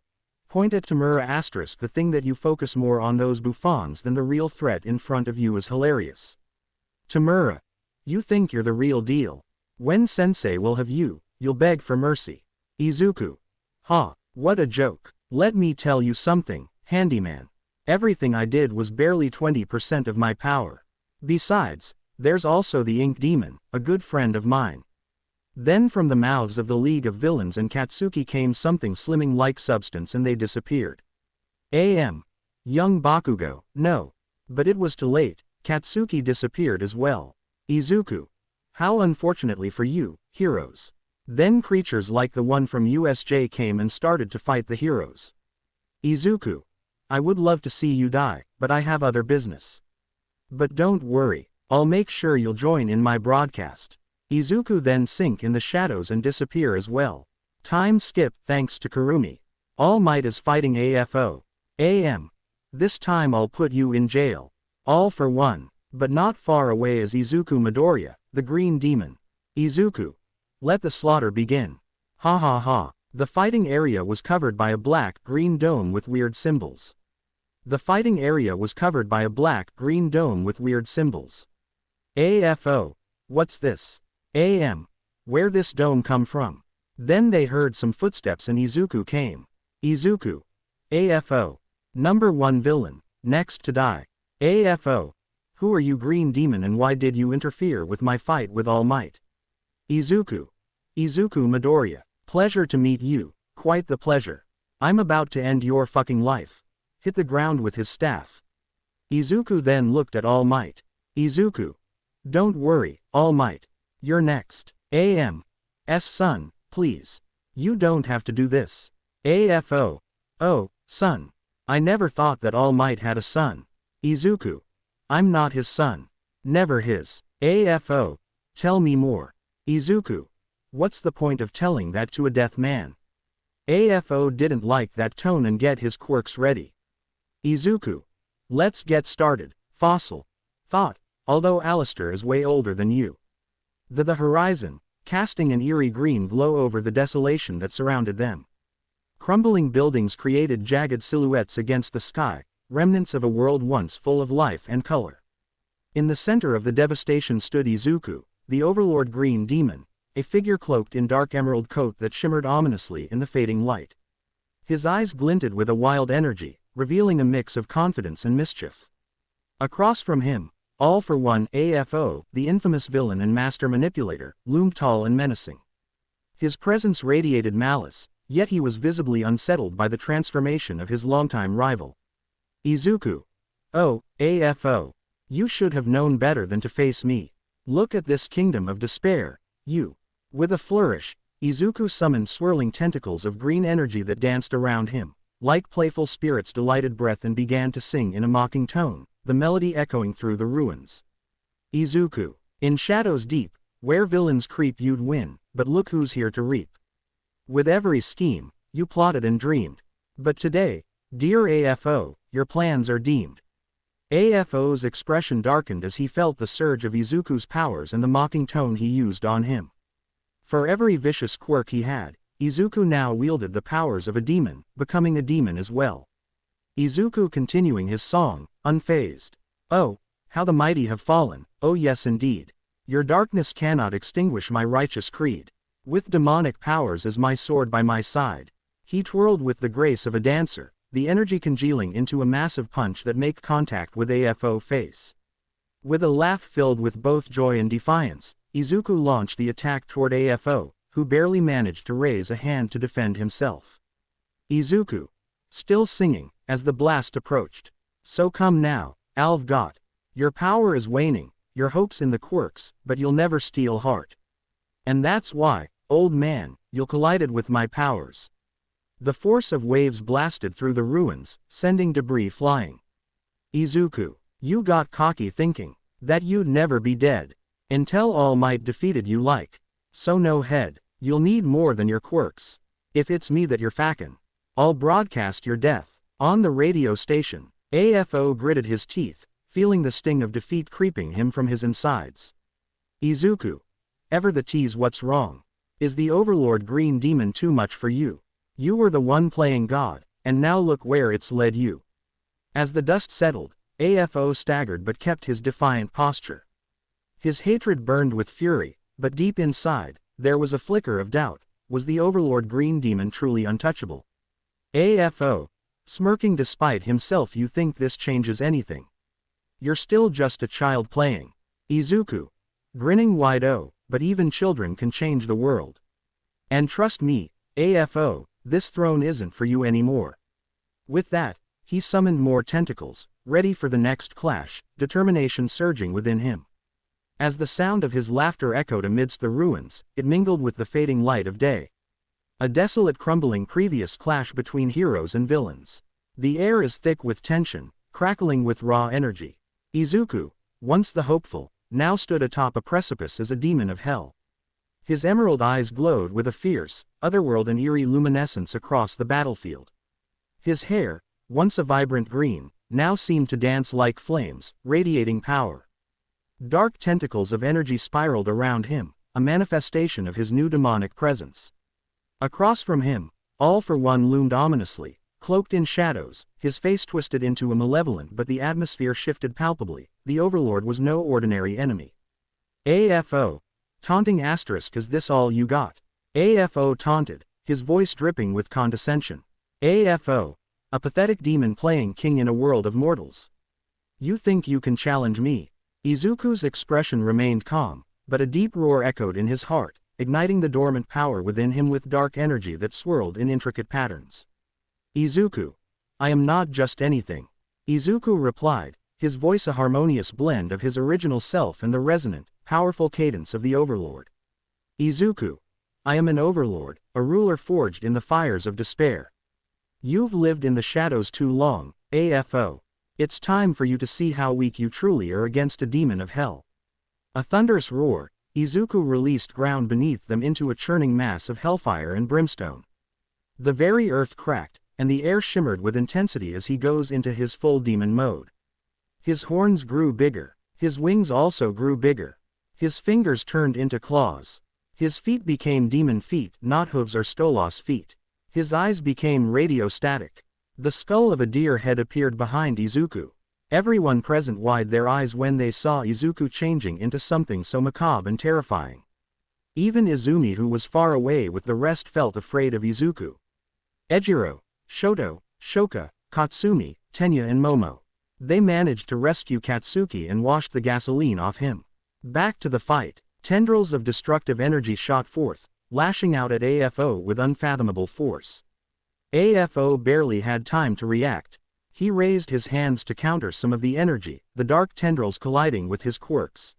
Point at Tamura asterisk. The thing that you focus more on those bouffons than the real threat in front of you is hilarious. Tamura. You think you're the real deal. When sensei will have you, you'll beg for mercy. Izuku. Ha, what a joke. Let me tell you something, handyman. Everything I did was barely 20% of my power. Besides, there's also the Ink Demon, a good friend of mine. Then from the mouths of the League of Villains and Katsuki came something slimming-like substance and they disappeared. Young Bakugo, no. But it was too late, Katsuki disappeared as well. Izuku. How unfortunately for you, heroes. Then creatures like the one from USJ came and started to fight the heroes. Izuku. I would love to see you die, but I have other business. But don't worry, I'll make sure you'll join in my broadcast. Izuku then sink in the shadows and disappear as well. Time skip thanks to Kurumi. All Might is fighting AFO. This time I'll put you in jail. All for one. But not far away is Izuku Midoriya, the Green Demon. Izuku. Let the slaughter begin. Ha ha ha. The fighting area was covered by a black-green dome with weird symbols. AFO. What's this? Where this dome come from? Then they heard some footsteps and Izuku came. Izuku. AFO. Number 1 villain, next to die. AFO. Who are you, Green Demon, and why did you interfere with my fight with All Might? Izuku. Izuku Midoriya. Pleasure to meet you, quite the pleasure. I'm about to end your fucking life. Hit the ground with his staff. Izuku then looked at All Might. Izuku. Don't worry, All Might. You're next. S son, please. You don't have to do this. AFO. Oh, son. I never thought that All Might had a son. Izuku. I'm not his son. Never his. AFO. Tell me more. Izuku. What's the point of telling that to a deaf man? AFO didn't like that tone and get his quirks ready. Izuku. Let's get started, Fossil. Thought, although Alistair is way older than you. The horizon, casting an eerie green glow over the desolation that surrounded them. Crumbling buildings created jagged silhouettes against the sky, remnants of a world once full of life and color. In the center of the devastation stood Izuku, the Overlord Green Demon, a figure cloaked in dark emerald coat that shimmered ominously in the fading light. His eyes glinted with a wild energy, revealing a mix of confidence and mischief. Across from him, All for One AFO, the infamous villain and master manipulator, loomed tall and menacing. His presence radiated malice, yet he was visibly unsettled by the transformation of his longtime rival. Izuku. Oh, AFO. You should have known better than to face me. Look at this kingdom of despair, you. With a flourish, Izuku summoned swirling tentacles of green energy that danced around him, like playful spirits' delighted breath, and began to sing in a mocking tone, the melody echoing through the ruins. Izuku. In shadows deep, where villains creep you'd win, but look who's here to reap. With every scheme, you plotted and dreamed. But today, dear AFO, your plans are deemed. AFO's expression darkened as he felt the surge of Izuku's powers and the mocking tone he used on him. For every vicious quirk he had, Izuku now wielded the powers of a demon, becoming a demon as well. Izuku continuing his song, unfazed. Oh, how the mighty have fallen, oh yes indeed. Your darkness cannot extinguish my righteous creed. With demonic powers as my sword by my side, he twirled with the grace of a dancer, the energy congealing into a massive punch that made contact with AFO face. With a laugh filled with both joy and defiance, Izuku launched the attack toward AFO, who barely managed to raise a hand to defend himself. Izuku. Still singing, as the blast approached. So come now, Alvgot. Your power is waning, your hope's in the quirks, but you'll never steal heart. And that's why, old man, you'll collided with my powers. The force of waves blasted through the ruins, sending debris flying. Izuku. You got cocky thinking that you'd never be dead. Until All Might defeated you like. So no head, you'll need more than your quirks. If it's me that you're fackin', I'll broadcast your death. On the radio station, AFO gritted his teeth, feeling the sting of defeat creeping him from his insides. Izuku. Ever the tease, what's wrong? Is the Overlord Green Demon too much for you? You were the one playing God, and now look where it's led you. As the dust settled, AFO staggered but kept his defiant posture. His hatred burned with fury, but deep inside, there was a flicker of doubt. Was the Overlord Green Demon truly untouchable? AFO. Smirking despite himself. You think this changes anything? You're still just a child playing. Izuku. Grinning wide-o, but even children can change the world. And trust me, AFO, this throne isn't for you anymore. With that, he summoned more tentacles, ready for the next clash, determination surging within him. As the sound of his laughter echoed amidst the ruins, it mingled with the fading light of day. A desolate crumbling previous clash between heroes and villains. The air is thick with tension, crackling with raw energy. Izuku, once the hopeful, now stood atop a precipice as a demon of hell. His emerald eyes glowed with a fierce, otherworld and eerie luminescence across the battlefield. His hair, once a vibrant green, now seemed to dance like flames, radiating power. Dark tentacles of energy spiraled around him, a manifestation of his new demonic presence. Across from him, All for One loomed ominously, cloaked in shadows, his face twisted into a malevolent, but the atmosphere shifted palpably. The Overlord was no ordinary enemy. AFO. Taunting asterisk. Is this all you got? AFO taunted, his voice dripping with condescension. AFO. A pathetic demon playing king in a world of mortals. You think you can challenge me? Izuku's expression remained calm, but a deep roar echoed in his heart, igniting the dormant power within him with dark energy that swirled in intricate patterns. Izuku. I am not just anything. Izuku replied, his voice a harmonious blend of his original self and the resonant, powerful cadence of the Overlord. Izuku. I am an overlord, a ruler forged in the fires of despair. You've lived in the shadows too long, AFO. It's time for you to see how weak you truly are against a demon of hell. A thunderous roar, Izuku released ground beneath them into a churning mass of hellfire and brimstone. The very earth cracked, and the air shimmered with intensity as he goes into his full demon mode. His horns grew bigger, his wings also grew bigger. His fingers turned into claws. His feet became demon feet, not hooves or Stolos feet. His eyes became radiostatic. The skull of a deer head appeared behind Izuku. Everyone present wide their eyes when they saw Izuku changing into something so macabre and terrifying. Even Izumi, who was far away with the rest, felt afraid of Izuku. Ejiro, Shoto, Shoka, Katsumi, Tenya and Momo. They managed to rescue Katsuki and washed the gasoline off him. Back to the fight. Tendrils of destructive energy shot forth, lashing out at AFO with unfathomable force. AFO barely had time to react. He raised his hands to counter some of the energy, the dark tendrils colliding with his quirks.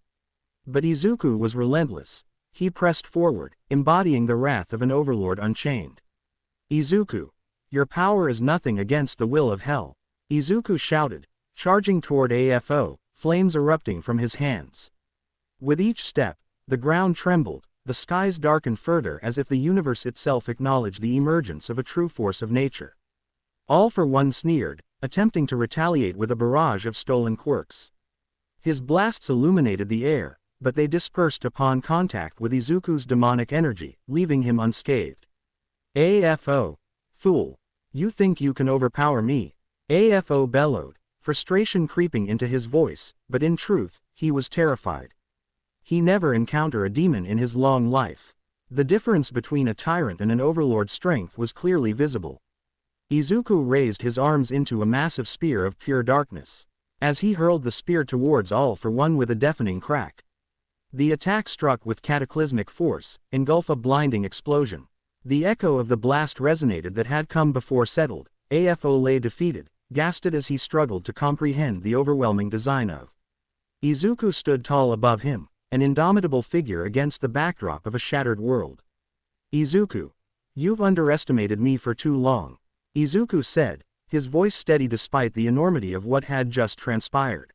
But Izuku was relentless. He pressed forward, embodying the wrath of an overlord unchained. Izuku, your power is nothing against the will of hell. Izuku shouted, charging toward AFO, flames erupting from his hands. With each step, the ground trembled, the skies darkened further as if the universe itself acknowledged the emergence of a true force of nature. All for One sneered, attempting to retaliate with a barrage of stolen quirks. His blasts illuminated the air, but they dispersed upon contact with Izuku's demonic energy, leaving him unscathed. AFO. Fool. You think you can overpower me? AFO bellowed, frustration creeping into his voice, but in truth, he was terrified. He never encountered a demon in his long life. The difference between a tyrant and an overlord's strength was clearly visible. Izuku raised his arms into a massive spear of pure darkness. As he hurled the spear towards All for One with a deafening crack. The attack struck with cataclysmic force, engulfed a blinding explosion. The echo of the blast resonated that had come before settled. AFO lay defeated, gasped as he struggled to comprehend the overwhelming design of. Izuku stood tall above him, an indomitable figure against the backdrop of a shattered world. Izuku, you've underestimated me for too long. Izuku said, his voice steady despite the enormity of what had just transpired.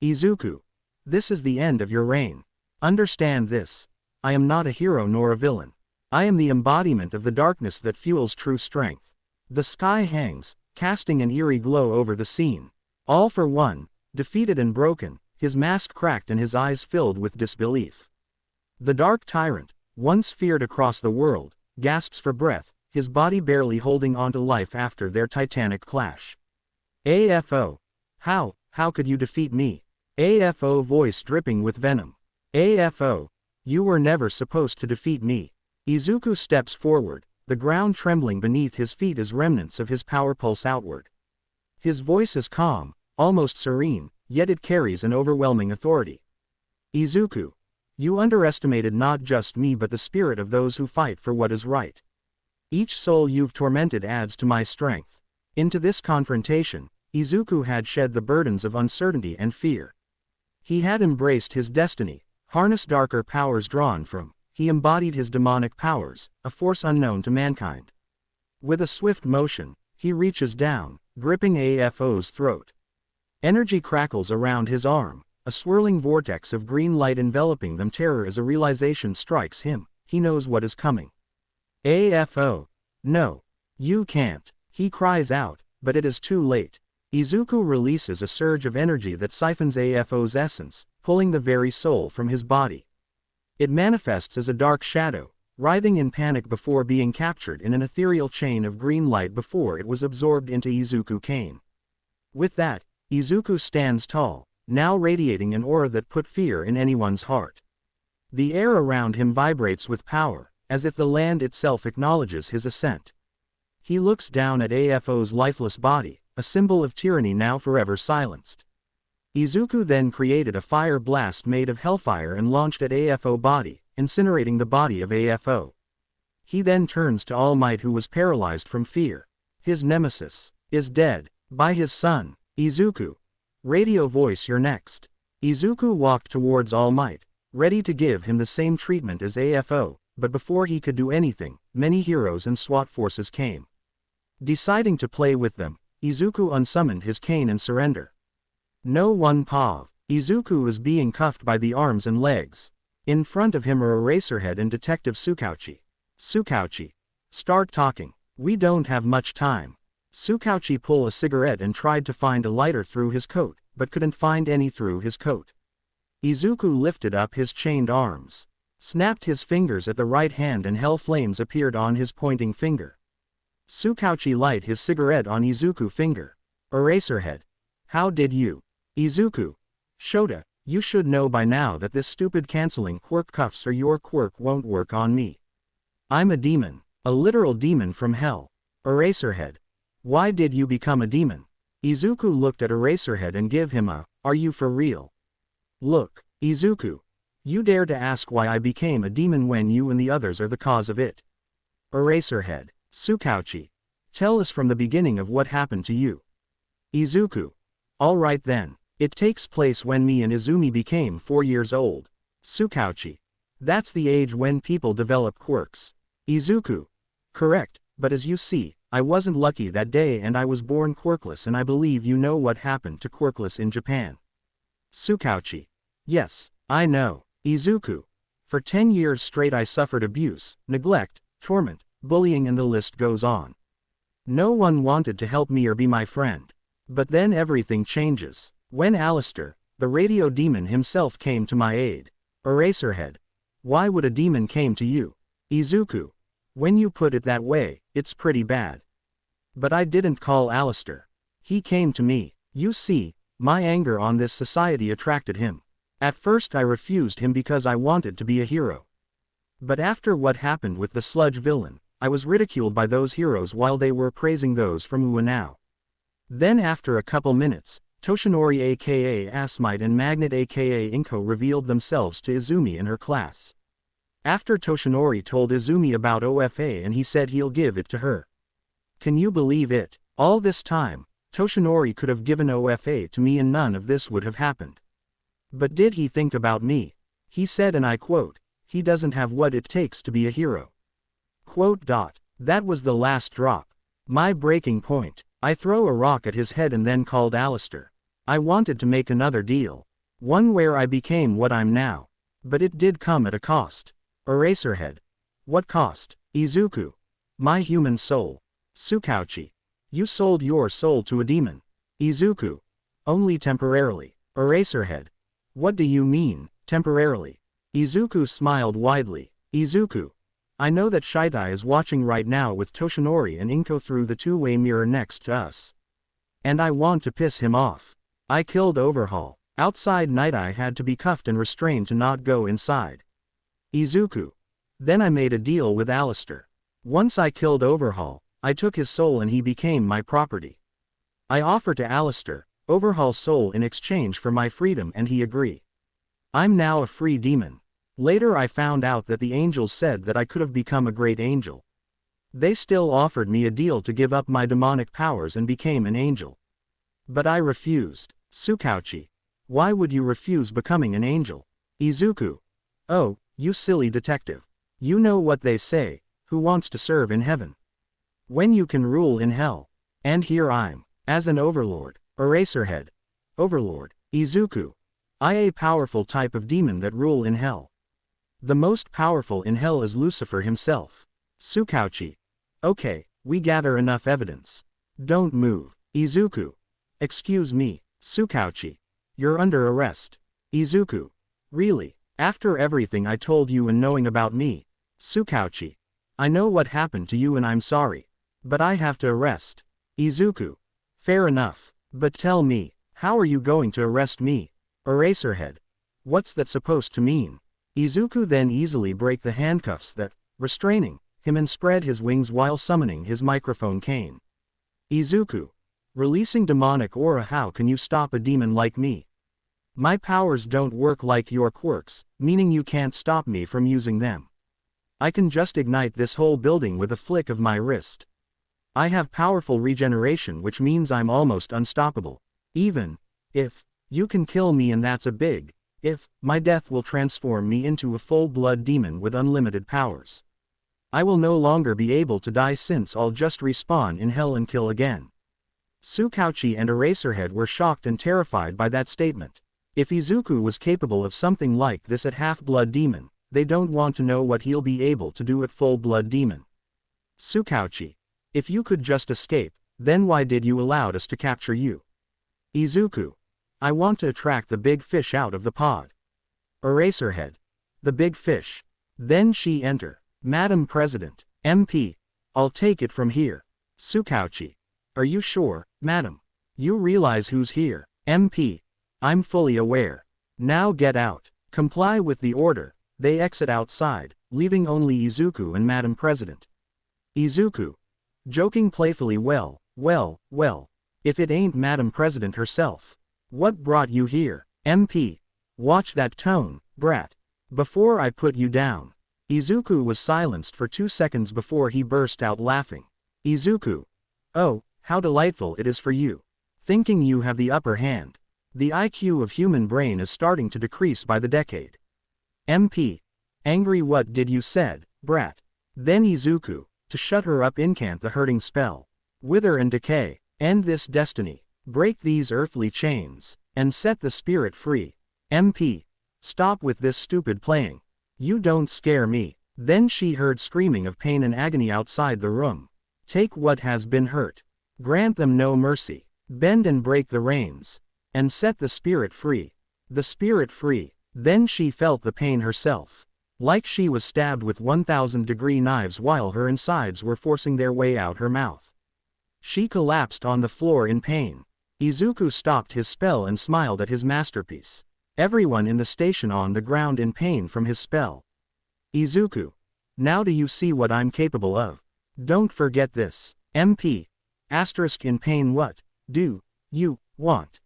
Izuku, this is the end of your reign. Understand this. I am not a hero nor a villain. I am the embodiment of the darkness that fuels true strength. The sky hangs, casting an eerie glow over the scene. All for One, defeated and broken, his mask cracked and his eyes filled with disbelief. The dark tyrant, once feared across the world, gasps for breath, his body barely holding on to life after their titanic clash. AFO. How could you defeat me? AFO voice dripping with venom. AFO. You were never supposed to defeat me. Izuku steps forward, the ground trembling beneath his feet as remnants of his power pulse outward. His voice is calm, almost serene, yet it carries an overwhelming authority. Izuku. You underestimated not just me but the spirit of those who fight for what is right. Each soul you've tormented adds to my strength. Into this confrontation, Izuku had shed the burdens of uncertainty and fear. He had embraced his destiny, harnessed darker powers drawn from. He embodied his demonic powers, a force unknown to mankind. With a swift motion, he reaches down, gripping AFO's throat. Energy crackles around his arm, a swirling vortex of green light enveloping them. Terror as a realization strikes him. He knows what is coming. AFO. No. You can't. He cries out, but it is too late. Izuku releases a surge of energy that siphons AFO's essence, pulling the very soul from his body. It manifests as a dark shadow, writhing in panic before being captured in an ethereal chain of green light before it was absorbed into Izuku Kane. With that, Izuku stands tall, now radiating an aura that put fear in anyone's heart. The air around him vibrates with power, as if the land itself acknowledges his ascent. He looks down at AFO's lifeless body, a symbol of tyranny now forever silenced. Izuku then created a fire blast made of hellfire and launched at AFO body, incinerating the body of AFO. He then turns to All Might, who was paralyzed from fear. His nemesis is dead, by his son, Izuku. Radio voice, you're next. Izuku walked towards All Might, ready to give him the same treatment as AFO, but before he could do anything, many heroes and SWAT forces came. Deciding to play with them, Izuku unsummoned his cane and surrender. No one pav. Izuku was being cuffed by the arms and legs. In front of him are Eraserhead and Detective Tsukauchi. Tsukauchi. Start talking. We don't have much time. Tsukauchi pulled a cigarette and tried to find a lighter through his coat, but couldn't find any through his coat. Izuku lifted up his chained arms, snapped his fingers at the right hand and hell flames appeared on his pointing finger. Tsukauchi light his cigarette on Izuku's finger. Eraserhead. How did you? Izuku. Shota, you should know by now that this stupid canceling quirk cuffs or your quirk won't work on me. I'm a demon, a literal demon from hell. Eraserhead. Why did you become a demon? Izuku looked at Eraserhead and gave him a, are you for real? Look, Izuku. You dare to ask why I became a demon when you and the others are the cause of it. Eraserhead. Tsukauchi. Tell us from the beginning of what happened to you. Izuku. Alright then. It takes place when me and Izumi became 4 years old. Tsukauchi. That's the age when people develop quirks. Izuku. Correct, but as you see, I wasn't lucky that day and I was born quirkless and I believe you know what happened to quirkless in Japan. Tsukauchi. Yes, I know. Izuku. For 10 years straight I suffered abuse, neglect, torment, bullying and the list goes on. No one wanted to help me or be my friend. But then everything changes. When Alistair, the radio demon himself came to my aid. Eraserhead. Why would a demon came to you? Izuku. When you put it that way, it's pretty bad. But I didn't call Alistair. He came to me. You see, my anger on this society attracted him. At first I refused him because I wanted to be a hero. But after what happened with the sludge villain, I was ridiculed by those heroes while they were praising those from Uenao. Then after a couple minutes, Toshinori aka Asmite and Magnet aka Inko revealed themselves to Izumi in her class. After Toshinori told Izumi about OFA and he said he'll give it to her. Can you believe it? All this time, Toshinori could have given OFA to me and none of this would have happened. But did he think about me? He said and I quote, he doesn't have what it takes to be a hero. Quote. That was the last drop. My breaking point. I throw a rock at his head and then called Alistair. I wanted to make another deal. One where I became what I'm now. But it did come at a cost. Eraserhead. What cost? Izuku. My human soul. Tsukauchi. You sold your soul to a demon. Izuku. Only temporarily. Eraserhead. What do you mean, temporarily? Izuku smiled widely. Izuku. I know that Shitai is watching right now with Toshinori and Inko through the two-way mirror next to us. And I want to piss him off. I killed Overhaul. Outside Night Eye had to be cuffed and restrained to not go inside. Izuku. Then I made a deal with Alistair. Once I killed Overhaul, I took his soul and he became my property. I offered to Alistair Overhaul's soul in exchange for my freedom and he agreed. I'm now a free demon. Later I found out that the angels said that I could have become a great angel. They still offered me a deal to give up my demonic powers and became an angel. But I refused. Tsukauchi. Why would you refuse becoming an angel? Izuku. Oh, you silly detective. You know what they say, who wants to serve in heaven? When you can rule in hell. And here I'm, as an overlord. Eraserhead. Overlord. Izuku. I a powerful type of demon that rule in hell. The most powerful in hell is Lucifer himself. Tsukauchi. Okay, we gather enough evidence. Don't move. Izuku. Excuse me, Tsukauchi. You're under arrest. Izuku. Really? After everything I told you and knowing about me? Tsukauchi. I know what happened to you and I'm sorry. But I have to arrest. Izuku. Fair enough. But tell me, how are you going to arrest me? Eraserhead. What's that supposed to mean? Izuku then easily break the handcuffs that, restraining him and spread his wings while summoning his microphone cane. Izuku. Releasing demonic aura. How can you stop a demon like me? My powers don't work like your quirks, meaning you can't stop me from using them. I can just ignite this whole building with a flick of my wrist. I have powerful regeneration which means I'm almost unstoppable. Even if you can kill me and that's a big If, my death will transform me into a full-blood demon with unlimited powers. I will no longer be able to die since I'll just respawn in hell and kill again. Tsukauchi and Eraserhead were shocked and terrified by that statement. If Izuku was capable of something like this at half-blood demon, they don't want to know what he'll be able to do at full-blood demon. Tsukauchi. If you could just escape, then why did you allow us to capture you? Izuku. I want to attract the big fish out of the pod. Eraserhead. The big fish. Then she enter. Madam President. MP. I'll take it from here. Tsukauchi. Are you sure, madam? You realize who's here? MP. I'm fully aware. Now get out. Comply with the order. They exit outside, leaving only Izuku and Madam President. Izuku. Joking playfully, well, if it ain't Madam President herself. What brought you here? MP. Watch that tone, brat. Before I put you down. Izuku was silenced for 2 seconds before he burst out laughing. Izuku. Oh, how delightful it is for you. Thinking you have the upper hand. The IQ of human brain is starting to decrease by the decade. MP. Angry, what did you said, brat? Then Izuku. To shut her up, incant the hurting spell. Wither and decay. End this destiny. Break these earthly chains. And set the spirit free. MP. Stop with this stupid playing. You don't scare me. Then she heard screaming of pain and agony outside the room. Take what has been hurt. Grant them no mercy. Bend and break the reins. And set the spirit free. The spirit free. Then she felt the pain herself. Like she was stabbed with 1,000-degree knives while her insides were forcing their way out her mouth. She collapsed on the floor in pain. Izuku stopped his spell and smiled at his masterpiece. Everyone in the station on the ground in pain from his spell. Izuku. Now do you see what I'm capable of? Don't forget this. MP. Asterisk in pain, what do you want?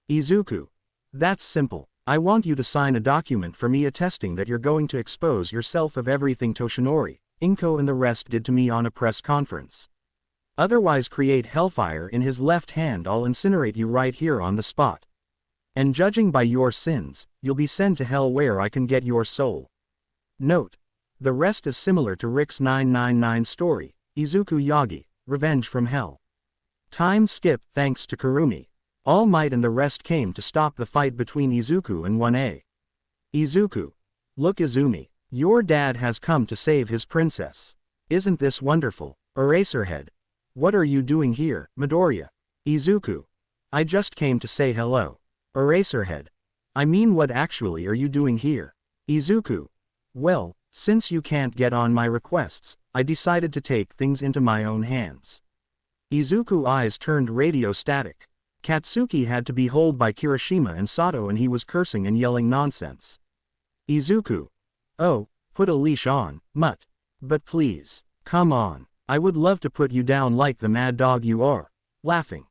Izuku. That's simple. I want you to sign a document for me attesting that you're going to expose yourself of everything Toshinori, Inko and the rest did to me on a press conference. Otherwise create hellfire in his left hand. I'll incinerate you right here on the spot. And judging by your sins, you'll be sent to hell where I can get your soul. Note. The rest is similar to Rick's 999 story, Izuku Yagi, Revenge from Hell. Time skip thanks to Kurumi. All Might and the rest came to stop the fight between Izuku and 1A. Izuku. Look, Izumi. Your dad has come to save his princess. Isn't this wonderful? Eraserhead. What are you doing here, Midoriya? Izuku. I just came to say hello. Eraserhead. I mean, what actually are you doing here? Izuku. Well, since you can't get on my requests, I decided to take things into my own hands. Izuku's eyes turned radio static. Katsuki had to be held by Kirishima and Sato and he was cursing and yelling nonsense. Izuku. Oh, put a leash on, mutt. But please, come on. I would love to put you down like the mad dog you are. Laughing.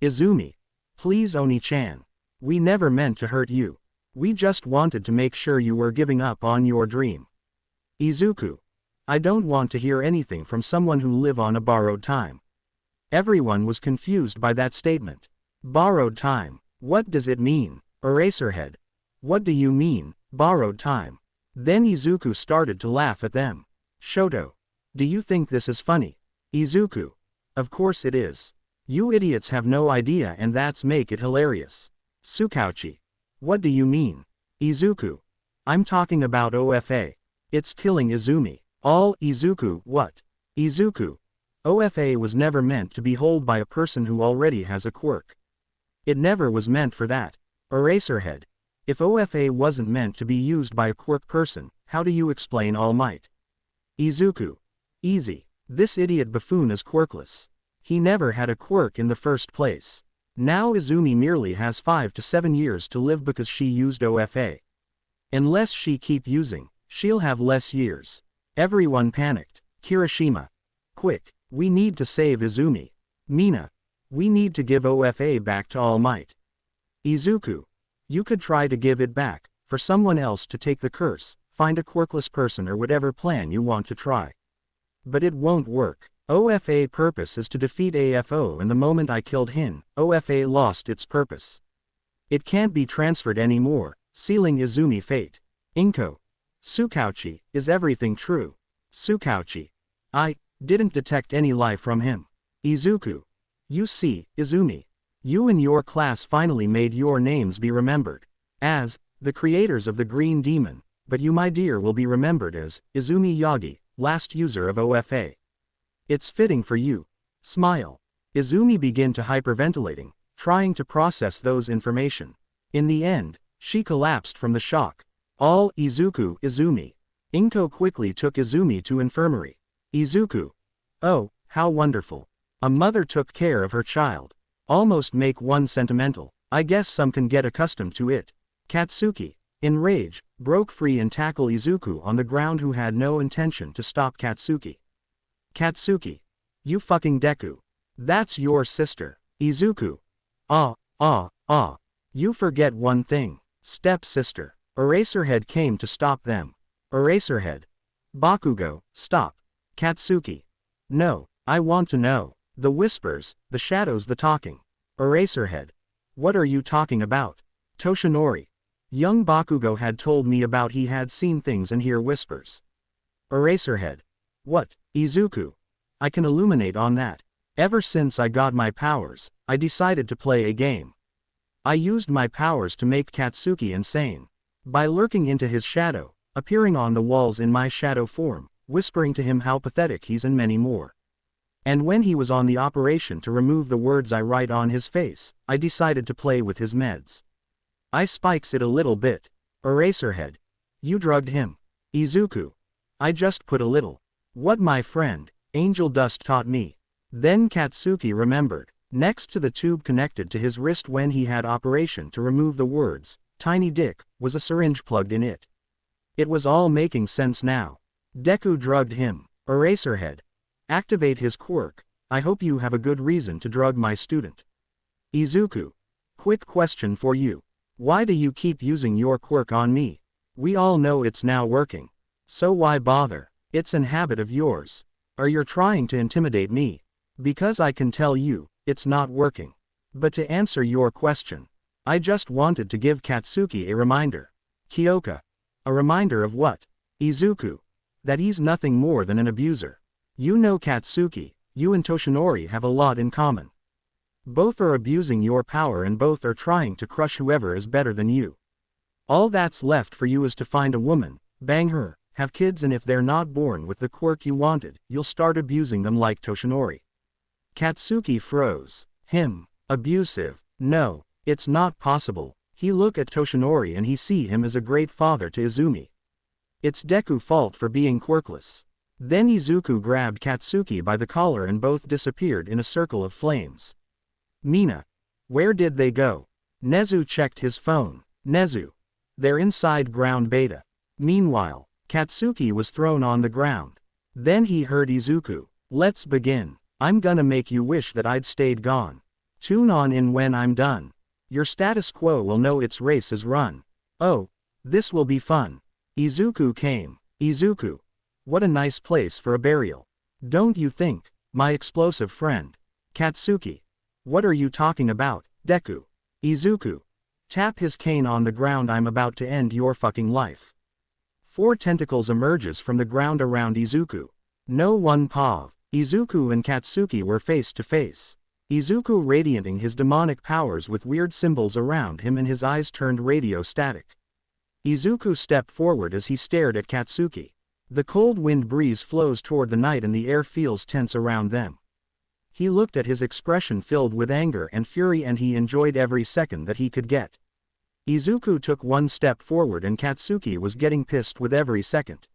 Izumi. Please, Oni-chan. We never meant to hurt you. We just wanted to make sure you were giving up on your dream. Izuku. I don't want to hear anything from someone who live on a borrowed time. Everyone was confused by that statement. Borrowed time. What does it mean? Eraserhead. What do you mean, borrowed time? Then Izuku started to laugh at them. Shoto. Do you think this is funny? Izuku. Of course it is. You idiots have no idea and that's make it hilarious. Tsukauchi. What do you mean? Izuku. I'm talking about OFA. It's killing Izumi. All Izuku. What? Izuku. OFA was never meant to be held by a person who already has a quirk. It never was meant for that. Eraserhead. If OFA wasn't meant to be used by a quirk person, how do you explain All Might? Izuku. Easy. This idiot buffoon is quirkless. He never had a quirk in the first place. Now Izumi merely has 5 to 7 years to live because she used OFA. Unless she keep using, she'll have less years. Everyone panicked. Kirishima. Quick, we need to save Izumi. Mina. We need to give OFA back to All Might. Izuku. You could try to give it back, for someone else to take the curse, find a quirkless person or whatever plan you want to try. But it won't work. OFA purpose is to defeat AFO and the moment I killed Hin, OFA lost its purpose. It can't be transferred anymore, sealing Izumi fate. Inko. Tsukauchi, is everything true? Tsukauchi. I didn't detect any lie from him. Izuku. You see, Izumi. You and your class finally made your names be remembered as the creators of the Green Demon, but you, my dear, will be remembered as Izumi Yagi, last user of OFA. It's fitting for you. Smile. Izumi began to hyperventilating, trying to process those information. In the end, she collapsed from the shock. All Izuku, Izumi. Inko quickly took Izumi to infirmary. Izuku. Oh, how wonderful. A mother took care of her child. Almost make one sentimental. I guess some can get accustomed to it. Katsuki, in rage, broke free and tackled Izuku on the ground, who had no intention to stop Katsuki. Katsuki. You fucking Deku. That's your sister. Izuku. You forget one thing. Step-sister. Eraserhead came to stop them. Eraserhead. Bakugo, stop. Katsuki. No, I want to know. The whispers, the shadows, the talking. Eraserhead. What are you talking about? Toshinori. Young Bakugo had told me about he had seen things and hear whispers. Eraserhead. What? Izuku. I can illuminate on that. Ever since I got my powers, I decided to play a game. I used my powers to make Katsuki insane. By lurking into his shadow, appearing on the walls in my shadow form, whispering to him how pathetic he's and many more. And when he was on the operation to remove the words I write on his face, I decided to play with his meds. I spikes it a little bit. Eraserhead. You drugged him. Izuku. I just put a little. What my friend, Angel Dust, taught me. Then Katsuki remembered. Next to the tube connected to his wrist when he had operation to remove the words, tiny dick, was a syringe plugged in it. It was all making sense now. Deku drugged him. Eraserhead. Activate his quirk. I hope you have a good reason to drug my student. Izuku. Quick question for you. Why do you keep using your quirk on me? We all know it's now working. So why bother? It's an habit of yours. Or you're trying to intimidate me? Because I can tell you, it's not working. But to answer your question, I just wanted to give Katsuki a reminder. Kyoka. A reminder of what? Izuku. That he's nothing more than an abuser. You know Katsuki, you and Toshinori have a lot in common. Both are abusing your power and both are trying to crush whoever is better than you. All that's left for you is to find a woman, bang her, have kids, and if they're not born with the quirk you wanted, you'll start abusing them like Toshinori. Katsuki froze. Him. Abusive. No, it's not possible. He look at Toshinori and he see him as a great father to Izumi. It's Deku's fault for being quirkless. Then Izuku grabbed Katsuki by the collar and both disappeared in a circle of flames. Mina. Where did they go? Nezu checked his phone. Nezu. They're inside ground beta. Meanwhile, Katsuki was thrown on the ground. Then he heard Izuku. Let's begin. I'm gonna make you wish that I'd stayed gone. Tune on in when I'm done. Your status quo will know its race is run. Oh, this will be fun. Izuku came. Izuku. What a nice place for a burial. Don't you think, my explosive friend? Katsuki. What are you talking about, Deku? Izuku. Tap his cane on the ground. I'm about to end your fucking life. 4 tentacles emerges from the ground around Izuku. No one pav. Izuku and Katsuki were face to face. Izuku radiating his demonic powers with weird symbols around him and his eyes turned radio static. Izuku stepped forward as he stared at Katsuki. The cold wind breeze flows toward the night and the air feels tense around them. He looked at his expression filled with anger and fury and he enjoyed every second that he could get. Izuku took one step forward and Katsuki was getting pissed with every second.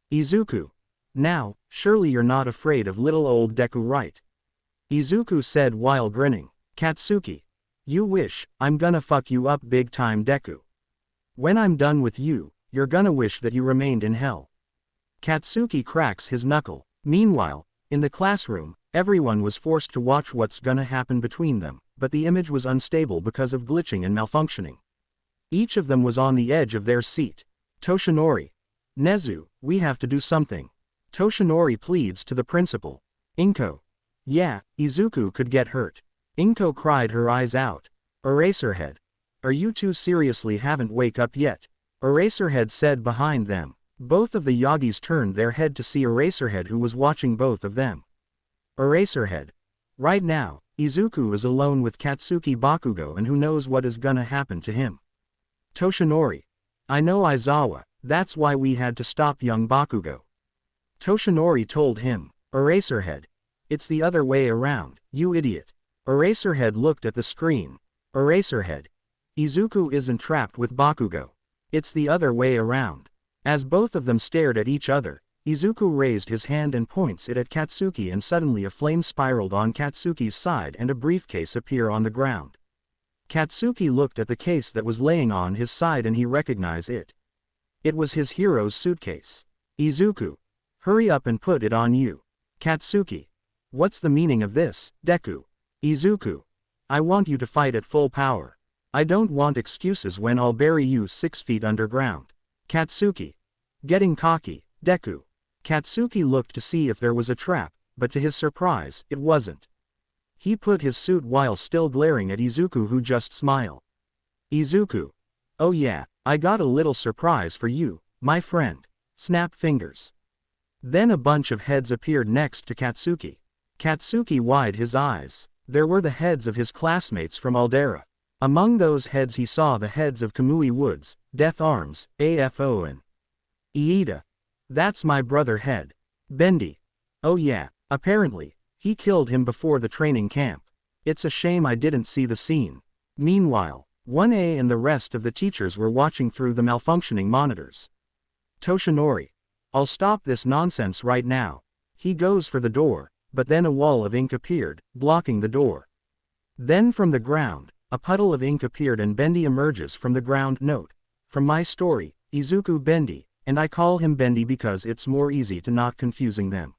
Izuku. Now, surely you're not afraid of little old Deku, right? Izuku said while grinning. Katsuki. You wish, I'm gonna fuck you up big time, Deku. When I'm done with you, you're gonna wish that you remained in hell. Katsuki cracks his knuckle. Meanwhile, in the classroom, everyone was forced to watch what's gonna happen between them, but the image was unstable because of glitching and malfunctioning. Each of them was on the edge of their seat. Toshinori. Nezu, we have to do something. Toshinori pleads to the principal. Inko. Yeah, Izuku could get hurt. Inko cried her eyes out. Eraserhead. Are you two seriously haven't wake up yet? Eraserhead said behind them. Both of the Yagis turned their head to see Eraserhead, who was watching both of them. Eraserhead. Right now, Izuku is alone with Katsuki Bakugo, and who knows what is gonna happen to him. Toshinori. I know, Aizawa, that's why we had to stop young Bakugo. Toshinori told him. Eraserhead. It's the other way around, you idiot. Eraserhead looked at the screen. Eraserhead. Izuku isn't trapped with Bakugo. It's the other way around. As both of them stared at each other, Izuku raised his hand and points it at Katsuki, and suddenly a flame spiraled on Katsuki's side and a briefcase appeared on the ground. Katsuki looked at the case that was laying on his side and he recognized it. It was his hero's suitcase. Izuku. Hurry up and put it on you. Katsuki. What's the meaning of this, Deku? Izuku. I want you to fight at full power. I don't want excuses when I'll bury you 6 feet underground. Katsuki. Getting cocky, Deku. Katsuki looked to see if there was a trap, but to his surprise, it wasn't. He put his suit while still glaring at Izuku, who just smiled. Izuku. Oh yeah, I got a little surprise for you, my friend. Snap fingers. Then a bunch of heads appeared next to Katsuki. Katsuki widened his eyes. There were the heads of his classmates from Aldera. Among those heads he saw the heads of Kamui Woods, Death Arms, AFO and Iida. That's my brother head. Bendy. Oh yeah, apparently, he killed him before the training camp. It's a shame I didn't see the scene. Meanwhile, 1A and the rest of the teachers were watching through the malfunctioning monitors. Toshinori. I'll stop this nonsense right now. He goes for the door, but then a wall of ink appeared, blocking the door. Then from the ground, a puddle of ink appeared and Bendy emerges from the ground. Note. From my story, Izuku Bendy, and I call him Bendy because it's more easy to not confusing them.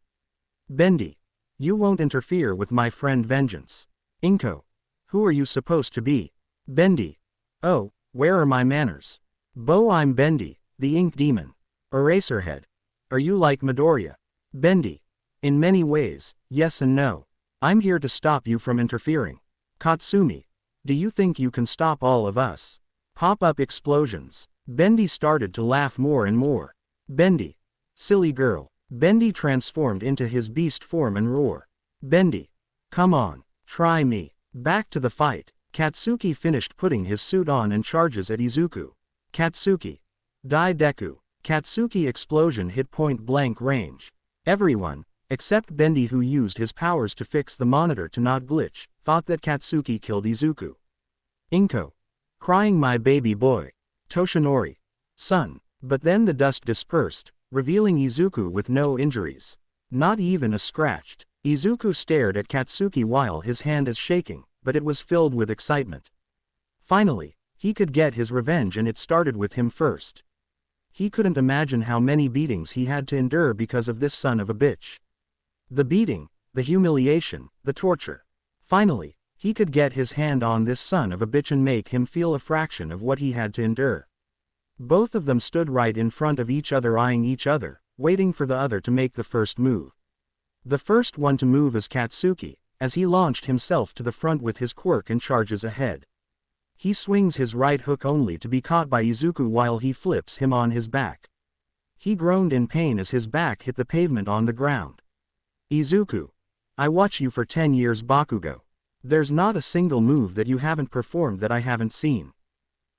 Bendy. You won't interfere with my friend Vengeance. Inko. Who are you supposed to be? Bendy. Oh, where are my manners? Bo, I'm Bendy, the ink demon. Eraserhead. Are you like Midoriya? Bendy. In many ways, yes and no. I'm here to stop you from interfering. Katsumi. Do you think you can stop all of us? Pop-up explosions. Bendy started to laugh more and more. Bendy. Silly girl. Bendy transformed into his beast form and roar. Bendy. Come on, try me. Back to the fight. Katsuki finished putting his suit on and charges at Izuku. Katsuki. Die Deku. Katsuki explosion hit point blank range. Everyone, except Bendy, who used his powers to fix the monitor to not glitch, thought that Katsuki killed Izuku. Inko. Crying my baby boy. Toshinori. Son. But then the dust dispersed, revealing Izuku with no injuries. Not even a scratch. Izuku stared at Katsuki while his hand is shaking, but it was filled with excitement. Finally, he could get his revenge, and it started with him first. He couldn't imagine how many beatings he had to endure because of this son of a bitch. The beating, the humiliation, the torture. Finally, he could get his hand on this son of a bitch and make him feel a fraction of what he had to endure. Both of them stood right in front of each other, eyeing each other, waiting for the other to make the first move. The first one to move is Katsuki, as he launched himself to the front with his quirk and charges ahead. He swings his right hook only to be caught by Izuku while he flips him on his back. He groaned in pain as his back hit the pavement on the ground. Izuku. I watch you for 10 years, Bakugo. There's not a single move that you haven't performed that I haven't seen.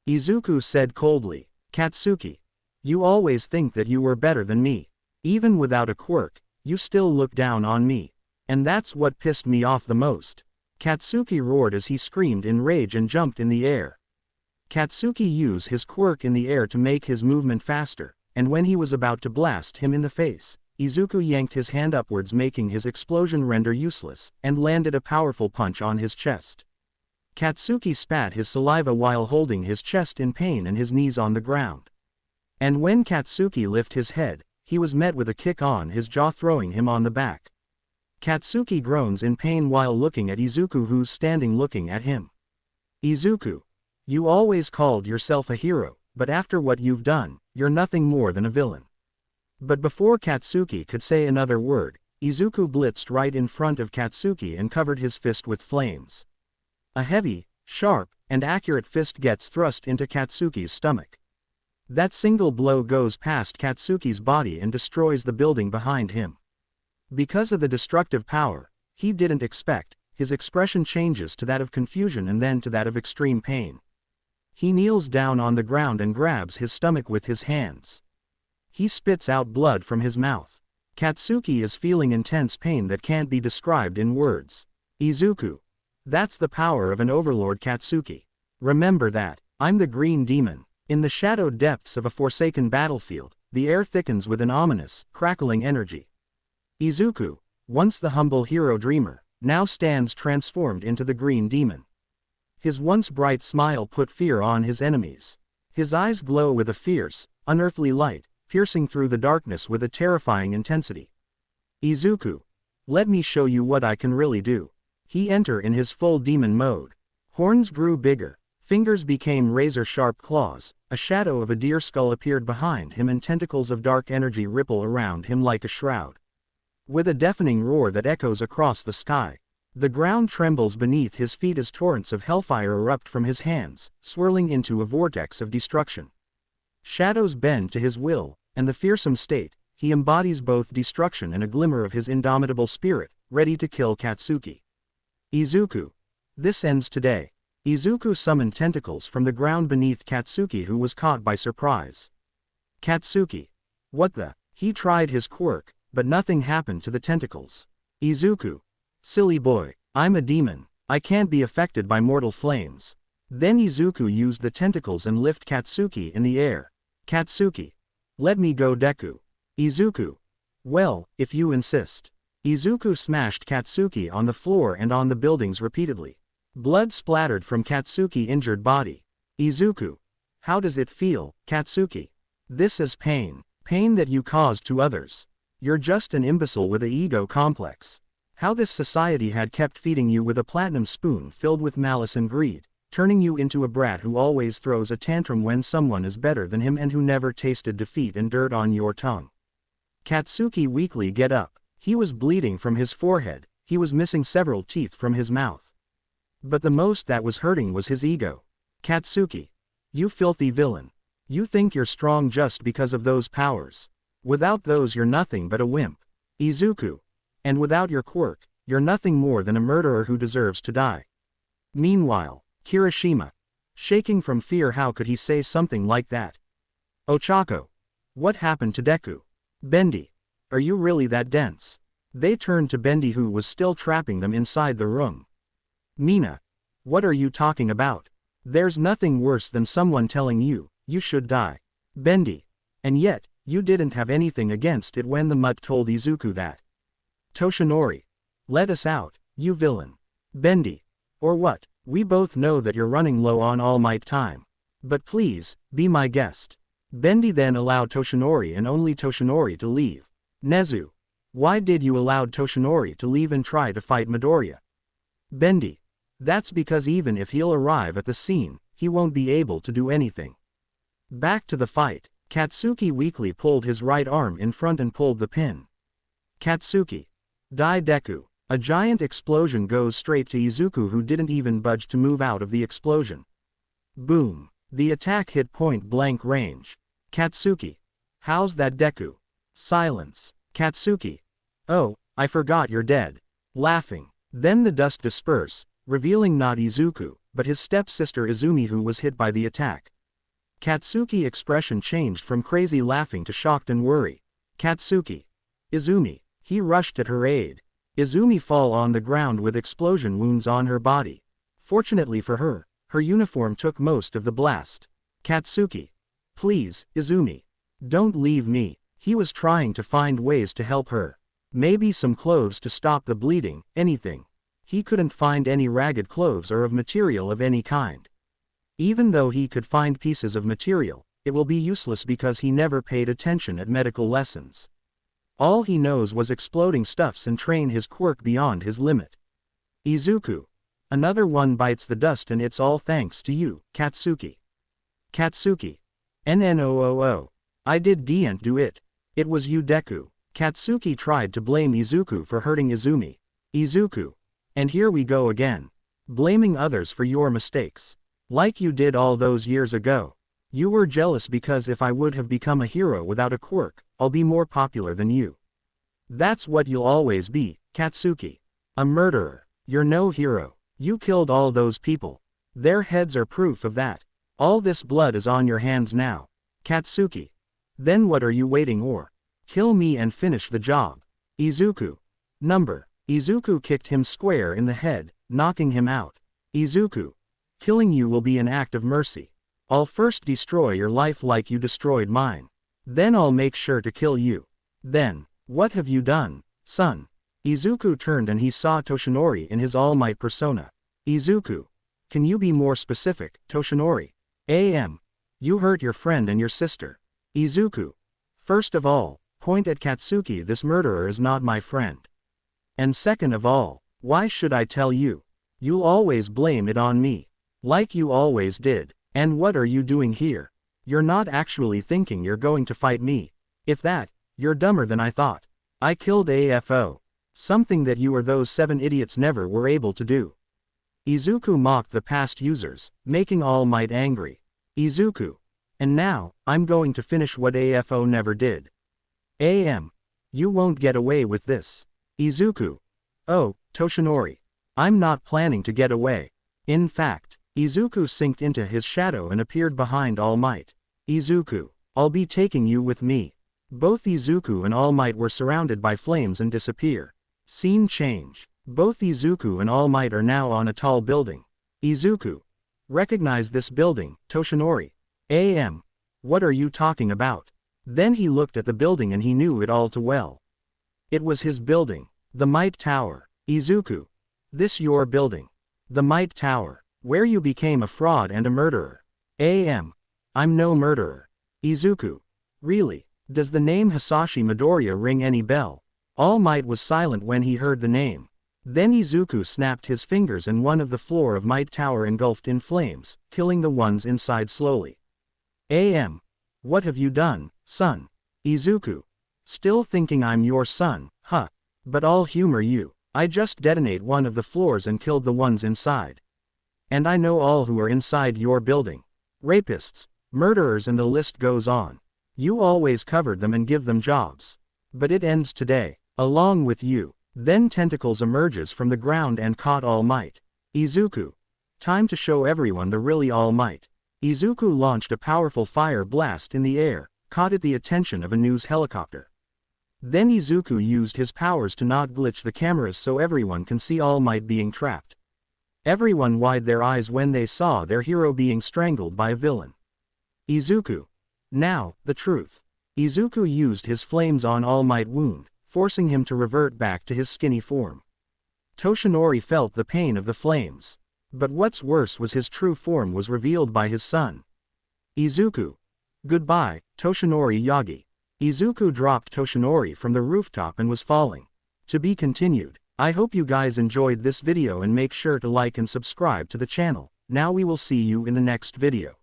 Izuku said coldly. Katsuki. You always think that you were better than me. Even without a quirk, you still look down on me. And that's what pissed me off the most. Katsuki roared as he screamed in rage and jumped in the air. Katsuki used his quirk in the air to make his movement faster, and when he was about to blast him in the face, Izuku yanked his hand upwards, making his explosion render useless, and landed a powerful punch on his chest. Katsuki spat his saliva while holding his chest in pain and his knees on the ground. And when Katsuki lifted his head, he was met with a kick on his jaw, throwing him on the back. Katsuki groans in pain while looking at Izuku, who's standing looking at him. Izuku. You always called yourself a hero, but after what you've done, you're nothing more than a villain. But before Katsuki could say another word, Izuku blitzed right in front of Katsuki and covered his fist with flames. A heavy, sharp, and accurate fist gets thrust into Katsuki's stomach. That single blow goes past Katsuki's body and destroys the building behind him. Because of the destructive power he didn't expect, his expression changes to that of confusion and then to that of extreme pain. He kneels down on the ground and grabs his stomach with his hands. He spits out blood from his mouth. Katsuki is feeling intense pain that can't be described in words. Izuku. That's the power of an overlord, Katsuki. Remember that. I'm the green demon. In the shadowed depths of a forsaken battlefield, the air thickens with an ominous, crackling energy. Izuku, once the humble hero dreamer, now stands transformed into the green demon. His once bright smile put fear on his enemies. His eyes glow with a fierce, unearthly light, piercing through the darkness with a terrifying intensity. Izuku, let me show you what I can really do. He entered in his full demon mode. Horns grew bigger, fingers became razor-sharp claws, a shadow of a deer skull appeared behind him and tentacles of dark energy ripple around him like a shroud. With a deafening roar that echoes across the sky, the ground trembles beneath his feet as torrents of hellfire erupt from his hands, swirling into a vortex of destruction. Shadows bend to his will, and the fearsome state, he embodies both destruction and a glimmer of his indomitable spirit, ready to kill Katsuki. Izuku. This ends today. Izuku summoned tentacles from the ground beneath Katsuki, who was caught by surprise. Katsuki. What the? He tried his quirk, but nothing happened to the tentacles. Izuku. Silly boy, I'm a demon. I can't be affected by mortal flames. Then Izuku used the tentacles and lifted Katsuki in the air. Katsuki. Let me go, Deku. Izuku. Well, if you insist. Izuku smashed Katsuki on the floor and on the buildings repeatedly. Blood splattered from Katsuki's injured body. Izuku. How does it feel, Katsuki? This is pain. Pain that you caused to others. You're just an imbecile with an ego complex. How this society had kept feeding you with a platinum spoon filled with malice and greed, turning you into a brat who always throws a tantrum when someone is better than him and who never tasted defeat and dirt on your tongue. Katsuki weakly get up. He was bleeding from his forehead, he was missing several teeth from his mouth. But the most that was hurting was his ego. Katsuki. You filthy villain. You think you're strong just because of those powers. Without those you're nothing but a wimp. Izuku. And without your quirk, you're nothing more than a murderer who deserves to die. Meanwhile, Kirishima. Shaking from fear, how could he say something like that? Ochako. What happened to Deku? Bendy. Are you really that dense? They turned to Bendy, who was still trapping them inside the room. Mina. What are you talking about? There's nothing worse than someone telling you, you should die. Bendy. And yet, you didn't have anything against it when the mutt told Izuku that. Toshinori. Let us out, you villain. Bendy. Or what? We both know that you're running low on All Might time. But please, be my guest. Bendy then allowed Toshinori and only Toshinori to leave. Nezu. Why did you allow Toshinori to leave and try to fight Midoriya? Bendy. That's because even if he'll arrive at the scene, he won't be able to do anything. Back to the fight. Katsuki weakly pulled his right arm in front and pulled the pin. Katsuki. Die, Deku. A giant explosion goes straight to Izuku, who didn't even budge to move out of the explosion. Boom. The attack hit point-blank range. Katsuki. How's that, Deku? Silence. Katsuki. Oh, I forgot you're dead. Laughing. Then the dust dispersed, revealing not Izuku, but his stepsister Izumi, who was hit by the attack. Katsuki's expression changed from crazy laughing to shocked and worry. Katsuki. Izumi. He rushed at her aid. Izumi fall on the ground with explosion wounds on her body. Fortunately for her, her uniform took most of the blast. Katsuki. Please, Izumi. Don't leave me. He was trying to find ways to help her. Maybe some clothes to stop the bleeding, anything. He couldn't find any ragged clothes or of material of any kind. Even though he could find pieces of material, it will be useless because he never paid attention at medical lessons. All he knows was exploding stuffs and train his quirk beyond his limit. Izuku. Another one bites the dust, and it's all thanks to you, Katsuki. Katsuki. NNOOO. I didn't do it. It was you, Deku. Katsuki tried to blame Izuku for hurting Izumi. Izuku. And here we go again. Blaming others for your mistakes. Like you did all those years ago. You were jealous because if I would have become a hero without a quirk, I'll be more popular than you. That's what you'll always be, Katsuki. A murderer. You're no hero. You killed all those people. Their heads are proof of that. All this blood is on your hands now, Katsuki. Then what are you waiting for? Kill me and finish the job. Izuku. Izuku kicked him square in the head, knocking him out. Izuku. Killing you will be an act of mercy. I'll first destroy your life like you destroyed mine. Then I'll make sure to kill you. Then, what have you done, son? Izuku turned and he saw Toshinori in his All Might persona. Izuku. Can you be more specific, Toshinori? You hurt your friend and your sister. Izuku. First of all, point at Katsuki. This murderer is not my friend. And second of all, why should I tell you? You'll always blame it on me. Like you always did. And what are you doing here? You're not actually thinking you're going to fight me. If that, you're dumber than I thought. I killed AFO. Something that you or those 7 idiots never were able to do. Izuku mocked the past users, making All Might angry. Izuku. And now, I'm going to finish what AFO never did. You won't get away with this. Izuku. Oh, Toshinori. I'm not planning to get away. In fact, Izuku sinked into his shadow and appeared behind All Might. Izuku. I'll be taking you with me. Both Izuku and All Might were surrounded by flames and disappear. Scene change. Both Izuku and All Might are now on a tall building. Izuku. Recognize this building, Toshinori. What are you talking about? Then he looked at the building and he knew it all too well. It was his building. The Might Tower. Izuku. This your building. The Might Tower. Where you became a fraud and a murderer. I'm no murderer. Izuku. Really? Does the name Hisashi Midoriya ring any bell? All Might was silent when he heard the name. Then Izuku snapped his fingers and one of the floor of Might Tower engulfed in flames, killing the ones inside slowly. What have you done, son? Izuku. Still thinking I'm your son, huh? But I'll humor you. I just detonate one of the floors and killed the ones inside. And I know all who are inside your building. Rapists, murderers, and the list goes on. You always covered them and give them jobs. But it ends today, along with you. Then tentacles emerges from the ground and caught All Might. Izuku. Time to show everyone the really All Might. Izuku launched a powerful fire blast in the air, caught at the attention of a news helicopter. Then Izuku used his powers to not glitch the cameras so everyone can see All Might being trapped. Everyone wide their eyes when they saw their hero being strangled by a villain. Izuku. Now, the truth. Izuku used his flames on All Might wound, forcing him to revert back to his skinny form. Toshinori felt the pain of the flames. But what's worse was his true form was revealed by his son. Izuku. Goodbye, Toshinori Yagi. Izuku dropped Toshinori from the rooftop and was falling. To be continued. I hope you guys enjoyed this video and make sure to like and subscribe to the channel. Now we will see you in the next video.